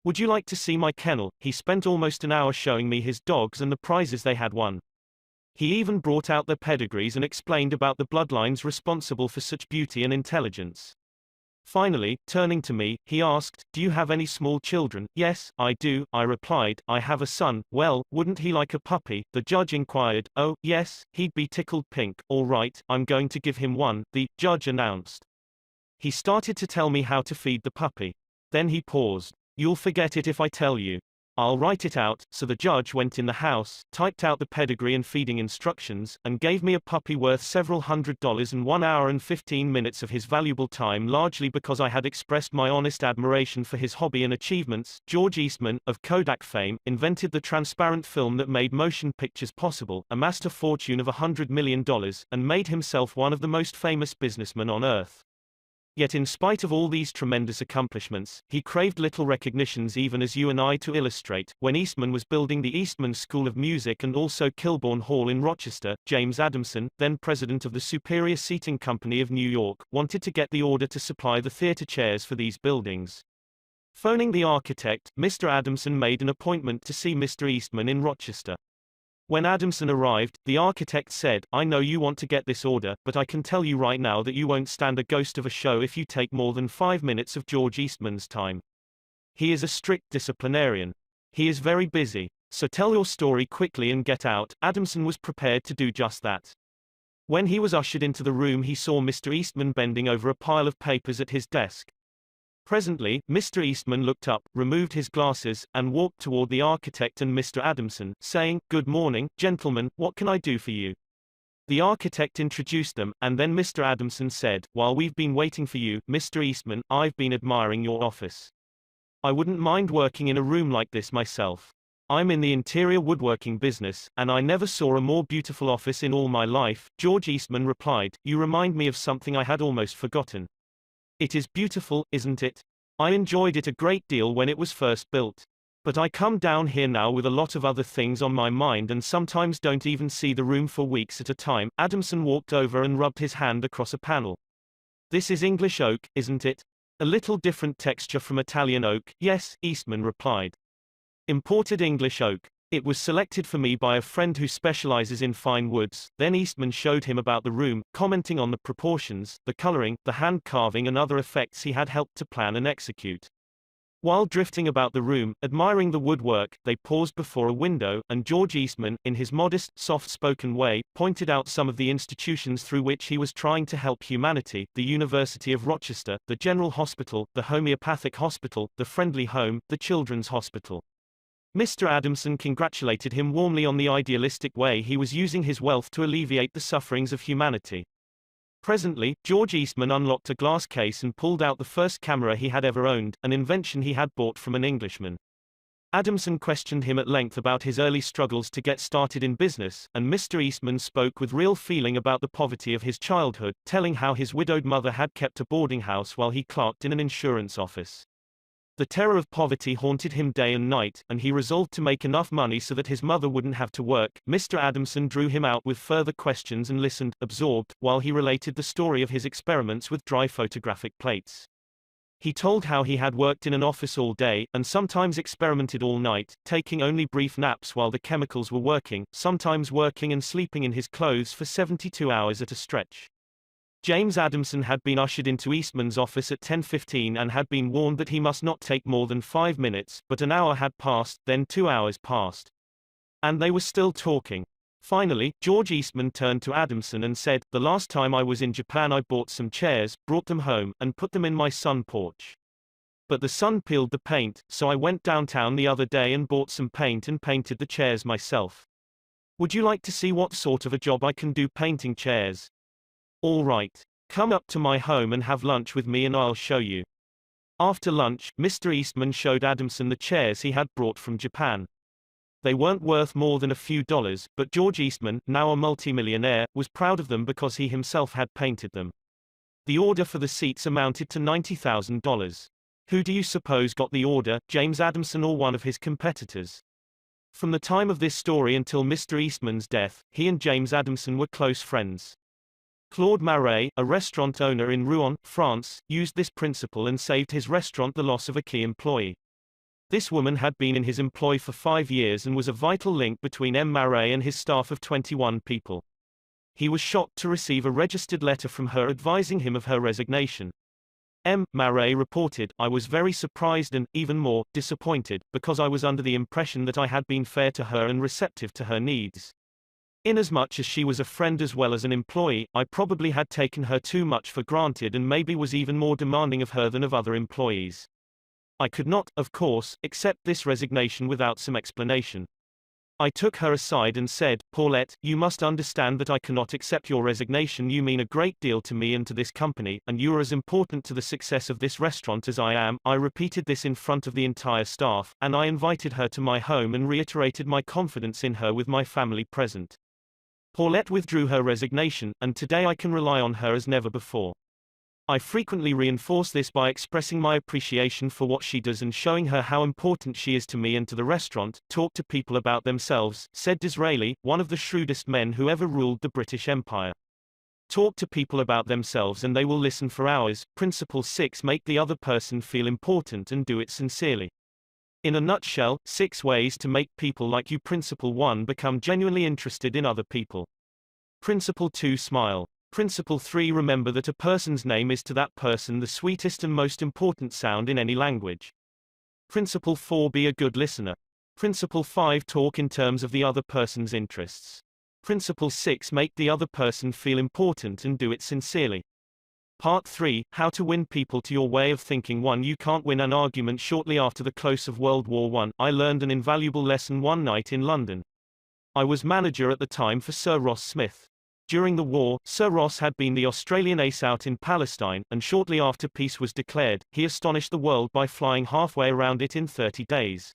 Would you like to see my kennel? He spent almost an hour showing me his dogs and the prizes they had won. He even brought out their pedigrees and explained about the bloodlines responsible for such beauty and intelligence. Finally, turning to me, he asked, do you have any small children? Yes, I do, I replied, I have a son. Well, wouldn't he like a puppy? The judge inquired. Oh, yes, he'd be tickled pink. All right, I'm going to give him one, the judge announced. He started to tell me how to feed the puppy. Then he paused. You'll forget it if I tell you. I'll write it out. So the judge went in the house, typed out the pedigree and feeding instructions, and gave me a puppy worth several $100 and 1 hour and 15 minutes of his valuable time, largely because I had expressed my honest admiration for his hobby and achievements. George Eastman, of Kodak fame, invented the transparent film that made motion pictures possible, amassed a fortune of $100 million, and made himself one of the most famous businessmen on earth. Yet in spite of all these tremendous accomplishments, he craved little recognitions, even as you and I. To illustrate, when Eastman was building the Eastman School of Music and also Kilbourne Hall in Rochester, James Adamson, then president of the Superior Seating Company of New York, wanted to get the order to supply the theater chairs for these buildings. Phoning the architect, Mr. Adamson made an appointment to see Mr. Eastman in Rochester. When Adamson arrived, the architect said, I know you want to get this order, but I can tell you right now that you won't stand a ghost of a show if you take more than 5 minutes of George Eastman's time. He is a strict disciplinarian. He is very busy. So tell your story quickly and get out. Adamson was prepared to do just that. When he was ushered into the room, he saw Mr. Eastman bending over a pile of papers at his desk. Presently, Mr. Eastman looked up, removed his glasses, and walked toward the architect and Mr. Adamson, saying, Good morning, gentlemen, what can I do for you? The architect introduced them, and then Mr. Adamson said, While we've been waiting for you, Mr. Eastman, I've been admiring your office. I wouldn't mind working in a room like this myself. I'm in the interior woodworking business, and I never saw a more beautiful office in all my life. George Eastman replied, You remind me of something I had almost forgotten. It is beautiful, isn't it? I enjoyed it a great deal when it was first built. But I come down here now with a lot of other things on my mind and sometimes don't even see the room for weeks at a time. Adamson walked over and rubbed his hand across a panel. This is English oak, isn't it? A little different texture from Italian oak. Yes, Eastman replied. Imported English oak. It was selected for me by a friend who specializes in fine woods. Then Eastman showed him about the room, commenting on the proportions, the coloring, the hand carving and other effects he had helped to plan and execute. While drifting about the room, admiring the woodwork, they paused before a window, and George Eastman, in his modest, soft-spoken way, pointed out some of the institutions through which he was trying to help humanity: the University of Rochester, the General Hospital, the Homeopathic Hospital, the Friendly Home, the Children's Hospital. Mr. Adamson congratulated him warmly on the idealistic way he was using his wealth to alleviate the sufferings of humanity. Presently, George Eastman unlocked a glass case and pulled out the first camera he had ever owned, an invention he had bought from an Englishman. Adamson questioned him at length about his early struggles to get started in business, and Mr. Eastman spoke with real feeling about the poverty of his childhood, telling how his widowed mother had kept a boarding house while he clerked in an insurance office. The terror of poverty haunted him day and night, and he resolved to make enough money so that his mother wouldn't have to work. Mr. Adamson drew him out with further questions and listened, absorbed, while he related the story of his experiments with dry photographic plates. He told how he had worked in an office all day, and sometimes experimented all night, taking only brief naps while the chemicals were working, sometimes working and sleeping in his clothes for 72 hours at a stretch. James Adamson had been ushered into Eastman's office at 10:15 and had been warned that he must not take more than 5 minutes, but an hour had passed, then 2 hours passed. And they were still talking. Finally, George Eastman turned to Adamson and said, The last time I was in Japan I bought some chairs, brought them home, and put them in my sun porch. But the sun peeled the paint, so I went downtown the other day and bought some paint and painted the chairs myself. Would you like to see what sort of a job I can do painting chairs? All right. Come up to my home and have lunch with me and I'll show you. After lunch, Mr. Eastman showed Adamson the chairs he had brought from Japan. They weren't worth more than a few dollars, but George Eastman, now a multimillionaire, was proud of them because he himself had painted them. The order for the seats amounted to $90,000. Who do you suppose got the order, James Adamson or one of his competitors? From the time of this story until Mr. Eastman's death, he and James Adamson were close friends. Claude Marais, a restaurant owner in Rouen, France, used this principle and saved his restaurant the loss of a key employee. This woman had been in his employ for 5 years and was a vital link between M. Marais and his staff of 21 people. He was shocked to receive a registered letter from her advising him of her resignation. M. Marais reported, "I was very surprised and, even more, disappointed, because I was under the impression that I had been fair to her and receptive to her needs. Inasmuch as she was a friend as well as an employee, I probably had taken her too much for granted and maybe was even more demanding of her than of other employees. I could not, of course, accept this resignation without some explanation. I took her aside and said, 'Paulette, you must understand that I cannot accept your resignation. You mean a great deal to me and to this company, and you are as important to the success of this restaurant as I am.' I repeated this in front of the entire staff, and I invited her to my home and reiterated my confidence in her with my family present. Paulette withdrew her resignation, and today I can rely on her as never before. I frequently reinforce this by expressing my appreciation for what she does and showing her how important she is to me and to the restaurant. Talk to people about themselves," said Disraeli, one of the shrewdest men who ever ruled the British Empire. Talk to people about themselves and they will listen for hours. Principle 6: Make the other person feel important and do it sincerely. In a nutshell, 6 ways to make people like you. Principle 1: Become genuinely interested in other people. Principle 2: Smile. Principle 3: Remember that a person's name is to that person the sweetest and most important sound in any language. Principle 4: Be a good listener. Principle 5: Talk in terms of the other person's interests. Principle 6: Make the other person feel important and do it sincerely. Part 3: How to win people to your way of thinking. 1. You can't win an argument. Shortly after the close of World War I learned an invaluable lesson one night in London. I was manager at the time for Sir Ross Smith. During the war, Sir Ross had been the Australian ace out in Palestine, and shortly after peace was declared, he astonished the world by flying halfway around it in 30 days.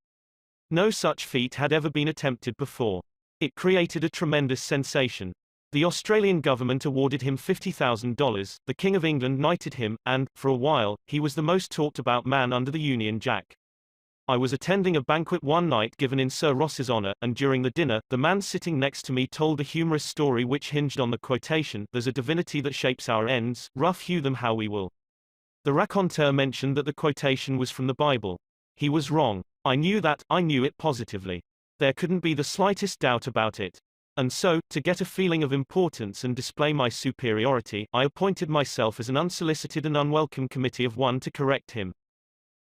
No such feat had ever been attempted before. It created a tremendous sensation. The Australian government awarded him $50,000, the King of England knighted him, and, for a while, he was the most talked about man under the Union Jack. I was attending a banquet one night given in Sir Ross's honor, and during the dinner, the man sitting next to me told a humorous story which hinged on the quotation, "There's a divinity that shapes our ends, rough hew them how we will." The raconteur mentioned that the quotation was from the Bible. He was wrong. I knew it positively. There couldn't be the slightest doubt about it. And so, to get a feeling of importance and display my superiority, I appointed myself as an unsolicited and unwelcome committee of 1 to correct him.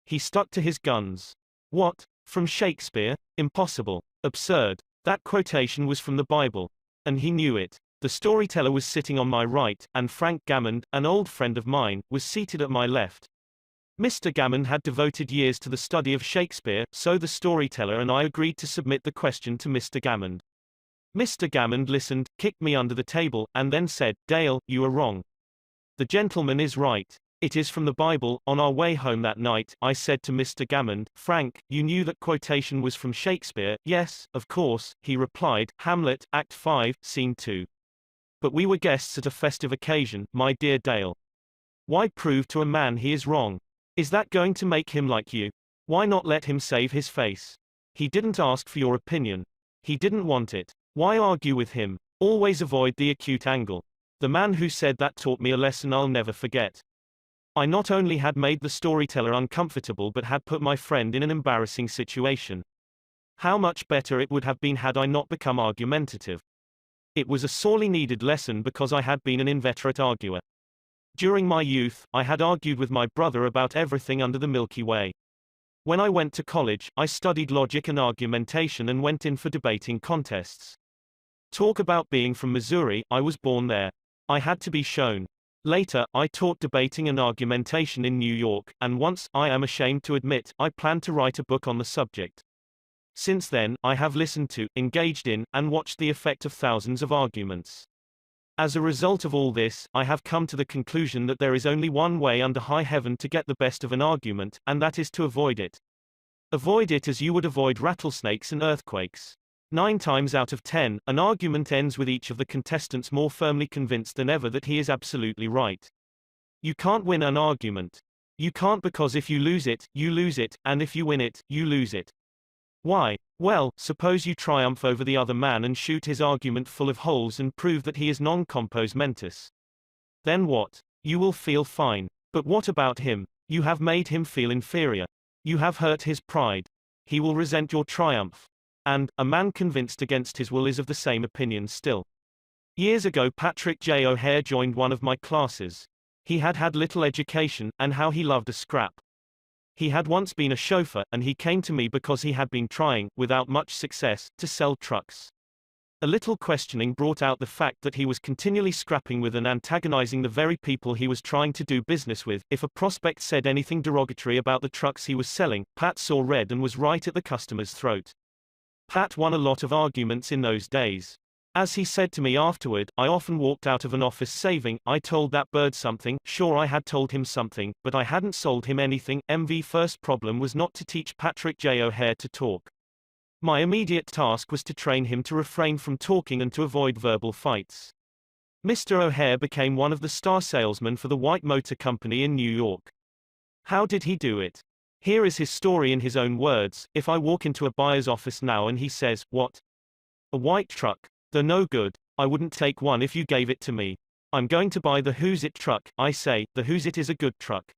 He stuck to his guns. "What? From Shakespeare? Impossible. Absurd. That quotation was from the Bible." And he knew it. The storyteller was sitting on my right, and Frank Gammond, an old friend of mine, was seated at my left. Mr. Gammond had devoted years to the study of Shakespeare, so the storyteller and I agreed to submit the question to Mr. Gammond. Mr. Gammond listened, kicked me under the table, and then said, "Dale, you are wrong. The gentleman is right. It is from the Bible." On our way home that night, I said to Mr. Gammond, "Frank, you knew that quotation was from Shakespeare?" "Yes, of course," he replied, "Hamlet, Act 5, Scene 2. But we were guests at a festive occasion, my dear Dale. Why prove to a man he is wrong? Is that going to make him like you? Why not let him save his face? He didn't ask for your opinion. He didn't want it. Why argue with him? Always avoid the acute angle." The man who said that taught me a lesson I'll never forget. I not only had made the storyteller uncomfortable but had put my friend in an embarrassing situation. How much better it would have been had I not become argumentative. It was a sorely needed lesson because I had been an inveterate arguer. During my youth, I had argued with my brother about everything under the Milky Way. When I went to college, I studied logic and argumentation and went in for debating contests. Talk about being from Missouri, I was born there. I had to be shown. Later, I taught debating and argumentation in New York, and once, I am ashamed to admit, I planned to write a book on the subject. Since then, I have listened to, engaged in, and watched the effect of thousands of arguments. As a result of all this, I have come to the conclusion that there is only one way under high heaven to get the best of an argument, and that is to avoid it. Avoid it as you would avoid rattlesnakes and earthquakes. 9 times out of 10, an argument ends with each of the contestants more firmly convinced than ever that he is absolutely right. You can't win an argument. You can't, because if you lose it, and if you win it, you lose it. Why? Well, suppose you triumph over the other man and shoot his argument full of holes and prove that he is non compos mentis. Then what? You will feel fine. But what about him? You have made him feel inferior. You have hurt his pride. He will resent your triumph. And, a man convinced against his will is of the same opinion still. Years ago Patrick J. O'Hare joined one of my classes. He had had little education, and how he loved a scrap. He had once been a chauffeur, and he came to me because he had been trying, without much success, to sell trucks. A little questioning brought out the fact that he was continually scrapping with and antagonizing the very people he was trying to do business with. If a prospect said anything derogatory about the trucks he was selling, Pat saw red and was right at the customer's throat. Pat won a lot of arguments in those days. As he said to me afterward, I often walked out of an office saving, I told that bird something, sure I had told him something, but I hadn't sold him anything. MV first problem was not to teach Patrick J. O'Hare to talk. My immediate task was to train him to refrain from talking and to avoid verbal fights. Mr. O'Hare became one of the star salesmen for the White Motor Company in New York. How did he do it? Here is his story in his own words. If I walk into a buyer's office now and he says, "What? A white truck? They're no good. I wouldn't take one if you gave it to me. I'm going to buy the Who's It truck." I say, the Who's It is a good truck.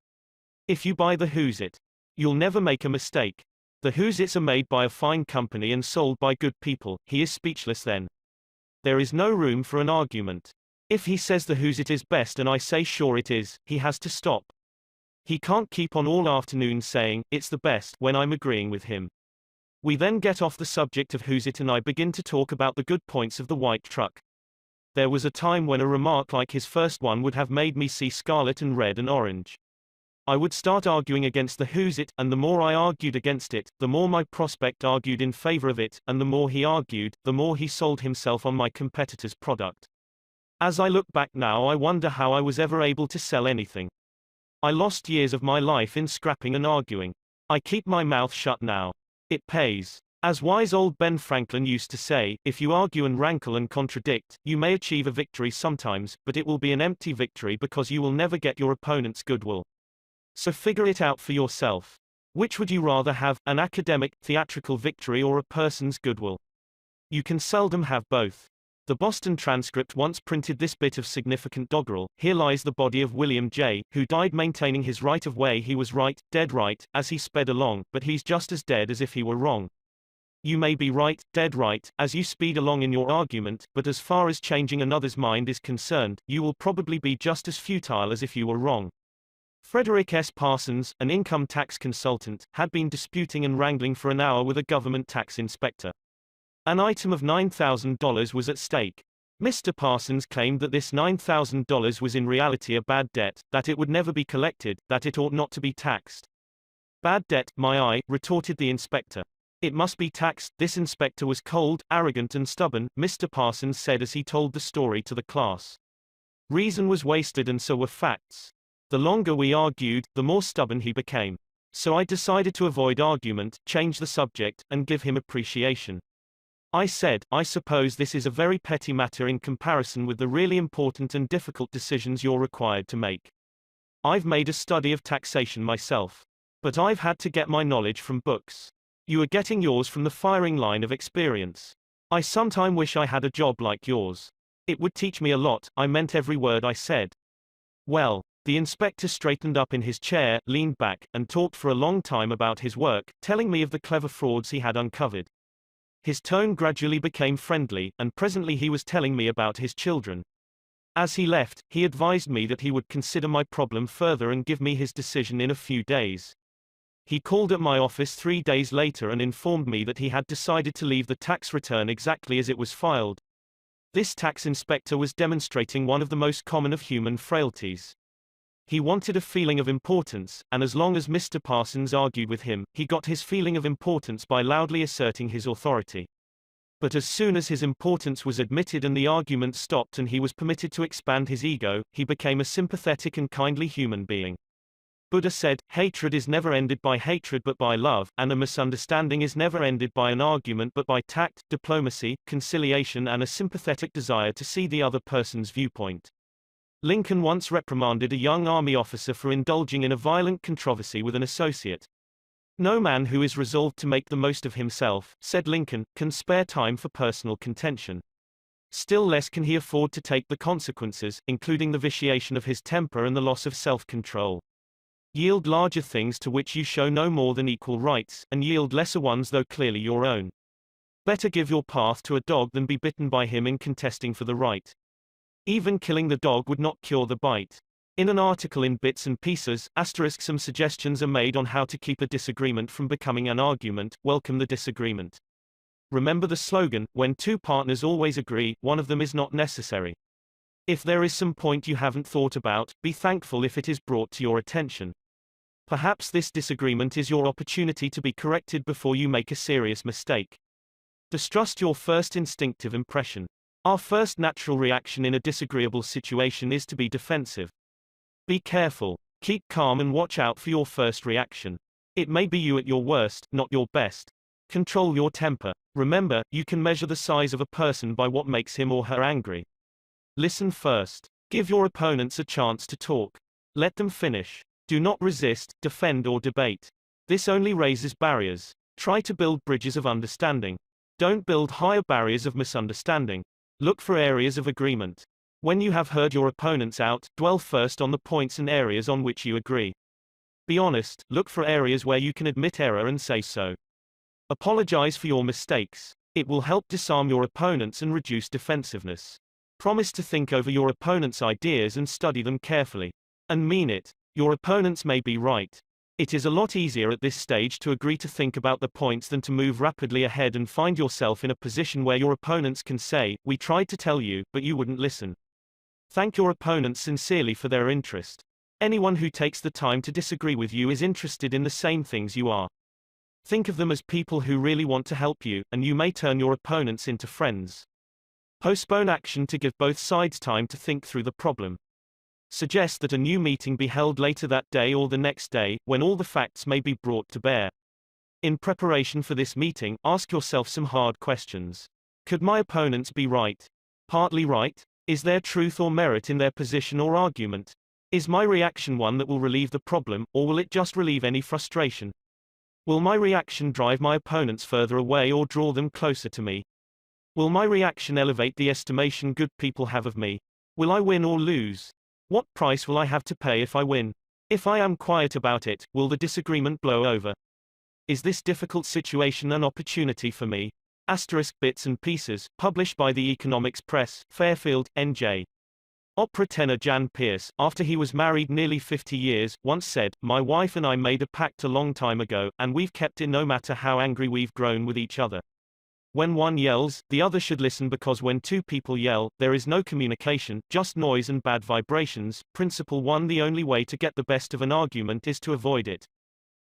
If you buy the Who's It, you'll never make a mistake. The Who's It's are made by a fine company and sold by good people. He is speechless then. There is no room for an argument. If he says the Who's It is best and I say sure it is, he has to stop. He can't keep on all afternoon saying, it's the best, when I'm agreeing with him. We then get off the subject of Who's It and I begin to talk about the good points of the white truck. There was a time when a remark like his first one would have made me see scarlet and red and orange. I would start arguing against the Who's It, and the more I argued against it, the more my prospect argued in favor of it, and the more he argued, the more he sold himself on my competitor's product. As I look back now, I wonder how I was ever able to sell anything. I lost years of my life in scrapping and arguing. I keep my mouth shut now. It pays. As wise old Ben Franklin used to say, if you argue and rankle and contradict, you may achieve a victory sometimes, but it will be an empty victory because you will never get your opponent's goodwill. So figure it out for yourself. Which would you rather have, an academic, theatrical victory or a person's goodwill? You can seldom have both. The Boston Transcript once printed this bit of significant doggerel: here lies the body of William J., who died maintaining his right of way. He was right, dead right, as he sped along, but he's just as dead as if he were wrong. You may be right, dead right, as you speed along in your argument, but as far as changing another's mind is concerned, you will probably be just as futile as if you were wrong. Frederick S. Parsons, an income tax consultant, had been disputing and wrangling for an hour with a government tax inspector. An item of $9,000 was at stake. Mr. Parsons claimed that this $9,000 was in reality a bad debt, that it would never be collected, that it ought not to be taxed. Bad debt, my eye, retorted the inspector. It must be taxed. This inspector was cold, arrogant and stubborn, Mr. Parsons said as he told the story to the class. Reason was wasted and so were facts. The longer we argued, the more stubborn he became. So I decided to avoid argument, change the subject, and give him appreciation. I said, I suppose this is a very petty matter in comparison with the really important and difficult decisions you're required to make. I've made a study of taxation myself. But I've had to get my knowledge from books. You are getting yours from the firing line of experience. I sometime wish I had a job like yours. It would teach me a lot. I meant every word I said. Well, the inspector straightened up in his chair, leaned back, and talked for a long time about his work, telling me of the clever frauds he had uncovered. His tone gradually became friendly, and presently he was telling me about his children. As he left, he advised me that he would consider my problem further and give me his decision in a few days. He called at my office 3 days later and informed me that he had decided to leave the tax return exactly as it was filed. This tax inspector was demonstrating one of the most common of human frailties. He wanted a feeling of importance, and as long as Mr. Parsons argued with him, he got his feeling of importance by loudly asserting his authority. But as soon as his importance was admitted and the argument stopped and he was permitted to expand his ego, he became a sympathetic and kindly human being. Buddha said, hatred is never ended by hatred but by love, and a misunderstanding is never ended by an argument but by tact, diplomacy, conciliation and a sympathetic desire to see the other person's viewpoint. Lincoln once reprimanded a young army officer for indulging in a violent controversy with an associate. No man who is resolved to make the most of himself, said Lincoln, can spare time for personal contention. Still less can he afford to take the consequences, including the vitiation of his temper and the loss of self-control. Yield larger things to which you show no more than equal rights, and yield lesser ones though clearly your own. Better give your path to a dog than be bitten by him in contesting for the right. Even killing the dog would not cure the bite. In an article in Bits and Pieces, some suggestions are made on how to keep a disagreement from becoming an argument. Welcome the disagreement. Remember the slogan, when two partners always agree, one of them is not necessary. If there is some point you haven't thought about, be thankful if it is brought to your attention. Perhaps this disagreement is your opportunity to be corrected before you make a serious mistake. Distrust your first instinctive impression. Our first natural reaction in a disagreeable situation is to be defensive. Be careful. Keep calm and watch out for your first reaction. It may be you at your worst, not your best. Control your temper. Remember, you can measure the size of a person by what makes him or her angry. Listen first. Give your opponents a chance to talk. Let them finish. Do not resist, defend or debate. This only raises barriers. Try to build bridges of understanding. Don't build higher barriers of misunderstanding. Look for areas of agreement. When you have heard your opponents out, dwell first on the points and areas on which you agree. Be honest, look for areas where you can admit error and say so. Apologize for your mistakes. It will help disarm your opponents and reduce defensiveness. Promise to think over your opponent's ideas and study them carefully. And mean it. Your opponents may be right. It is a lot easier at this stage to agree to think about the points than to move rapidly ahead and find yourself in a position where your opponents can say, "We tried to tell you, but you wouldn't listen." Thank your opponents sincerely for their interest. Anyone who takes the time to disagree with you is interested in the same things you are. Think of them as people who really want to help you, and you may turn your opponents into friends. Postpone action to give both sides time to think through the problem. Suggest that a new meeting be held later that day or the next day, when all the facts may be brought to bear. In preparation for this meeting, ask yourself some hard questions. Could my opponents be right? Partly right? Is there truth or merit in their position or argument? Is my reaction one that will relieve the problem, or will it just relieve any frustration? Will my reaction drive my opponents further away or draw them closer to me? Will my reaction elevate the estimation good people have of me? Will I win or lose? What price will I have to pay if I win? If I am quiet about it, will the disagreement blow over? Is this difficult situation an opportunity for me? Bits and Pieces, published by the Economics Press, Fairfield, NJ. Opera tenor Jan Pearce, after he was married nearly 50 years, once said, "My wife and I made a pact a long time ago, and we've kept it no matter how angry we've grown with each other. When one yells, the other should listen because when two people yell, there is no communication, just noise and bad vibrations. Principle 1 The only way to get the best of an argument is to avoid it.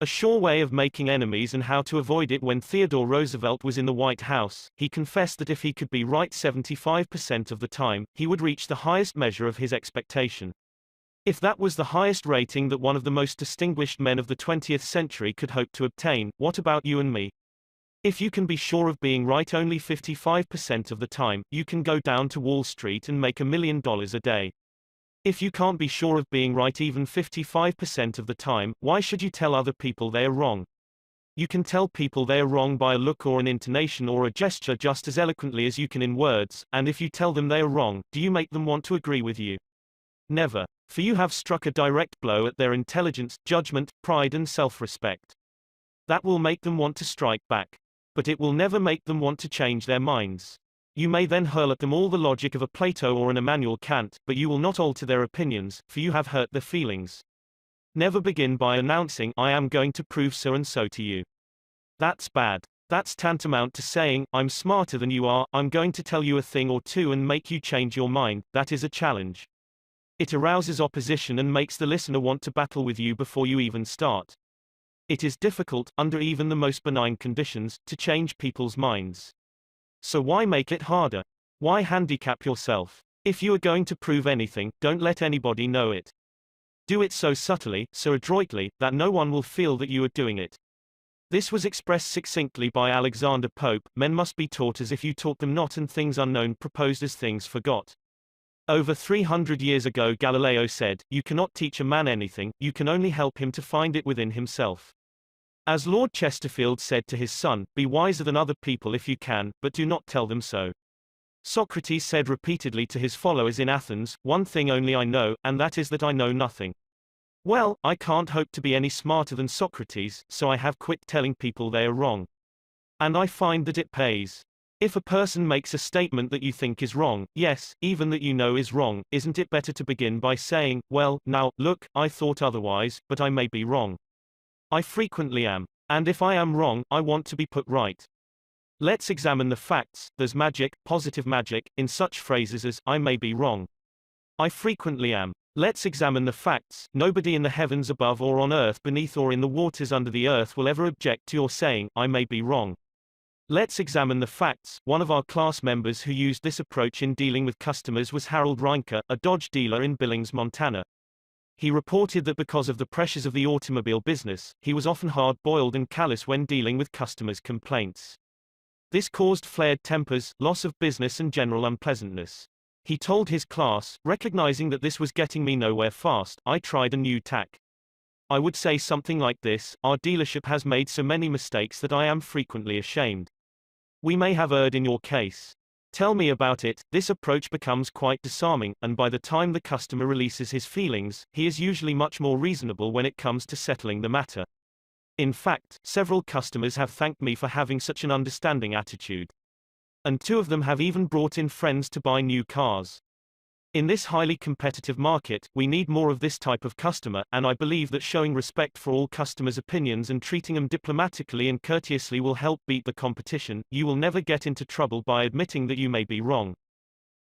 A sure way of making enemies and how to avoid it. When Theodore Roosevelt was in the White House, he confessed that if he could be right 75% of the time, he would reach the highest measure of his expectation. If that was the highest rating that one of the most distinguished men of the 20th century could hope to obtain, what about you and me? If you can be sure of being right only 55% of the time, you can go down to Wall Street and make $1 million a day. If you can't be sure of being right even 55% of the time, why should you tell other people they are wrong? You can tell people they are wrong by a look or an intonation or a gesture just as eloquently as you can in words, and if you tell them they are wrong, do you make them want to agree with you? Never. For you have struck a direct blow at their intelligence, judgment, pride and self-respect. That will make them want to strike back. But it will never make them want to change their minds. You may then hurl at them all the logic of a Plato or an Immanuel Kant, but you will not alter their opinions, for you have hurt their feelings. Never begin by announcing, "I am going to prove so and so to you." That's bad. That's tantamount to saying, "I'm smarter than you are, I'm going to tell you a thing or two and make you change your mind." That is a challenge. It arouses opposition and makes the listener want to battle with you before you even start. It is difficult, under even the most benign conditions, to change people's minds. So why make it harder? Why handicap yourself? If you are going to prove anything, don't let anybody know it. Do it so subtly, so adroitly, that no one will feel that you are doing it. This was expressed succinctly by Alexander Pope: "Men must be taught as if you taught them not, and things unknown proposed as things forgot." Over 300 years ago Galileo said, "You cannot teach a man anything, you can only help him to find it within himself." As Lord Chesterfield said to his son, be wiser than other people if you can, but do not tell them so. Socrates said repeatedly to his followers in Athens, one thing only I know, and that is that I know nothing. Well, I can't hope to be any smarter than Socrates, so I have quit telling people they are wrong. And I find that it pays. If a person makes a statement that you think is wrong, yes, even that you know is wrong, isn't it better to begin by saying, well, now, look, I thought otherwise, but I may be wrong. I frequently am. And if I am wrong, I want to be put right. Let's examine the facts. There's magic, positive magic, in such phrases as, I may be wrong. I frequently am. Let's examine the facts. Nobody in the heavens above or on earth beneath or in the waters under the earth will ever object to your saying, I may be wrong. Let's examine the facts. One of our class members who used this approach in dealing with customers was Harold Reinke, a Dodge dealer in Billings, Montana. He reported that because of the pressures of the automobile business, he was often hard-boiled and callous when dealing with customers' complaints. This caused flared tempers, loss of business and general unpleasantness. He told his class, recognizing that this was getting me nowhere fast, I tried a new tack. I would say something like this, our dealership has made so many mistakes that I am frequently ashamed. We may have erred in your case. Tell me about it. This approach becomes quite disarming, and by the time the customer releases his feelings, he is usually much more reasonable when it comes to settling the matter. In fact, several customers have thanked me for having such an understanding attitude. And 2 of them have even brought in friends to buy new cars. In this highly competitive market, we need more of this type of customer, and I believe that showing respect for all customers' opinions and treating them diplomatically and courteously will help beat the competition. You will never get into trouble by admitting that you may be wrong.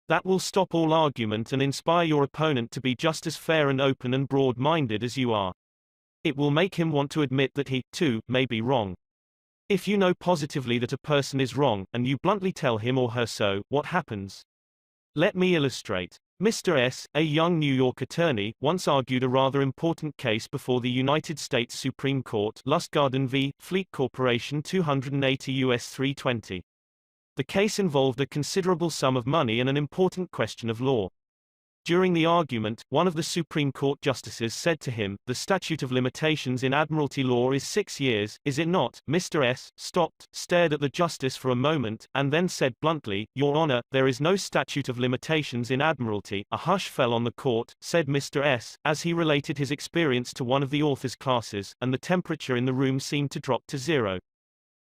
That will stop all argument and inspire your opponent to be just as fair and open and broad-minded as you are. It will make him want to admit that he, too, may be wrong. If you know positively that a person is wrong, and you bluntly tell him or her so, what happens? Let me illustrate. Mr. S., a young New York attorney, once argued a rather important case before the United States Supreme Court, Lustgarten v. Fleet Corporation 280 U.S. 320. The case involved a considerable sum of money and an important question of law. During the argument, one of the Supreme Court justices said to him, the statute of limitations in admiralty law is 6 years, is it not? Mr. S. stopped, stared at the justice for a moment, and then said bluntly, Your Honor, there is no statute of limitations in admiralty. A hush fell on the court, said Mr. S., as he related his experience to one of the author's classes, and the temperature in the room seemed to drop to 0.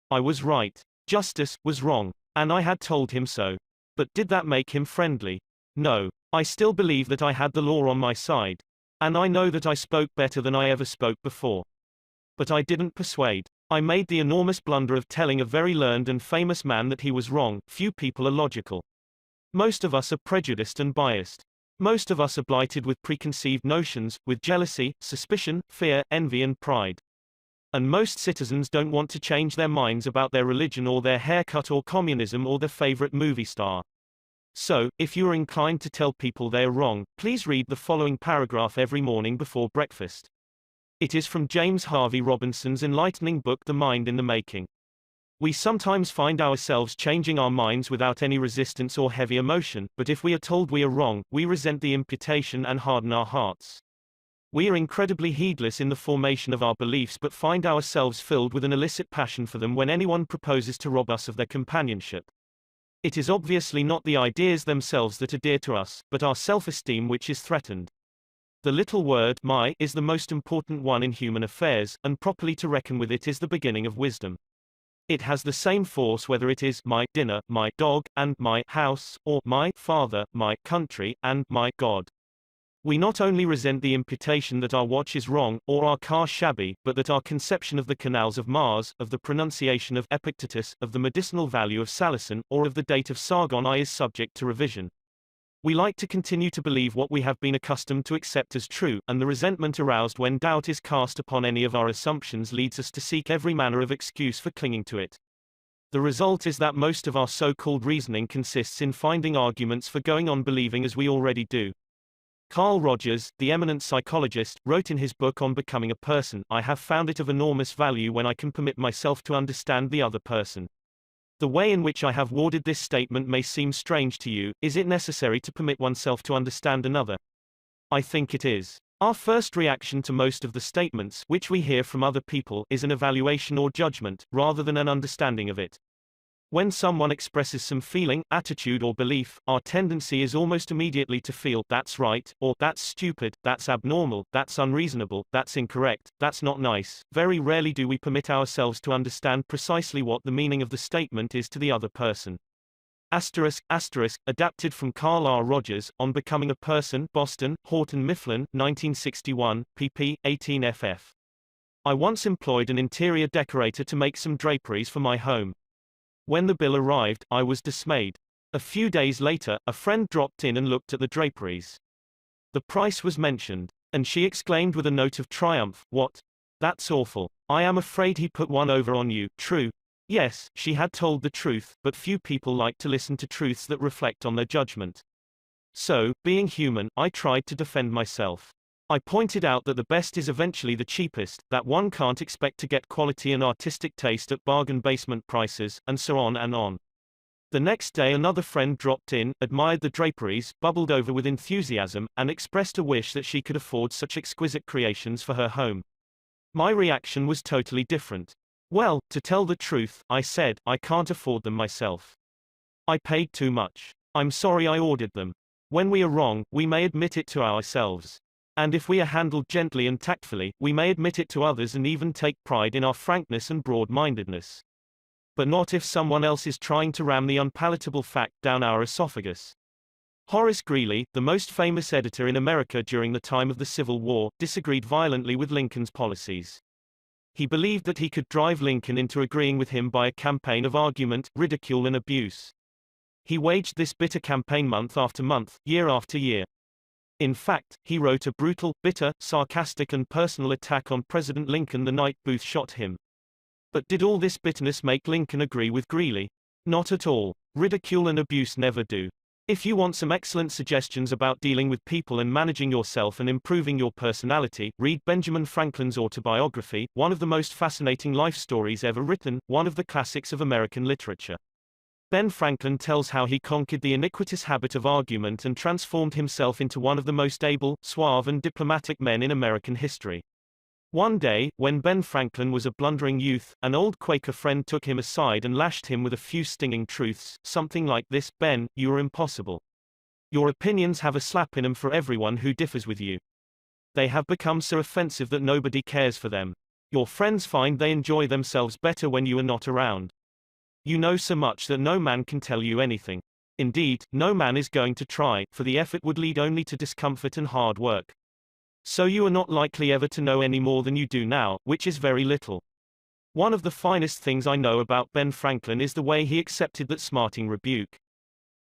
I was right. Justice was wrong. And I had told him so. But did that make him friendly? No. I still believe that I had the law on my side. And I know that I spoke better than I ever spoke before. But I didn't persuade. I made the enormous blunder of telling a very learned and famous man that he was wrong. Few people are logical. Most of us are prejudiced and biased. Most of us are blighted with preconceived notions, with jealousy, suspicion, fear, envy and pride. And most citizens don't want to change their minds about their religion or their haircut or communism or their favorite movie star. So, if you are inclined to tell people they are wrong, please read the following paragraph every morning before breakfast. It is from James Harvey Robinson's enlightening book The Mind in the Making. We sometimes find ourselves changing our minds without any resistance or heavy emotion, but if we are told we are wrong, we resent the imputation and harden our hearts. We are incredibly heedless in the formation of our beliefs but find ourselves filled with an illicit passion for them when anyone proposes to rob us of their companionship. It is obviously not the ideas themselves that are dear to us, but our self-esteem which is threatened. The little word, my, is the most important one in human affairs, and properly to reckon with it is the beginning of wisdom. It has the same force whether it is my dinner, my dog, and my house, or my father, my country, and my God. We not only resent the imputation that our watch is wrong, or our car shabby, but that our conception of the canals of Mars, of the pronunciation of Epictetus, of the medicinal value of salicin, or of the date of Sargon I is subject to revision. We like to continue to believe what we have been accustomed to accept as true, and the resentment aroused when doubt is cast upon any of our assumptions leads us to seek every manner of excuse for clinging to it. The result is that most of our so-called reasoning consists in finding arguments for going on believing as we already do. Carl Rogers, the eminent psychologist, wrote in his book On Becoming a Person, I have found it of enormous value when I can permit myself to understand the other person. The way in which I have worded this statement may seem strange to you. Is it necessary to permit oneself to understand another? I think it is. Our first reaction to most of the statements which we hear from other people is an evaluation or judgment, rather than an understanding of it. When someone expresses some feeling, attitude or belief, our tendency is almost immediately to feel, that's right, or that's stupid, that's abnormal, that's unreasonable, that's incorrect, that's not nice. Very rarely do we permit ourselves to understand precisely what the meaning of the statement is to the other person. Adapted from Carl R. Rogers, On Becoming a Person, Boston, Houghton Mifflin, 1961, pp. 18 ff. I once employed an interior decorator to make some draperies for my home. When the bill arrived, I was dismayed. A few days later, a friend dropped in and looked at the draperies. The price was mentioned, and she exclaimed with a note of triumph, "What? That's awful. I am afraid he put one over on you." True. Yes, she had told the truth, but few people like to listen to truths that reflect on their judgment. So, being human, I tried to defend myself. I pointed out that the best is eventually the cheapest, that one can't expect to get quality and artistic taste at bargain basement prices, and so on and on. The next day another friend dropped in, admired the draperies, bubbled over with enthusiasm, and expressed a wish that she could afford such exquisite creations for her home. My reaction was totally different. "Well, to tell the truth," I said, "I can't afford them myself. I paid too much. I'm sorry I ordered them." When we are wrong, we may admit it to ourselves. And if we are handled gently and tactfully, we may admit it to others and even take pride in our frankness and broad-mindedness. But not if someone else is trying to ram the unpalatable fact down our esophagus. Horace Greeley, the most famous editor in America during the time of the Civil War, disagreed violently with Lincoln's policies. He believed that he could drive Lincoln into agreeing with him by a campaign of argument, ridicule and abuse. He waged this bitter campaign month after month, year after year. In fact, he wrote a brutal, bitter, sarcastic and personal attack on President Lincoln the night Booth shot him. But did all this bitterness make Lincoln agree with Greeley? Not at all. Ridicule and abuse never do. If you want some excellent suggestions about dealing with people and managing yourself and improving your personality, read Benjamin Franklin's autobiography, one of the most fascinating life stories ever written, one of the classics of American literature. Ben Franklin tells how he conquered the iniquitous habit of argument and transformed himself into one of the most able, suave and diplomatic men in American history. One day, when Ben Franklin was a blundering youth, an old Quaker friend took him aside and lashed him with a few stinging truths, something like this: "Ben, you are impossible. Your opinions have a slap in 'em for everyone who differs with you. They have become so offensive that nobody cares for them. Your friends find they enjoy themselves better when you are not around. You know so much that no man can tell you anything. Indeed, no man is going to try, for the effort would lead only to discomfort and hard work. So you are not likely ever to know any more than you do now, which is very little." One of the finest things I know about Ben Franklin is the way he accepted that smarting rebuke.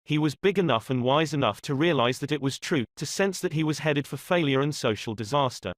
He was big enough and wise enough to realize that it was true, to sense that he was headed for failure and social disaster.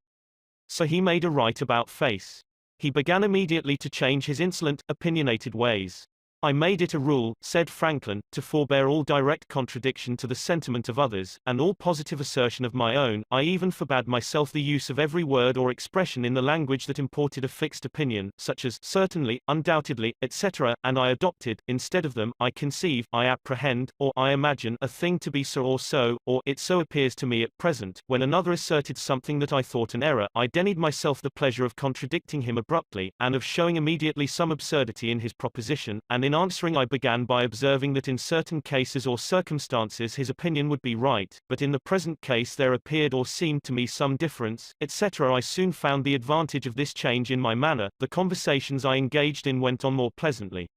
So he made a right about face. He began immediately to change his insolent, opinionated ways. "I made it a rule," said Franklin, "to forbear all direct contradiction to the sentiment of others, and all positive assertion of my own. I even forbade myself the use of every word or expression in the language that imported a fixed opinion, such as certainly, undoubtedly, etc., and I adopted, instead of them, I conceive, I apprehend, or I imagine a thing to be so, or it so appears to me at present." When another asserted something that I thought an error, I denied myself the pleasure of contradicting him abruptly, and of showing immediately some absurdity in his proposition, and in answering I began by observing that in certain cases or circumstances his opinion would be right, but in the present case there appeared or seemed to me some difference, etc. I soon found the advantage of this change in my manner. The conversations I engaged in went on more pleasantly.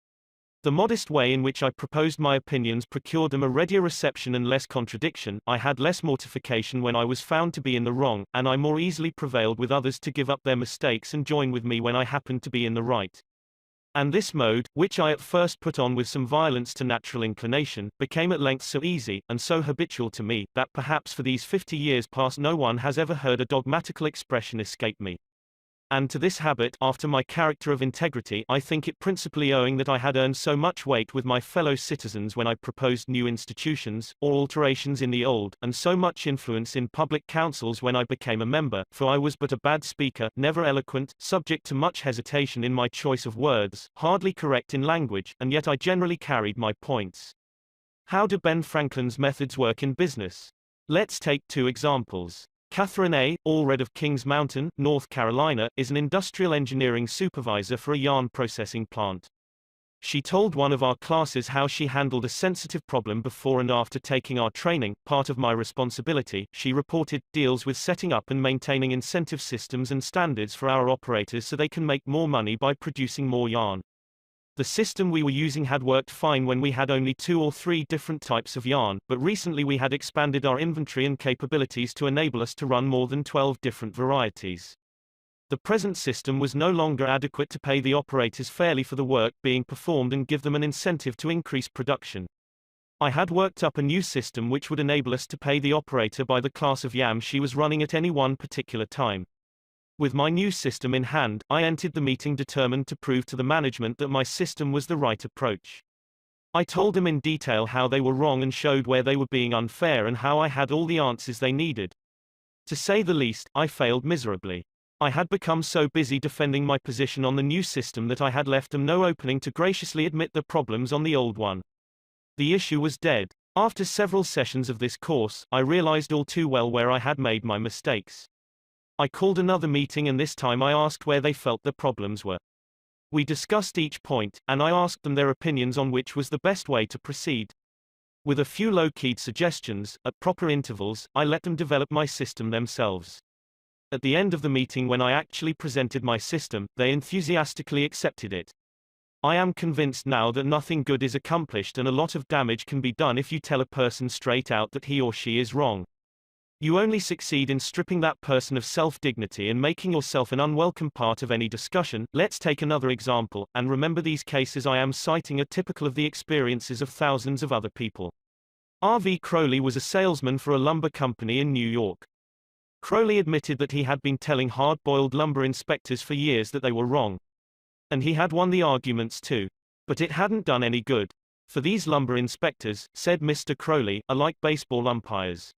The modest way in which I proposed my opinions procured them a readier reception and less contradiction. I had less mortification when I was found to be in the wrong, and I more easily prevailed with others to give up their mistakes and join with me when I happened to be in the right. And this mode, which I at first put on with some violence to natural inclination, became at length so easy, and so habitual to me, that perhaps for these 50 years past no one has ever heard a dogmatical expression escape me. And to this habit, after my character of integrity, I think it principally owing that I had earned so much weight with my fellow citizens when I proposed new institutions, or alterations in the old, and so much influence in public councils when I became a member, for I was but a bad speaker, never eloquent, subject to much hesitation in my choice of words, hardly correct in language, and yet I generally carried my points. How do Ben Franklin's methods work in business? Let's take two examples. Catherine A. Allred of Kings Mountain, North Carolina, is an industrial engineering supervisor for a yarn processing plant. She told one of our classes how she handled a sensitive problem before and after taking our training. Part of my responsibility, she reported, deals with setting up and maintaining incentive systems and standards for our operators so they can make more money by producing more yarn. The system we were using had worked fine when we had only 2 or 3 different types of yarn, but recently we had expanded our inventory and capabilities to enable us to run more than 12 different varieties. The present system was no longer adequate to pay the operators fairly for the work being performed and give them an incentive to increase production. I had worked up a new system which would enable us to pay the operator by the class of yam she was running at any one particular time. With my new system in hand, I entered the meeting determined to prove to the management that my system was the right approach. I told them in detail how they were wrong and showed where they were being unfair and how I had all the answers they needed. To say the least, I failed miserably. I had become so busy defending my position on the new system that I had left them no opening to graciously admit the problems on the old one. The issue was dead. After several sessions of this course, I realized all too well where I had made my mistakes. I called another meeting and this time I asked where they felt the problems were. We discussed each point, and I asked them their opinions on which was the best way to proceed. With a few low-keyed suggestions, at proper intervals, I let them develop my system themselves. At the end of the meeting when I actually presented my system, they enthusiastically accepted it. I am convinced now that nothing good is accomplished and a lot of damage can be done if you tell a person straight out that he or she is wrong. You only succeed in stripping that person of self-dignity and making yourself an unwelcome part of any discussion. Let's take another example, and remember these cases I am citing are typical of the experiences of thousands of other people. R.V. Crowley was a salesman for a lumber company in New York. Crowley admitted that he had been telling hard-boiled lumber inspectors for years that they were wrong. And he had won the arguments too. But it hadn't done any good. For these lumber inspectors, said Mr. Crowley, are like baseball umpires.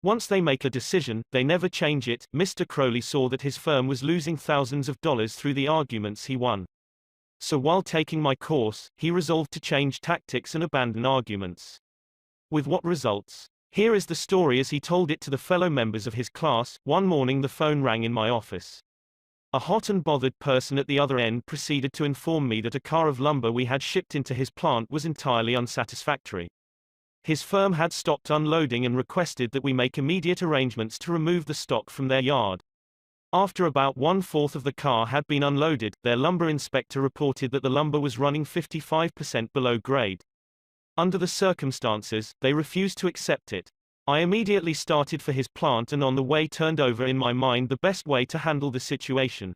Once they make a decision, they never change it. Mr. Crowley saw that his firm was losing thousands of dollars through the arguments he won. So while taking my course, he resolved to change tactics and abandon arguments. With what results? Here is the story as he told it to the fellow members of his class. One morning the phone rang in my office. A hot and bothered person at the other end proceeded to inform me that a car of lumber we had shipped into his plant was entirely unsatisfactory. His firm had stopped unloading and requested that we make immediate arrangements to remove the stock from their yard. After about 1/4 of the car had been unloaded, their lumber inspector reported that the lumber was running 55% below grade. Under the circumstances, they refused to accept it. I immediately started for his plant and on the way turned over in my mind the best way to handle the situation.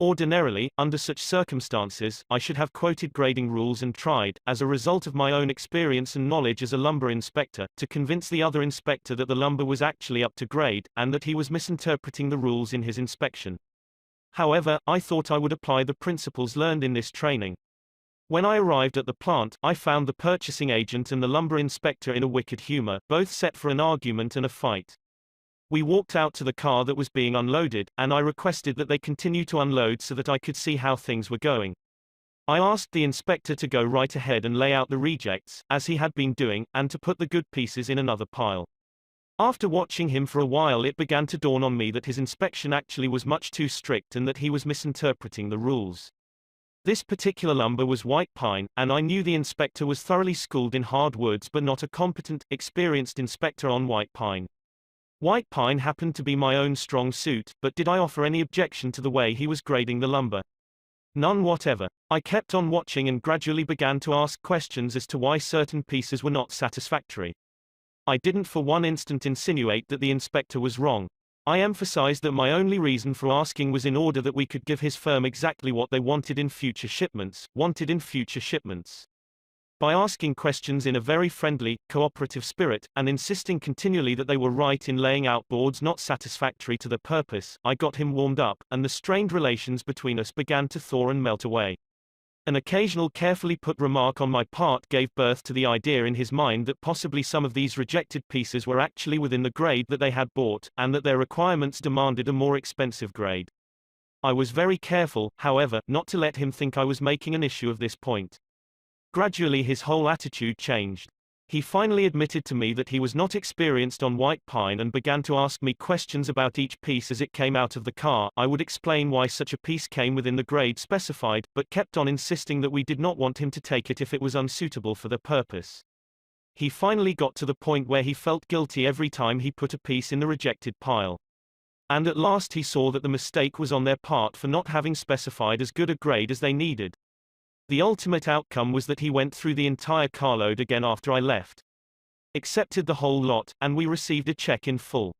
Ordinarily, under such circumstances, I should have quoted grading rules and tried, as a result of my own experience and knowledge as a lumber inspector, to convince the other inspector that the lumber was actually up to grade, and that he was misinterpreting the rules in his inspection. However, I thought I would apply the principles learned in this training. When I arrived at the plant, I found the purchasing agent and the lumber inspector in a wicked humor, both set for an argument and a fight. We walked out to the car that was being unloaded, and I requested that they continue to unload so that I could see how things were going. I asked the inspector to go right ahead and lay out the rejects, as he had been doing, and to put the good pieces in another pile. After watching him for a while it began to dawn on me that his inspection actually was much too strict and that he was misinterpreting the rules. This particular lumber was white pine, and I knew the inspector was thoroughly schooled in hardwoods but not a competent, experienced inspector on white pine. White pine happened to be my own strong suit, but did I offer any objection to the way he was grading the lumber? None whatever. I kept on watching and gradually began to ask questions as to why certain pieces were not satisfactory. I didn't for one instant insinuate that the inspector was wrong. I emphasized that my only reason for asking was in order that we could give his firm exactly what they wanted in future shipments. By asking questions in a very friendly, cooperative spirit, and insisting continually that they were right in laying out boards not satisfactory to the purpose, I got him warmed up, and the strained relations between us began to thaw and melt away. An occasional carefully put remark on my part gave birth to the idea in his mind that possibly some of these rejected pieces were actually within the grade that they had bought, and that their requirements demanded a more expensive grade. I was very careful, however, not to let him think I was making an issue of this point. Gradually his whole attitude changed. He finally admitted to me that he was not experienced on white pine and began to ask me questions about each piece as it came out of the car. I would explain why such a piece came within the grade specified, but kept on insisting that we did not want him to take it if it was unsuitable for the purpose. He finally got to the point where he felt guilty every time he put a piece in the rejected pile. And at last he saw that the mistake was on their part for not having specified as good a grade as they needed. The ultimate outcome was that he went through the entire carload again after I left, accepted the whole lot, and we received a check in full.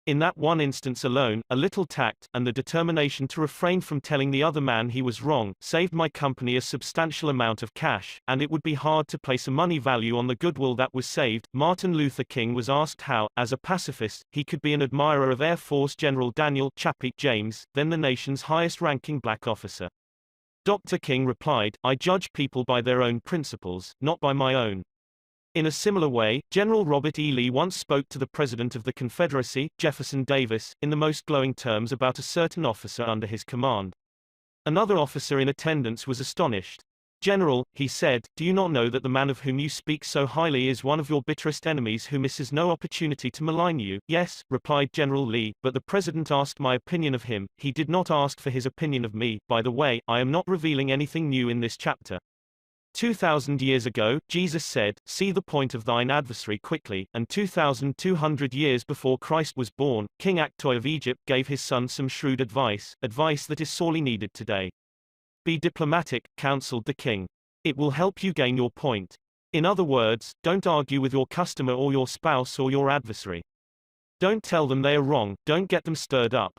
In that one instance alone, a little tact, and the determination to refrain from telling the other man he was wrong, saved my company a substantial amount of cash, and it would be hard to place a money value on the goodwill that was saved. Martin Luther King was asked how, as a pacifist, he could be an admirer of Air Force General Daniel Chappie James, then the nation's highest-ranking black officer. Dr. King replied, "I judge people by their own principles, not by my own." In a similar way, General Robert E. Lee once spoke to the President of the Confederacy, Jefferson Davis, in the most glowing terms about a certain officer under his command. Another officer in attendance was astonished. "General," he said, "do you not know that the man of whom you speak so highly is one of your bitterest enemies who misses no opportunity to malign you?" "Yes," replied General Lee, "but the President asked my opinion of him, he did not ask for his opinion of me. By the way, I am not revealing anything new in this chapter. 2,000 years ago, Jesus said, 'See the point of thine adversary quickly,' and 2,200 years before Christ was born, King Akhtoi of Egypt gave his son some shrewd advice that is sorely needed today. 'Be diplomatic,' counseled the king. 'It will help you gain your point. In other words, don't argue with your customer or your spouse or your adversary. Don't tell them they are wrong, don't get them stirred up.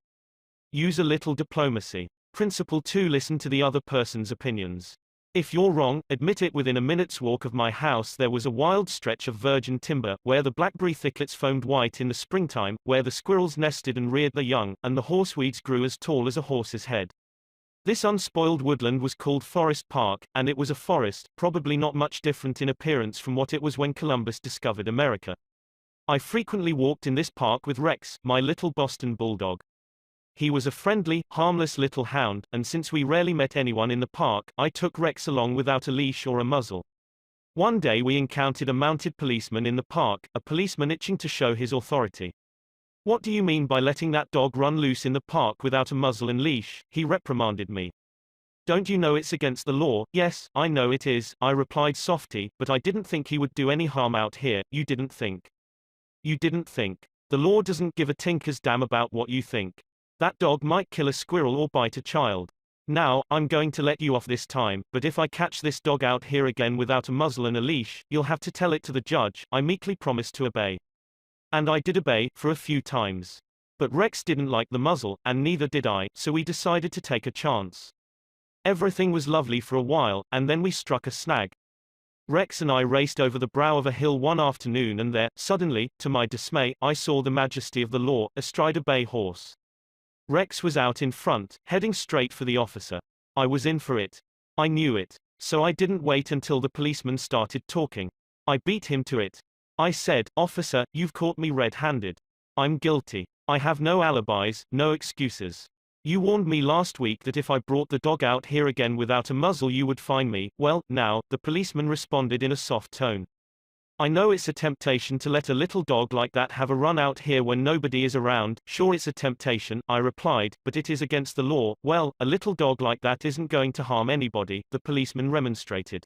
Use a little diplomacy. Principle 2: Listen to the other person's opinions. If you're wrong, admit it. Within a minute's walk of my house there was a wild stretch of virgin timber, where the blackberry thickets foamed white in the springtime, where the squirrels nested and reared their young, and the horseweeds grew as tall as a horse's head. This unspoiled woodland was called Forest Park, and it was a forest, probably not much different in appearance from what it was when Columbus discovered America. I frequently walked in this park with Rex, my little Boston bulldog. He was a friendly, harmless little hound, and since we rarely met anyone in the park, I took Rex along without a leash or a muzzle. One day we encountered a mounted policeman in the park, a policeman itching to show his authority. "What do you mean by letting that dog run loose in the park without a muzzle and leash?" he reprimanded me. "Don't you know it's against the law?" "Yes, I know it is," I replied softly, "but I didn't think he would do any harm out here." "You didn't think. You didn't think. The law doesn't give a tinker's damn about what you think. That dog might kill a squirrel or bite a child. Now, I'm going to let you off this time, but if I catch this dog out here again without a muzzle and a leash, you'll have to tell it to the judge." I meekly promised to obey. And I did obey, for a few times. But Rex didn't like the muzzle, and neither did I, so we decided to take a chance. Everything was lovely for a while, and then we struck a snag. Rex and I raced over the brow of a hill one afternoon, and there, suddenly, to my dismay, I saw the majesty of the law, astride a bay horse. Rex was out in front, heading straight for the officer. I was in for it. I knew it. So I didn't wait until the policeman started talking. I beat him to it. I said, "Officer, you've caught me red-handed. I'm guilty. I have no alibis, no excuses. You warned me last week that if I brought the dog out here again without a muzzle you would fine me." "Well, now," the policeman responded in a soft tone. "I know it's a temptation to let a little dog like that have a run out here when nobody is around." "Sure it's a temptation," I replied, "but it is against the law." "Well, a little dog like that isn't going to harm anybody," the policeman remonstrated.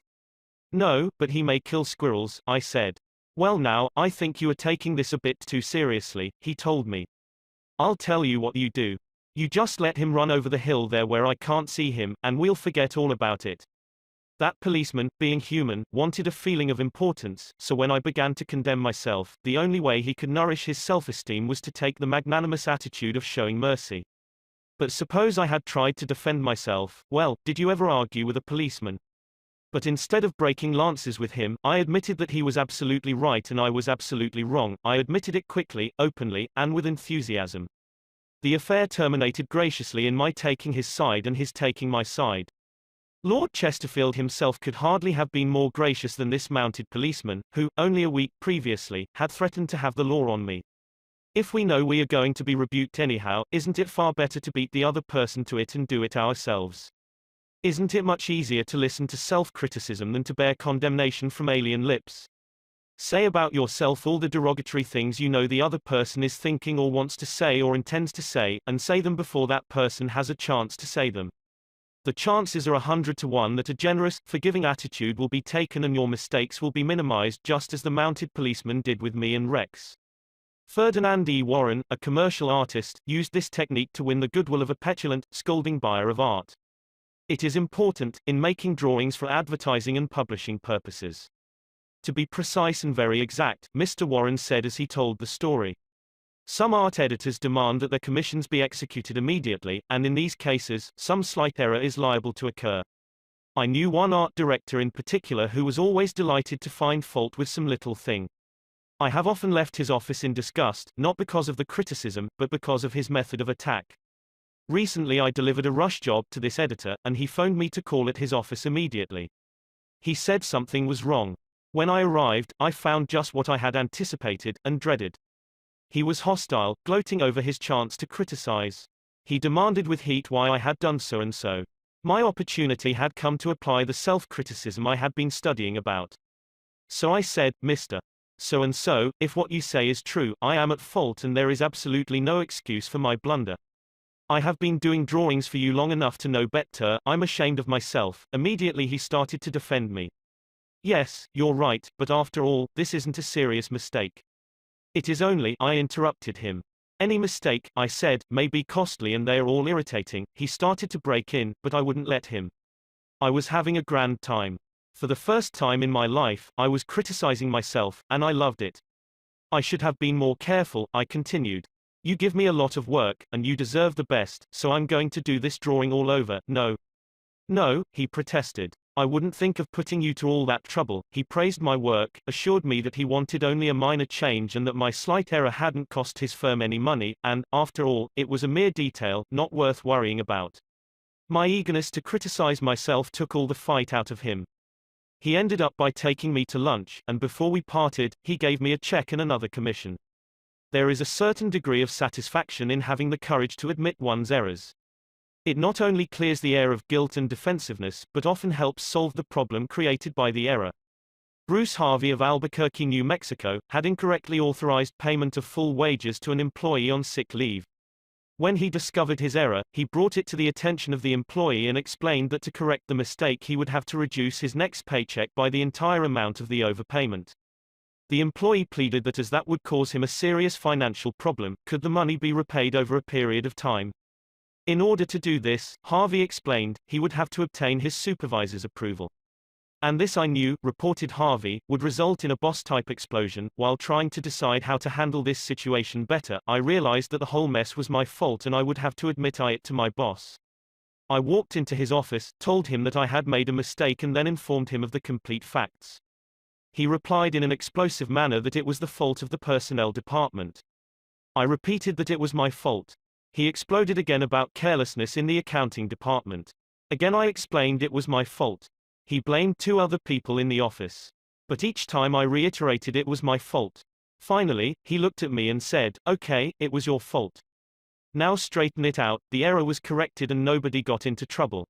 "No, but he may kill squirrels," I said. "Well now, I think you are taking this a bit too seriously," he told me. "I'll tell you what you do. You just let him run over the hill there where I can't see him, and we'll forget all about it." That policeman, being human, wanted a feeling of importance, so when I began to condemn myself, the only way he could nourish his self-esteem was to take the magnanimous attitude of showing mercy. But suppose I had tried to defend myself, well, did you ever argue with a policeman? But instead of breaking lances with him, I admitted that he was absolutely right and I was absolutely wrong. I admitted it quickly, openly, and with enthusiasm. The affair terminated graciously in my taking his side and his taking my side. Lord Chesterfield himself could hardly have been more gracious than this mounted policeman, who, only a week previously, had threatened to have the law on me. If we know we are going to be rebuked anyhow, isn't it far better to beat the other person to it and do it ourselves? Isn't it much easier to listen to self-criticism than to bear condemnation from alien lips? Say about yourself all the derogatory things you know the other person is thinking or wants to say or intends to say, and say them before that person has a chance to say them. The chances are 100 to 1 that a generous, forgiving attitude will be taken and your mistakes will be minimized, just as the mounted policeman did with me and Rex. Ferdinand E. Warren, a commercial artist, used this technique to win the goodwill of a petulant, scolding buyer of art. It is important, in making drawings for advertising and publishing purposes, to be precise and very exact, Mr. Warren said as he told the story. Some art editors demand that their commissions be executed immediately, and in these cases, some slight error is liable to occur. I knew one art director in particular who was always delighted to find fault with some little thing. I have often left his office in disgust, not because of the criticism, but because of his method of attack. Recently I delivered a rush job to this editor, and he phoned me to call at his office immediately. He said something was wrong. When I arrived, I found just what I had anticipated, and dreaded. He was hostile, gloating over his chance to criticize. He demanded with heat why I had done so and so. My opportunity had come to apply the self-criticism I had been studying about. So I said, Mr. So-and-so, if what you say is true, I am at fault and there is absolutely no excuse for my blunder. I have been doing drawings for you long enough to know better, I'm ashamed of myself. Immediately he started to defend me. Yes, you're right, but after all, this isn't a serious mistake. It is only, I interrupted him. Any mistake, I said, may be costly and they are all irritating. He started to break in, but I wouldn't let him. I was having a grand time. For the first time in my life, I was criticizing myself, and I loved it. I should have been more careful, I continued. You give me a lot of work, and you deserve the best, so I'm going to do this drawing all over. No. No, he protested. I wouldn't think of putting you to all that trouble. He praised my work, assured me that he wanted only a minor change and that my slight error hadn't cost his firm any money, and, after all, it was a mere detail, not worth worrying about. My eagerness to criticize myself took all the fight out of him. He ended up by taking me to lunch, and before we parted, he gave me a check and another commission. There is a certain degree of satisfaction in having the courage to admit one's errors. It not only clears the air of guilt and defensiveness, but often helps solve the problem created by the error. Bruce Harvey of Albuquerque, New Mexico, had incorrectly authorized payment of full wages to an employee on sick leave. When he discovered his error, he brought it to the attention of the employee and explained that to correct the mistake he would have to reduce his next paycheck by the entire amount of the overpayment. The employee pleaded that as that would cause him a serious financial problem, could the money be repaid over a period of time? In order to do this, Harvey explained, he would have to obtain his supervisor's approval. And this, I knew, reported Harvey, would result in a boss-type explosion. While trying to decide how to handle this situation better, I realized that the whole mess was my fault and I would have to admit it to my boss. I walked into his office, told him that I had made a mistake and then informed him of the complete facts. He replied in an explosive manner that it was the fault of the personnel department. I repeated that it was my fault. He exploded again about carelessness in the accounting department. Again I explained it was my fault. He blamed 2 other people in the office. But each time I reiterated it was my fault. Finally, he looked at me and said, okay, it was your fault. Now straighten it out. The error was corrected and nobody got into trouble.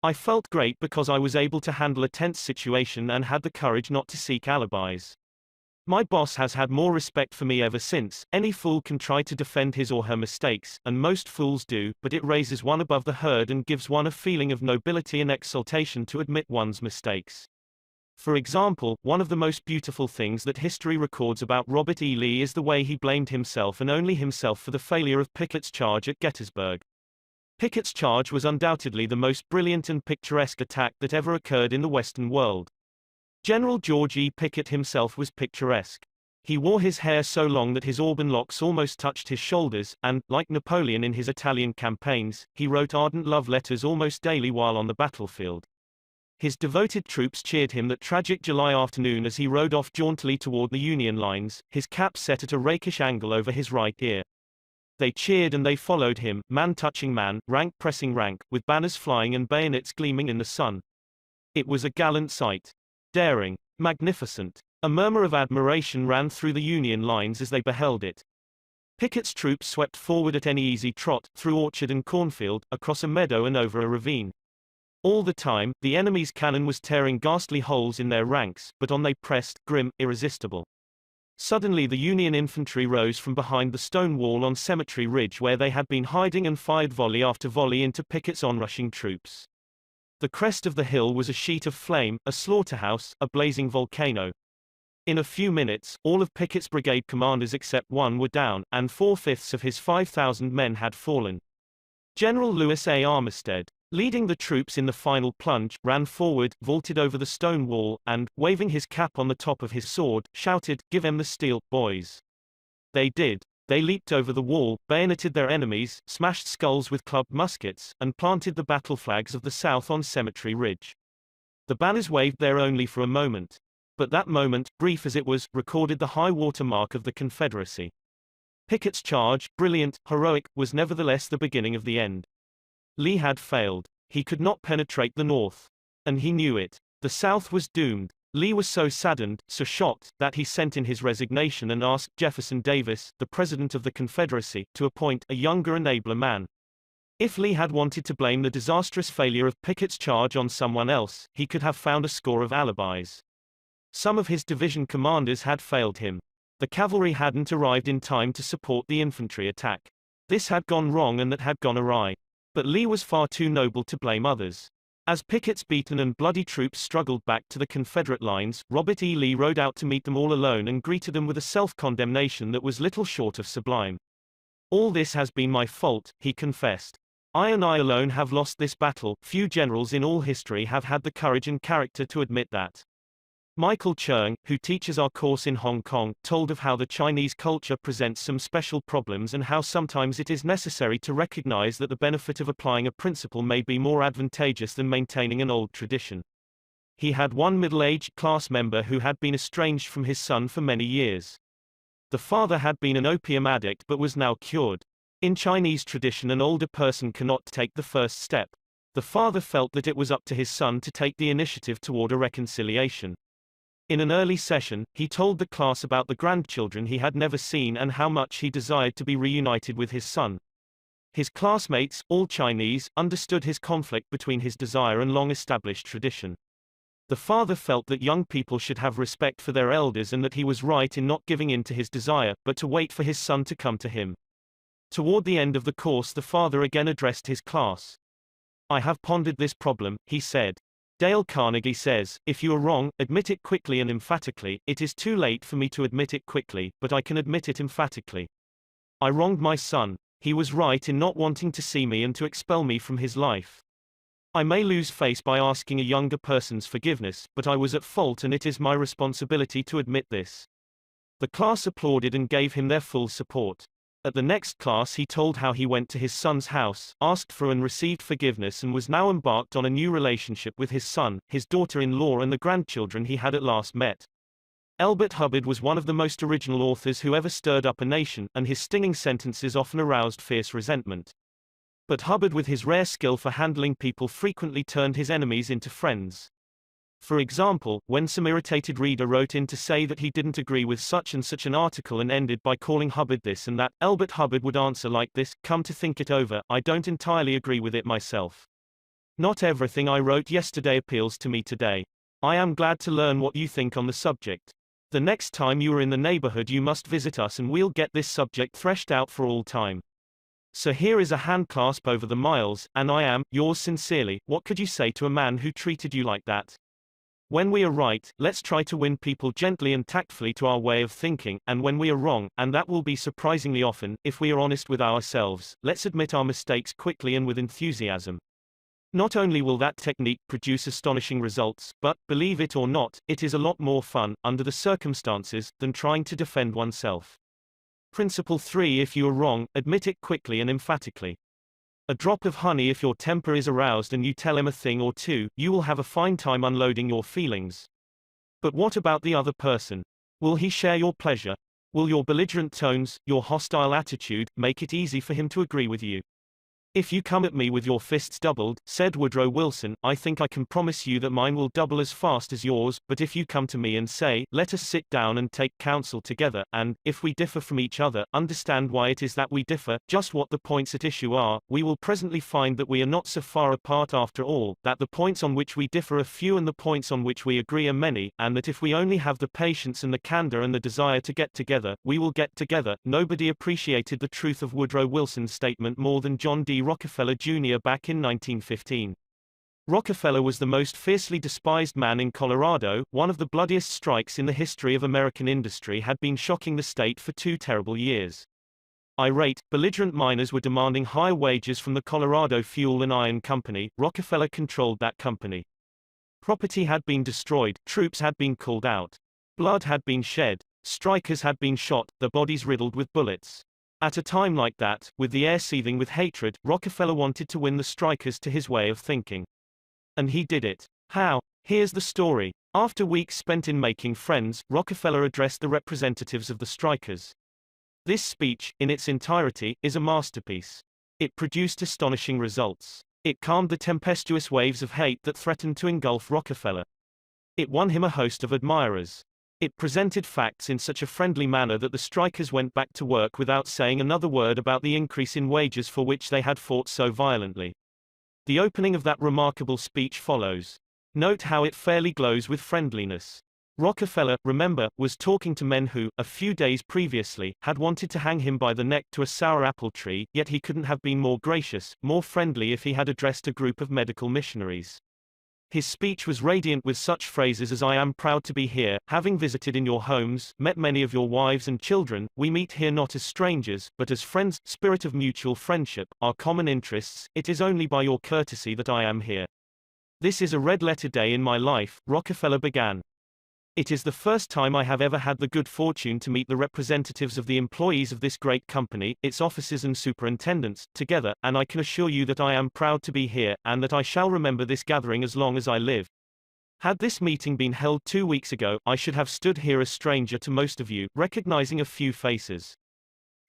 I felt great because I was able to handle a tense situation and had the courage not to seek alibis. My boss has had more respect for me ever since. Any fool can try to defend his or her mistakes, and most fools do, but it raises one above the herd and gives one a feeling of nobility and exaltation to admit one's mistakes. For example, one of the most beautiful things that history records about Robert E. Lee is the way he blamed himself and only himself for the failure of Pickett's charge at Gettysburg. Pickett's charge was undoubtedly the most brilliant and picturesque attack that ever occurred in the Western world. General George E. Pickett himself was picturesque. He wore his hair so long that his auburn locks almost touched his shoulders, and, like Napoleon in his Italian campaigns, he wrote ardent love letters almost daily while on the battlefield. His devoted troops cheered him that tragic July afternoon as he rode off jauntily toward the Union lines, his cap set at a rakish angle over his right ear. They cheered and they followed him, man touching man, rank pressing rank, with banners flying and bayonets gleaming in the sun. It was a gallant sight. Daring. Magnificent. A murmur of admiration ran through the Union lines as they beheld it. Pickett's troops swept forward at any easy trot, through orchard and cornfield, across a meadow and over a ravine. All the time, the enemy's cannon was tearing ghastly holes in their ranks, but on they pressed, grim, irresistible. Suddenly the Union infantry rose from behind the stone wall on Cemetery Ridge where they had been hiding and fired volley after volley into Pickett's onrushing troops. The crest of the hill was a sheet of flame, a slaughterhouse, a blazing volcano. In a few minutes, all of Pickett's brigade commanders except one were down, and 4/5 of his 5,000 men had fallen. General Lewis A. Armistead, leading the troops in the final plunge, ran forward, vaulted over the stone wall, and, waving his cap on the top of his sword, shouted, "Give 'em the steel, boys." They did. They leaped over the wall, bayoneted their enemies, smashed skulls with clubbed muskets, and planted the battle flags of the South on Cemetery Ridge. The banners waved there only for a moment. But that moment, brief as it was, recorded the high water mark of the Confederacy. Pickett's charge, brilliant, heroic, was nevertheless the beginning of the end. Lee had failed. He could not penetrate the North. And he knew it. The South was doomed. Lee was so saddened, so shocked, that he sent in his resignation and asked Jefferson Davis, the President of the Confederacy, to appoint a younger and abler man. If Lee had wanted to blame the disastrous failure of Pickett's charge on someone else, he could have found a score of alibis. Some of his division commanders had failed him. The cavalry hadn't arrived in time to support the infantry attack. This had gone wrong and that had gone awry. But Lee was far too noble to blame others. As Pickett's beaten and bloody troops struggled back to the Confederate lines, Robert E. Lee rode out to meet them all alone and greeted them with a self-condemnation that was little short of sublime. "All this has been my fault," he confessed. "I and I alone have lost this battle. Few generals in all history have had the courage and character to admit that." Michael Cheung, who teaches our course in Hong Kong, told of how the Chinese culture presents some special problems and how sometimes it is necessary to recognize that the benefit of applying a principle may be more advantageous than maintaining an old tradition. He had one middle-aged class member who had been estranged from his son for many years. The father had been an opium addict but was now cured. In Chinese tradition, an older person cannot take the first step. The father felt that it was up to his son to take the initiative toward a reconciliation. In an early session, he told the class about the grandchildren he had never seen and how much he desired to be reunited with his son. His classmates, all Chinese, understood his conflict between his desire and long-established tradition. The father felt that young people should have respect for their elders and that he was right in not giving in to his desire, but to wait for his son to come to him. Toward the end of the course, the father again addressed his class. "I have pondered this problem," he said. Dale Carnegie says, "If you are wrong, admit it quickly and emphatically. It is too late for me to admit it quickly, but I can admit it emphatically. I wronged my son. He was right in not wanting to see me and to expel me from his life. I may lose face by asking a younger person's forgiveness, but I was at fault and it is my responsibility to admit this." The class applauded and gave him their full support. At the next class he told how he went to his son's house, asked for and received forgiveness and was now embarked on a new relationship with his son, his daughter-in-law and the grandchildren he had at last met. Elbert Hubbard was one of the most original authors who ever stirred up a nation, and his stinging sentences often aroused fierce resentment. But Hubbard, with his rare skill for handling people, frequently turned his enemies into friends. For example, when some irritated reader wrote in to say that he didn't agree with such and such an article and ended by calling Hubbard this and that, Elbert Hubbard would answer like this: "Come to think it over, I don't entirely agree with it myself. Not everything I wrote yesterday appeals to me today. I am glad to learn what you think on the subject. The next time you are in the neighborhood you must visit us and we'll get this subject threshed out for all time. So here is a handclasp over the miles, and I am, yours sincerely." What could you say to a man who treated you like that? When we are right, let's try to win people gently and tactfully to our way of thinking, and when we are wrong, and that will be surprisingly often, if we are honest with ourselves, let's admit our mistakes quickly and with enthusiasm. Not only will that technique produce astonishing results, but, believe it or not, it is a lot more fun, under the circumstances, than trying to defend oneself. Principle 3: If you are wrong, admit it quickly and emphatically. A drop of honey: if your temper is aroused and you tell him a thing or two, you will have a fine time unloading your feelings. But what about the other person? Will he share your pleasure? Will your belligerent tones, your hostile attitude, make it easy for him to agree with you? If you come at me with your fists doubled, said Woodrow Wilson, I think I can promise you that mine will double as fast as yours, but if you come to me and say, let us sit down and take counsel together, and, if we differ from each other, understand why it is that we differ, just what the points at issue are, we will presently find that we are not so far apart after all, that the points on which we differ are few and the points on which we agree are many, and that if we only have the patience and the candor and the desire to get together, we will get together. Nobody appreciated the truth of Woodrow Wilson's statement more than John D. Rockefeller Jr. back in 1915. Rockefeller was the most fiercely despised man in Colorado. One of the bloodiest strikes in the history of American industry had been shocking the state for 2 terrible years. Irate, belligerent miners were demanding higher wages from the Colorado Fuel and Iron Company. Rockefeller controlled that company. Property had been destroyed, troops had been called out. Blood had been shed. Strikers had been shot, their bodies riddled with bullets. At a time like that, with the air seething with hatred, Rockefeller wanted to win the strikers to his way of thinking. And he did it. How? Here's the story. After weeks spent in making friends, Rockefeller addressed the representatives of the strikers. This speech, in its entirety, is a masterpiece. It produced astonishing results. It calmed the tempestuous waves of hate that threatened to engulf Rockefeller. It won him a host of admirers. It presented facts in such a friendly manner that the strikers went back to work without saying another word about the increase in wages for which they had fought so violently. The opening of that remarkable speech follows. Note how it fairly glows with friendliness. Rockefeller, remember, was talking to men who, a few days previously, had wanted to hang him by the neck to a sour apple tree, yet he couldn't have been more gracious, more friendly if he had addressed a group of medical missionaries. His speech was radiant with such phrases as I am proud to be here, having visited in your homes, met many of your wives and children, we meet here not as strangers, but as friends, spirit of mutual friendship, our common interests, it is only by your courtesy that I am here. This is a red-letter day in my life, Rockefeller began. It is the first time I have ever had the good fortune to meet the representatives of the employees of this great company, its officers and superintendents, together, and I can assure you that I am proud to be here, and that I shall remember this gathering as long as I live. Had this meeting been held 2 weeks ago, I should have stood here a stranger to most of you, recognizing a few faces.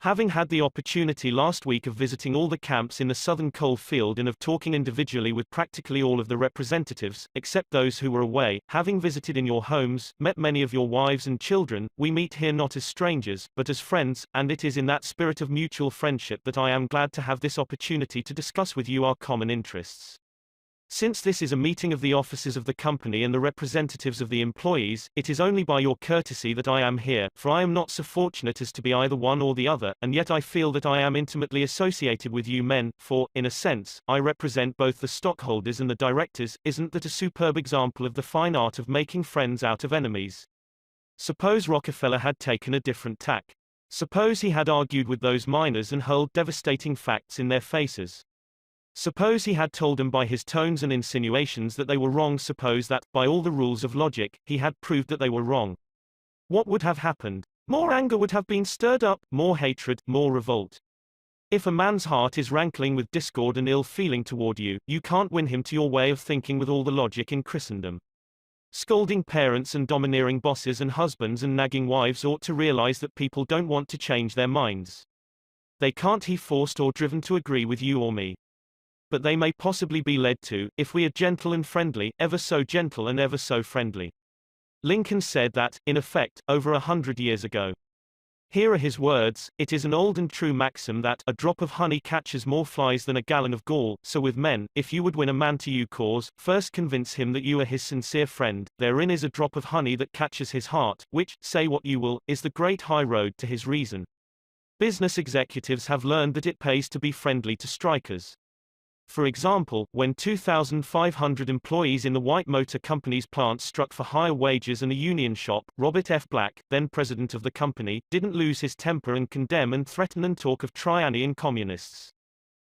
Having had the opportunity last week of visiting all the camps in the southern coal field and of talking individually with practically all of the representatives, except those who were away, having visited in your homes, met many of your wives and children, we meet here not as strangers, but as friends, and it is in that spirit of mutual friendship that I am glad to have this opportunity to discuss with you our common interests. Since this is a meeting of the officers of the company and the representatives of the employees, it is only by your courtesy that I am here, for I am not so fortunate as to be either one or the other, and yet I feel that I am intimately associated with you men, for, in a sense, I represent both the stockholders and the directors. Isn't that a superb example of the fine art of making friends out of enemies? Suppose Rockefeller had taken a different tack. Suppose he had argued with those miners and hurled devastating facts in their faces. Suppose he had told them by his tones and insinuations that they were wrong. Suppose that, by all the rules of logic, he had proved that they were wrong. What would have happened? More anger would have been stirred up, more hatred, more revolt. If a man's heart is rankling with discord and ill feeling toward you, you can't win him to your way of thinking with all the logic in Christendom. Scolding parents and domineering bosses and husbands and nagging wives ought to realize that people don't want to change their minds. They can't be forced or driven to agree with you or me. But they may possibly be led to, if we are gentle and friendly, ever so gentle and ever so friendly. Lincoln said that, in effect, over 100 years ago. Here are his words: it is an old and true maxim that, a drop of honey catches more flies than a gallon of gall. So with men, if you would win a man to your cause, first convince him that you are his sincere friend. Therein is a drop of honey that catches his heart, which, say what you will, is the great high road to his reason. Business executives have learned that it pays to be friendly to strikers. For example, when 2,500 employees in the White Motor Company's plant struck for higher wages and a union shop, Robert F. Black, then president of the company, didn't lose his temper and condemn and threaten and talk of tyranny and communists.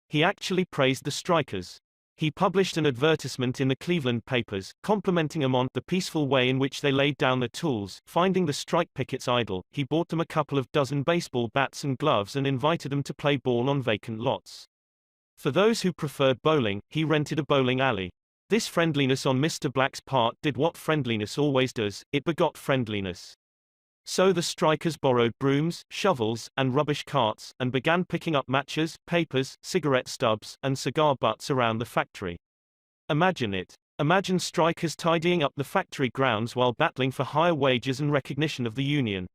He actually praised the strikers. He published an advertisement in the Cleveland papers, complimenting them on the peaceful way in which they laid down their tools. Finding the strike pickets idle, he bought them a couple of dozen baseball bats and gloves and invited them to play ball on vacant lots. For those who preferred bowling, he rented a bowling alley. This friendliness on Mr. Black's part did what friendliness always does: it begot friendliness. So the strikers borrowed brooms, shovels, and rubbish carts, and began picking up matches, papers, cigarette stubs, and cigar butts around the factory. Imagine it. Imagine strikers tidying up the factory grounds while battling for higher wages and recognition of the union.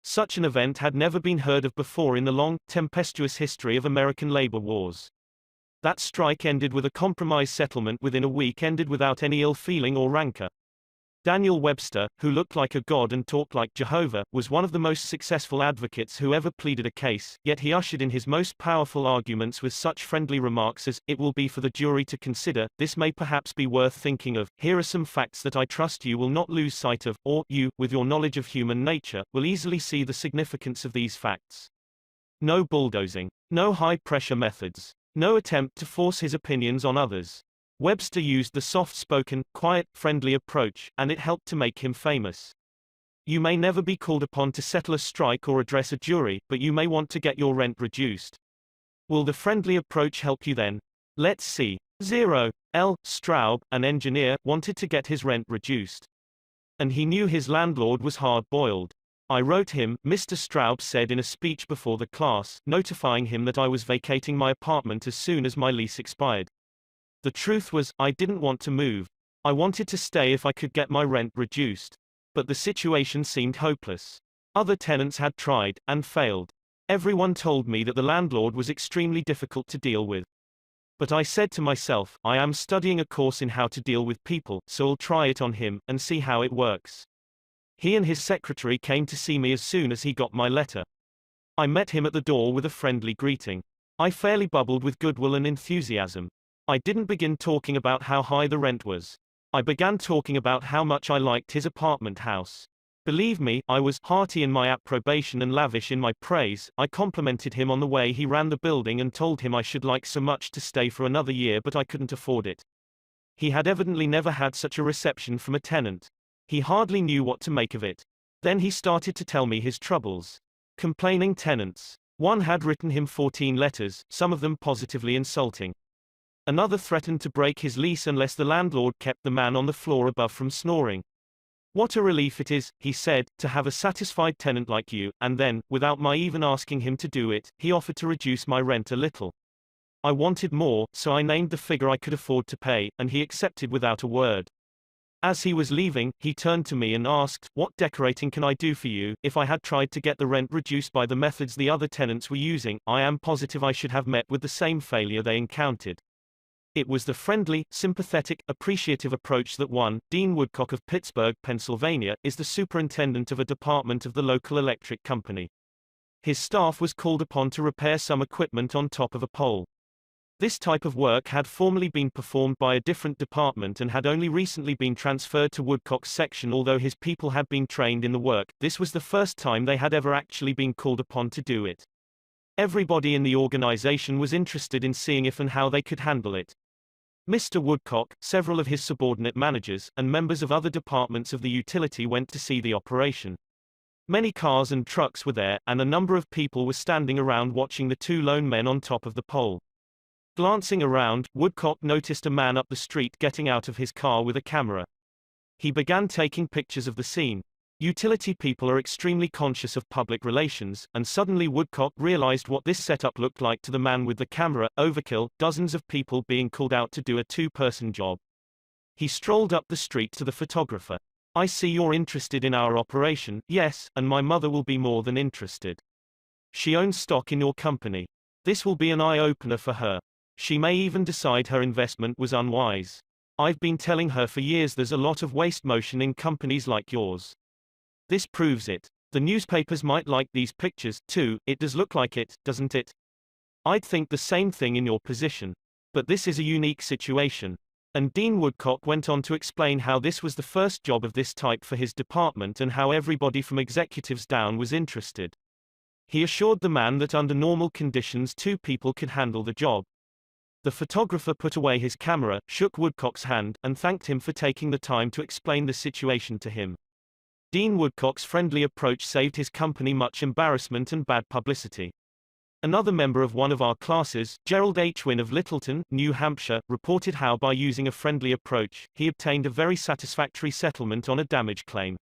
Such an event had never been heard of before in the long, tempestuous history of American labor wars. That strike ended with a compromise settlement within a week, ended without any ill feeling or rancor. Daniel Webster, who looked like a god and talked like Jehovah, was one of the most successful advocates who ever pleaded a case, yet he ushered in his most powerful arguments with such friendly remarks as, "It will be for the jury to consider, this may perhaps be worth thinking of, here are some facts that I trust you will not lose sight of, or, you, with your knowledge of human nature, will easily see the significance of these facts." No bulldozing. No high-pressure methods. No attempt to force his opinions on others. Webster used the soft-spoken, quiet, friendly approach, and it helped to make him famous. You may never be called upon to settle a strike or address a jury, but you may want to get your rent reduced. Will the friendly approach help you then? Let's see. 0. L. Straub, an engineer, wanted to get his rent reduced. And he knew his landlord was hard-boiled. "I wrote him," Mr. Straub said in a speech before the class, notifying him that I was vacating my apartment as soon as my lease expired. The truth was, I didn't want to move. I wanted to stay if I could get my rent reduced. But the situation seemed hopeless. Other tenants had tried, and failed. Everyone told me that the landlord was extremely difficult to deal with. But I said to myself, I am studying a course in how to deal with people, so I'll try it on him, and see how it works. He and his secretary came to see me as soon as he got my letter. I met him at the door with a friendly greeting. I fairly bubbled with goodwill and enthusiasm. I didn't begin talking about how high the rent was. I began talking about how much I liked his apartment house. Believe me, I was hearty in my approbation and lavish in my praise. I complimented him on the way he ran the building and told him I should like so much to stay for another year, but I couldn't afford it. He had evidently never had such a reception from a tenant. He hardly knew what to make of it. Then he started to tell me his troubles. Complaining tenants. One had written him 14 letters, some of them positively insulting. Another threatened to break his lease unless the landlord kept the man on the floor above from snoring. "What a relief it is," he said, "to have a satisfied tenant like you," and then, without my even asking him to do it, he offered to reduce my rent a little. I wanted more, so I named the figure I could afford to pay, and he accepted without a word. As he was leaving, he turned to me and asked, "What decorating can I do for you?" If I had tried to get the rent reduced by the methods the other tenants were using, I am positive I should have met with the same failure they encountered. It was the friendly, sympathetic, appreciative approach that won. Dean Woodcock of Pittsburgh, Pennsylvania, is the superintendent of a department of the local electric company. His staff was called upon to repair some equipment on top of a pole. This type of work had formerly been performed by a different department and had only recently been transferred to Woodcock's section. Although his people had been trained in the work, this was the first time they had ever actually been called upon to do it. Everybody in the organization was interested in seeing if and how they could handle it. Mr. Woodcock, several of his subordinate managers, and members of other departments of the utility went to see the operation. Many cars and trucks were there, and a number of people were standing around watching the two lone men on top of the pole. Glancing around, Woodcock noticed a man up the street getting out of his car with a camera. He began taking pictures of the scene. Utility people are extremely conscious of public relations, and suddenly Woodcock realized what this setup looked like to the man with the camera. Overkill, dozens of people being called out to do a two-person job. He strolled up the street to the photographer. "I see you're interested in our operation." "Yes, and my mother will be more than interested. She owns stock in your company. This will be an eye-opener for her. She may even decide her investment was unwise. I've been telling her for years there's a lot of waste motion in companies like yours. This proves it. The newspapers might like these pictures, too. It does look like it, doesn't it? I'd think the same thing in your position. But this is a unique situation." And Dean Woodcock went on to explain how this was the first job of this type for his department and how everybody from executives down was interested. He assured the man that under normal conditions two people could handle the job. The photographer put away his camera, shook Woodcock's hand, and thanked him for taking the time to explain the situation to him. Dean Woodcock's friendly approach saved his company much embarrassment and bad publicity. Another member of one of our classes, Gerald H. Wynn of Littleton, New Hampshire, reported how by using a friendly approach, he obtained a very satisfactory settlement on a damage claim.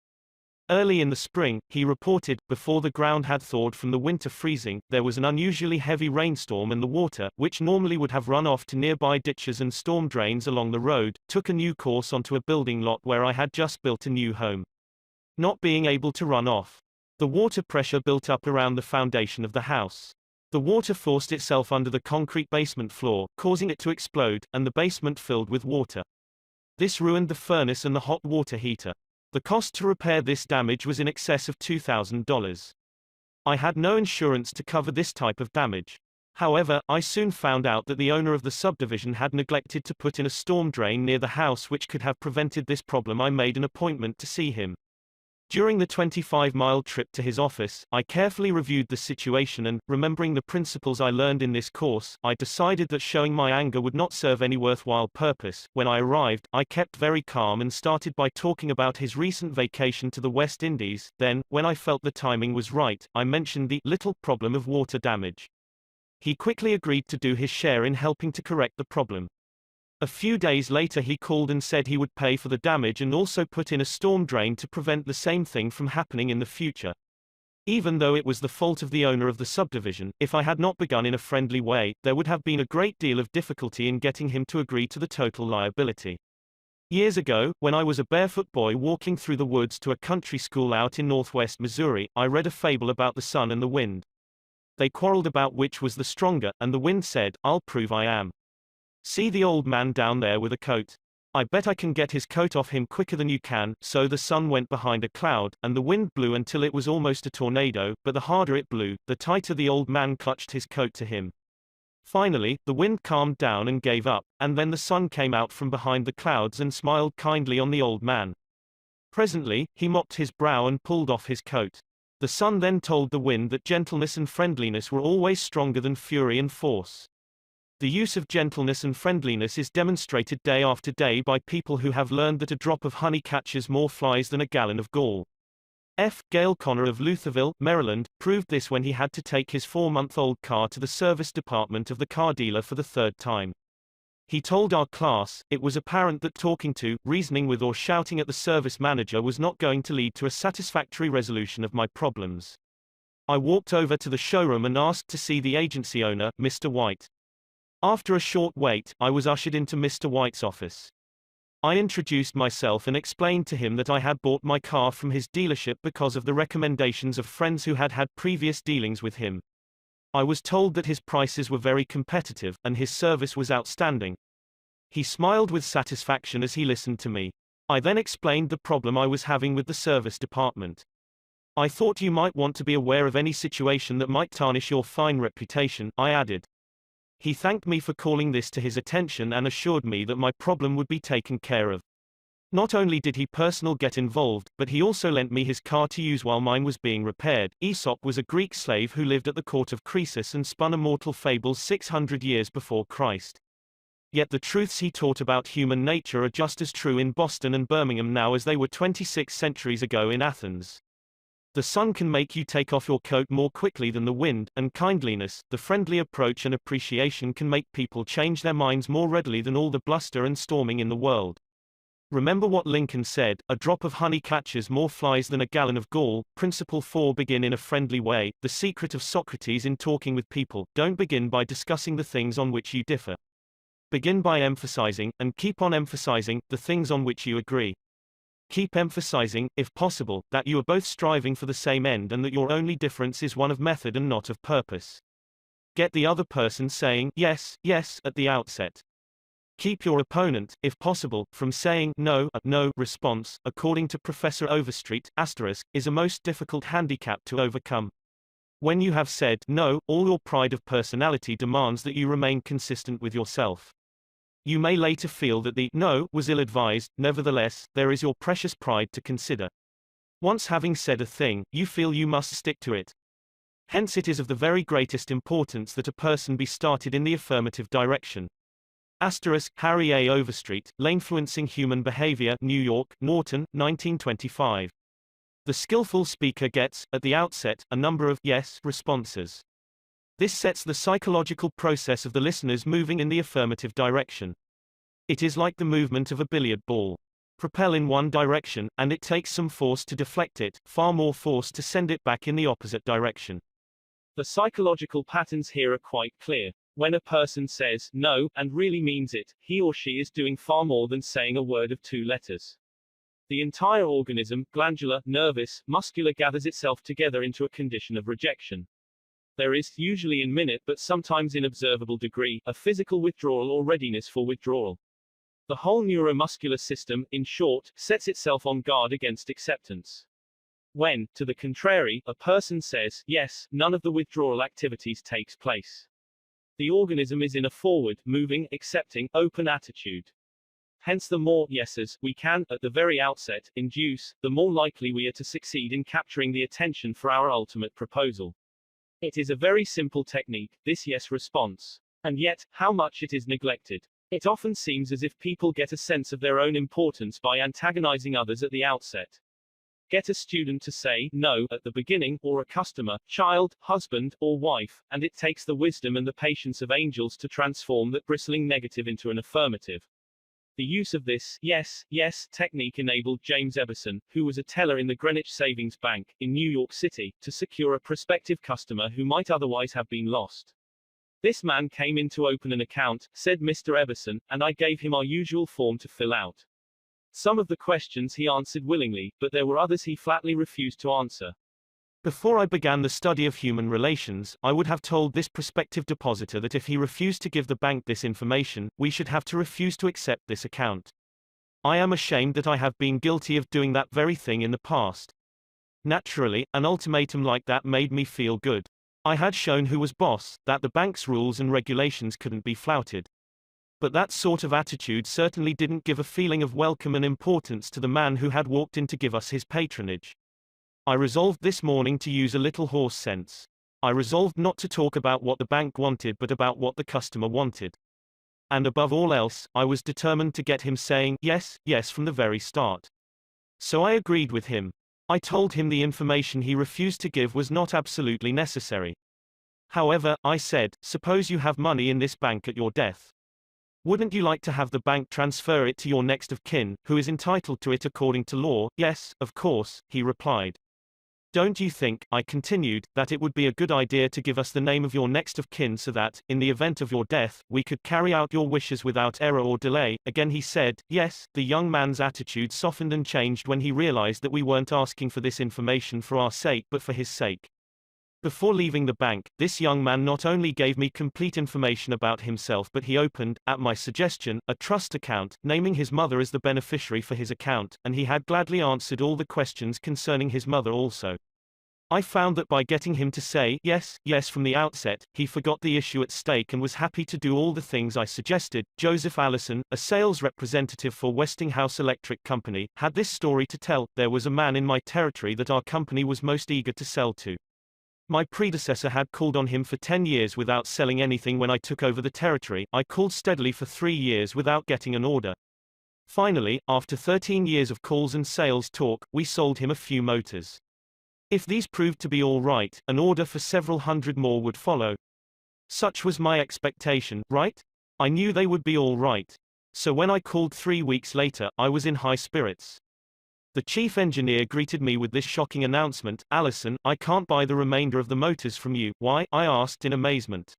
Early in the spring, he reported, before the ground had thawed from the winter freezing, there was an unusually heavy rainstorm and the water, which normally would have run off to nearby ditches and storm drains along the road, took a new course onto a building lot where I had just built a new home. Not being able to run off. The water pressure built up around the foundation of the house. The water forced itself under the concrete basement floor, causing it to explode, and the basement filled with water. This ruined the furnace and the hot water heater. The cost to repair this damage was in excess of $2,000. I had no insurance to cover this type of damage. However, I soon found out that the owner of the subdivision had neglected to put in a storm drain near the house which could have prevented this problem. I made an appointment to see him. During the 25-mile trip to his office, I carefully reviewed the situation and, remembering the principles I learned in this course, I decided that showing my anger would not serve any worthwhile purpose. When I arrived, I kept very calm and started by talking about his recent vacation to the West Indies. Then, when I felt the timing was right, I mentioned the little problem of water damage. He quickly agreed to do his share in helping to correct the problem. A few days later he called and said he would pay for the damage and also put in a storm drain to prevent the same thing from happening in the future. Even though it was the fault of the owner of the subdivision, if I had not begun in a friendly way, there would have been a great deal of difficulty in getting him to agree to the total liability. Years ago, when I was a barefoot boy walking through the woods to a country school out in northwest Missouri, I read a fable about the sun and the wind. They quarreled about which was the stronger, and the wind said, "I'll prove I am. See the old man down there with a coat? I bet I can get his coat off him quicker than you can." So the sun went behind a cloud, and the wind blew until it was almost a tornado, but the harder it blew, the tighter the old man clutched his coat to him. Finally, the wind calmed down and gave up, and then the sun came out from behind the clouds and smiled kindly on the old man. Presently, he mopped his brow and pulled off his coat. The sun then told the wind that gentleness and friendliness were always stronger than fury and force. The use of gentleness and friendliness is demonstrated day after day by people who have learned that a drop of honey catches more flies than a gallon of gall. Dale Carnegie of Lutherville, Maryland, proved this when he had to take his 4-month-old car to the service department of the car dealer for the third time. He told our class, "It was apparent that talking to, reasoning with or shouting at the service manager was not going to lead to a satisfactory resolution of my problems." I walked over to the showroom and asked to see the agency owner, Mr. White. After a short wait, I was ushered into Mr. White's office. I introduced myself and explained to him that I had bought my car from his dealership because of the recommendations of friends who had had previous dealings with him. I was told that his prices were very competitive, and his service was outstanding. He smiled with satisfaction as he listened to me. I then explained the problem I was having with the service department. "I thought you might want to be aware of any situation that might tarnish your fine reputation," I added. He thanked me for calling this to his attention and assured me that my problem would be taken care of. Not only did he personally get involved, but he also lent me his car to use while mine was being repaired. Aesop was a Greek slave who lived at the court of Croesus and spun immortal fables 600 years before Christ. Yet the truths he taught about human nature are just as true in Boston and Birmingham now as they were 26 centuries ago in Athens. The sun can make you take off your coat more quickly than the wind, and kindliness, the friendly approach and appreciation can make people change their minds more readily than all the bluster and storming in the world. Remember what Lincoln said, "A drop of honey catches more flies than a gallon of gall." Principle 4. Begin in a friendly way. The secret of Socrates in talking with people: don't begin by discussing the things on which you differ. Begin by emphasizing, and keep on emphasizing, the things on which you agree. Keep emphasizing, if possible, that you are both striving for the same end and that your only difference is one of method and not of purpose. Get the other person saying, "Yes, yes," at the outset. Keep your opponent, if possible, from saying no. A no response, according to Professor Overstreet, is a most difficult handicap to overcome. When you have said no, all your pride of personality demands that you remain consistent with yourself. You may later feel that the no was ill-advised, nevertheless, there is your precious pride to consider. Once having said a thing, you feel you must stick to it. Hence it is of the very greatest importance that a person be started in the affirmative direction. Harry A. Overstreet, Influencing Human Behavior, New York, Norton, 1925. The skillful speaker gets, at the outset, a number of yes responses. This sets the psychological process of the listeners moving in the affirmative direction. It is like the movement of a billiard ball. propel in one direction, and it takes some force to deflect it, far more force to send it back in the opposite direction. The psychological patterns here are quite clear. When a person says no, and really means it, he or she is doing far more than saying a word of 2 letters. The entire organism, glandular, nervous, muscular, gathers itself together into a condition of rejection. There is, usually in minute but sometimes in observable degree, a physical withdrawal or readiness for withdrawal. The whole neuromuscular system, in short, sets itself on guard against acceptance. When, to the contrary, a person says yes, none of the withdrawal activities takes place. The organism is in a forward, moving, accepting, open attitude. Hence the more yeses we can, at the very outset, induce, the more likely we are to succeed in capturing the attention for our ultimate proposal. It is a very simple technique, this yes response. And yet, how much it is neglected. It often seems as if people get a sense of their own importance by antagonizing others at the outset. Get a student to say no at the beginning, or a customer, child, husband, or wife, and it takes the wisdom and the patience of angels to transform that bristling negative into an affirmative. The use of this yes, yes technique enabled James Eberson, who was a teller in the Greenwich Savings Bank, in New York City, to secure a prospective customer who might otherwise have been lost. This man came in to open an account, said Mr. Eberson, and I gave him our usual form to fill out. Some of the questions he answered willingly, but there were others he flatly refused to answer. Before I began the study of human relations, I would have told this prospective depositor that if he refused to give the bank this information, we should have to refuse to accept this account. I am ashamed that I have been guilty of doing that very thing in the past. Naturally, an ultimatum like that made me feel good. I had shown who was boss, that the bank's rules and regulations couldn't be flouted. But that sort of attitude certainly didn't give a feeling of welcome and importance to the man who had walked in to give us his patronage. I resolved this morning to use a little horse sense. I resolved not to talk about what the bank wanted but about what the customer wanted. And above all else, I was determined to get him saying yes, yes from the very start. So I agreed with him. I told him the information he refused to give was not absolutely necessary. However, I said, suppose you have money in this bank at your death. Wouldn't you like to have the bank transfer it to your next of kin, who is entitled to it according to law? Yes, of course, he replied. Don't you think, I continued, that it would be a good idea to give us the name of your next of kin so that, in the event of your death, we could carry out your wishes without error or delay? Again he said, yes. The young man's attitude softened and changed when he realized that we weren't asking for this information for our sake but for his sake. Before leaving the bank, this young man not only gave me complete information about himself but he opened, at my suggestion, a trust account, naming his mother as the beneficiary for his account, and he had gladly answered all the questions concerning his mother also. I found that by getting him to say yes, yes from the outset, he forgot the issue at stake and was happy to do all the things I suggested. Joseph Allison, a sales representative for Westinghouse Electric Company, had this story to tell. There was a man in my territory that our company was most eager to sell to. My predecessor had called on him for 10 years without selling anything. When I took over the territory, I called steadily for 3 years without getting an order. Finally, after 13 years of calls and sales talk, we sold him a few motors. If these proved to be all right, an order for several hundred more would follow. Such was my expectation, right? I knew they would be all right. So when I called 3 weeks later, I was in high spirits. The chief engineer greeted me with this shocking announcement, Allison, I can't buy the remainder of the motors from you. Why? I asked in amazement.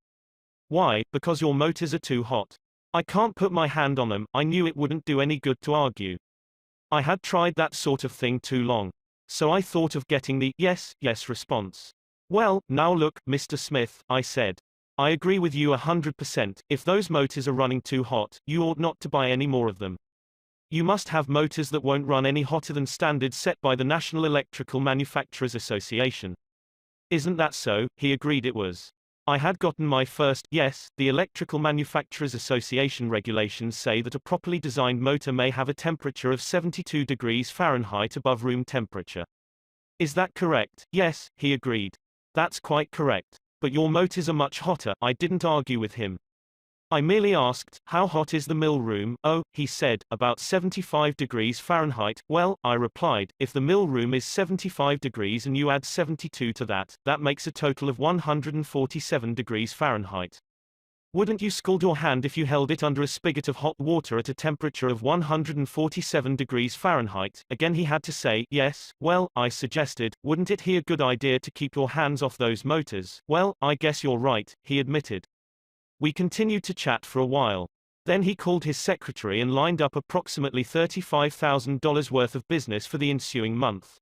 Why? Because your motors are too hot. I can't put my hand on them. I knew it wouldn't do any good to argue. I had tried that sort of thing too long. So I thought of getting the yes, yes response. Well, now look, Mr. Smith, I said. I agree with you 100%. If those motors are running too hot, you ought not to buy any more of them. You must have motors that won't run any hotter than standards set by the National Electrical Manufacturers Association. Isn't that so? He agreed it was. I had gotten my first yes. The Electrical Manufacturers Association regulations say that a properly designed motor may have a temperature of 72 degrees Fahrenheit above room temperature. Is that correct? Yes, he agreed. That's quite correct. But your motors are much hotter. I didn't argue with him. I merely asked, how hot is the mill room? Oh, he said, about 75 degrees Fahrenheit. Well, I replied, if the mill room is 75 degrees and you add 72 to that, that makes a total of 147 degrees Fahrenheit. Wouldn't you scald your hand if you held it under a spigot of hot water at a temperature of 147 degrees Fahrenheit? Again he had to say, yes. Well, I suggested, wouldn't it be a good idea to keep your hands off those motors? Well, I guess you're right, he admitted. We continued to chat for a while. Then he called his secretary and lined up approximately $35,000 worth of business for the ensuing month.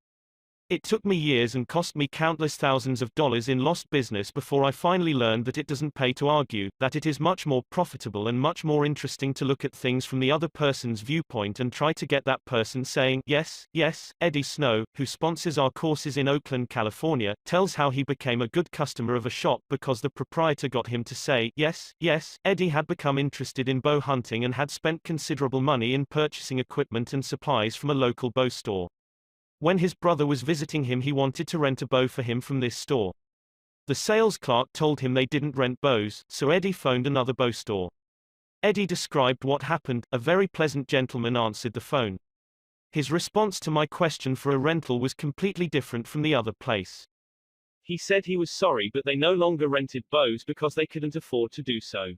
It took me years and cost me countless thousands of dollars in lost business before I finally learned that it doesn't pay to argue, that it is much more profitable and much more interesting to look at things from the other person's viewpoint and try to get that person saying, yes, yes. Eddie Snow, who sponsors our courses in Oakland, California, tells how he became a good customer of a shop because the proprietor got him to say, yes, yes. Eddie had become interested in bow hunting and had spent considerable money in purchasing equipment and supplies from a local bow store. When his brother was visiting him, he wanted to rent a bow for him from this store. The sales clerk told him they didn't rent bows, so Eddie phoned another bow store. Eddie described what happened. A very pleasant gentleman answered the phone. His response to my question for a rental was completely different from the other place. He said he was sorry, but they no longer rented bows because they couldn't afford to do so.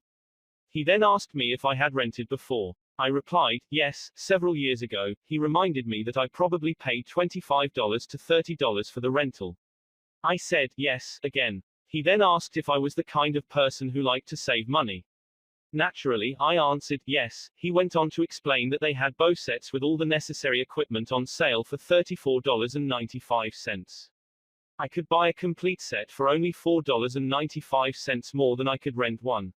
He then asked me if I had rented before. I replied, yes, several years ago. He reminded me that I probably paid $25 to $30 for the rental. I said, yes, again. He then asked if I was the kind of person who liked to save money. Naturally, I answered, yes. He went on to explain that they had bow sets with all the necessary equipment on sale for $34.95. I could buy a complete set for only $4.95 more than I could rent one.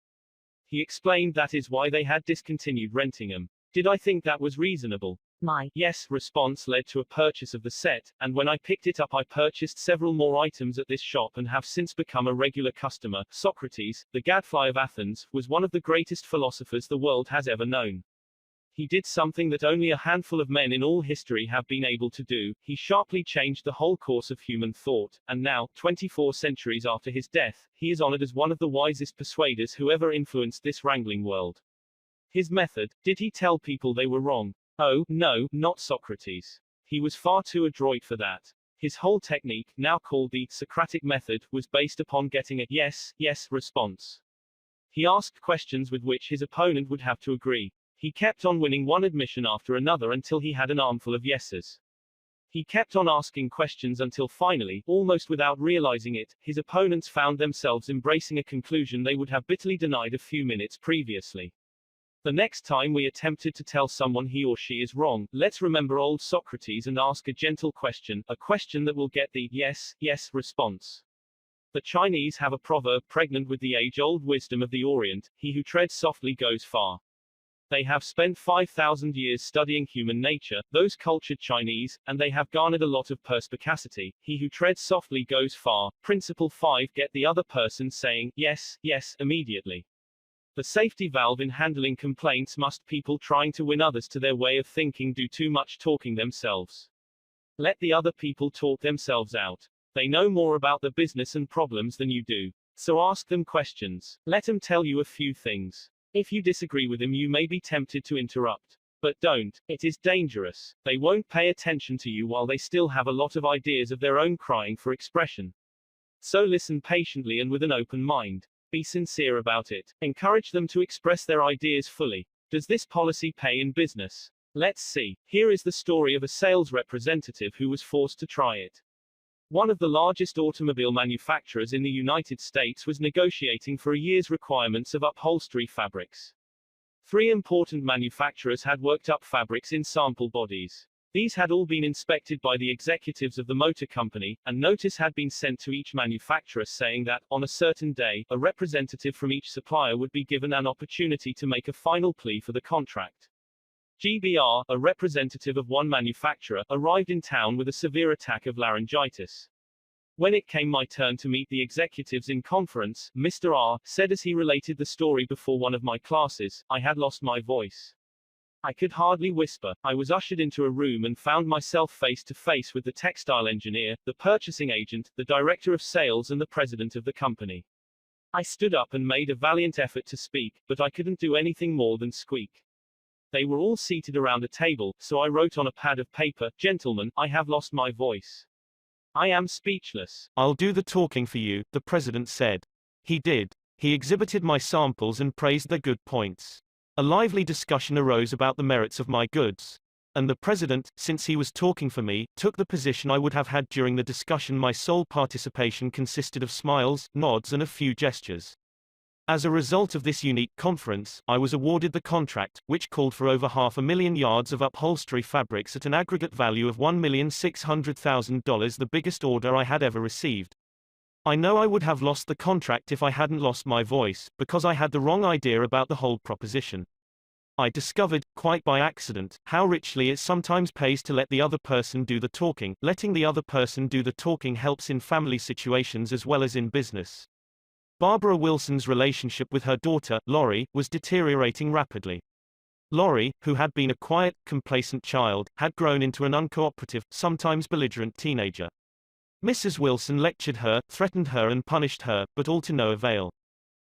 He explained that is why they had discontinued renting them. Did I think that was reasonable? My yes response led to a purchase of the set, and when I picked it up I purchased several more items at this shop and have since become a regular customer. Socrates, the gadfly of Athens, was one of the greatest philosophers the world has ever known. He did something that only a handful of men in all history have been able to do. He sharply changed the whole course of human thought, and now, 24 centuries after his death, he is honored as one of the wisest persuaders who ever influenced this wrangling world. His method, did he tell people they were wrong? Oh, no, not Socrates. He was far too adroit for that. His whole technique, now called the Socratic method, was based upon getting a yes, yes response. He asked questions with which his opponent would have to agree. He kept on winning one admission after another until he had an armful of yeses. He kept on asking questions until finally, almost without realizing it, his opponents found themselves embracing a conclusion they would have bitterly denied a few minutes previously. The next time we attempted to tell someone he or she is wrong, let's remember old Socrates and ask a gentle question, a question that will get the yes, yes response. The Chinese have a proverb pregnant with the age-old wisdom of the Orient, he who treads softly goes far. They have spent 5,000 years studying human nature, those cultured Chinese, and they have garnered a lot of perspicacity. He who treads softly goes far. Principle 5. Get the other person saying, yes, yes, immediately. The safety valve in handling complaints must people trying to win others to their way of thinking do too much talking themselves. Let the other people talk themselves out. They know more about the business and problems than you do. So ask them questions. Let them tell you a few things. If you disagree with them, you may be tempted to interrupt. But don't. It is dangerous. They won't pay attention to you while they still have a lot of ideas of their own crying for expression. So listen patiently and with an open mind. Be sincere about it. Encourage them to express their ideas fully. Does this policy pay in business? Let's see. Here is the story of a sales representative who was forced to try it. One of the largest automobile manufacturers in the United States was negotiating for a year's requirements of upholstery fabrics. 3 important manufacturers had worked up fabrics in sample bodies. These had all been inspected by the executives of the motor company, and notice had been sent to each manufacturer saying that, on a certain day, a representative from each supplier would be given an opportunity to make a final plea for the contract. GBR, a representative of one manufacturer, arrived in town with a severe attack of laryngitis. When it came my turn to meet the executives in conference, Mr. R said as he related the story before one of my classes, I had lost my voice. I could hardly whisper. I was ushered into a room and found myself face to face with the textile engineer, the purchasing agent, the director of sales and the president of the company. I stood up and made a valiant effort to speak, but I couldn't do anything more than squeak. They were all seated around a table, so I wrote on a pad of paper, Gentlemen, I have lost my voice. I am speechless. I'll do the talking for you, the president said. He did. He exhibited my samples and praised their good points. A lively discussion arose about the merits of my goods. And the president, since he was talking for me, took the position I would have had during the discussion. My sole participation consisted of smiles, nods and a few gestures. As a result of this unique conference, I was awarded the contract, which called for over 500,000 yards of upholstery fabrics at an aggregate value of $1,600,000, the biggest order I had ever received. I know I would have lost the contract if I hadn't lost my voice, because I had the wrong idea about the whole proposition. I discovered, quite by accident, how richly it sometimes pays to let the other person do the talking. Letting the other person do the talking helps in family situations as well as in business. Barbara Wilson's relationship with her daughter, Lori, was deteriorating rapidly. Lori, who had been a quiet, complacent child, had grown into an uncooperative, sometimes belligerent teenager. Mrs. Wilson lectured her, threatened her and punished her, but all to no avail.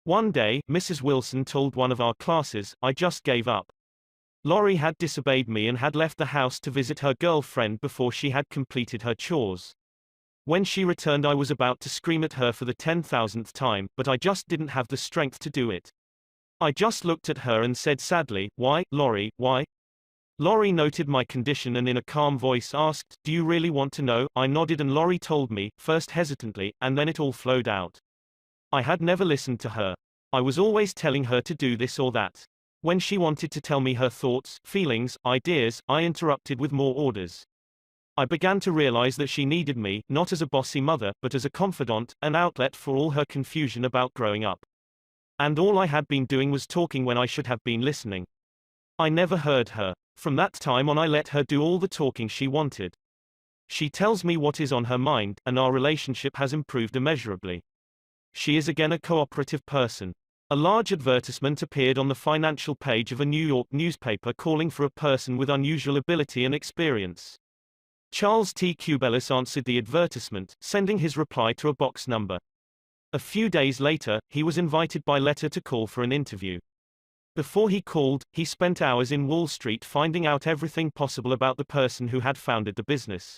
One day, Mrs. Wilson told one of our classes, "I just gave up." Lori had disobeyed me and had left the house to visit her girlfriend before she had completed her chores. When she returned, I was about to scream at her for the 10,000th time, but I just didn't have the strength to do it. I just looked at her and said sadly, "Why, Lori, why?" Lori noted my condition and in a calm voice asked, "Do you really want to know?" I nodded and Lori told me, first hesitantly, and then it all flowed out. I had never listened to her. I was always telling her to do this or that. When she wanted to tell me her thoughts, feelings, ideas, I interrupted with more orders. I began to realize that she needed me, not as a bossy mother, but as a confidant, an outlet for all her confusion about growing up. And all I had been doing was talking when I should have been listening. I never heard her. From that time on I let her do all the talking she wanted. She tells me what is on her mind, and our relationship has improved immeasurably. She is again a cooperative person. A large advertisement appeared on the financial page of a New York newspaper calling for a person with unusual ability and experience. Charles T. Cubelis answered the advertisement, sending his reply to a box number. A few days later, he was invited by letter to call for an interview. Before he called, he spent hours in Wall Street finding out everything possible about the person who had founded the business.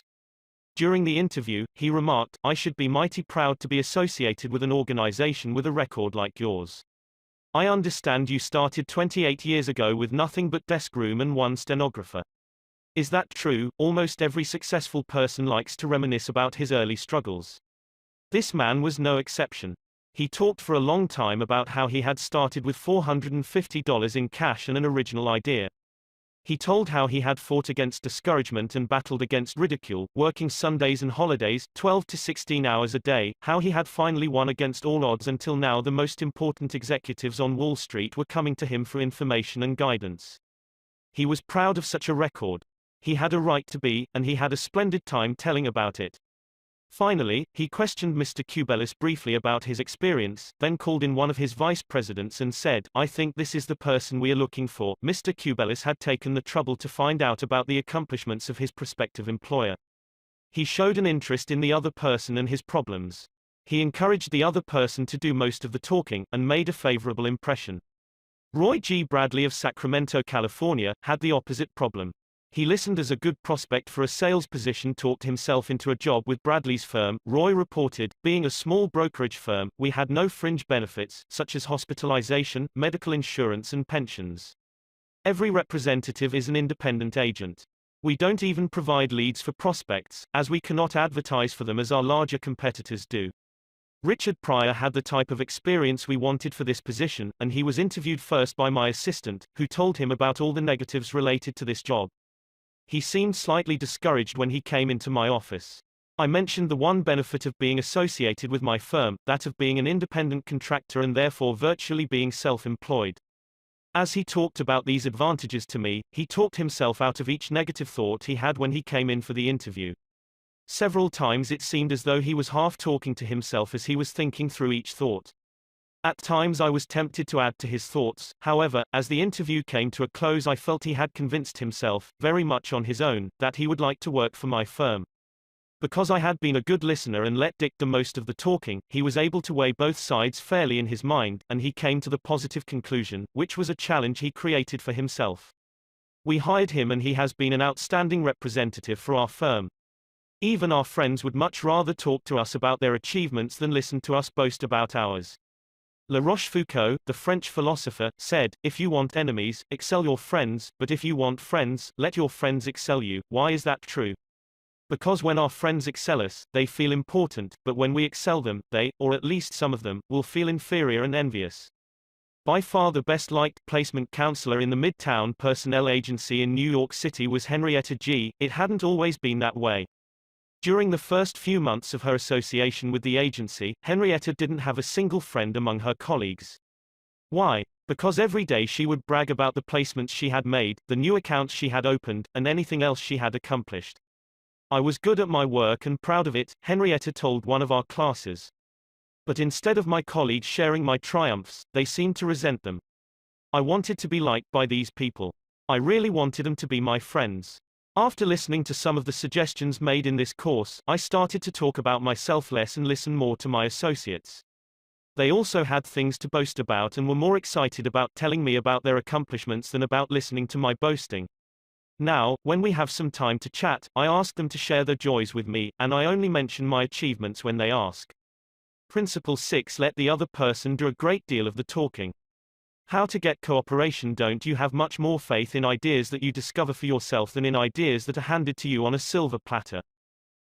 During the interview, he remarked, "I should be mighty proud to be associated with an organization with a record like yours. I understand you started 28 years ago with nothing but desk room and one stenographer. Is that true?" Almost every successful person likes to reminisce about his early struggles. This man was no exception. He talked for a long time about how he had started with $450 in cash and an original idea. He told how he had fought against discouragement and battled against ridicule, working Sundays and holidays, 12 to 16 hours a day, how he had finally won against all odds until now the most important executives on Wall Street were coming to him for information and guidance. He was proud of such a record. He had a right to be, and he had a splendid time telling about it. Finally, he questioned Mr. Cubelis briefly about his experience, then called in one of his vice presidents and said, "I think this is the person we are looking for." Mr. Cubelis had taken the trouble to find out about the accomplishments of his prospective employer. He showed an interest in the other person and his problems. He encouraged the other person to do most of the talking, and made a favorable impression. Roy G. Bradley of Sacramento, California, had the opposite problem. He listened as a good prospect for a sales position talked himself into a job with Bradley's firm. Roy reported, "Being a small brokerage firm, we had no fringe benefits, such as hospitalization, medical insurance and pensions. Every representative is an independent agent. We don't even provide leads for prospects, as we cannot advertise for them as our larger competitors do." Richard Pryor had the type of experience we wanted for this position, and he was interviewed first by my assistant, who told him about all the negatives related to this job. He seemed slightly discouraged when he came into my office. I mentioned the one benefit of being associated with my firm, that of being an independent contractor and therefore virtually being self-employed. As he talked about these advantages to me, he talked himself out of each negative thought he had when he came in for the interview. Several times it seemed as though he was half talking to himself as he was thinking through each thought. At times I was tempted to add to his thoughts, however, as the interview came to a close I felt he had convinced himself, very much on his own, that he would like to work for my firm. Because I had been a good listener and let Dick do most of the talking, he was able to weigh both sides fairly in his mind, and he came to the positive conclusion, which was a challenge he created for himself. We hired him and he has been an outstanding representative for our firm. Even our friends would much rather talk to us about their achievements than listen to us boast about ours. La Rochefoucauld, the French philosopher, said, "If you want enemies, excel your friends, but if you want friends, let your friends excel you." Why is that true? Because when our friends excel us, they feel important, but when we excel them, they, or at least some of them, will feel inferior and envious. By far the best liked placement counselor in the Midtown Personnel Agency in New York City was Henrietta G. It hadn't always been that way. During the first few months of her association with the agency, Henrietta didn't have a single friend among her colleagues. Why? Because every day she would brag about the placements she had made, the new accounts she had opened, and anything else she had accomplished. "I was good at my work and proud of it," Henrietta told one of our classes. "But instead of my colleagues sharing my triumphs, they seemed to resent them. I wanted to be liked by these people. I really wanted them to be my friends." After listening to some of the suggestions made in this course, I started to talk about myself less and listen more to my associates. They also had things to boast about and were more excited about telling me about their accomplishments than about listening to my boasting. Now, when we have some time to chat, I ask them to share their joys with me, and I only mention my achievements when they ask. Principle 6: Let the other person do a great deal of the talking. How to get cooperation? Don't you have much more faith in ideas that you discover for yourself than in ideas that are handed to you on a silver platter?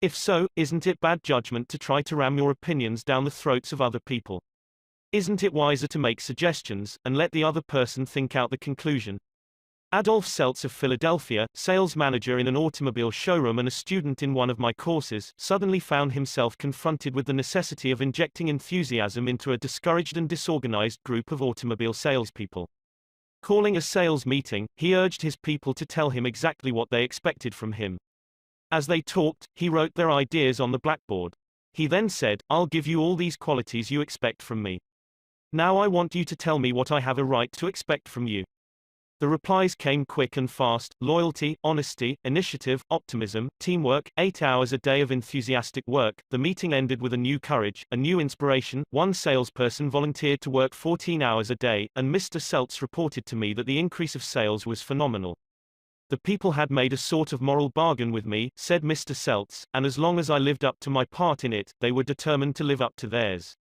If so, isn't it bad judgment to try to ram your opinions down the throats of other people? Isn't it wiser to make suggestions, and let the other person think out the conclusion? Adolph Seltz of Philadelphia, sales manager in an automobile showroom and a student in one of my courses, suddenly found himself confronted with the necessity of injecting enthusiasm into a discouraged and disorganized group of automobile salespeople. Calling a sales meeting, he urged his people to tell him exactly what they expected from him. As they talked, he wrote their ideas on the blackboard. He then said, "I'll give you all these qualities you expect from me. Now I want you to tell me what I have a right to expect from you." The replies came quick and fast: loyalty, honesty, initiative, optimism, teamwork, 8 hours a day of enthusiastic work. The meeting ended with a new courage, a new inspiration. One salesperson volunteered to work 14 hours a day, and Mr. Seltz reported to me that the increase of sales was phenomenal. "The people had made a sort of moral bargain with me," said Mr. Seltz, "and as long as I lived up to my part in it, they were determined to live up to theirs.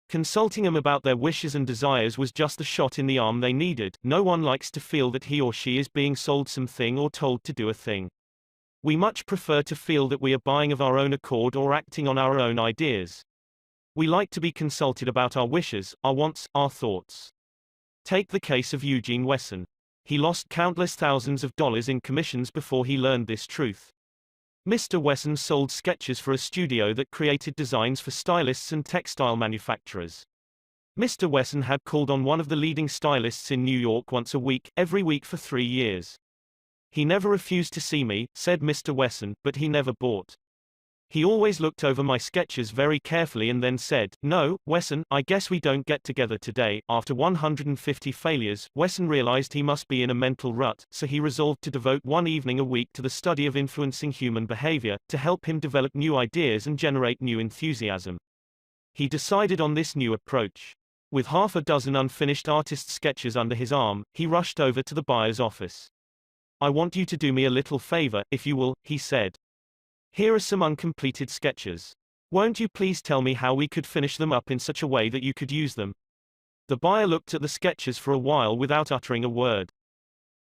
Consulting them about their wishes and desires was just the shot in the arm they needed. No one likes to feel that he or she is being sold something or told to do a thing. We much prefer to feel that we are buying of our own accord or acting on our own ideas. We like to be consulted about our wishes, our wants, our thoughts." Take the case of Eugene Wesson. He lost countless thousands of dollars in commissions before he learned this truth. Mr. Wesson sold sketches for a studio that created designs for stylists and textile manufacturers. Mr. Wesson had called on one of the leading stylists in New York once a week, every week for 3 years. "He never refused to see me," said Mr. Wesson, "but he never bought. He always looked over my sketches very carefully and then said, 'No, Wesson, I guess we don't get together today.'" After 150 failures, Wesson realized he must be in a mental rut, so he resolved to devote one evening a week to the study of influencing human behavior, to help him develop new ideas and generate new enthusiasm. He decided on this new approach. With half a dozen unfinished artist sketches under his arm, he rushed over to the buyer's office. "I want you to do me a little favor, if you will," he said. "Here are some uncompleted sketches. Won't you please tell me how we could finish them up in such a way that you could use them?" The buyer looked at the sketches for a while without uttering a word.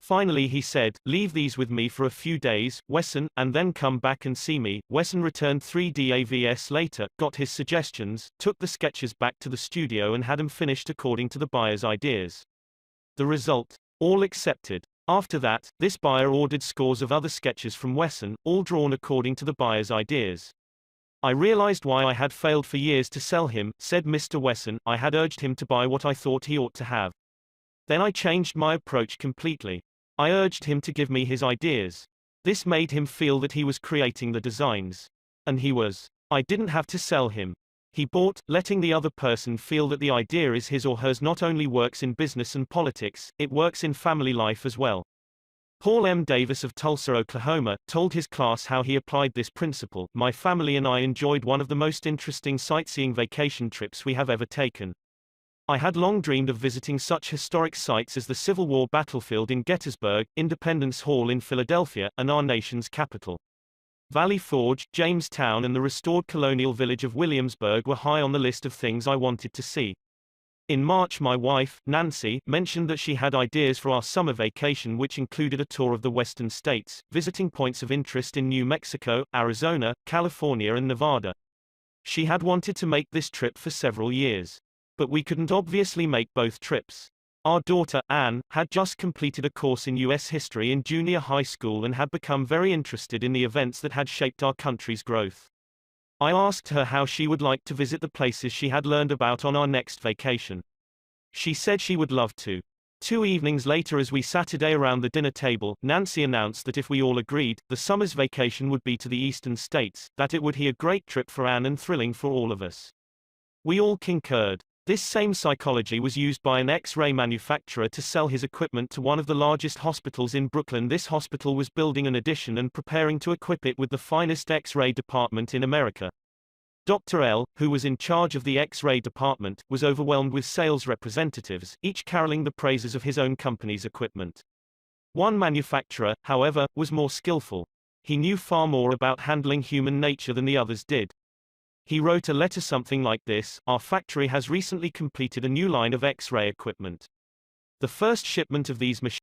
Finally he said, "Leave these with me for a few days, Wesson, and then come back and see me." Wesson returned 3 days later, got his suggestions, took the sketches back to the studio and had them finished according to the buyer's ideas. The result? All accepted. After that, this buyer ordered scores of other sketches from Wesson, all drawn according to the buyer's ideas. "I realized why I had failed for years to sell him," said Mr. Wesson. "I had urged him to buy what I thought he ought to have. Then I changed my approach completely. I urged him to give me his ideas. This made him feel that he was creating the designs. And he was. I didn't have to sell him. He bought." Letting the other person feel that the idea is his or hers not only works in business and politics, it works in family life as well. Paul M. Davis of Tulsa, Oklahoma, told his class how he applied this principle. "My family and I enjoyed one of the most interesting sightseeing vacation trips we have ever taken. I had long dreamed of visiting such historic sites as the Civil War battlefield in Gettysburg, Independence Hall in Philadelphia, and our nation's capital. Valley Forge, Jamestown and the restored colonial village of Williamsburg were high on the list of things I wanted to see. In March, my wife, Nancy, mentioned that she had ideas for our summer vacation, which included a tour of the western states, visiting points of interest in New Mexico, Arizona, California and Nevada. She had wanted to make this trip for several years. But we couldn't obviously make both trips. Our daughter, Anne, had just completed a course in U.S. history in junior high school and had become very interested in the events that had shaped our country's growth. I asked her how she would like to visit the places she had learned about on our next vacation. She said she would love to. 2 evenings later, as we sat around the dinner table, Nancy announced that if we all agreed, the summer's vacation would be to the eastern states, that it would be a great trip for Anne and thrilling for all of us. We all concurred. This same psychology was used by an X-ray manufacturer to sell his equipment to one of the largest hospitals in Brooklyn. This hospital was building an addition and preparing to equip it with the finest X-ray department in America. Dr. L, who was in charge of the X-ray department, was overwhelmed with sales representatives, each caroling the praises of his own company's equipment. One manufacturer, however, was more skillful. He knew far more about handling human nature than the others did. He wrote a letter something like this: "Our factory has recently completed a new line of X-ray equipment. The first shipment of these machines